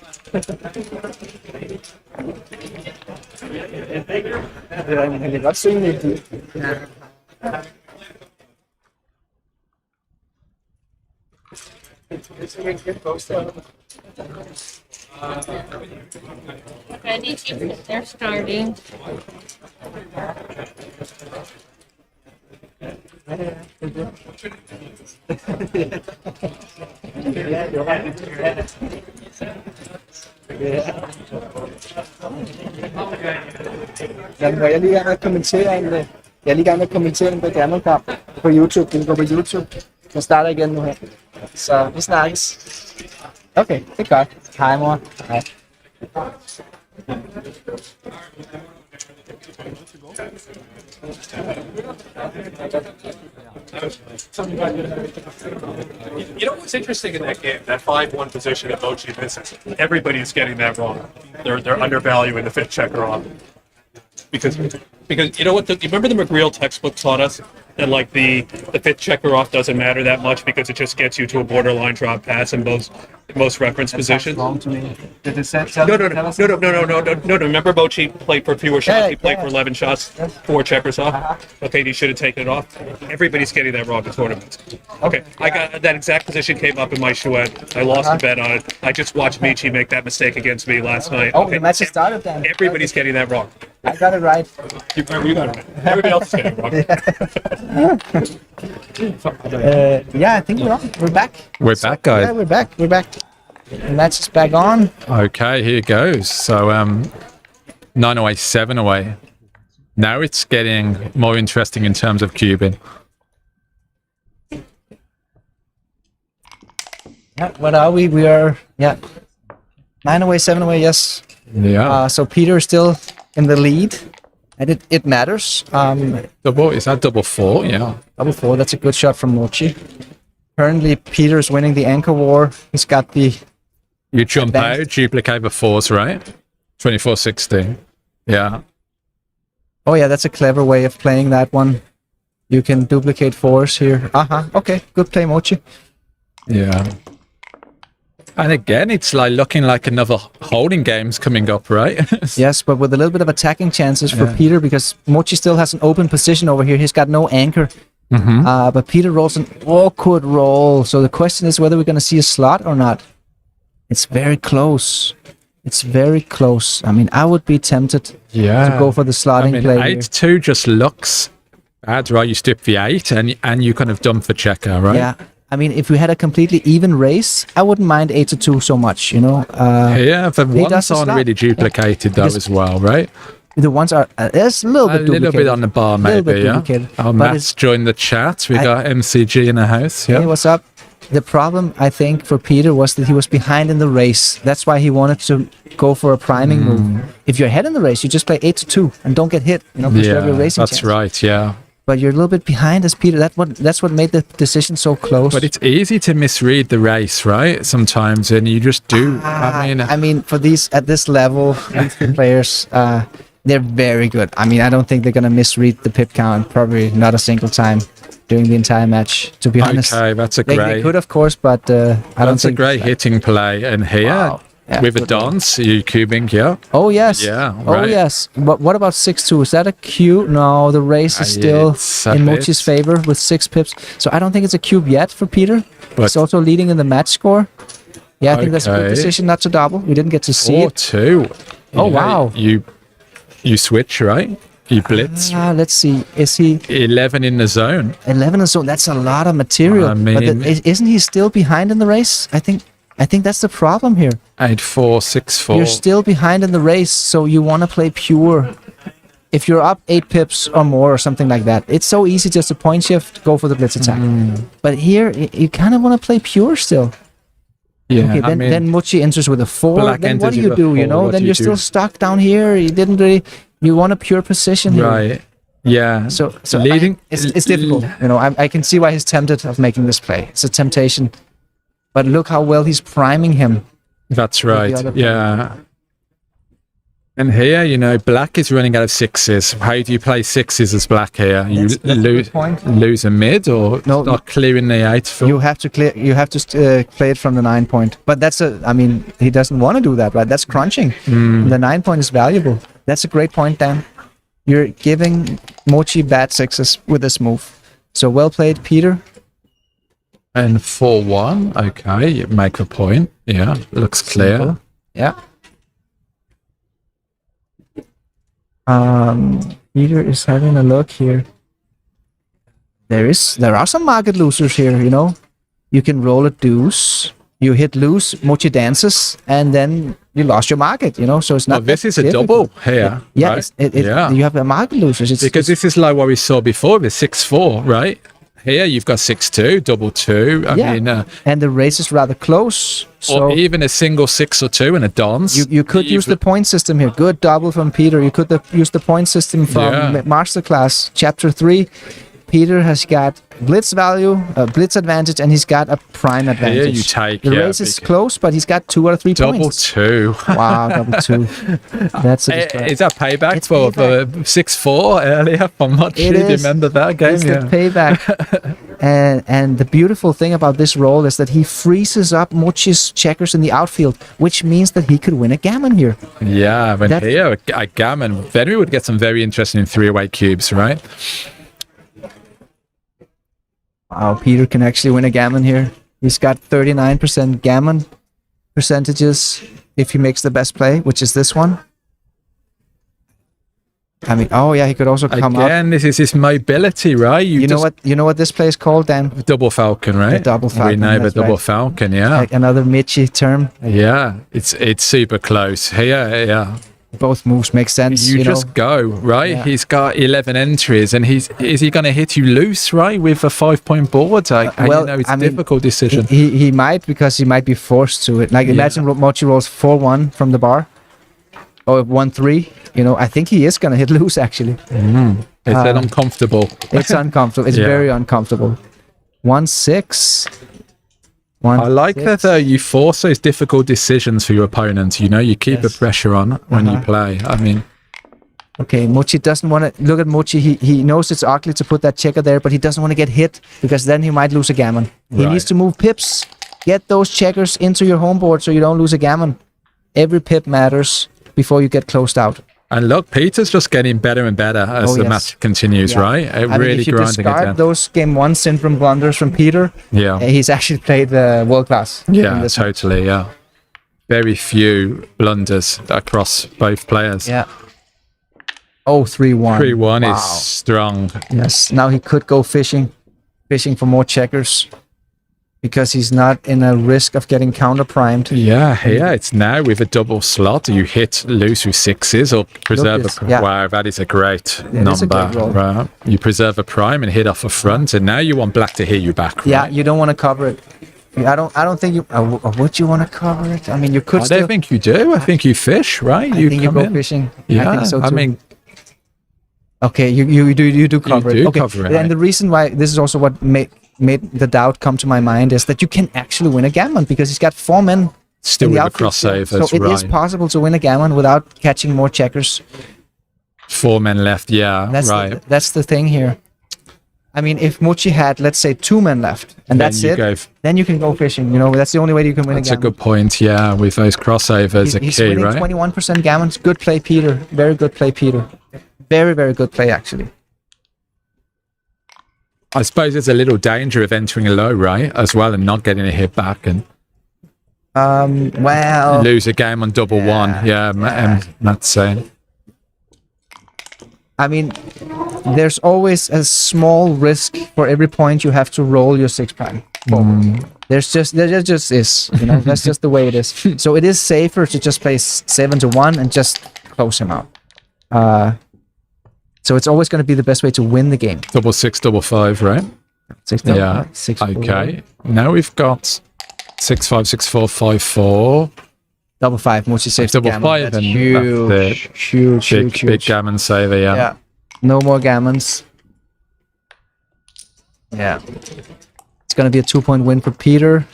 Ja, han kan godt synge lidt. Ja. Ready? They're starting. Jamen, jeg er lige gang med at kommentere en Backgammon-kamp på YouTube. Den går på YouTube. Den starter igen nu her. Så vi snakkes. Okay, det er godt. Hej, mor. Hej. You know what's interesting in that game? That 5-1 position that Mochi misses. Everybody's getting that wrong. They're undervaluing the fifth checker off. Because you know what? You remember the McGreal textbook taught us that like the fifth checker off doesn't matter that much because it just gets you to a borderline drop pass in most reference positions. Wrong to me. Did it say No. Remember Mochi played for fewer shots. He played for 11 shots, 4 checkers off. Okay, he should have taken it off. Everybody's getting that wrong in tournaments. Okay, I got that exact position came up in my chouette. I lost a bet on it. I just watched Michi make that mistake against me last night. Oh, the match has started then. Everybody's getting that wrong. I got it right. You got it right. Everybody else is getting it wrong. Yeah, I think we're back. We're back, guys. Yeah, we're back. The match is back on. Okay, here goes. So 9 away, 7 away. Now it's getting more interesting in terms of cubing. Yeah, what are we? We are 9 away, 7 away. Yes. Yeah. So Peter is still in the lead, and it matters. Double, is that double 4? Yeah. Double 4. That's a good shot from Mochi. Currently, Peter's winning the anchor war. He's got the. You jump out, duplicate the 4s, right? 24-16. Yeah. Oh yeah, that's a clever way of playing that one. You can duplicate 4s here. Okay, good play, Mochi. Yeah. And again, it's like looking like another holding game's coming up, right? Yes, but with a little bit of attacking chances for Peter, because Mochi still has an open position over here. He's got no anchor. But Peter rolls an awkward roll. So the question is whether we're going to see a slot or not. It's very close. It's very close. I mean, I would be tempted to go for the slotting play. 8-2 just looks bad, right? You strip the 8 and you kind of dump the checker, right? Yeah. I mean, if we had a completely even race, I wouldn't mind 8-2 so much, you know. The ones aren't really duplicated though as well, right? The ones are there's a little bit on the bar, maybe. Oh, Matt's joined the chat. We got MCG in the house. Yeah. Hey, what's up? The problem, I think, for Peter was that he was behind in the race. That's why he wanted to go for a priming move. If you're ahead in the race, you just play 8-2 and don't get hit. You know, because you have your racing that's chance. Right. Yeah. But you're a little bit behind as Peter. That's what made the decision so close. But it's easy to misread the race, right? Sometimes, and you just do. I mean, for these at this level, these players, they're very good. I mean, I don't think they're gonna misread the pip count. Probably not a single time during the entire match. To be honest. Okay, that's a great. They could, of course, but I don't think. That's a great hitting play, and here. Wow. Yeah, with a dance, you cubing, yeah? Oh, yes. Yeah, Oh, right. yes. But what about 6-2? Is that a cube? No, the race is still in Mochi's favor with 6 pips. So I don't think it's a cube yet for Peter. But he's also leading in the match score. Yeah, I think that's a good decision not to double. We didn't get to see it. 4-2. Oh, wow. You switch, right? You blitz. Let's see. Is he 11 in the zone? 11 in the zone. That's a lot of material. I mean, but isn't he still behind in the race? I think that's the problem here. 8-4, 6-4. You're still behind in the race, so you want to play pure. if you're up 8 pips or more or something like that, it's so easy just to point shift, go for the blitz attack. But here, you kind of want to play pure still. Yeah, okay, then Mochi enters with a 4. Black Then what enters do you with a do? You 4, know, what then do you're you still do? stuck down here. You didn't really. You want a pure position here. Right. Yeah. So leading. it's difficult. You know, I can see why he's tempted of making this play. It's a temptation. But look how well he's priming him. That's with the right. other Yeah. And here, you know, black is running out of 6s. How do you play 6s as black here? You That's a good point. lose a mid or not clearing the 8 full? You have to clear. You have to play it from the 9 point. But that's a. I mean, he doesn't want to do that, right? That's crunching. The 9 point is valuable. That's a great point, Dan. You're giving Mochi bad 6s with this move. So well played, Peter. And 4-1. Okay, you make a point. Yeah, looks clear. Simple. Yeah. Peter is having a look here. There are some market losers here, you know. You can roll a deuce, you hit loose, Mochi dances, and then you lost your market, you know. So it's not. Well, this is a difficult. double here. Yeah, right? yeah. You have a market losers. Because this is like what we saw before with 6-4, right? Here you've got 6-2, double 2. I mean, and the race is rather close. So or even a single 6 or 2 and a dance. you could use the point system here. Good double from Peter. You could use the point system from Masterclass Chapter 3. Peter has got blitz value, blitz advantage, and he's got a prime advantage. Here you take the race is close, but he's got 2 or 3 points. Double 2. Wow, double 2. That's a Is that payback for the 6-4 earlier from Mochi? It Do you is. remember that game? It's the payback. and the beautiful thing about this roll is that he freezes up Mochi's checkers in the outfield, which means that he could win a gammon here. Yeah, when here a gammon, then we would get some very interesting 3-away cubes, right? Wow, Peter can actually win a gammon here. He's got 39% gammon percentages if he makes the best play, which is this one. I mean, oh yeah, he could also come up. Again, this is his mobility, right? You know what this play is called, Dan? Double falcon, right? The double falcon. We know the that's double right. falcon, yeah. Like another Michi term. Yeah, it's super close. Yeah. Both moves make sense. You just know? go, right? Yeah. He's got 11 entries, and is he going to hit you loose, right, with a 5-point board? Well, you know, it's I a mean, difficult decision. He might, because he might be forced to it. Like imagine Mochi rolls 4-1 from the bar, or 1-3. You know, I think he is going to hit loose actually. It's then uncomfortable. It's uncomfortable. It's very uncomfortable. 1-6. I like that you force those difficult decisions for your opponent. You know, you keep the pressure on when you play. I mean, okay, Mochi doesn't want to look at Mochi. He knows it's ugly to put that checker there, but he doesn't want to get hit because then he might lose a gammon. He needs to move pips. Get those checkers into your home board so you don't lose a gammon. Every pip matters before you get closed out. and look, Peter's just getting better and better as the match continues, right? I mean, Really if you grinding it discard down. those game 1 syndrome blunders from Peter, he's actually played world class. Yeah, totally. Yeah, very few blunders across both players. Yeah. Oh, 3-1. 3-1 Wow. is strong. Yes. Now he could go fishing for more checkers, because he's not in a risk of getting counter primed. Yeah, it's now with a double slot. You hit loose with sixes or preserve this, a yeah. wow, that is a great It is a number. great roll. Right. You preserve a prime and hit off a front, and now you want black to hit you back. Right? Yeah, you don't want to cover it. I don't think you. Would you want to cover it? I mean, you could. I don't think you do. I think you fish, right? I think you come go in. fishing. Yeah, I think so too. I mean, okay, you do cover do it. Okay, cover it, and right. the reason why this is also what made the doubt come to my mind is that you can actually win a gammon, because he's got 4 men Still in the with the outfield still. crossovers, so it is right. possible to win a gammon without catching more checkers. 4 men left. Yeah, right. That's the thing here. I mean, if Mochi had, let's say, 2 men left, and Then that's you it, go then you can go fishing. You know, that's the only way you can win That's a a gammon. good point. Yeah, with those crossovers, He's a key, winning right? 21% gammons. Good play, Peter. Very good play, Peter. Very, very good play, actually. I suppose there's a little danger of entering a low, right, as well, and not getting a hit back and well, lose a game on double one. Yeah, Matt's saying. I mean, there's always a small risk for every point you have to roll your 6 prime forward. There just is, you know, that's just the way it is. So it is safer to just play 7-1 and just close him out. So it's always going to be the best way to win the game. 6-6, 5-5, right? 6 Yeah. 6 Okay. Now we've got 6-5, 6-4, 5-4. 5-5. Mochi saves Double gammon. 5 That's and huge, that's it. huge. Big gammon saver, yeah. Yeah. No more gammons. Yeah. It's going to be a 2-point win for Peter.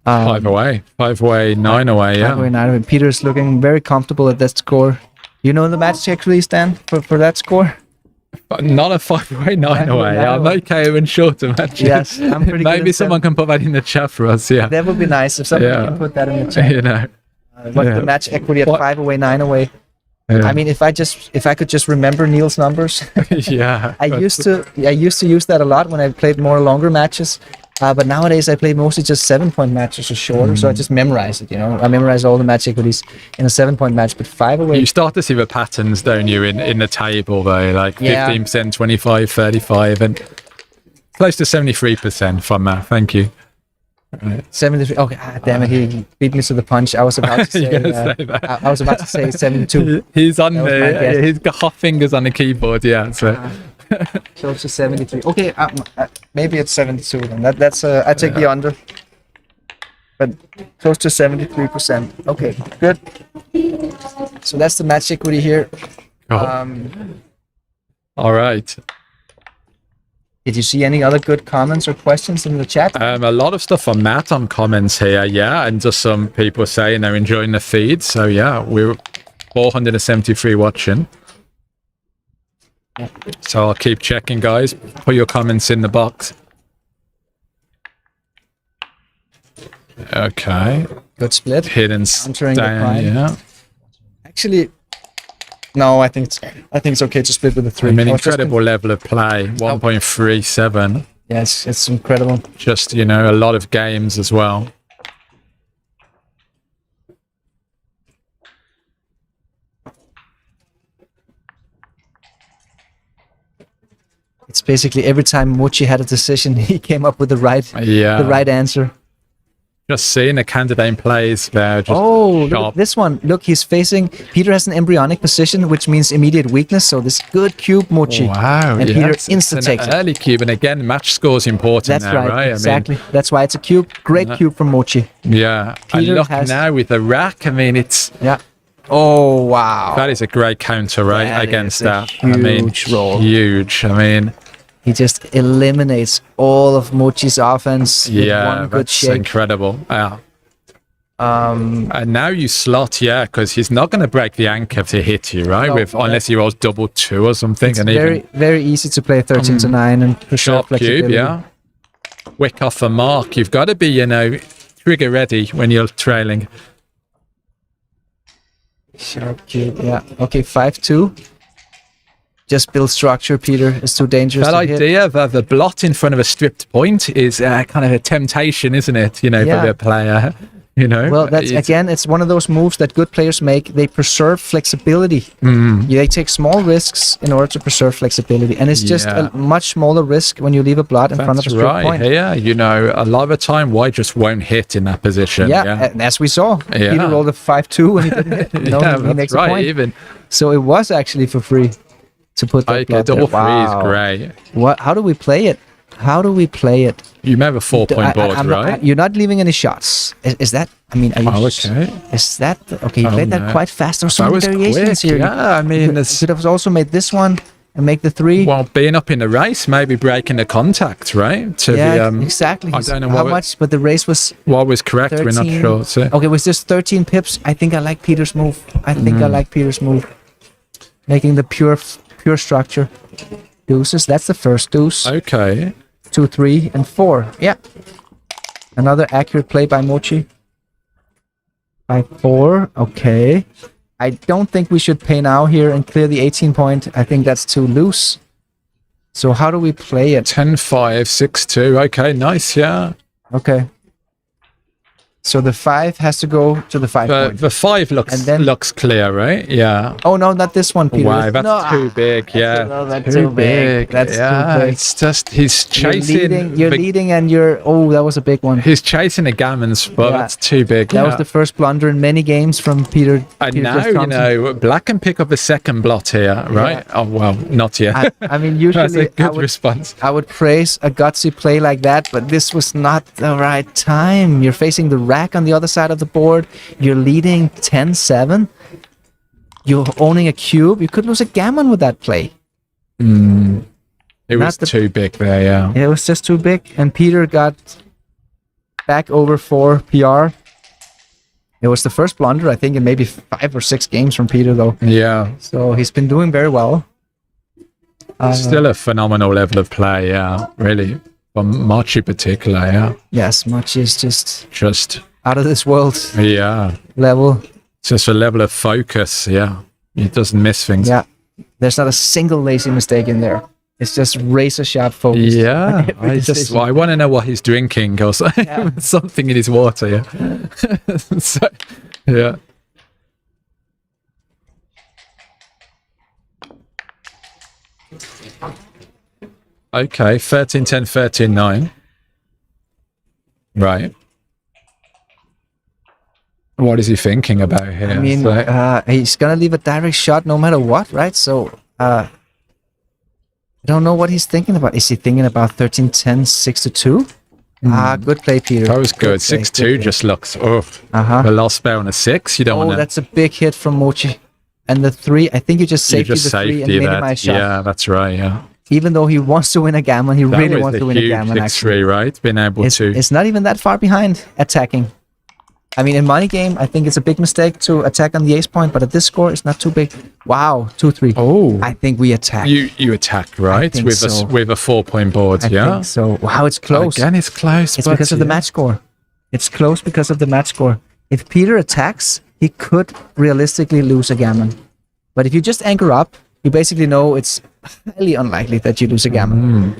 5 away. 5 away, 9 away, yeah. 5 away, 9 away. Peter's looking very comfortable at that score. You know the match actually, Stan, for that score? Not a 5 away, 9 away. I'm okay when shorter matches. Yes, I'm pretty good Maybe at someone can put that in the chat for us, yeah. That would be nice if someone can put that in the chat. You know. What's the match equity at 5 away, 9 away? Yeah. I mean, if I could just remember Neil's numbers. Yeah. I used to use that a lot when I played more longer matches. But nowadays I play mostly just 7-point matches or shorter, so I just memorize it, I memorize all the match equities in a 7-point match, but 5 away. You start to see the patterns, don't you, in the table though, like 15%, 25, 35, and close to 73% from that. Thank you. Right. 73. Okay, damn it, he beat me to the punch. I was about to say, that. I was about to say 72. He's on there. He's got hot fingers on the keyboard, yeah. So. Close to 73. Okay, maybe it's 72 then. That's I take the under. But close to 73%. Okay, good. So that's the match equity here. All right. Did you see any other good comments or questions in the chat? A lot of stuff on Matt on comments here, yeah, and just some people saying they're enjoying the feed. So yeah, we're 473 watching. So I'll keep checking, guys. Put your comments in the box. Okay. Good split. Hidden Countering the down, prime. yeah. Actually, no, I think it's okay to split with the 3. I mean, incredible level of play. 1.37. Yes, it's incredible. Just, a lot of games as well. It's basically every time Mochi had a decision, he came up with the right answer. Just seeing the candidate plays there. Just look at this one. Look, he's facing. Peter has an embryonic position, which means immediate weakness. So this good cube, Mochi. Wow. And Peter insta takes it. Early cube, and again, match score's important. That's now, right? Exactly. That's why it's a cube. Great cube from Mochi. Yeah. Peter and look now with the rack. I mean, it's. Yeah. Oh wow. That is a great counter, right? That against is a that. huge roll. Huge. I mean. He just eliminates all of Mochi's offense with one good that's shake. incredible. Yeah. And now you slot, because he's not going to break the anchor to hit you, right? No, unless he rolls double 2 or something. It's and very easy to play 13 to 9 and preserve sharp flexibility. cube, yeah. Wick off the mark. You've got to be, trigger ready when you're trailing. Sharp cube, yeah. Okay, 5-2. Just build structure, Peter. It's too dangerous. That to idea of the blot in front of a stripped point is kind of a temptation, isn't it? For the player. Well, it's one of those moves that good players make. They preserve flexibility. They take small risks in order to preserve flexibility, and it's just a much smaller risk when you leave a blot in front of a strip point. Yeah, a lot of the time, white just won't hit in that position. And as we saw, Peter rolled a 5-2 and he didn't hit. He makes a point. So it was actually for free to put that blot double there. Wow. 3 is great. How do we play it? You may have a 4-point board, right? You're not leaving any shots. Is that? I mean, are you? Okay. Is that okay? You played that quite fast. There's so That many was variations quick, here. yeah, I mean, you could have also made this one and make the 3. Well, being up in the race, maybe breaking the contact, right? Exactly. I don't know how much, but the race was. What was correct? 13. We're not sure. So. Okay, it was just 13 pips. I think I like Peter's move. Making the pure structure. Deuces. That's the first deuce. Okay. 2, 3, and 4. Yeah. Another accurate play by Mochi. 5-4. Okay. I don't think we should pay now here and clear the 18-point. I think that's too loose. So how do we play it? 10-5, 6-2. Okay, nice, yeah. Okay. So the 5 has to go to the 5 point. The 5 looks clear, right? Yeah. Oh no, not this one, Peter. Wow, that's too big. Yeah, that's too big. That's yeah, too big. It's just he's chasing. You're leading, and you're. Oh, that was a big one. He's chasing the gammons, but that's too big. That was the first blunder in many games from Peter. And Peter now Thompson. Black can pick up a second blot here, right? Oh well, not yet. I mean, usually that's a good response. I would praise a gutsy play like that, but this was not the right time. You're facing the rack on the other side of the board. You're leading 10-7. You're owning a cube. You could lose a gammon with that play. It was too big there, yeah. It was just too big. And Peter got back over 4 PR. It was the first blunder, I think, in maybe 5 or 6 games from Peter, though. Yeah. So he's been doing very well. Still a phenomenal level of play, yeah, really. From Machi particular, yeah. Yes, Machi is just out of this world. Yeah. Level. Just a level of focus, yeah. He doesn't miss things. Yeah. There's not a single lazy mistake in there. It's just razor sharp focus. Yeah. I want to know what he's drinking or something in his water, yeah. So, yeah. Okay, 13-10, 13-9. Right. What is he thinking about here? I mean, he's going to leave a direct shot no matter what, right? So, I don't know what he's thinking about. Is he thinking about 13-10, 6-2? Good play, Peter. That was good. 6-2 just looks, the last spare on a 6. You don't want to. That's a big hit from Mochi. And the 3, I think you just safety the 3 and minimize shot. Yeah, that's right, yeah. Even though he wants to win a gammon, he really wants to win a gammon. Actually, right? Being able to. It's not even that far behind attacking. I mean, in money game, I think it's a big mistake to attack on the ace point, but at this score, it's not too big. Wow, 2-3. Oh, I think we attack. You attacked, right? With so. with a 4-point board, I think so. Wow, it's close. Again, it's close. It's because of the match score. It's close because of the match score. If Peter attacks, he could realistically lose a gammon. But if you just anchor up, you basically know it's highly unlikely that you lose a gammon.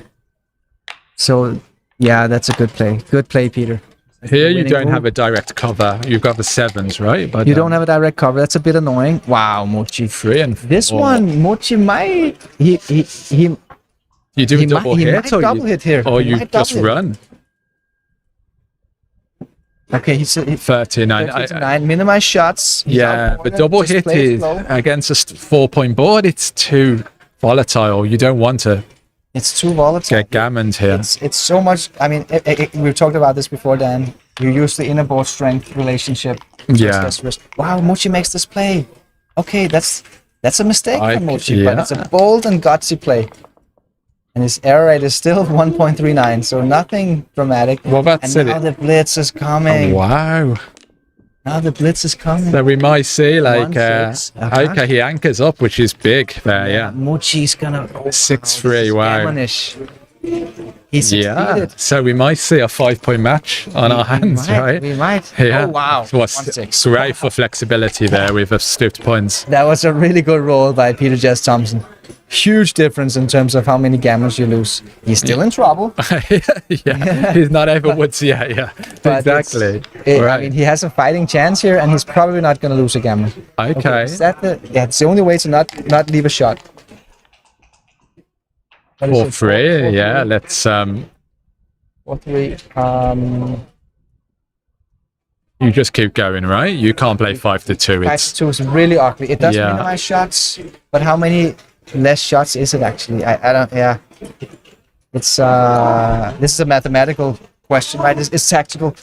So, yeah, that's a good play. Good play, Peter. Here you don't have a direct cover. You've got the 7s, right? But you don't have a direct cover. That's a bit annoying. Wow, Mochi. 3 and 4. This one, Mochi might... You do a double hit? He might double hit here. Or you just run? Okay, he's 39. Minimize shots. Yeah, but double hit is against a 4-point board. It's too volatile. You don't want to. It's too volatile. Get gammoned here. It's so much. I mean, we've talked about this before, Dan. You use the inner board strength relationship. Yeah. Wow, Mochi makes this play. Okay, that's a mistake from Mochi, but it's a bold and gutsy play. And his error rate is still 1.39, so nothing dramatic. Well, that's and now the blitz is coming. Oh, wow. Now the blitz is coming. So we might see like, okay, he anchors up, which is big there, yeah. Mochi's gonna... 6-3, wow. He's succeeded. So we might see a 5-point match on our hands, right? We might. Yeah. Oh, wow. Great for flexibility there with a stooped points. That was a really good roll by Peter Jess Thompson. Huge difference in terms of how many gammons you lose. He's still in trouble. Yeah, he's not Everwoods yet, yeah. Exactly. I mean, he has a fighting chance here, and he's probably not going to lose a gammon. Okay. Is that it's the only way to not leave a shot. 4-3, yeah, let's... 4-3. You just keep going, right? You can't play 5-2. 5-2 is really ugly. It does minimize shots, but how many less shots is it actually? I don't... Yeah. It's... this is a mathematical question, right? It's tactical.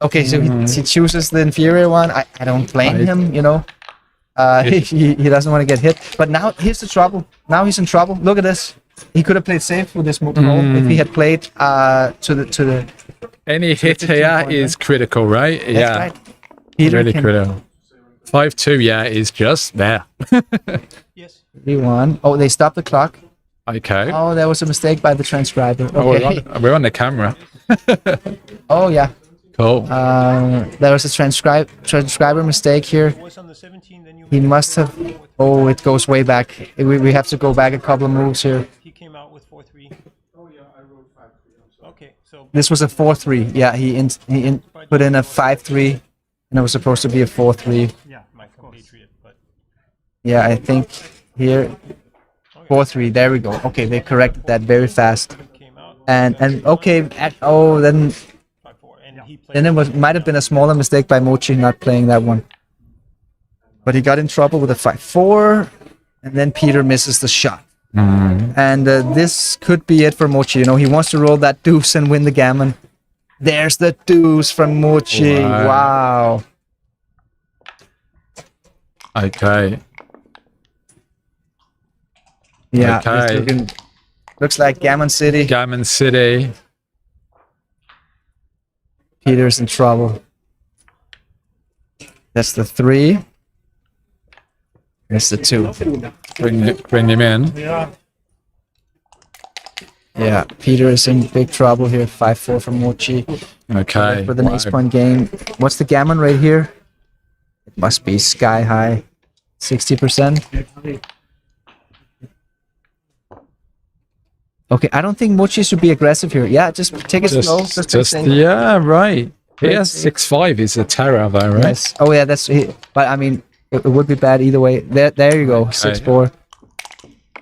Okay, so he chooses the inferior one. I don't blame him, you know. He doesn't want to get hit. But now, here's the trouble. Now he's in trouble. Look at this. He could have played safe with this move if he had played to the any hit here is critical, right? That's right. Peter really critical. 5-2, yeah, is just there. Yes. 3-1. Oh, they stopped the clock. Okay. Oh, that was a mistake by the transcriber. Okay. Oh, we're on the camera. Oh, yeah. Cool. There was a transcriber mistake here. He must have... Oh, it goes way back. We have to go back a couple of moves here. He came out with 4-3. Oh yeah, I rolled 5-3. Okay, This was a 4-3. Yeah, he put in a 5-3, and it was supposed to be a 4-3. Yeah, my compatriot, but Yeah, I think here 4-3. There we go. Okay, they corrected that very fast. And okay, then it might have been a smaller mistake by Mochi not playing that one. But he got in trouble with a 5-4, and then Peter misses the shot. And this could be it for Mochi. You know, he wants to roll that deuce and win the gammon. There's the deuce from Mochi. Wow. Okay. Yeah. Okay. Looks like Gammon City. Gammon City. Peter's in trouble. That's the 3. That's the 2. Bring him in. Yeah, Peter is in big trouble here. 5-4 from Mochi. Okay. For the next point game. What's the gammon right here? It must be sky high. 60%. Okay, I don't think Mochi should be aggressive here. Yeah, just take it slow. Yeah, right. Yeah, 6-5 is a terror though, right? Yes. Oh yeah, but I mean, it would be bad either way. There you go. Okay. 6-4.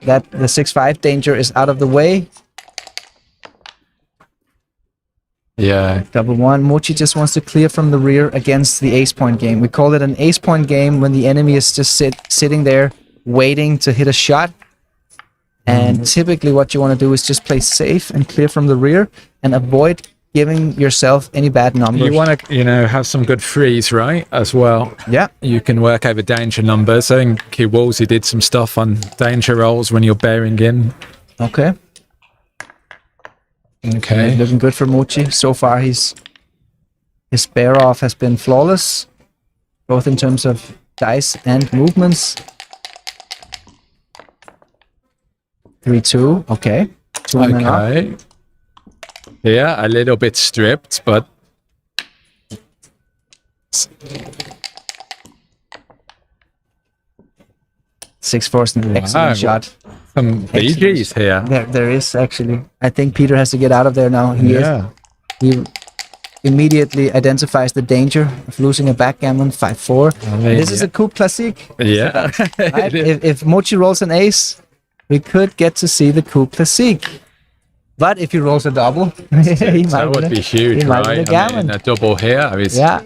That the 6-5 danger is out of the way. Yeah. Double 1. Mochi just wants to clear from the rear against the ace point game. We call it an ace point game when the enemy is just sitting there waiting to hit a shot. And typically what you want to do is just play safe and clear from the rear and avoid giving yourself any bad numbers. You want to, have some good threes, right, as well. Yeah. You can work over danger numbers. I think Wolsey did some stuff on danger rolls when you're bearing in. Okay. Okay. Looking good for Mochi. So far, his bear off has been flawless, both in terms of dice and movements. 3-2. Okay. 2 men up. Okay. Yeah, a little bit stripped, but 6-4 is an excellent shot. Some BGs here. There is actually. I think Peter has to get out of there now. He immediately identifies the danger of losing a backgammon 5-4. This is a coupe classique. Yeah. Right? If Mochi rolls an ace, we could get to see the coupe classique. But if he rolls a double, that would be huge, right? I mean, a double here. Yeah.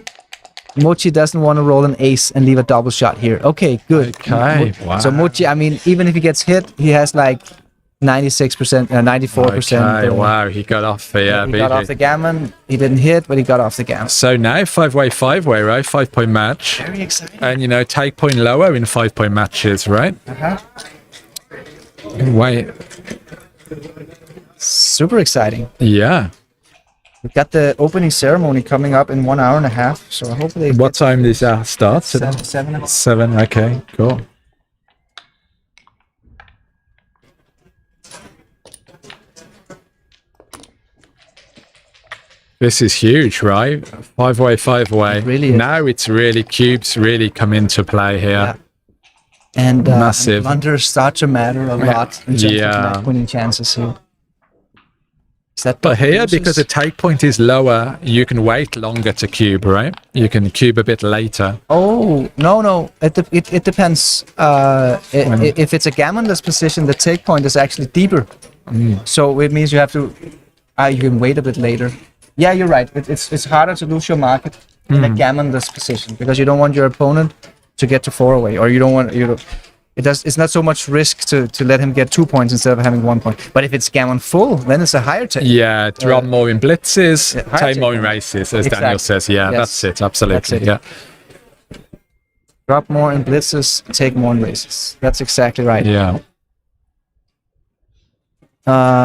Mochi doesn't want to roll an ace and leave a double shot here. Okay, good. Okay, wow. So Mochi, I mean, even if he gets hit, he has like 96%, 94%. Okay, wow, he got off the he got off the gammon. He didn't hit, but he got off the gammon. So now 5-way, right? 5-point match. Very exciting. And, take point lower in 5-point matches, right? Wait. Super exciting. Yeah. We've got the opening ceremony coming up in 1 hour and a half, so hopefully... What time does that start? 7. 7, okay, cool. This is huge, right? 5-way. It really is. Now it's really cubes really come into play here. Yeah. And massive. Blunders start to matter a lot in terms of winning chances here. But here, because the take point is lower, you can wait longer to cube, right? You can cube a bit later. Oh, no. It depends. If it's a gammonless position, the take point is actually deeper. So it means you have to... you can wait a bit later. Yeah, you're right. It's harder to lose your market in a gammonless position because you don't want your opponent to get to 4-away, or you don't want... It's not so much risk to let him get 2 points instead of having 1 point. But if it's gammon full, then it's a higher take. Yeah, drop more in blitzes, take more in races, as Daniel says. Yeah, that's it. Absolutely. That's it. Drop more in blitzes, take more in races. That's exactly right. Yeah.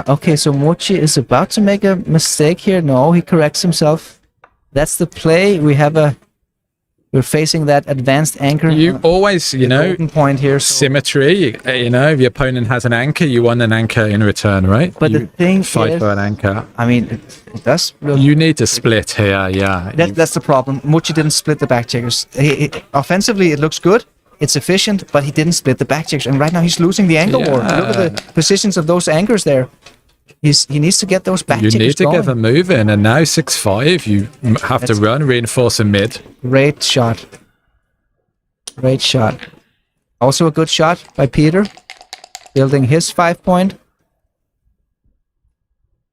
Okay, so Mochi is about to make a mistake here. No, he corrects himself. That's the play. We're facing that advanced anchor. You always, point here. Symmetry. If your opponent has an anchor, you want an anchor in return, right? But the thing fight for an anchor. I mean, it does. You need to split here, yeah. That's the problem. Mochi didn't split the back checkers. Offensively, it looks good. It's efficient, but he didn't split the back checkers. And right now, he's losing the anchor war. Look at the positions of those anchors there. he needs to get those back You checkers need to going. get them moving, and now 6-5, you have to run, reinforce a mid. Great shot. Great shot. Also a good shot by Peter. Building his 5 point.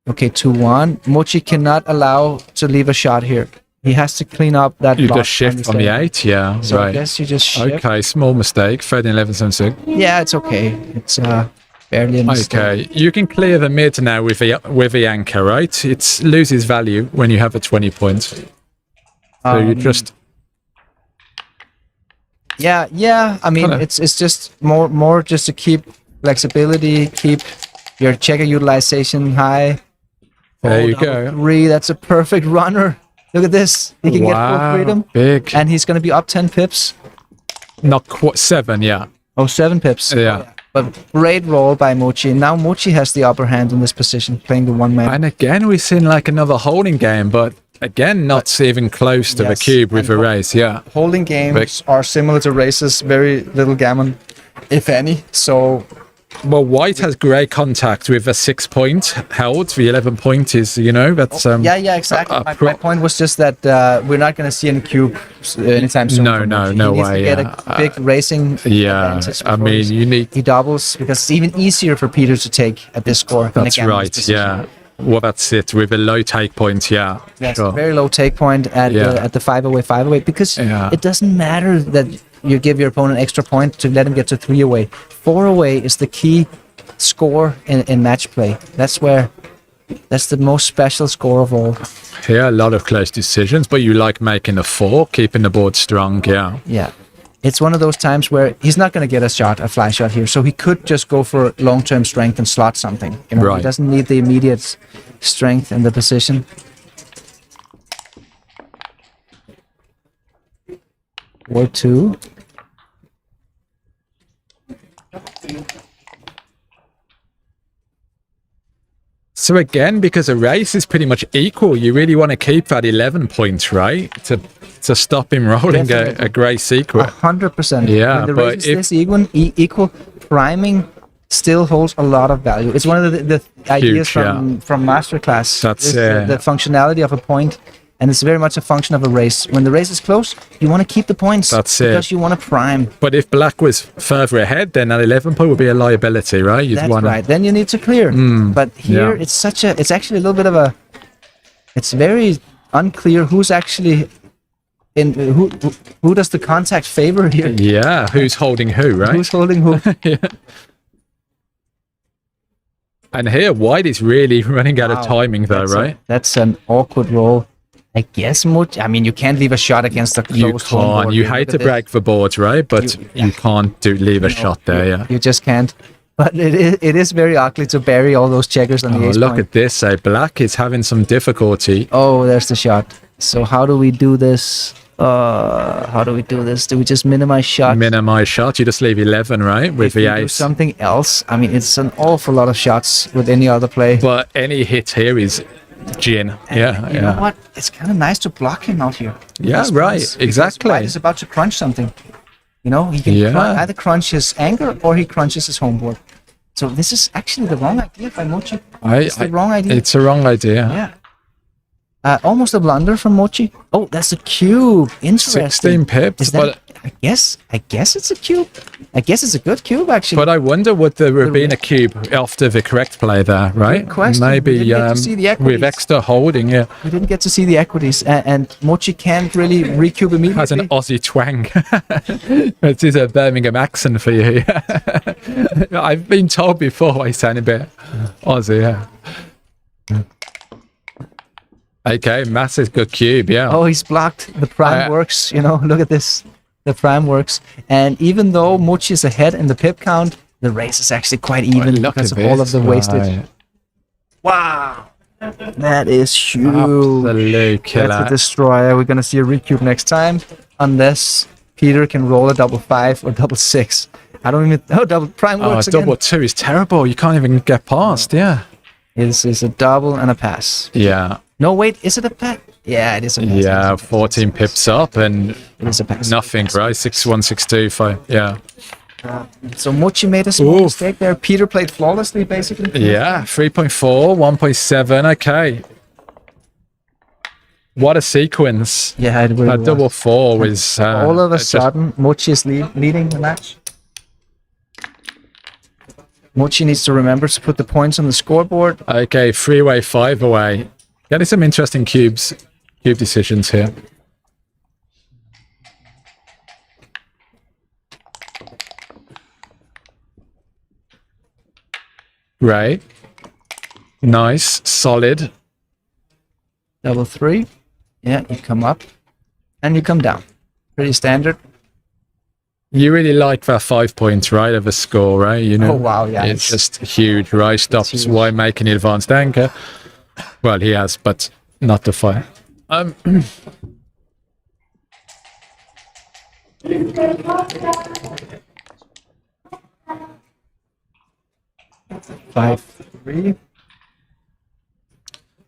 Okay, 2-1. Mochi cannot allow to leave a shot here. He has to clean up that You block just shift on from the side. 8, yeah, So I right. guess you just shift. Okay, small mistake, 13-11-7-6. Yeah, it's okay. It's barely a mistake. Okay, you can clear the mid now with the anchor, right? It loses value when you have a 20 point. So you just Yeah. I mean, Kinda. it's just more just to keep flexibility, keep your checker utilization high. there you double go. 3. That's a perfect runner. Look at this. He can get full Wow, freedom. big. And he's going to be up 10 pips. Not quite 7, yeah. Oh, 7 pips. Yeah. But great roll by Mochi. Now Mochi has the upper hand in this position, playing the one man. And again, we've seen like another holding game, but again, not even close to the Yes, cube with and a race, yeah. Holding games are similar to races, very little gammon, if any. So, Well, white has great contact with a 6 point held. The 11 point is, that's yeah, exactly. My point was just that we're not going to see any cube anytime soon. No, from no, Mochi. no He needs way, to get yeah. a big racing Yeah, advantage I before mean, you need. he doubles, because it's even easier for Peter to take at this score than That's a gammon's right, position. yeah. Well, that's it. With a low take point, yeah. Yes, sure. very low take point at Yeah. the 5 away, because Yeah. it doesn't matter that you give your opponent extra point to let him get to 3 away. 4 away is the key score in match play. That's the most special score of all. Yeah, a lot of close decisions, but you like making a 4, keeping the board strong, yeah. Yeah. It's one of those times where he's not going to get a fly shot here, so he could just go for long-term strength and slot something. He Right. doesn't need the immediate strength in the position. Or 2. So again, because a race is pretty much equal, you really want to keep that 11 points, right? To stop him rolling Definitely. a grey secret. 100%. Yeah, When the but race is this equal, priming still holds a lot of value. It's one of the ideas Huge, from Masterclass. That's, is the functionality of a point, and it's very much a function of a race. When the race is close, you want to keep the points. That's it. Because you want to prime. But if black was further ahead, then that 11 point would be a liability, right? You'd That's wanna- right. Then you need to clear. But here, yeah. it's actually a little bit of a. It's very unclear who's actually in who does the contact favor here. Yeah, who's holding who, right? Who's holding who? Yeah. And here, white is really running out of timing, though, right? That's an awkward roll. I guess I mean, you can't leave a shot against a You closed home can't. board. You Look hate at to this. break the boards, right? But you can't leave a shot there, yeah. You just can't. But it is very ugly to bury all those checkers on the Oh, ace look point. at this. Black is having some difficulty. Oh, there's the shot. So how do we do this? How do we do this? Do we just minimize shots? Minimize shot. You just leave 11, right? With If the you do ace. something else, I mean, it's an awful lot of shots with any other play. But any hit here is gin. Yeah, You know what? It's kind of nice to block him out here. Yeah, Because right. because Exactly. White is about to crunch something. You know, he can Yeah. either crunch his anger or he crunches his homeboard. So this is actually the wrong idea by Mochi. It's the wrong idea. It's a wrong idea. Yeah. Almost a blunder from Mochi. Oh, that's a cube. Interesting. 16 pips, Is that, I guess it's a cube. I guess it's a good cube, actually. But I wonder would there have been a cube after the correct play there, right? Good question. Maybe We didn't get to see the equities. with extra holding, yeah. We didn't get to see the equities, and Mochi can't really recube immediately. Has an Aussie twang. It is a Birmingham accent for you. I've been told before I sound a bit Aussie, yeah. Okay, massive good cube, yeah. Oh, he's blocked. The prime works, you know, look at this. The prime works. And even though Mochi is ahead in the pip count, the race is actually quite even look because at of all of this, the wastage. right. Wow. That is huge. Absolute killer. That's a destroyer. We're going to see a recube next time, unless Peter can roll a double 5 or double 6. I don't even... Oh, double prime Oh, works again. double 2 is terrible. You can't even get past, yeah. It is a double and a pass. Yeah. No, wait, is it a pass? Yeah, it is a pass. Yeah, 14 pips up and It is a pass. nothing, right? 6-1, 6-2, 5. Yeah. So Mochi made a small mistake there. Peter played flawlessly, basically. Yeah, 3.4, 1.7. Okay. What a sequence. Yeah, it really That was. double four was... all of a just- sudden, Mochi is leading the match. Mochi needs to remember to put the points on the scoreboard. Okay, 3-way, 5-away. Getting some interesting cube decisions here. Right. Nice. Solid. Double three. Yeah, you come up and you come down. Pretty standard. You really like that 5 points, right, of a score, right? You know, Oh, wow, yeah, It's just huge, right? Stops huge. White making the advanced anchor. Well, he has, but not the five. 5-3.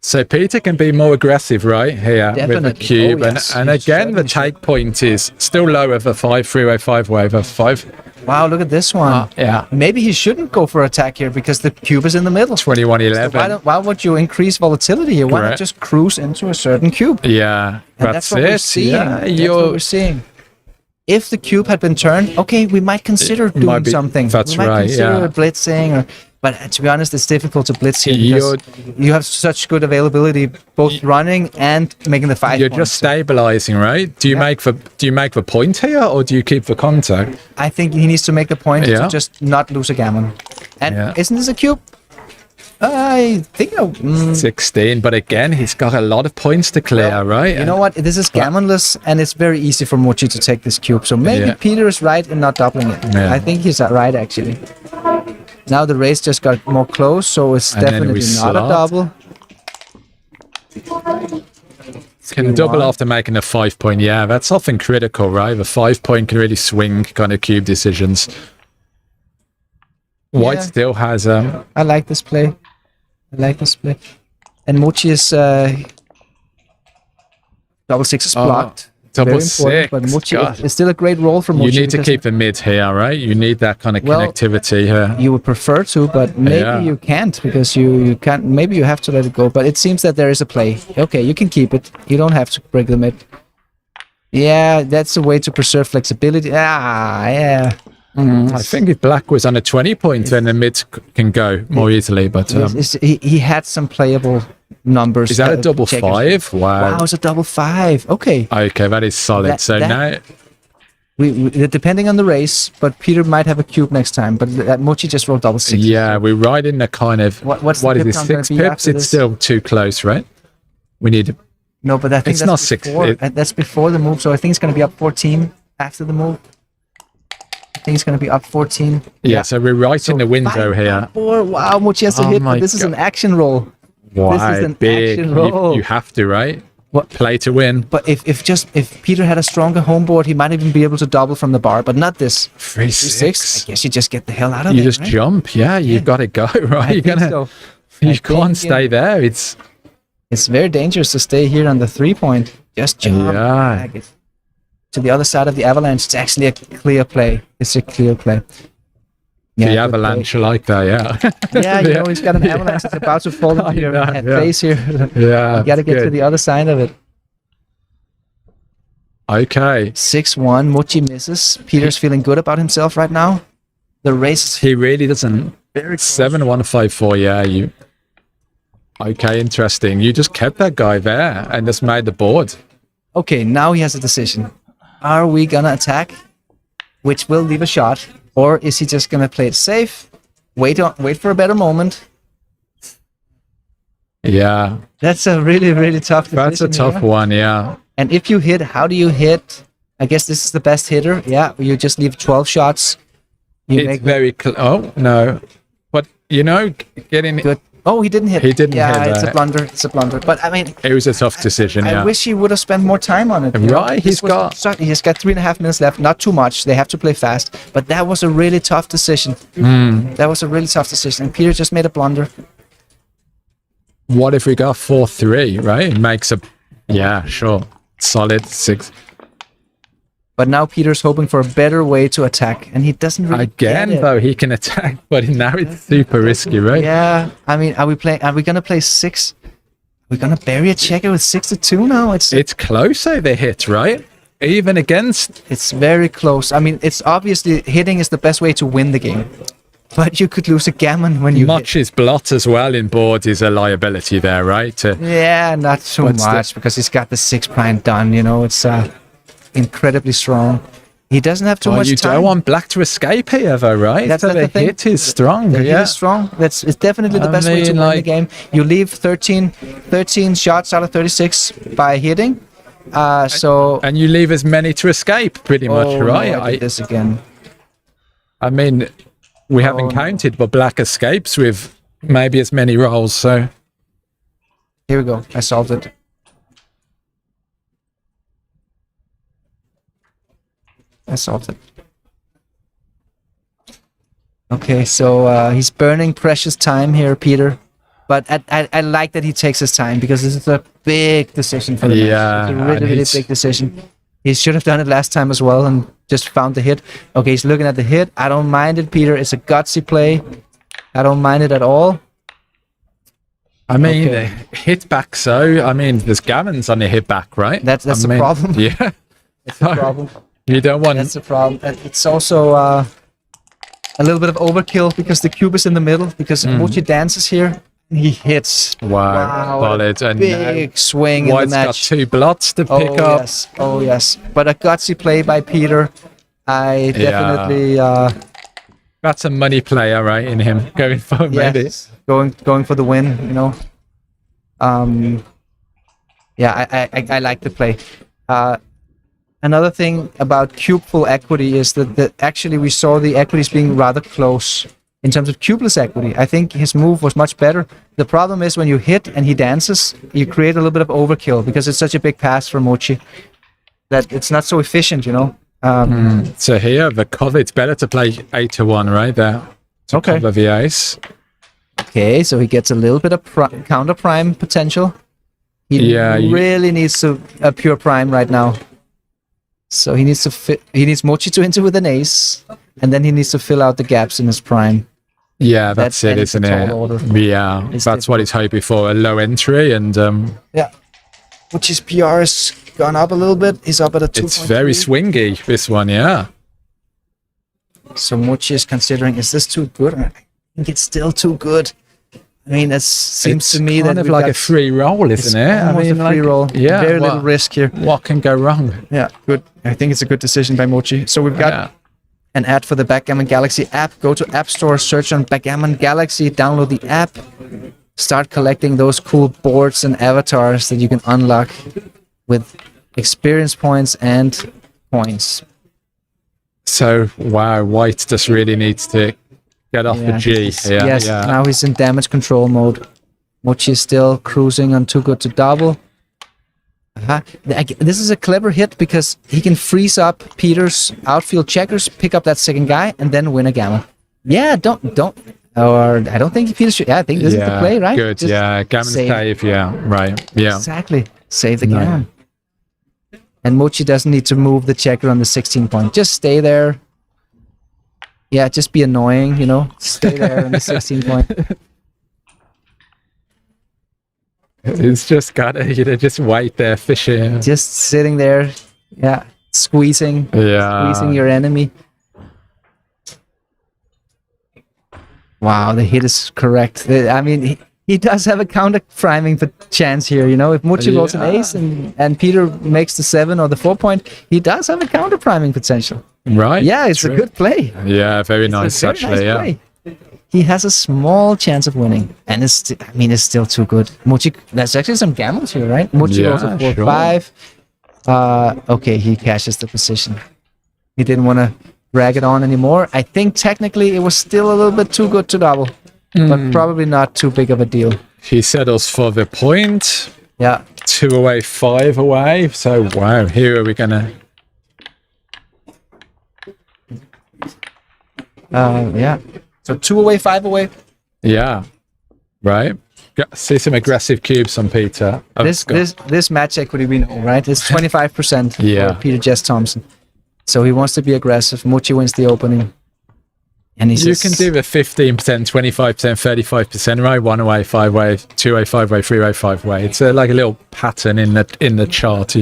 So Peter can be more aggressive, right, here with the Definitely. cube. Oh, yes. And again, the take point is still low of a 3-way, 5-way, of a 5. Wow, look at this one. Yeah. Maybe he shouldn't go for attack here because the cube is in the middle. 21-11. Why would you increase volatility here? Why not Correct. just cruise into a certain cube? Yeah, And that's what it. we're seeing. Yeah, That's what we're seeing. If the cube had been turned, okay, we might consider It might doing be- something. that's we might right, consider yeah. blitzing, but to be honest, it's difficult to blitz here because you have such good availability, both running and making the 5 You're points. just stabilizing, right? Do you make the point here, or do you keep the contact? I think he needs to make the point Yeah. to just not lose a gammon. And Yeah. isn't this a cube? I think 16, but again, he's got a lot of points to clear, right? you know what? This is gammonless, and it's very easy for Mochi to take this cube. So maybe Yeah. Peter is right in not doubling it. Yeah. I think he's right, actually. Now the race just got more close, so it's And then definitely we not a slot. double. Can double after making a 5 point. Yeah, that's often critical, right? The 5 point can really swing kind of cube decisions. White Yeah. still has I like this play. And Mochi is double six is blocked. double Very important, but six, Mochi God. is still a great roll for Mochi. you need to because keep the mid here, right? You need that kind of Well, connectivity here. you would prefer to, but maybe Yeah. you can't because you can't. Maybe you have to let it go. But it seems that there is a play. Okay, you can keep it. You don't have to break the mid. Yeah, that's a way to preserve flexibility. Yeah. I think if black was on a 20 point, then the mid can go more easily. But He had some playable numbers. is that a double checkers. 5? Wow. Wow, it's a double 5. Okay. Okay, that is solid. So now We depending on the race, but Peter might have a cube next time. But Mochi just rolled double 6. yeah, we're right in the kind of What's the what is pip this, count gonna 6 be pips? after It's this? still too close, right? We need No, but I think It's that's not 6. before, that's before the move. So I think it's going to be up 14 after the move. I think it's going to be up 14. yeah, so we're right in the window here. 4. Wow, Mochi has to Oh hit. my But this is an God. action roll. Why? This is an Big. action roll. You have to, right? What? Play to win. But if Peter had a stronger home board, he might even be able to double from the bar. But not this. 3-6. I guess you just get the hell out of You there. just right? jump. Yeah, you've got to go, right? I You're think gonna. so. You I can't think, stay there. It's It's very dangerous to stay here on the 3 point. Just jump. Yeah. Drag it to the other side of the avalanche. It's actually a clear play. It's a clear play. the good avalanche like that. Yeah. play. Yeah, you know, he's got an avalanche that's about to fall on your know, yeah. face here. Yeah. You got to it's get to good. the other side of it. Okay. 6-1. Mochi misses. Peter's feeling good about himself right now. The race. He really doesn't. 7-1-5-4. Yeah. You. Okay. Interesting. You just kept that guy there and just made the board. Okay, now he has a decision. Are we gonna attack, which will leave a shot, or is he just gonna play it safe? Wait for a better moment. Yeah. That's a really, really tough decision. That's a tough here. one. Yeah. And if you hit, how do you hit? I guess this is the best hitter. Yeah, you just leave 12 shots. You It's make very. Oh no. But you know, getting. good. Oh, he didn't hit. He didn't yeah, hit it's a that. blunder. It's a blunder. But I mean, It was a tough decision. I Yeah. wish he would have spent more time on it. you know? Right, he's got- He's got 3.5 minutes left. Not too much. They have to play fast. But that was a really tough decision. That was a really tough decision. And Peter just made a blunder. What if we got 4-3? Right. It makes a. Yeah. Sure. Solid 6. But now Peter's hoping for a better way to attack, and he doesn't really Again, get it. though, he can attack, but now it's super risky, right? Yeah, I mean, are we gonna play 6? We're gonna bury a checker with 6-2 now. It's close over hit, right? Even against. It's very close. I mean, it's obviously hitting is the best way to win the game, but you could lose a gammon when you Much's blot as well in board is a liability there, right? Yeah, not so What's much because he's got the 6 prime done. You know, it's incredibly strong. He doesn't have too much you time. don't want black to escape here, though, right? That's So the the thing. hit is strong. The hit Yeah. is strong. It's definitely the best way to win the game. You leave 13 shots out of 36 by hitting. And you leave as many to escape, pretty much, right? No, I did this again. I mean, we haven't counted, but black escapes with maybe as many rolls. So here we go. I solved it. Okay, so he's burning precious time here, Peter. But I like that he takes his time because this is a big decision for the match. It's a really, really big decision. He should have done it last time as well and just found the hit. Okay, he's looking at the hit. I don't mind it, Peter. It's a gutsy play. I don't mind it at all. I mean, hit back. So I mean, there's gammons on the hit back, right? That's the problem. Yeah, that's the problem. You don't want. That's the problem. It's also a little bit of overkill because the cube is in the middle. Because Mochi dances here, and he hits. Wow, solid and big swing in the White's match. got 2 blots to pick up. Yes. Oh yes, but a gutsy play by Peter. I definitely. That's a money player, right? In him going for maybe. Going for the win. You know. Yeah, I like the play. Another thing about cube full equity is that actually we saw the equities being rather close in terms of cubeless equity. I think his move was much better. The problem is when you hit and he dances, you create a little bit of overkill because it's such a big pass for Mochi that it's not so efficient, you know. So here, the cover, it's better to play 8-1 right there. To cover the ace. Okay, so he gets a little bit of counter prime potential. He really needs a pure prime right now. So he needs to he needs Mochi to enter with an ace, and then he needs to fill out the gaps in his prime. Yeah, that's it, isn't it? Yeah, that's what he's hoping for, a low entry and yeah. Mochi's PR has gone up a little bit. He's up at a 2.3. It's very swingy, this one, yeah. So Mochi is considering, is this too good? I think it's still too good. I mean, it seems to me that kind of like a free roll, isn't it? I mean, a free roll. Yeah, very little risk here. What can go wrong? Yeah, good. I think it's a good decision by Mochi. So we've got an ad for the Backgammon Galaxy app. Go to App Store, search on Backgammon Galaxy, download the app, start collecting those cool boards and avatars that you can unlock with experience points and coins. So, wow, White just really needs to get off the G. Yes, now he's in damage control mode. Mochi is still cruising on too good to double. This is a clever hit because he can freeze up Peter's outfield checkers, pick up that second guy, and then win a gammon. Yeah, don't. Or I don't think Peter should. Yeah, I think this is the play, right? Good. Just gammon save. Yeah, right. Yeah, exactly. Save the gammon. And Mochi doesn't need to move the checker on the 16 point. Just stay there. Yeah, just be annoying, you know. Stay there on the 16 point. It's just gotta, just wait there, fishing. Just sitting there, squeezing your enemy. Wow, the hit is correct. I mean, he does have a counter priming chance here, you know. If Mochi rolls an ace and Peter makes the 7 or the 4 point, he does have a counter priming potential. Right. Yeah, it's a good play. Yeah, very nice, actually. Nice play. He has a small chance of winning, and it's still too good. Mochi, there's actually some gambles here, right? Mochi rolls a 4-5. Okay, he cashes the position. He didn't want to drag it on anymore. I think technically it was still a little bit too good to double, but probably not too big of a deal. He settles for the point. Yeah. 2 away, 5 away. So, wow, here are we going to... Yeah. So 2 away, 5 away. Yeah. Right. See some aggressive cubes on Peter. This match equity we know, right? It's 25% for Peter Jess Thompson. So he wants to be aggressive. Mochi wins the opening. And he You says, can do the 15%, 25%, 35%, right? One way, 5 way, 2 way, 5 way, 3 way, 5 way. It's like a little pattern in the chart.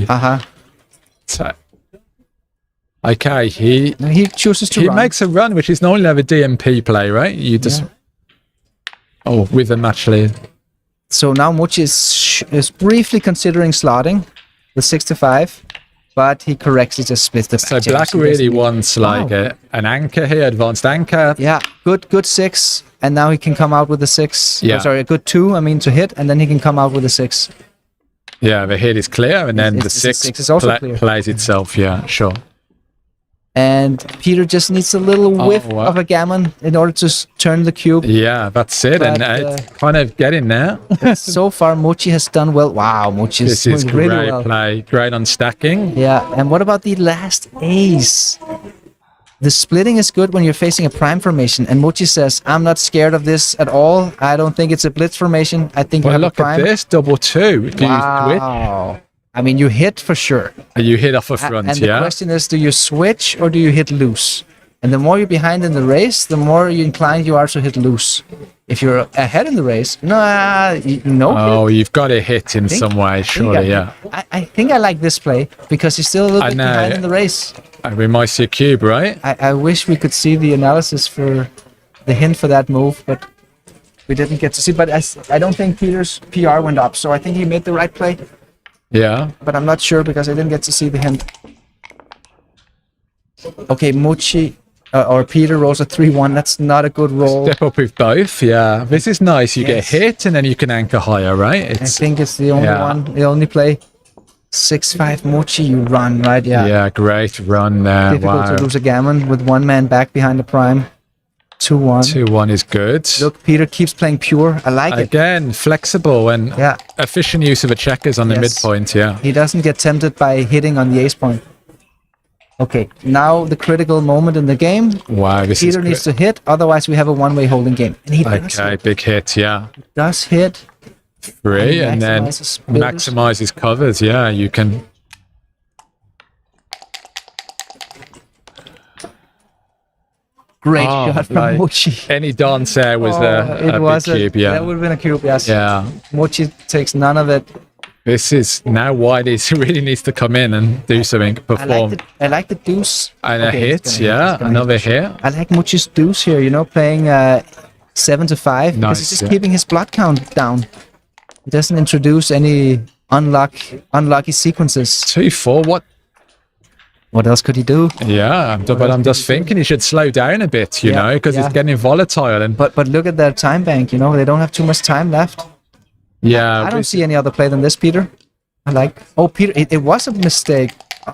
So, okay, he chooses to he run. makes a run, which is normally a DMP play, right? You just with a match lead. So now Mochi is briefly considering slotting the 6-5, but he correctly just splits the So back check. black really wants like an anchor here, advanced anchor. Yeah, good 6, and now he can come out with a 6. Yeah. Oh, sorry, a good 2, I mean, to hit, and then he can come out with a 6. Yeah, the hit is clear, and then the 6 is also clear. plays itself. Yeah, sure. And Peter just needs a little whiff of a gammon in order to turn the cube. Yeah, that's it, But, and it's kind of getting there. So far, Mochi has done well. Wow, Mochi is This is doing really great well. play, great on stacking. Yeah, and what about the last ace? The splitting is good when you're facing a prime formation, and Mochi says, I'm not scared of this at all. I don't think it's a blitz formation. I think you Well, have a look prime. at this, double 2. Do you Wow. I mean, you hit for sure. switch? You hit off a front, And the yeah? question is, do you switch or do you hit loose? And the more you're behind in the race, the more inclined you are to hit loose. If you're ahead in the race, no. Oh, you've got to hit in think- some way, surely, yeah. I think I like this play because he's still a little I bit know. behind in the race. We might see a cube, right? I wish we could see the analysis for the hint for that move, but we didn't get to see. But I don't think Peter's PR went up, so I think he made the right play. Yeah. But I'm not sure because I didn't get to see the hint. Okay, Mochi or Peter rolls a 3-1. That's not a good roll. Step up with both, yeah. This is nice. You Yes. get hit and then you can anchor higher, right? I think it's the only one, the only play. 6-5 Mochi, you run, right? Yeah. Yeah, great run there. Difficult Wow. to lose a gammon with one man back behind the prime. 2-1. 2-1 is good. Look, Peter keeps playing pure. I like it. Again, flexible and efficient use of the checkers on the Yes. midpoint, yeah. He doesn't get tempted by hitting on the ace point. Okay, now the critical moment in the game. Wow, this is Peter needs to hit, otherwise we have a one-way holding game. And he does okay, hit. big hit, yeah. Does hit. 3 and then maximizes builders. maximizes covers, yeah. You can. Great Oh, shot from like, Mochi. Any dance there was It a was big cube, yeah. That would have been a cube, yes. Yeah. Mochi takes none of it. This is now why this really needs to come in and do something, perform. I like the deuce. And Okay, a he's hit, gonna yeah, he's gonna another hit. hit. I like Mochi's deuce here, you know, playing 7-5 because Nice, he's just yeah. keeping his blood count down. He doesn't introduce any unlucky sequences. 2-4, What else could he do? Yeah, but I'm just thinking he should slow down a bit, you know, because it's getting volatile. And But look at their time bank, you know, they don't have too much time left. yeah, I don't see any other play than this, Peter. I like. Oh, Peter, it was a mistake.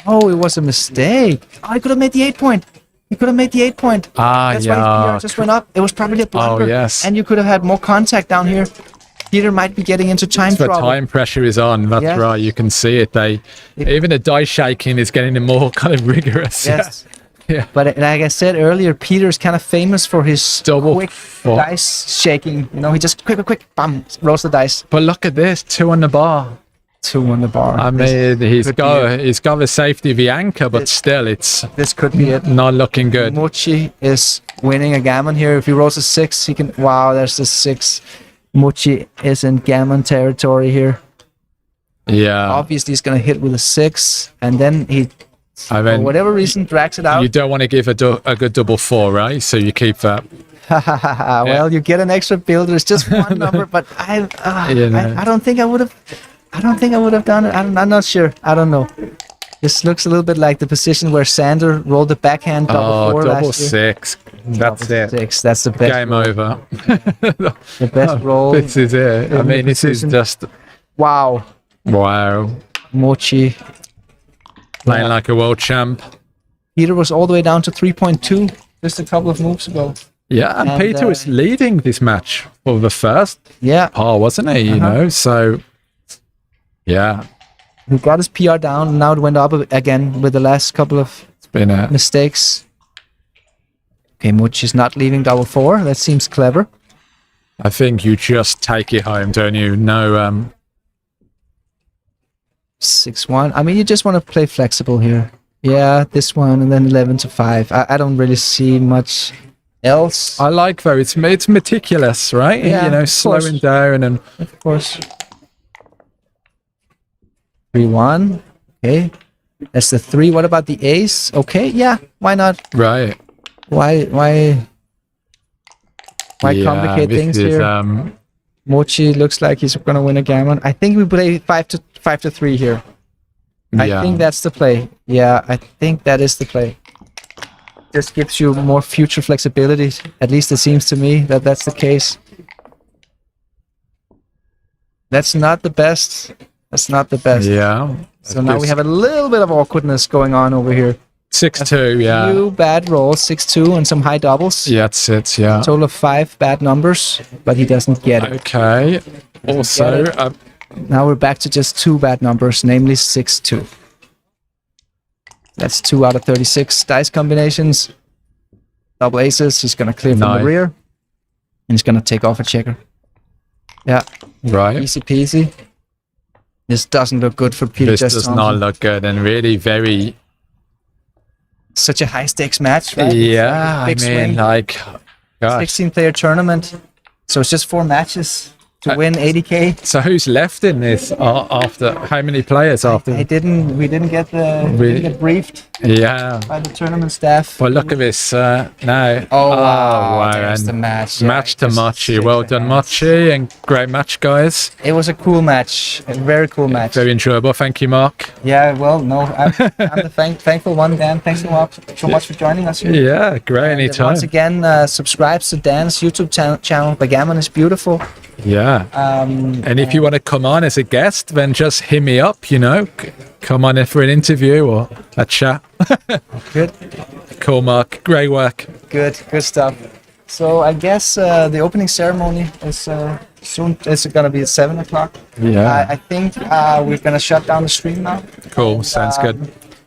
Oh, it was a mistake. Oh, he could have made the 8-point. He could have made the 8-point. That's why his yeah. PR just went up. It was probably a blunder. yes. And you could have had more contact down here. Peter might be getting into time The trouble. time pressure is on. That's Yes. right. You can see it. Even the dice shaking is getting more kind of rigorous. Yes. Yeah. But like I said earlier, Peter's kind of famous for his quick dice shaking. You know, he just quick, bam, rolls the dice. But look at this, 2 on the bar. 2 on the bar. I mean, he's could got the safety of the anchor, but still, it's This could be it. not looking good. Mochi is winning a gammon here. If he rolls a 6, he can. Wow, there's the 6. Mochi is in gammon territory here. Yeah. Obviously, he's going to hit with a 6, and then he, I for mean, whatever reason, drags it out. you don't want to give a good double 4, right? So you keep that. Well, you get an extra builder. It's just one number, but I don't think I would have. I don't think I would have done it. I'm not sure. I don't know. This looks a little bit like the position where Sander rolled the backhand double 4 double last year. 6. That's it. 6. That's the best. Game over. The best roll. This is it. I in mean, the this is position. just Wow. wow. Mochi. Playing like a world champ. Peter was all the way down to 3.2 just a couple of moves ago. Yeah, and Peter was leading this match for the first par, wasn't he? You know, so yeah. He got his PR down, and now it went up again with the last couple of Been a mistakes. Okay, Mochi's not leaving double 4. That seems clever. I think you just take it home, don't you? No, 6-1. I mean, you just want to play flexible here. Yeah, this one, and then 11-5. I don't really see much else. I like though. It's meticulous, right? Yeah, You know, of slowing course. down and Of course. 3-1. Okay. That's the 3. What about the ace? Okay, yeah. Why not? right. Why complicate this things is, here? Mochi looks like he's gonna win a gammon. I think we play 5-3 here. I Yeah. think that's the play. Yeah, I think that is the play. Just gives you more future flexibility. At least it seems to me that that's the case. That's not the best. That's not the best. Yeah. So now we have a little bit of awkwardness going on over here. 6-2. Yeah. Few bad rolls, 6-2, and some high doubles. Yeah, that's it. Yeah. Total of 5 bad numbers, but he doesn't get it. Okay. Also, Get Now we're back to just 2 bad numbers, namely 6-2. That's 2 out of 36 dice combinations. Double aces. He's gonna clear from Nice. the rear, and he's gonna take off a checker. Yeah, right. easy peasy. This doesn't look good for Peter. This does not look good, and really very. Such a high stakes match, right? Yeah, I Big mean, swing. like, gosh. 16-player tournament, so it's just 4 matches to win 80K. So who's left in this after? How many players after? We didn't get briefed Yeah. by the tournament staff. Well, look at this now. Oh, wow, there's and the match. Yeah, match to just Mochi. Well done, Mochi, and great match, guys. It was a cool match, a very cool match. Very enjoyable. Thank you, Mark. Yeah, well, no, I'm the thankful one, Dan. Thanks so much for joining us here. Yeah, great. And Anytime. once again, subscribe to Dan's YouTube channel. Backgammon is beautiful. Yeah. And if you want to come on as a guest, then just hit me up, you know. Come on in for an interview or a chat. Good. Cool, Mark. Great work. Good stuff. So I guess the opening ceremony is soon. It's gonna be at 7 o'clock. Yeah. I think we're gonna shut down the stream now. Cool. Sounds good.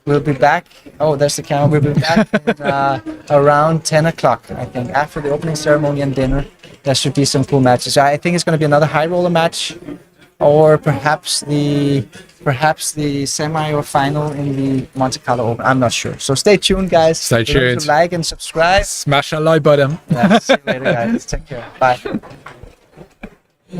We'll be back. Oh, there's the camera. We'll be back in, around 10 o'clock, I think, after the opening ceremony and dinner. There should be some cool matches. I think it's going to be another high roller match, or perhaps the semi or final in the Monte-Carlo Open. I'm not sure. So stay tuned, guys. Stay Remember tuned. to like and subscribe. Smash that like button. Yeah, see you later, guys. Take care. Bye.